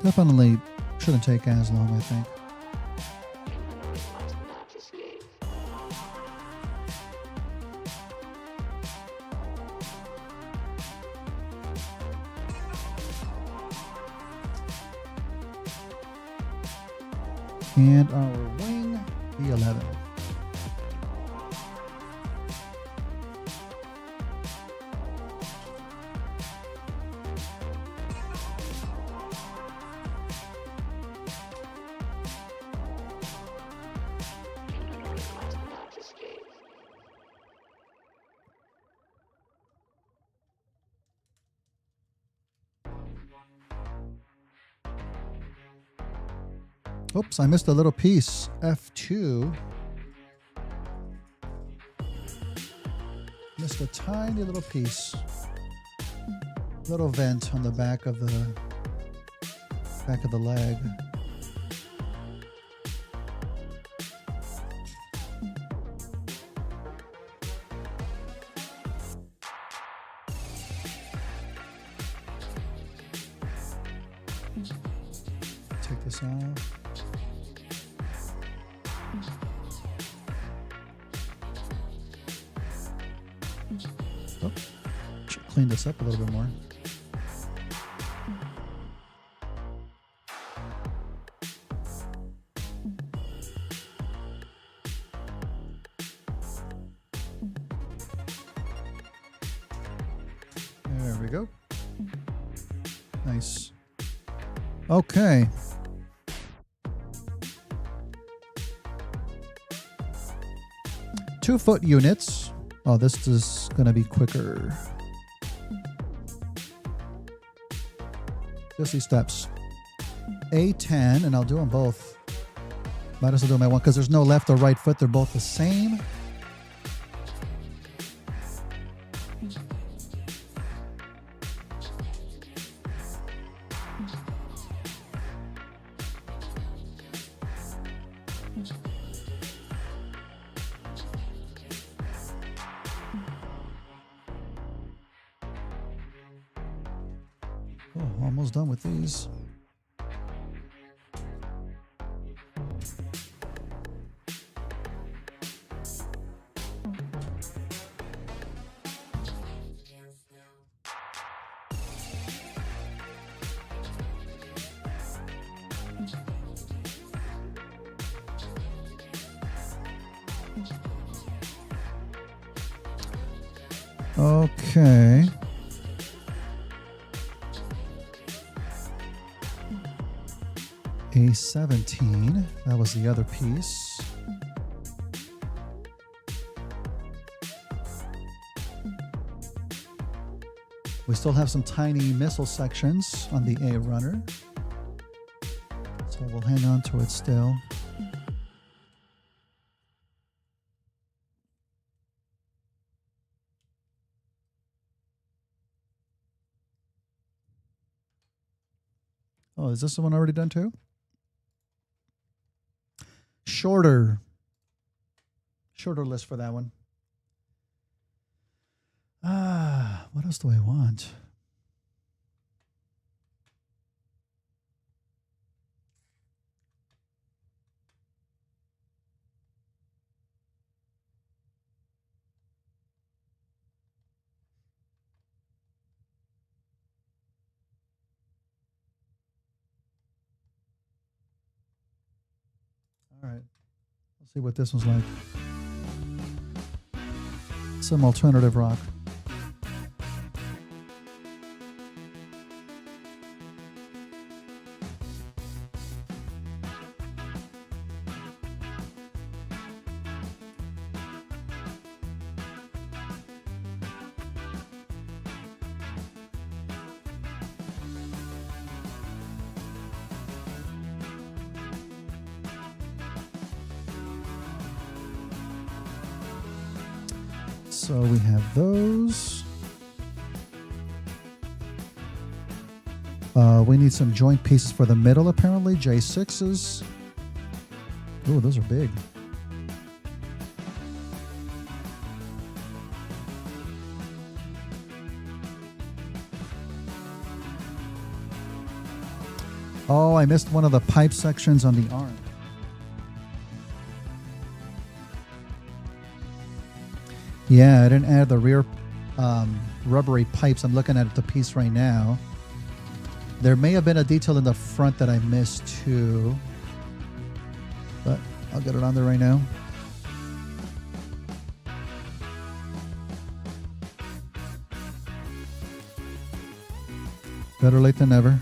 Definitely shouldn't take as long, I think. And our wing, B11. Oops, I missed a little piece. F2. Missed a tiny little piece. Little vent on the back of the leg. Take this off. Oh, should clean this up a little bit more. There we go. Nice. Okay. Two-foot units. Oh, this is going to be quicker. Just these steps. A10, and I'll do them both. Might as well do my one because there's no left or right foot. They're both the same. Oh, almost done with these. Okay. A17. That was the other piece. We still have some tiny missile sections on the A runner. So we'll hang on to it still. Oh, is this the one already done too? Shorter list for that one. What else do I want? All right. Let's see what this one's like. Some alternative rock. So we have those. We need some joint pieces for the middle, apparently. J6s. Oh, those are big. Oh, I missed one of the pipe sections on the arm. Yeah, I didn't add the rear rubbery pipes. I'm looking at the piece right now. There may have been a detail in the front that I missed too, but I'll get it on there right now. Better late than never.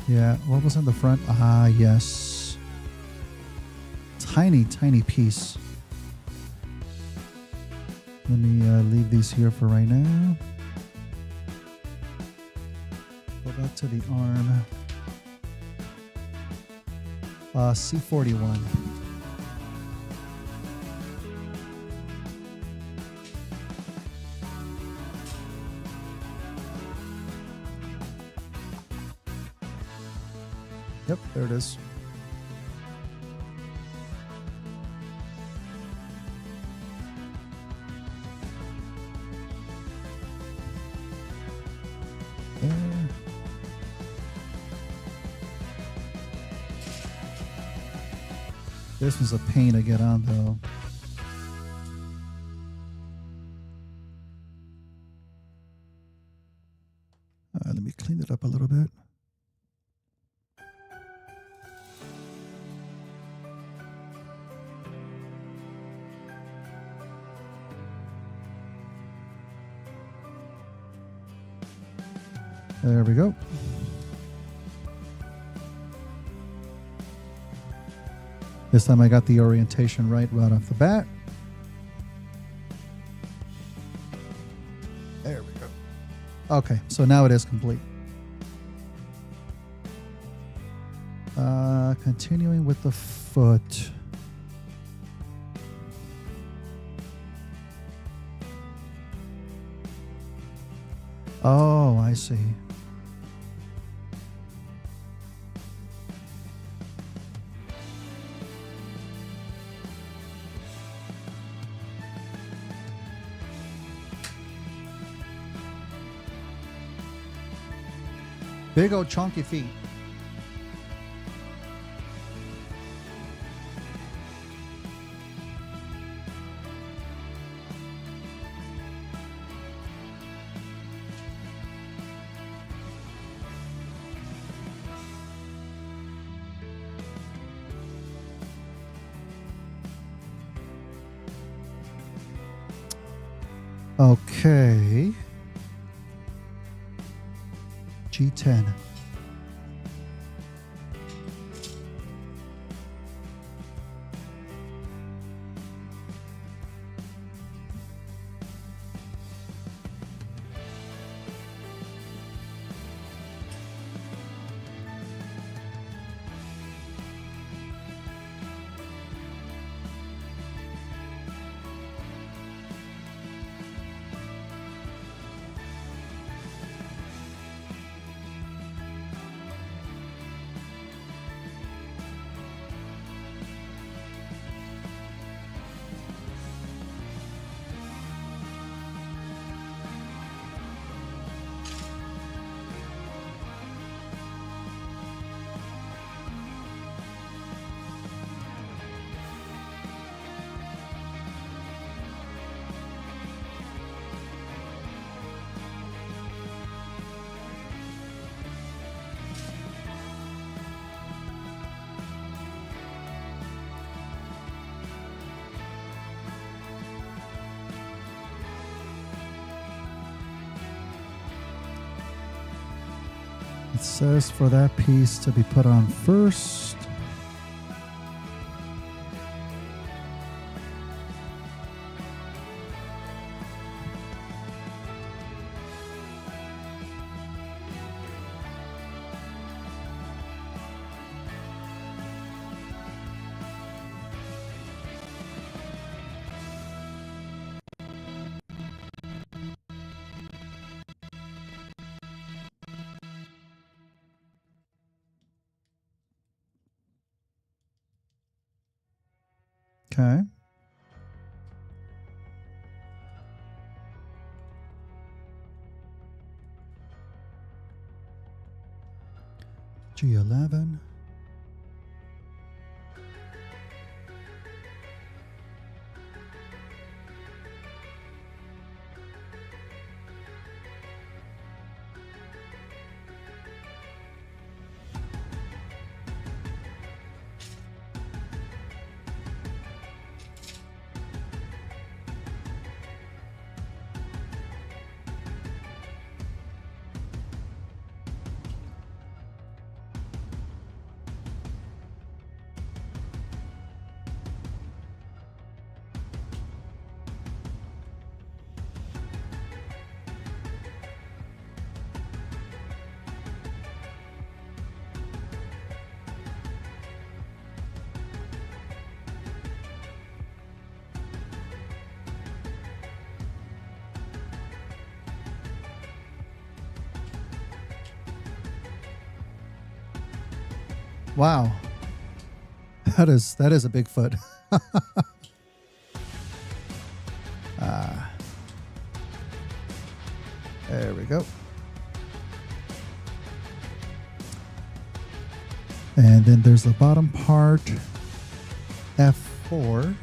Yeah, what was on the front? Ah, yes. Tiny, tiny piece. Let me leave these here for right now. Go back to the arm. C41. Yep, there it is. There. This was a pain to get on, though. Let me clean it up a little bit. There we go. This time I got the orientation right off the bat. There we go. Okay, so now it is complete. Continuing with the foot. Oh, I see. Big old chunky feet. Okay. G10. It says for that piece to be put on first. Okay. G11. Wow. That is a big foot. There we go. And then there's the bottom part, F4.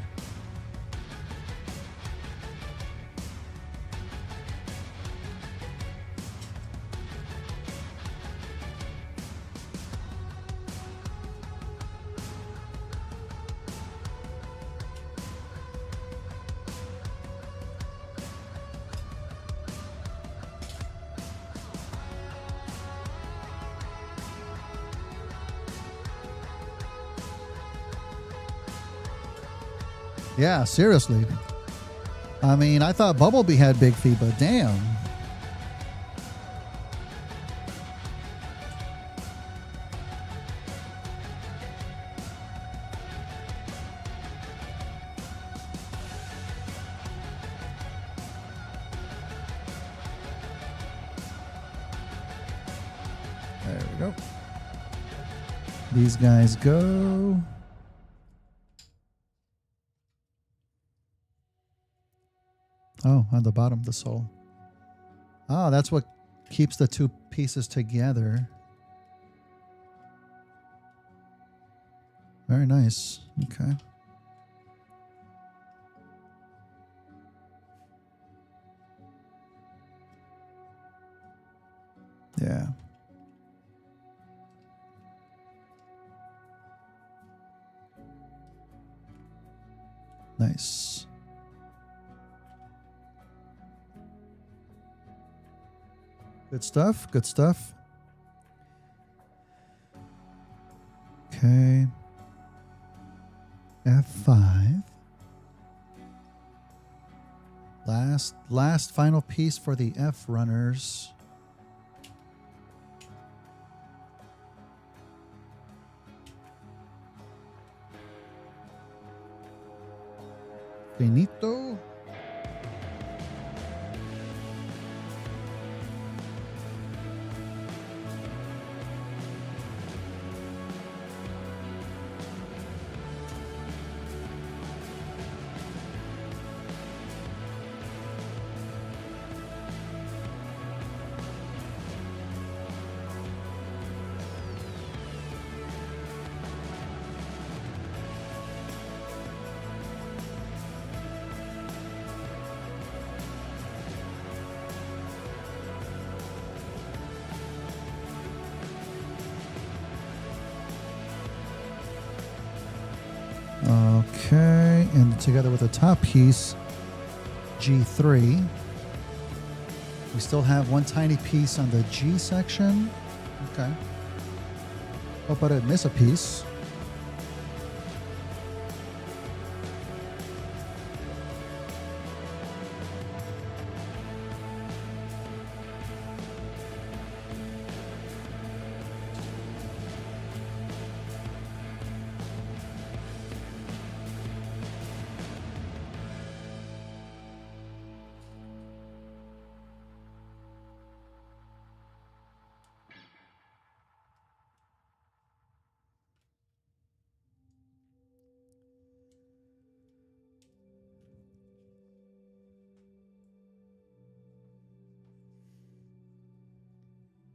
Yeah, seriously. I mean, I thought Bumblebee had big feet, but damn. There we go. These guys go. Oh, on the bottom, the sole. Oh, that's what keeps the two pieces together. Very nice. Okay. Yeah. Nice. Good stuff. Good stuff. Okay. F5. Last final piece for the F runners. Finito. Okay, and together with the top piece, G3. We still have one tiny piece on the G section. Okay. Hope I didn't miss a piece.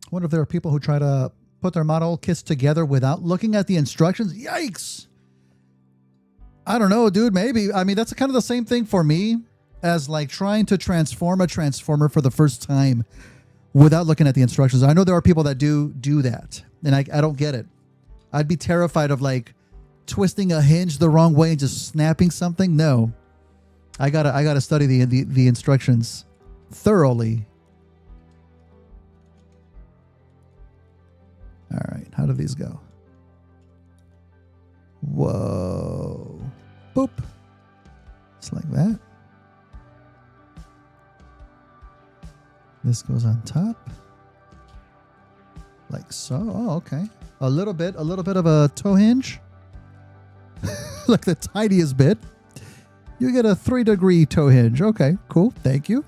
I wonder if there are people who try to put their model kits together without looking at the instructions. Yikes! I don't know, dude. Maybe. I mean, that's kind of the same thing for me as like trying to transform a transformer for the first time without looking at the instructions. I know there are people that do that, and I don't get it. I'd be terrified of like twisting a hinge the wrong way and just snapping something. No, I gotta study the instructions thoroughly. All right, how do these go? Whoa. Boop. Just like that. This goes on top. Like so. Oh, okay. A little bit of a toe hinge. Like the tiniest bit. You get a 3-degree toe hinge. Okay, cool. Thank you.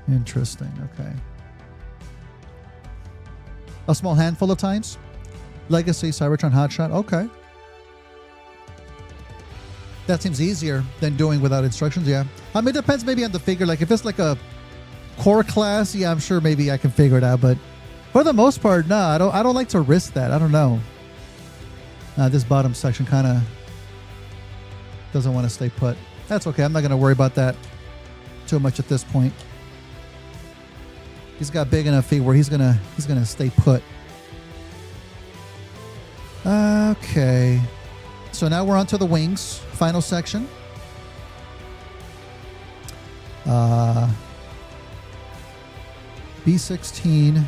Interesting. Okay. A small handful of times. Legacy, Cybertron, Hotshot. Okay. That seems easier than doing without instructions. Yeah. I mean, it depends maybe on the figure. Like if it's like a core class, yeah, I'm sure maybe I can figure it out. But for the most part, no, I don't like to risk that. I don't know. This bottom section kind of doesn't want to stay put. That's okay. I'm not going to worry about that too much at this point. He's got big enough feet where he's gonna stay put. Okay. So now we're on to the wings, final section. B16,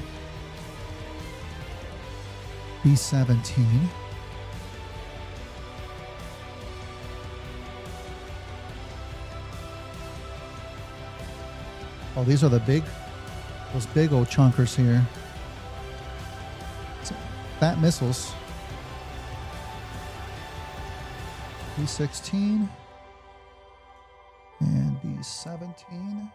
B17. Oh, these are those big old chunkers here. Fat missiles. B16 and B17.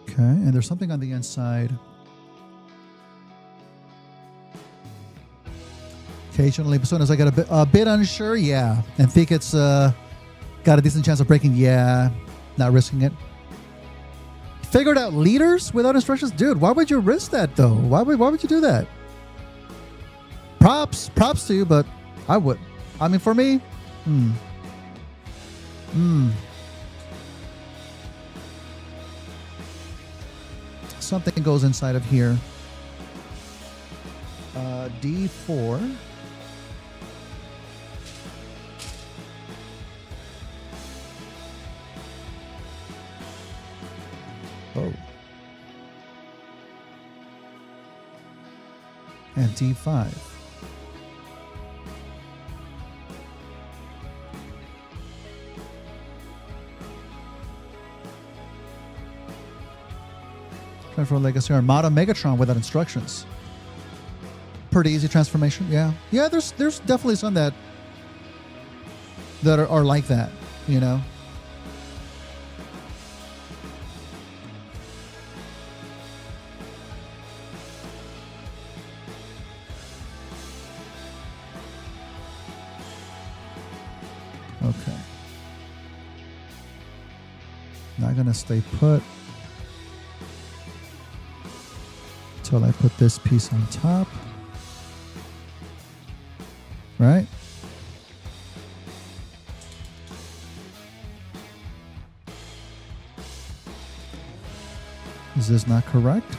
Okay, and there's something on the inside. Occasionally, as soon as I get a bit unsure, yeah, and think it's got a decent chance of breaking, yeah, not risking it. Figured out leaders without instructions, dude. Why would you risk that though? Why would you do that? Props to you, but I would. I mean, for me, something goes inside of here. D4. Oh. And D5. Transfer Legacy Armada Megatron without instructions. Pretty easy transformation, yeah. Yeah, there's definitely some that are like that, you know. Okay. Not gonna stay put until I put this piece on top. Right? Is this not correct?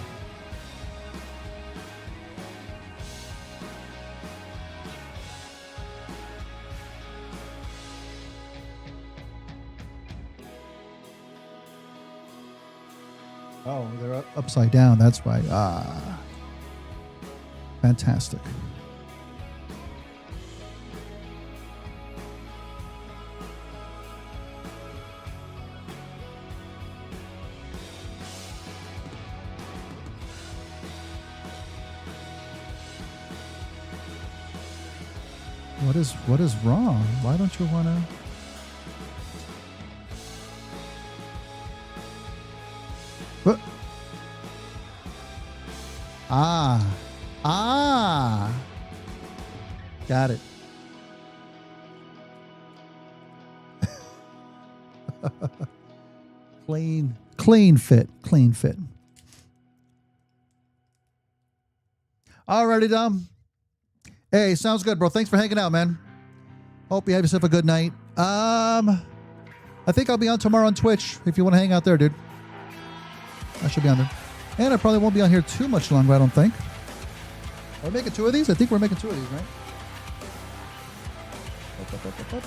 Oh, they're upside down. That's right. Ah. Fantastic. What is wrong? Why don't you want to? What? Ah. Got it. Clean fit. Alrighty, Dom. Hey, sounds good, bro. Thanks for hanging out, man. Hope you have yourself a good night. I think I'll be on tomorrow on Twitch if you want to hang out there, dude. I should be on there. And I probably won't be on here too much longer, I don't think. Are we making 2 of these? I think we're making 2 of these, right? Up.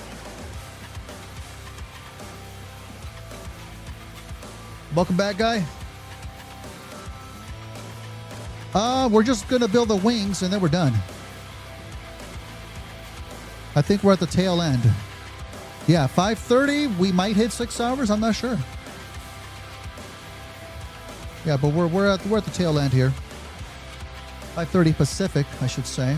Welcome back, guy. We're just going to build the wings and then we're done. I think we're at the tail end. Yeah, 5:30. We might hit 6 hours. I'm not sure. Yeah, but we're at the tail end here. 5:30 Pacific, I should say.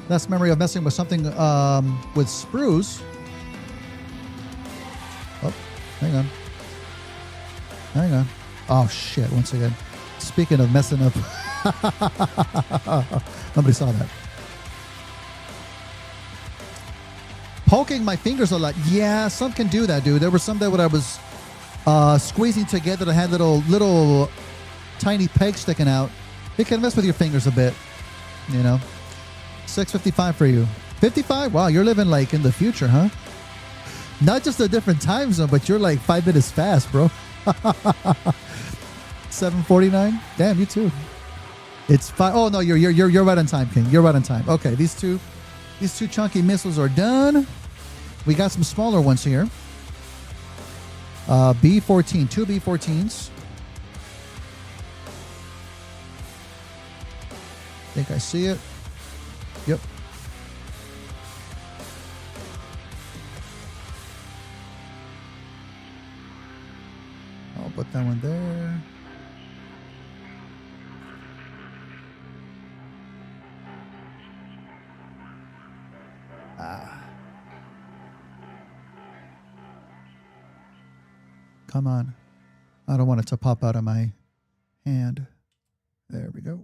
Last memory of messing with something with sprues. Oh, hang on. Hang on. Oh, shit. Once again. Speaking of messing up. Nobody saw that. Poking my fingers a lot. Yeah, some can do that, dude. There were some that when I was squeezing together that had little tiny pegs sticking out. It can mess with your fingers a bit. You know. 6:55 for you. 55? Wow, you're living like in the future, huh? Not just a different time zone, but you're like 5 minutes fast, bro. 7:49. Damn, you too. It's 5. Oh no, you're right on time, King. You're right on time. Okay, these two chunky missiles are done. We got some smaller ones here. B-14, 2 B-14s. Think I see it. Yep. I'll put that one there. Come on. I don't want it to pop out of my hand. There we go.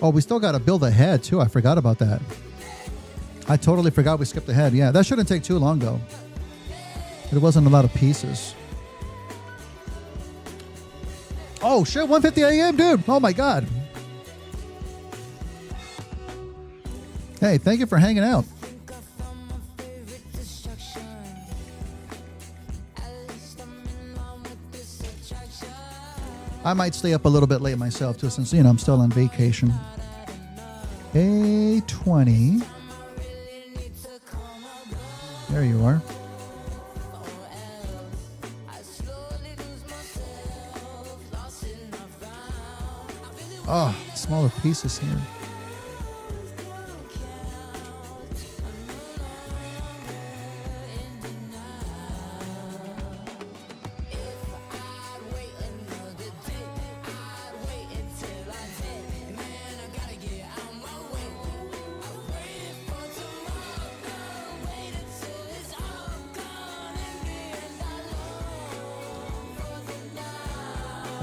Oh, we still got to build a head, too. I forgot about that. I totally forgot we skipped ahead. Yeah, that shouldn't take too long, though. It wasn't a lot of pieces. Oh, shit, 1:50 a.m., dude. Oh, my God. Hey, thank you for hanging out. I might stay up a little bit late myself, too, since, you know, I'm still on vacation. A20. There you are. Oh, smaller pieces here.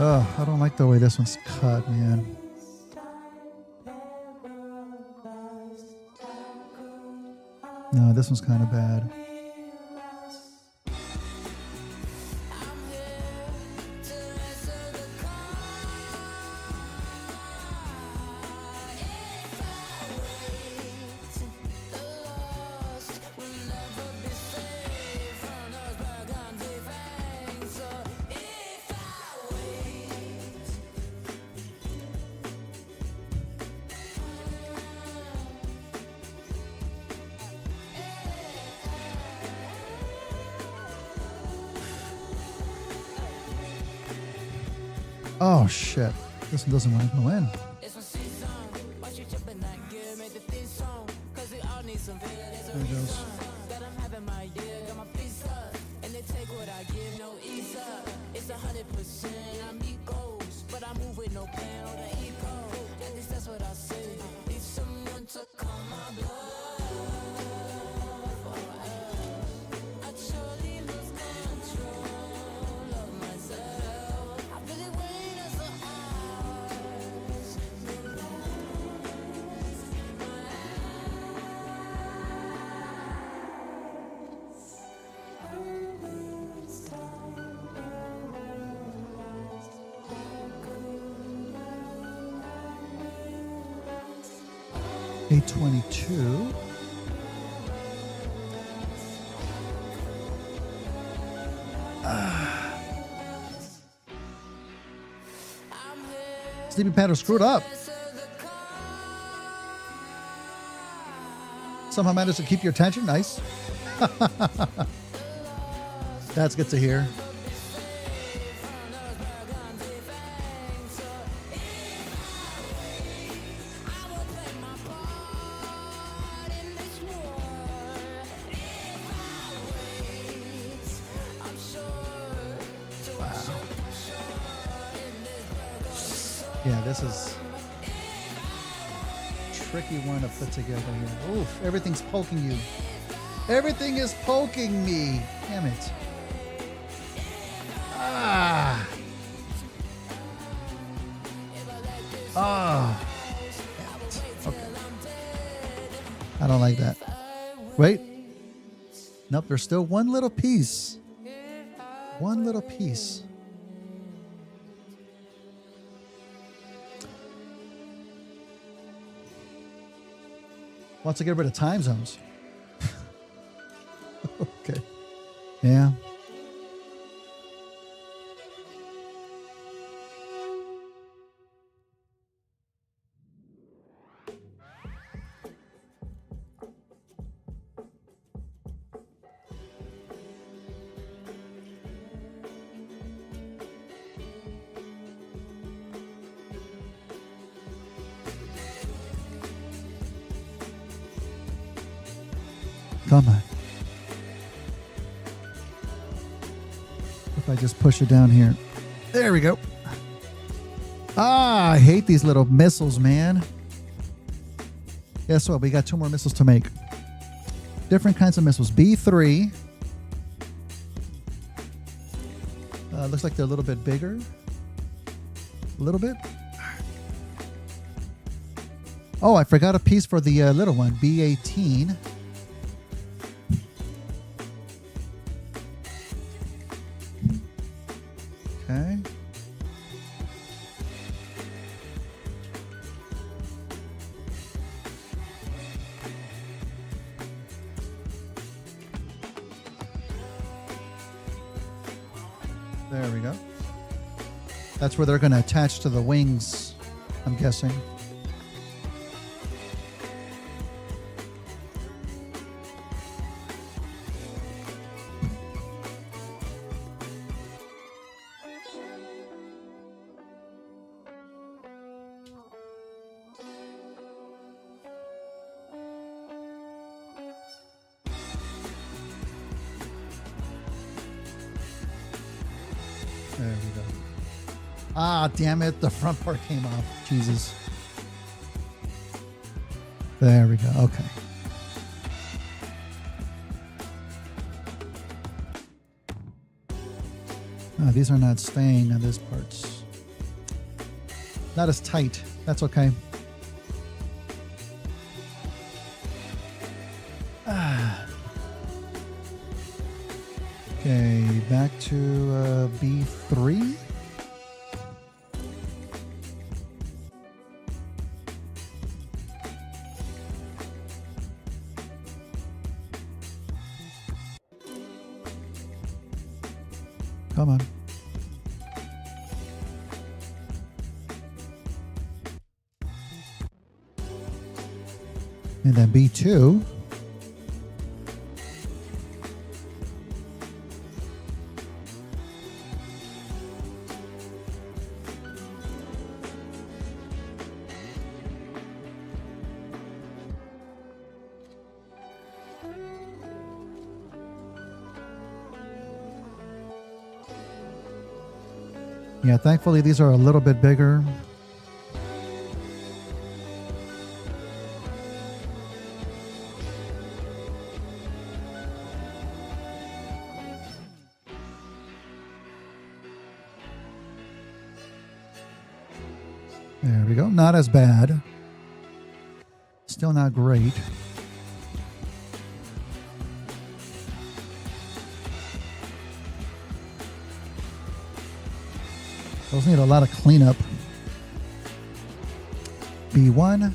Oh, I don't like the way this one's cut, man. No, this one's kind of bad. Oh, shit. This one doesn't want to go in. There it goes. A22. Sleeping pad are screwed up. Somehow managed to keep your attention. Nice. That's good to hear. Yeah, this is a tricky one to put together here. Oof, everything's poking you. Everything is poking me. Damn it. Ah. Ah. Okay. I don't like that. Wait. Nope, there's still one little piece. One little piece. Wants to get rid of time zones. Okay. Yeah. Come on. If I just push it down here. There we go. Ah, I hate these little missiles, man. Guess what? We got 2 more missiles to make. Different kinds of missiles. B3. Looks like they're a little bit bigger. A little bit. Oh, I forgot a piece for the little one. B18. Okay. There we go. That's where they're going to attach to the wings, I'm guessing. There we go. Ah, damn it. The front part came off. Jesus. There we go. Okay. Oh, these are not staying on this part. Not as tight. That's okay. Okay, back to B3. Come on. And then B2. Yeah, thankfully these are a little bit bigger. There we go. Not as bad. Still not great. Those need a lot of cleanup. B1.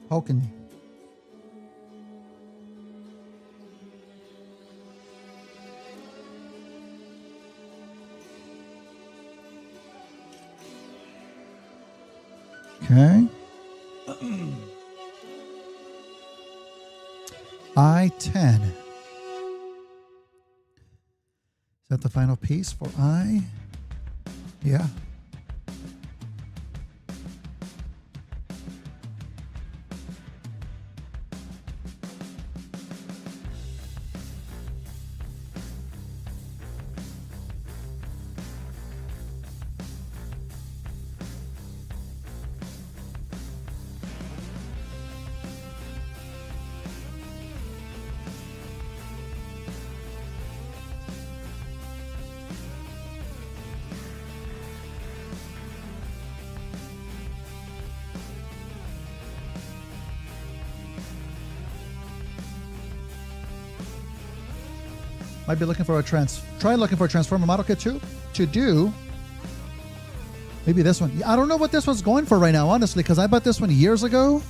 Poking me. I-10. Is that the final piece for I? Yeah. Might be looking for a try looking for a transformer model kit too to do. Maybe this one. I don't know what this one's going for right now, honestly, because I bought this one years ago.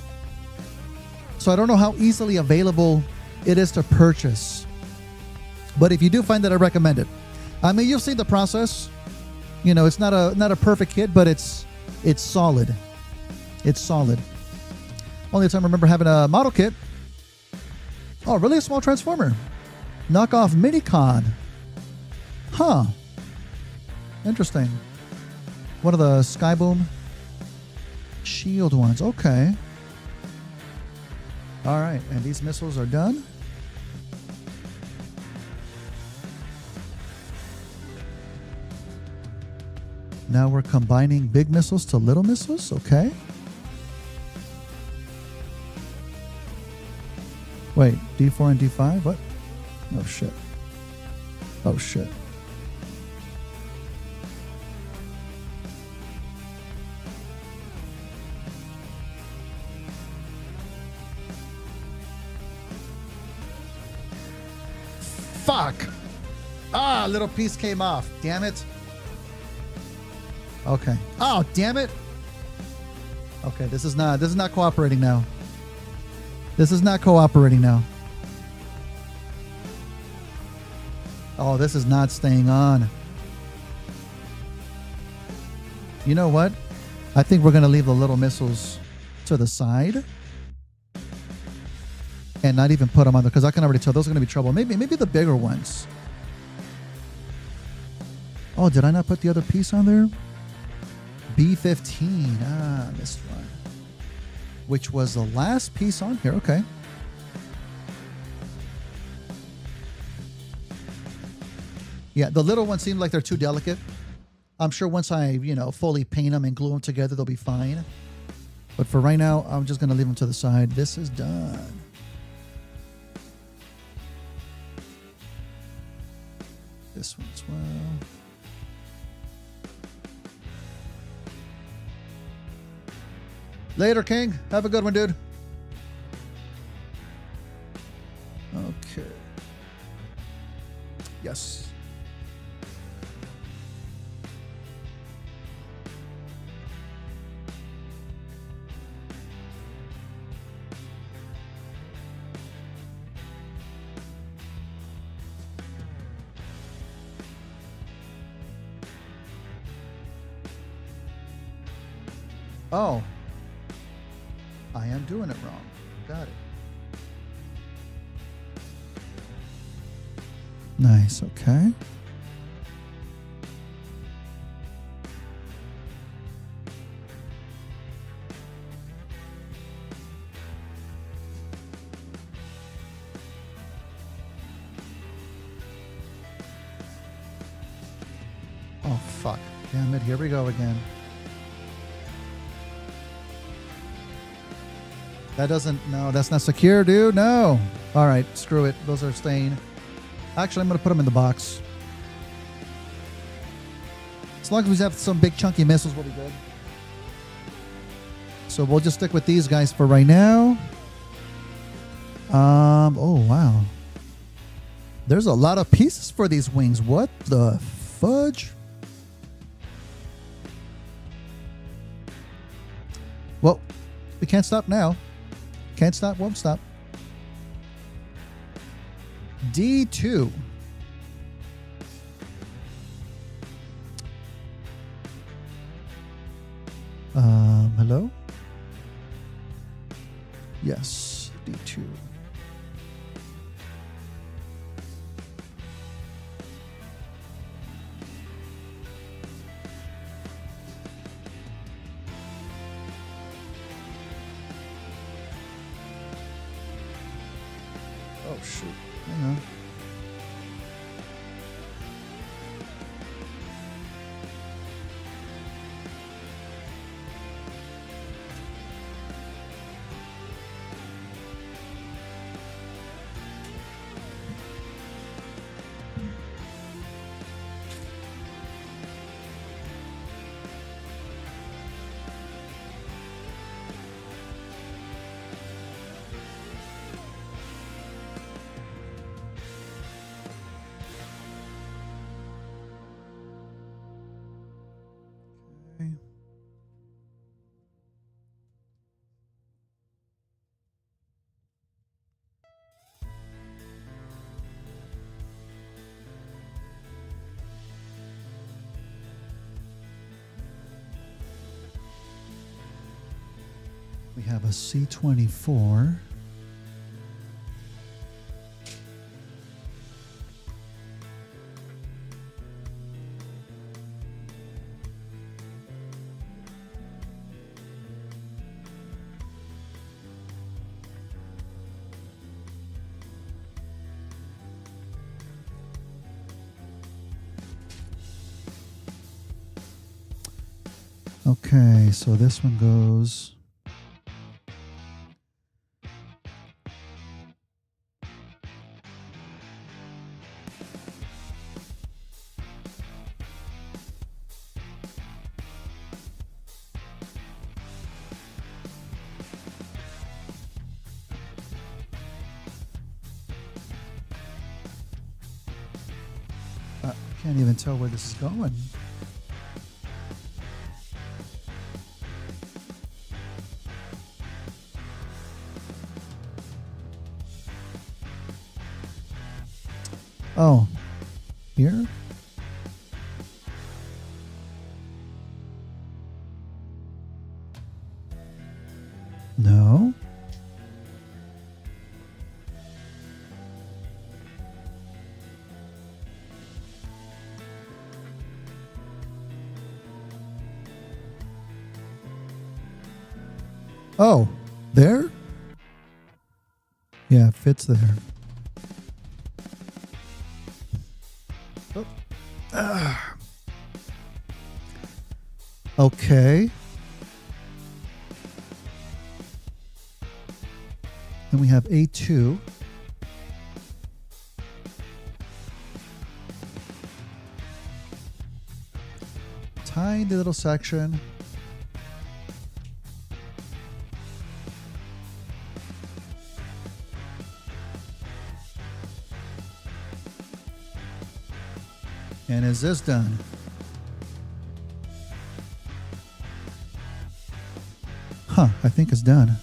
So I don't know how easily available it is to purchase. But if you do find that, I recommend it. I mean, you've seen the process. You know, it's not a perfect kit, but it's solid. It's solid. Only time I remember having a model kit. Oh, really? A small transformer. Knockoff Minicon. Huh. Interesting. One of the Skyboom shield ones. Okay. All right. And these missiles are done. Now we're combining big missiles to little missiles. Okay. Wait. D4 and D5? What? Oh, shit. Oh, shit. Fuck! Ah, a little piece came off. Damn it. Okay. Oh, damn it. Okay, this is not cooperating now. This is not cooperating now. Oh, this is not staying on. You know what? I think we're going to leave the little missiles to the side. And not even put them on there, because I can already tell those are going to be trouble. Maybe the bigger ones. Oh, did I not put the other piece on there? B15. Ah, missed one. Which was the last piece on here. Okay. Yeah, the little ones seem like they're too delicate. I'm sure once I, fully paint them and glue them together, they'll be fine. But for right now, I'm just going to leave them to the side. This is done. This one as well. Later, King. Have a good one, dude. Okay. Yes. Oh. I am doing it wrong. Got it. Nice. Okay. Oh, fuck. Damn it. Here we go again. That doesn't, no, that's not secure, dude. No. All right, screw it. Those are staying. Actually, I'm going to put them in the box. As long as we have some big chunky missiles, we'll be good. So we'll just stick with these guys for right now. Oh, wow. There's a lot of pieces for these wings. What the fudge? Well, we can't stop now. Can't stop, won't stop. D2. Hello? Yes, D2. Oh, shoot. Hang on. Okay. We have a C24. Okay, so this one goes. I can't even tell where this is going. Oh, here? No. Oh, there? Yeah, it fits there. Oh. Ah. Okay. Then we have A2. Tiny little section. And is this done? Huh, I think it's done.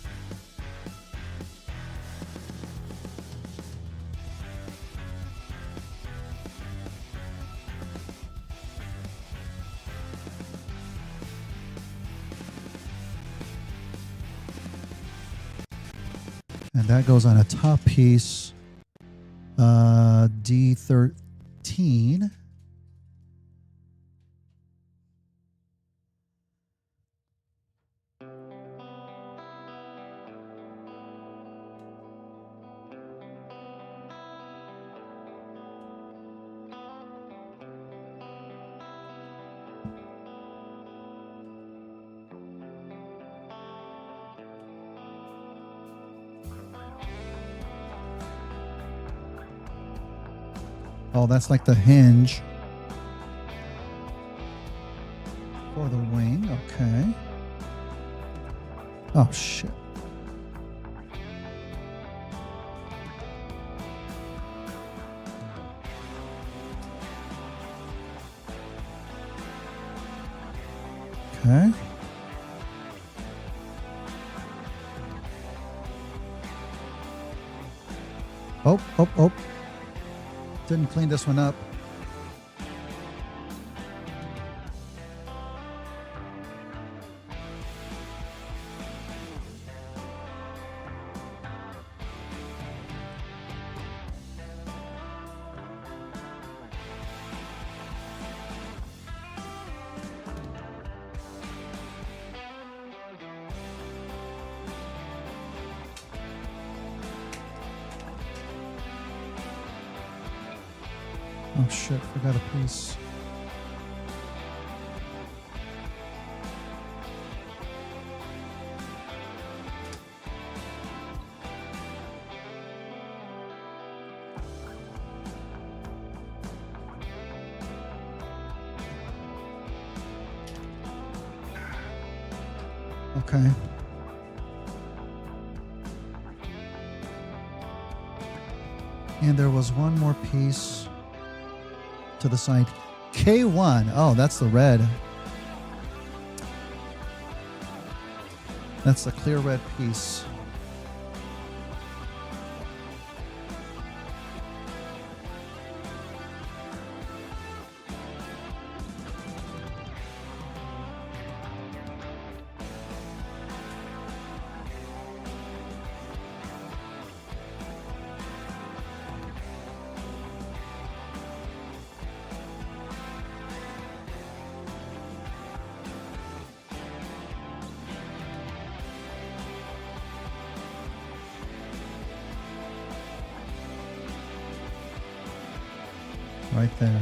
And that goes on a top piece, D13. Oh, that's like the hinge for the wing. Okay. Oh, shit. Okay. Oh. Didn't clean this one up. Oh shit, forgot a piece. Okay. And there was one more piece to the side. K1. Oh, that's the red. That's the clear red piece. Right there.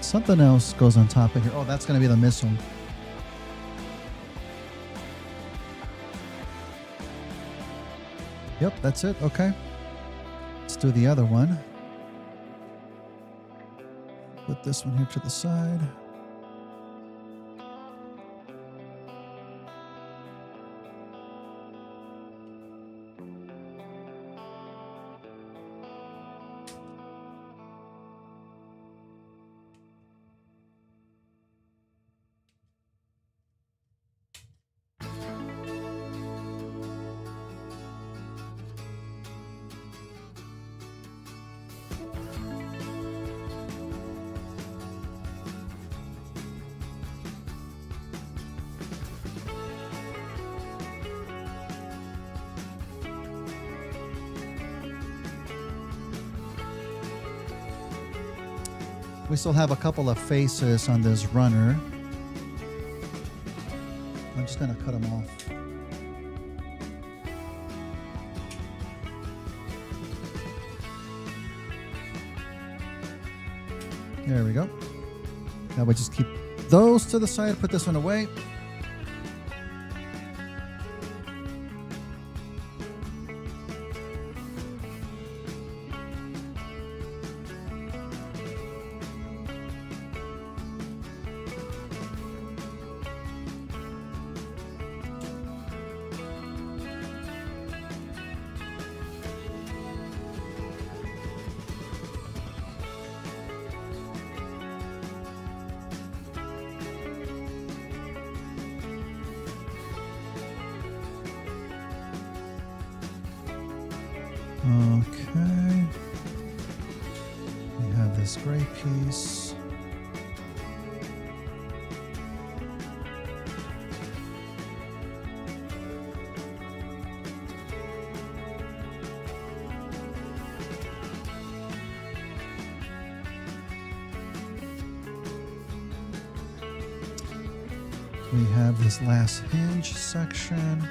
Something else goes on top of here. Oh, that's going to be the missile. Yep, that's it. Okay. Let's do the other one. Put this one here to the side. We still have a couple of faces on this runner. I'm just going to cut them off. There we go. Now we just keep those to the side, put this one away. Okay. We have this gray piece. We have this last hinge section.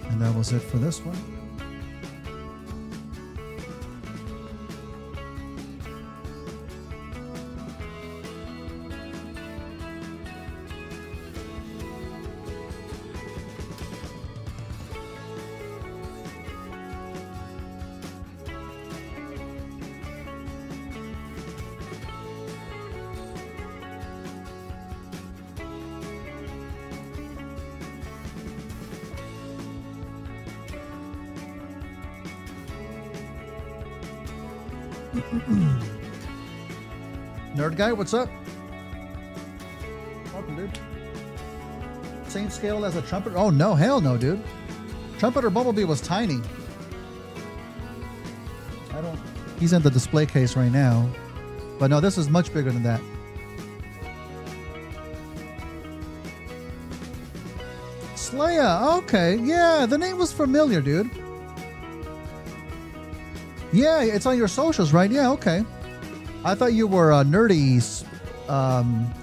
And that was it for this one. Nerd guy, what's up? Welcome, dude. Same scale as a trumpet? Oh no, hell no, dude. Trumpeter Bumblebee was tiny. He's in the display case right now. But no, this is much bigger than that. Slaya, okay. Yeah, the name was familiar, dude. Yeah, it's on your socials, right? Yeah, okay. I thought you were nerdy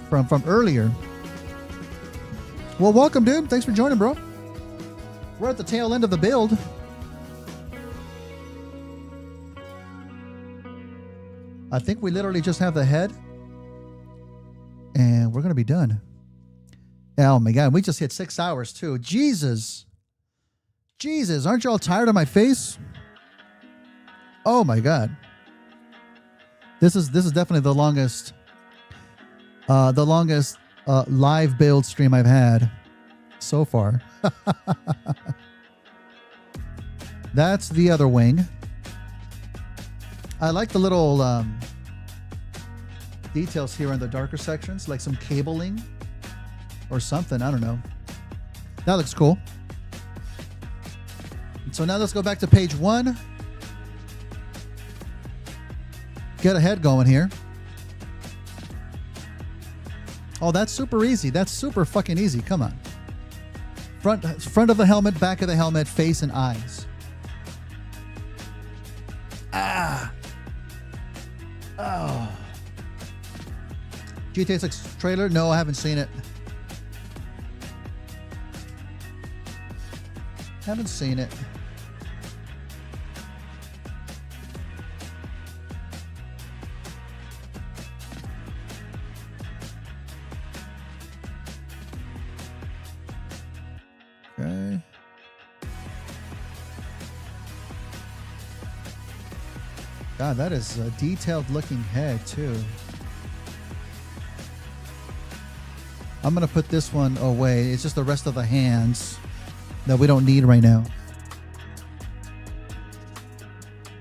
from earlier. Well, welcome, dude. Thanks for joining, bro. We're at the tail end of the build. I think we literally just have the head. And we're going to be done. Oh my God, we just hit 6 hours too. Jesus. Jesus, aren't you all tired of my face? Oh my God. This is definitely the longest live build stream I've had so far. That's the other wing. I like the little details here in the darker sections, like some cabling or something. I don't know. That looks cool. So now let's go back to page 1. Get a head going here. Oh, that's super easy. That's super fucking easy. Come on. Front of the helmet, back of the helmet, face and eyes. Ah. Oh. GTA 6 trailer? No, I haven't seen it. Haven't seen it. Okay. God, that is a detailed looking head too. I'm going to put this one away. It's just the rest of the hands that we don't need right now.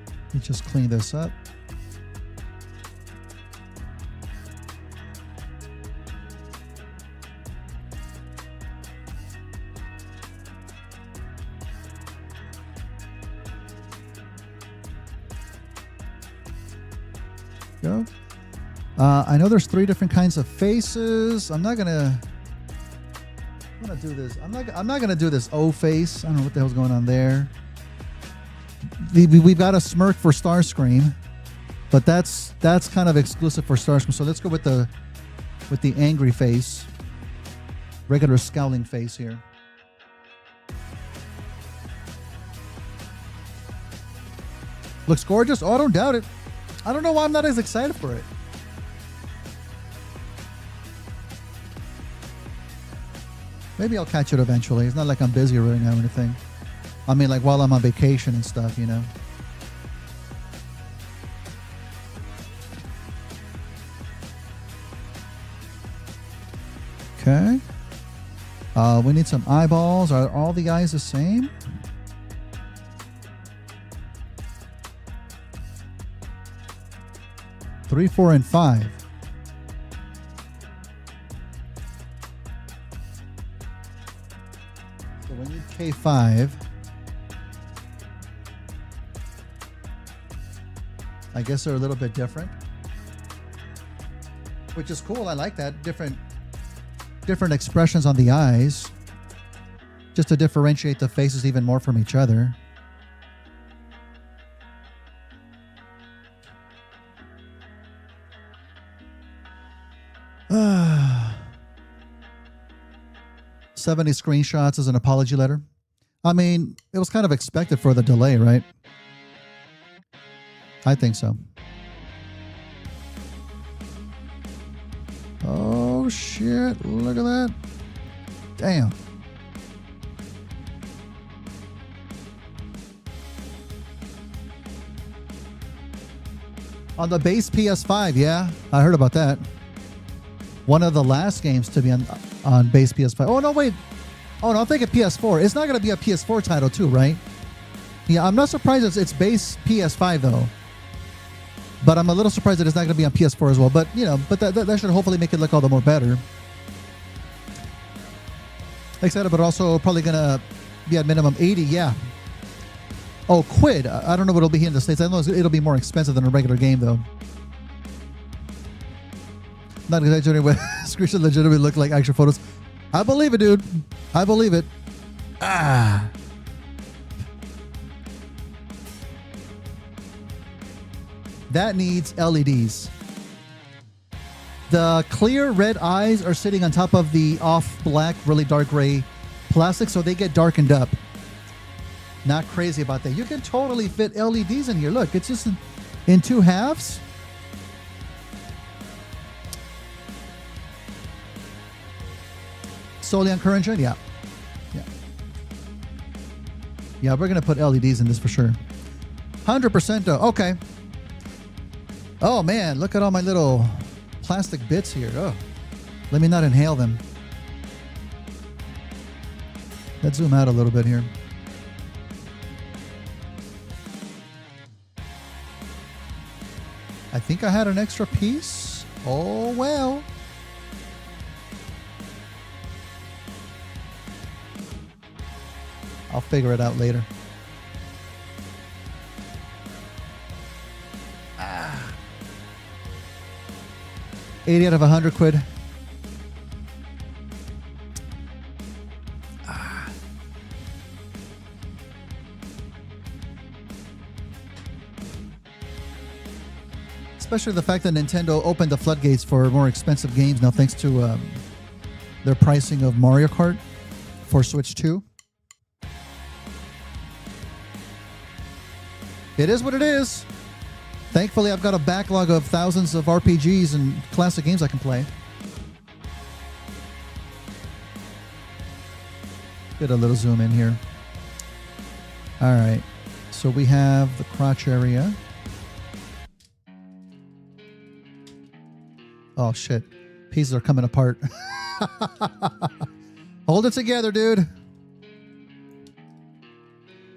Let me just clean this up. Go. I know there's 3 different kinds of faces. I'm gonna do this. I'm not gonna do this O face. I don't know what the hell's going on there. We've got a smirk for Starscream, but that's kind of exclusive for Starscream. So let's go with the angry face, regular scowling face here. Looks gorgeous. Oh, I don't doubt it. I don't know why I'm not as excited for it. Maybe I'll catch it eventually. It's not like I'm busy right now or anything. I mean, like while I'm on vacation and stuff, you know. Okay. We need some eyeballs. Are all the eyes the same? Three, 4, and 5. So we need K5. I guess they're a little bit different, which is cool. I like that. Different expressions on the eyes, just to differentiate the faces even more from each other. Uh, 70 screenshots as an apology letter. I mean, it was kind of expected for the delay, right? I think so. Oh shit, look at that. Damn. On the base PS5, yeah, I heard about that. One of the last games to be on base PS5. Oh no, wait. Oh no, I'm thinking PS4. It's not going to be a PS4 title too, right? Yeah, I'm not surprised it's base PS5 though. But I'm a little surprised that it's not going to be on PS4 as well. But you know, but that should hopefully make it look all the more better. Excited, but also probably going to be at minimum 80. Yeah. Oh, quid. I don't know what it'll be here in the States. I know it'll be more expensive than a regular game though. Not exaggerating, but screenshots legitimately look like actual photos. I believe it, dude. I believe it. Ah. That needs LEDs. The clear red eyes are sitting on top of the off black, really dark gray plastic, so they get darkened up. Not crazy about that. You can totally fit LEDs in here. Look, it's just in two halves. Solely on current gen? Yeah. Yeah. Yeah, we're going to put LEDs in this for sure. 100% though. Okay. Oh man, look at all my little plastic bits here. Oh, let me not inhale them. Let's zoom out a little bit here. I think I had an extra piece. Oh well. I'll figure it out later. 80 out of 100 quid. Especially the fact that Nintendo opened the floodgates for more expensive games now, thanks to their pricing of Mario Kart for Switch 2. It is what it is. Thankfully, I've got a backlog of thousands of RPGs and classic games I can play. Get a little zoom in here. All right. So we have the crotch area. Oh, shit. Pieces are coming apart. Hold it together, dude.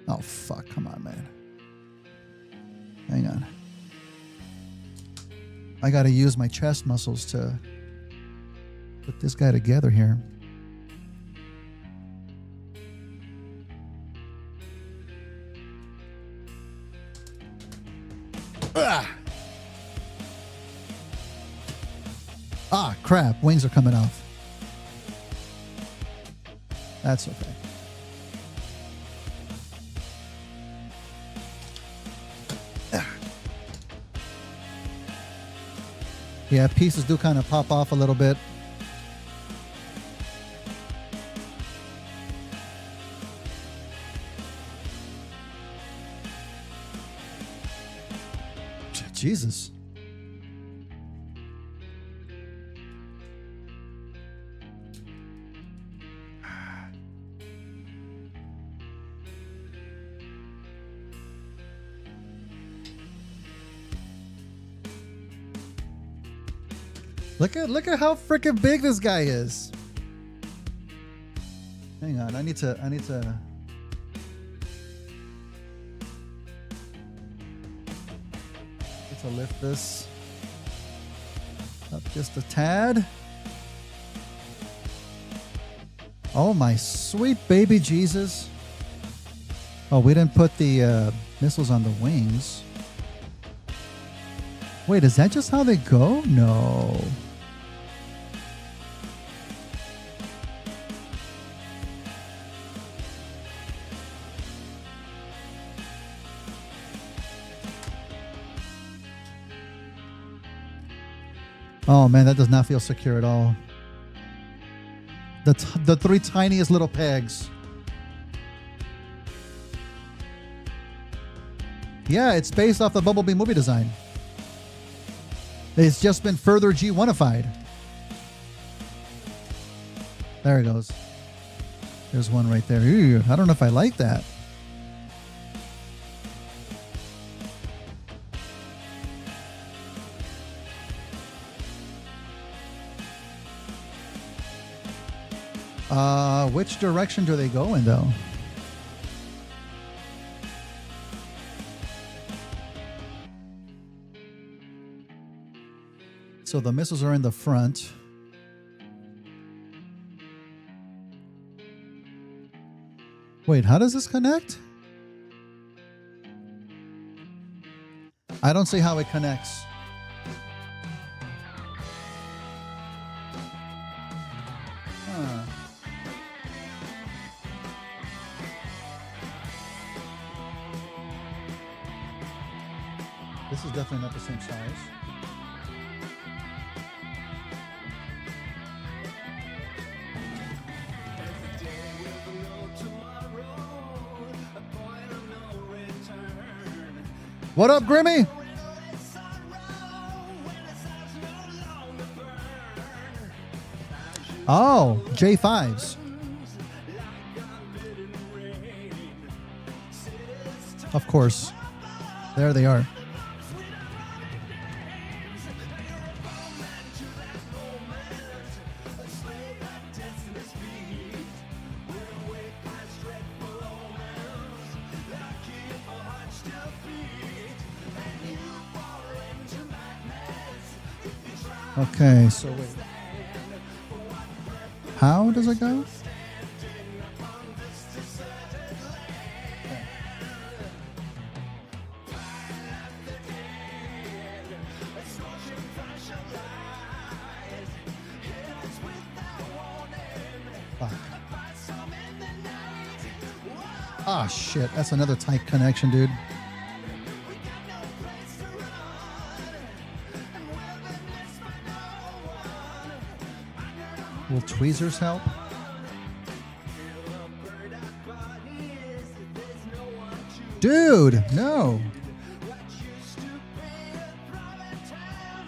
Oh, fuck. Come on, man. Hang on. I got to use my chest muscles to put this guy together here. Ah, crap. Wings are coming off. That's okay. Yeah, pieces do kind of pop off a little bit. Jesus. Look at how freaking big this guy is. Hang on, I need to lift this up just a tad. Oh my sweet baby Jesus. Oh, we didn't put the missiles on the wings. Wait, is that just how they go? No. Oh man, that does not feel secure at all. The three tiniest little pegs. Yeah, it's based off the Bumblebee movie design. It's just been further G1ified. There it goes. There's one right there. Ew, I don't know if I like that. Which direction do they go in, though? So the missiles are in the front. Wait, how does this connect? I don't see how it connects. This is definitely not the same size. What up, Grimmy? Oh, J5s. Of course. There they are. Okay, so wait. How does it go? Fuck. Ah, shit. That's another tight connection, dude. Will tweezers help? Dude, no.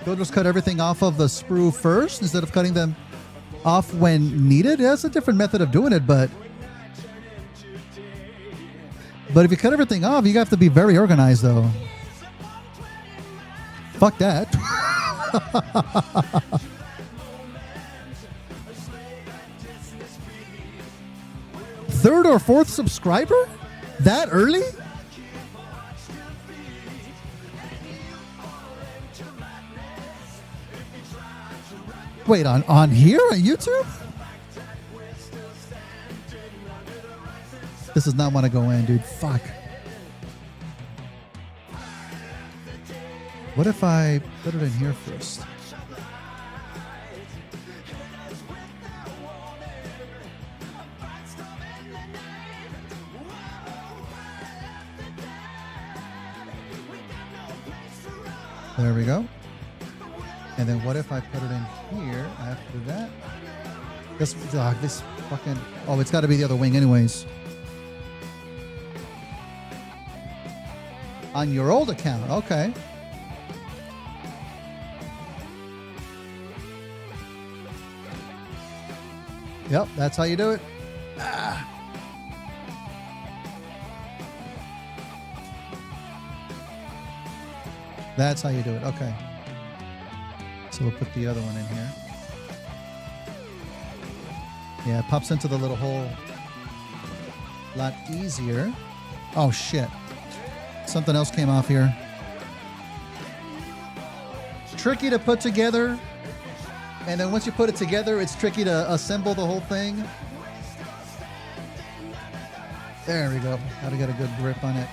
You'll just cut everything off of the sprue first instead of cutting them off when needed? Yeah, that's a different method of doing it, but if you cut everything off, you have to be very organized, though. Fuck that. Third or fourth subscriber? That early? Wait, on here on YouTube? This does not want to go in, dude. Fuck. What if I put it in here first? There we go. And then what if I put it in here after that? This fucking... Oh, it's got to be the other wing anyways. On your old account. Okay. Yep, that's how you do it. Ah. That's how you do it. Okay. So we'll put the other one in here. Yeah, it pops into the little hole a lot easier. Oh, shit. Something else came off here. Tricky to put together. And then once you put it together, it's tricky to assemble the whole thing. There we go. Gotta get a good grip on it.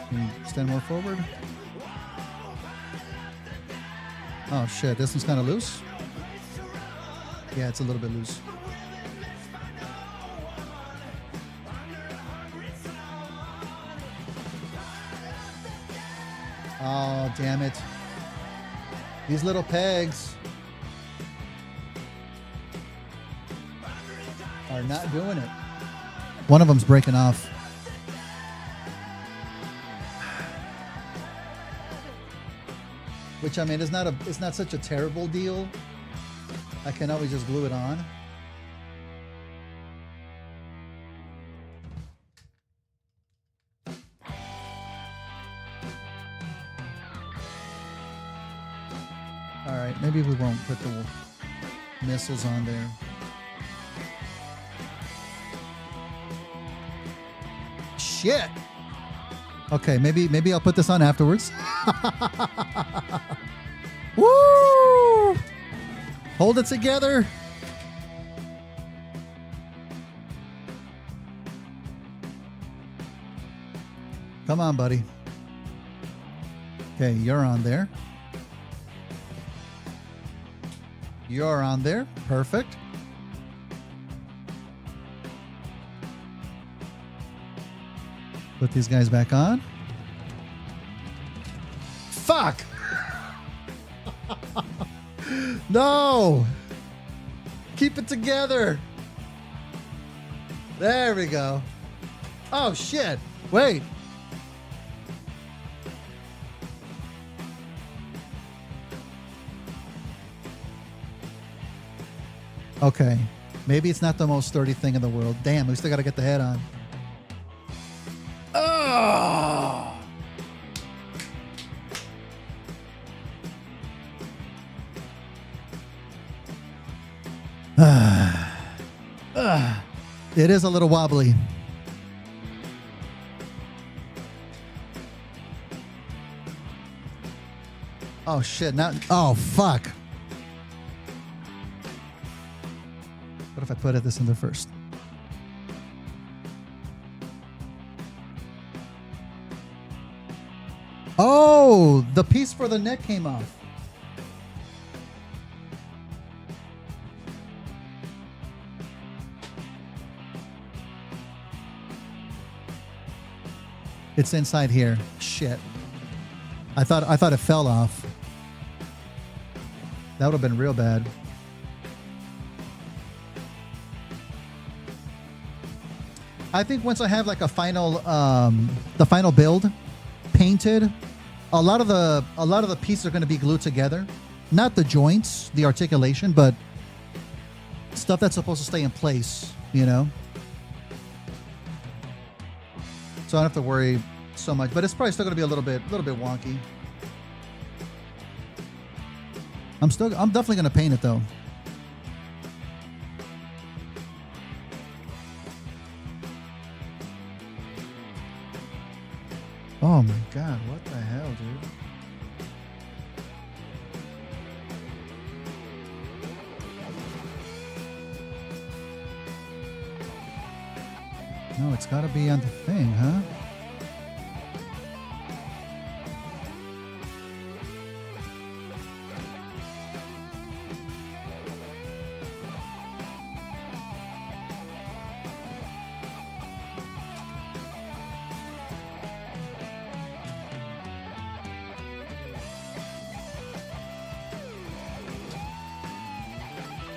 Can you extend more forward? Oh shit, this one's kind of loose. Yeah, it's a little bit loose. Oh, damn it. These little pegs are not doing it. One of them's breaking off. Which, I mean, it's not such a terrible deal. I can always just glue it on. All right, maybe we won't put the missiles on there. Shit. Okay, maybe I'll put this on afterwards. Woo! Hold it together. Come on, buddy. Okay, you're on there. You're on there. Perfect. Put these guys back on. Fuck! No. Keep it together. There we go. Oh, shit. Wait. Okay. Maybe it's not the most sturdy thing in the world. Damn, we still got to get the head on. Oh. It is a little wobbly. Oh, shit. Not. Oh, fuck. What if I put this in there first? Oh, the piece for the neck came off. It's inside here. Shit. I thought it fell off. That would have been real bad. I think once I have like a final, the final build painted, a lot of the pieces are going to be glued together. Not the joints, the articulation, but stuff that's supposed to stay in place, you know? So I don't have to worry so much, but it's probably still going to be a little bit wonky. I'm definitely going to paint it though. Oh my God, what the hell, dude? No, it's got to be on the thing, huh?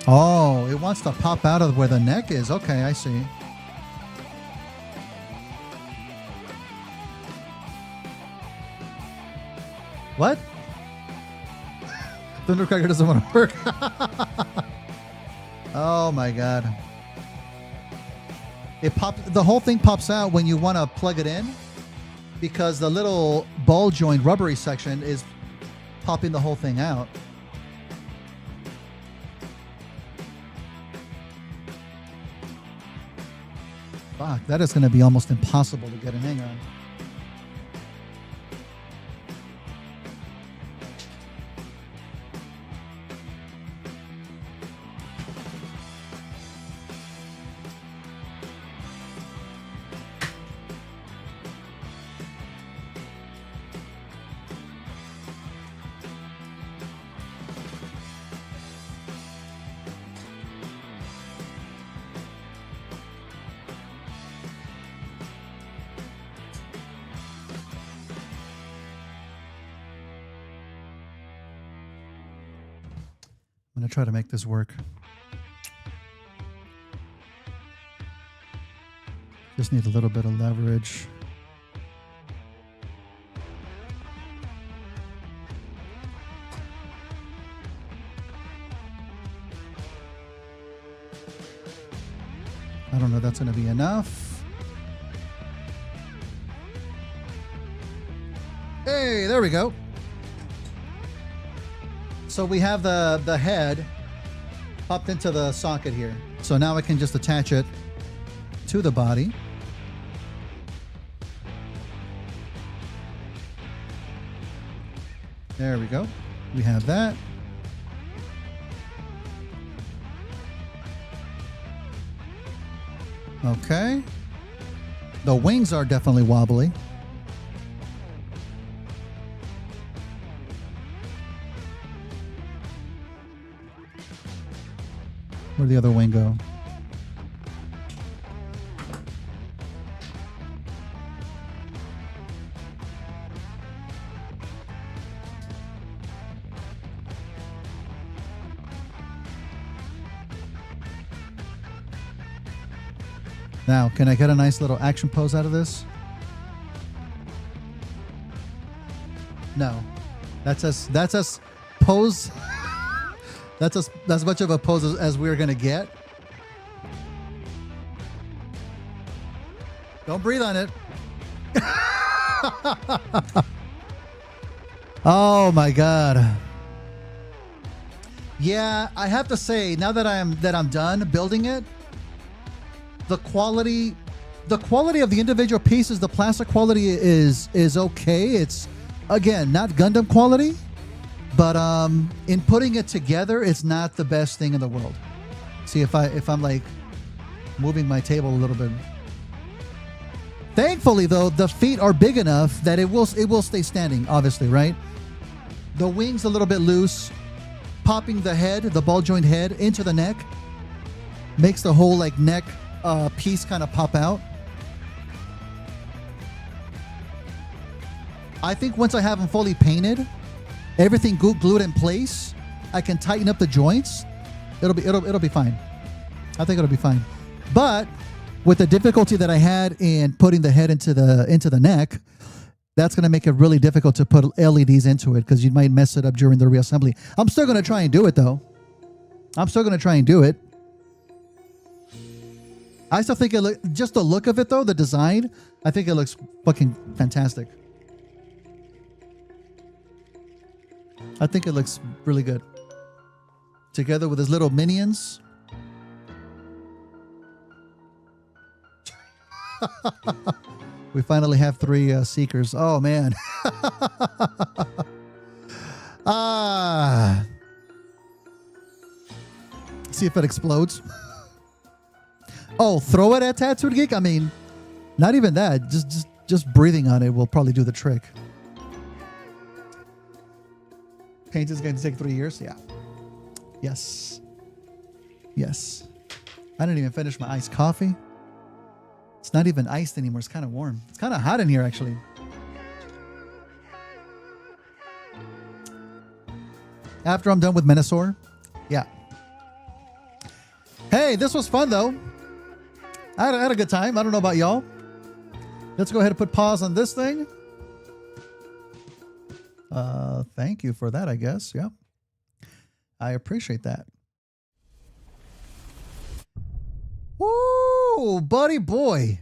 Oh, it wants to pop out of where the neck is. Okay, I see. What? Thundercracker doesn't want to work. Oh my God. The whole thing pops out when you want to plug it in because the little ball joint rubbery section is popping the whole thing out. Fuck, that is going to be almost impossible to get a hang on. I'm going to try to make this work. Just need a little bit of leverage. I don't know if that's going to be enough. Hey, there we go. So we have the head popped into the socket here. So now I can just attach it to the body. There we go. We have that. Okay. The wings are definitely wobbly. Where'd the other wing go? Now, can I get a nice little action pose out of this? No. That's as pose. That's as much of a pose as we're gonna get. Don't breathe on it. Oh my God. Yeah, I have to say, now that I'm done building it, the quality of the individual pieces, the plastic quality is okay. It's, again, not Gundam quality, but in putting it together, it's not the best thing in the world. See, if I'm like moving my table a little bit. Thankfully, though, the feet are big enough that it will stay standing, obviously, right? The wings a little bit loose, popping the head, the ball joint head into the neck, makes the whole like neck piece kind of pop out. I think once I have them fully painted, everything glued in place, I can tighten up the joints. It'll be fine. I think it'll be fine. But with the difficulty that I had in putting the head into the neck, that's going to make it really difficult to put LEDs into it because you might mess it up during the reassembly. I'm still going to try and do it, though. I'm still going to try and do it. I still think just the look of it, though, the design, I think it looks fucking fantastic. I think it looks really good. Together with his little minions. We finally have 3 seekers. Oh, man. See if it explodes. Oh, throw it at Tattooed Geek? I mean, not even that. Just breathing on it will probably do the trick. Paint is going to take 3 years? Yeah. Yes. Yes. I didn't even finish my iced coffee. It's not even iced anymore. It's kind of warm. It's kind of hot in here, actually. After I'm done with Menasor. Yeah. Hey, this was fun, though. I had a good time. I don't know about y'all. Let's go ahead and put pause on this thing. Thank you for that, I guess. Yeah. I appreciate that. Woo, buddy boy.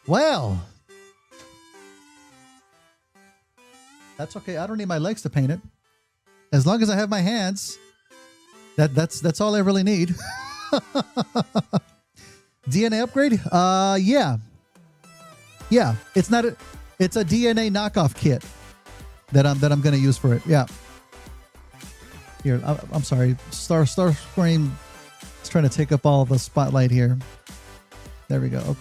Well. That's okay. I don't need my legs to paint it. As long as I have my hands, that's all I really need. DNA upgrade? Yeah. Yeah. It's a DNA knockoff kit that I'm gonna use for it. Yeah. Here, I'm sorry. Starscream is trying to take up all the spotlight here. There we go. Oh,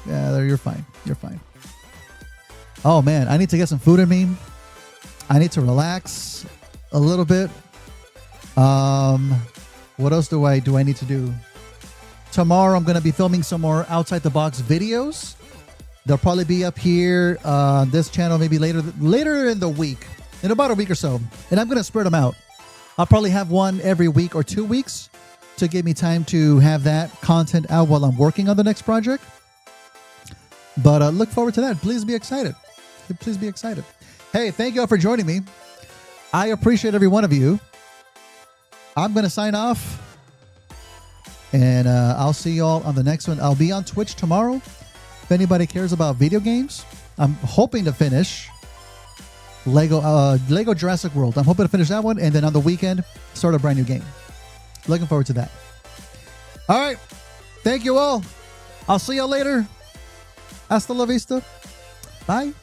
yeah, there. You're fine. You're fine. Oh man, I need to get some food in me. I need to relax a little bit. What else do I need to do? Tomorrow I'm going to be filming some more outside the box videos. They'll probably be up here on this channel maybe later in the week, in about a week or so. And I'm going to spread them out. I'll probably have one every week or 2 weeks to give me time to have that content out while I'm working on the next project. But look forward to that. Please be excited. Please be excited. Hey, thank you all for joining me. I appreciate every one of you. I'm going to sign off. And I'll see you all on the next one. I'll be on Twitch tomorrow. If anybody cares about video games, I'm hoping to finish Lego Jurassic World. I'm hoping to finish that one. And then on the weekend, start a brand new game. Looking forward to that. All right. Thank you all. I'll see you all later. Hasta la vista. Bye.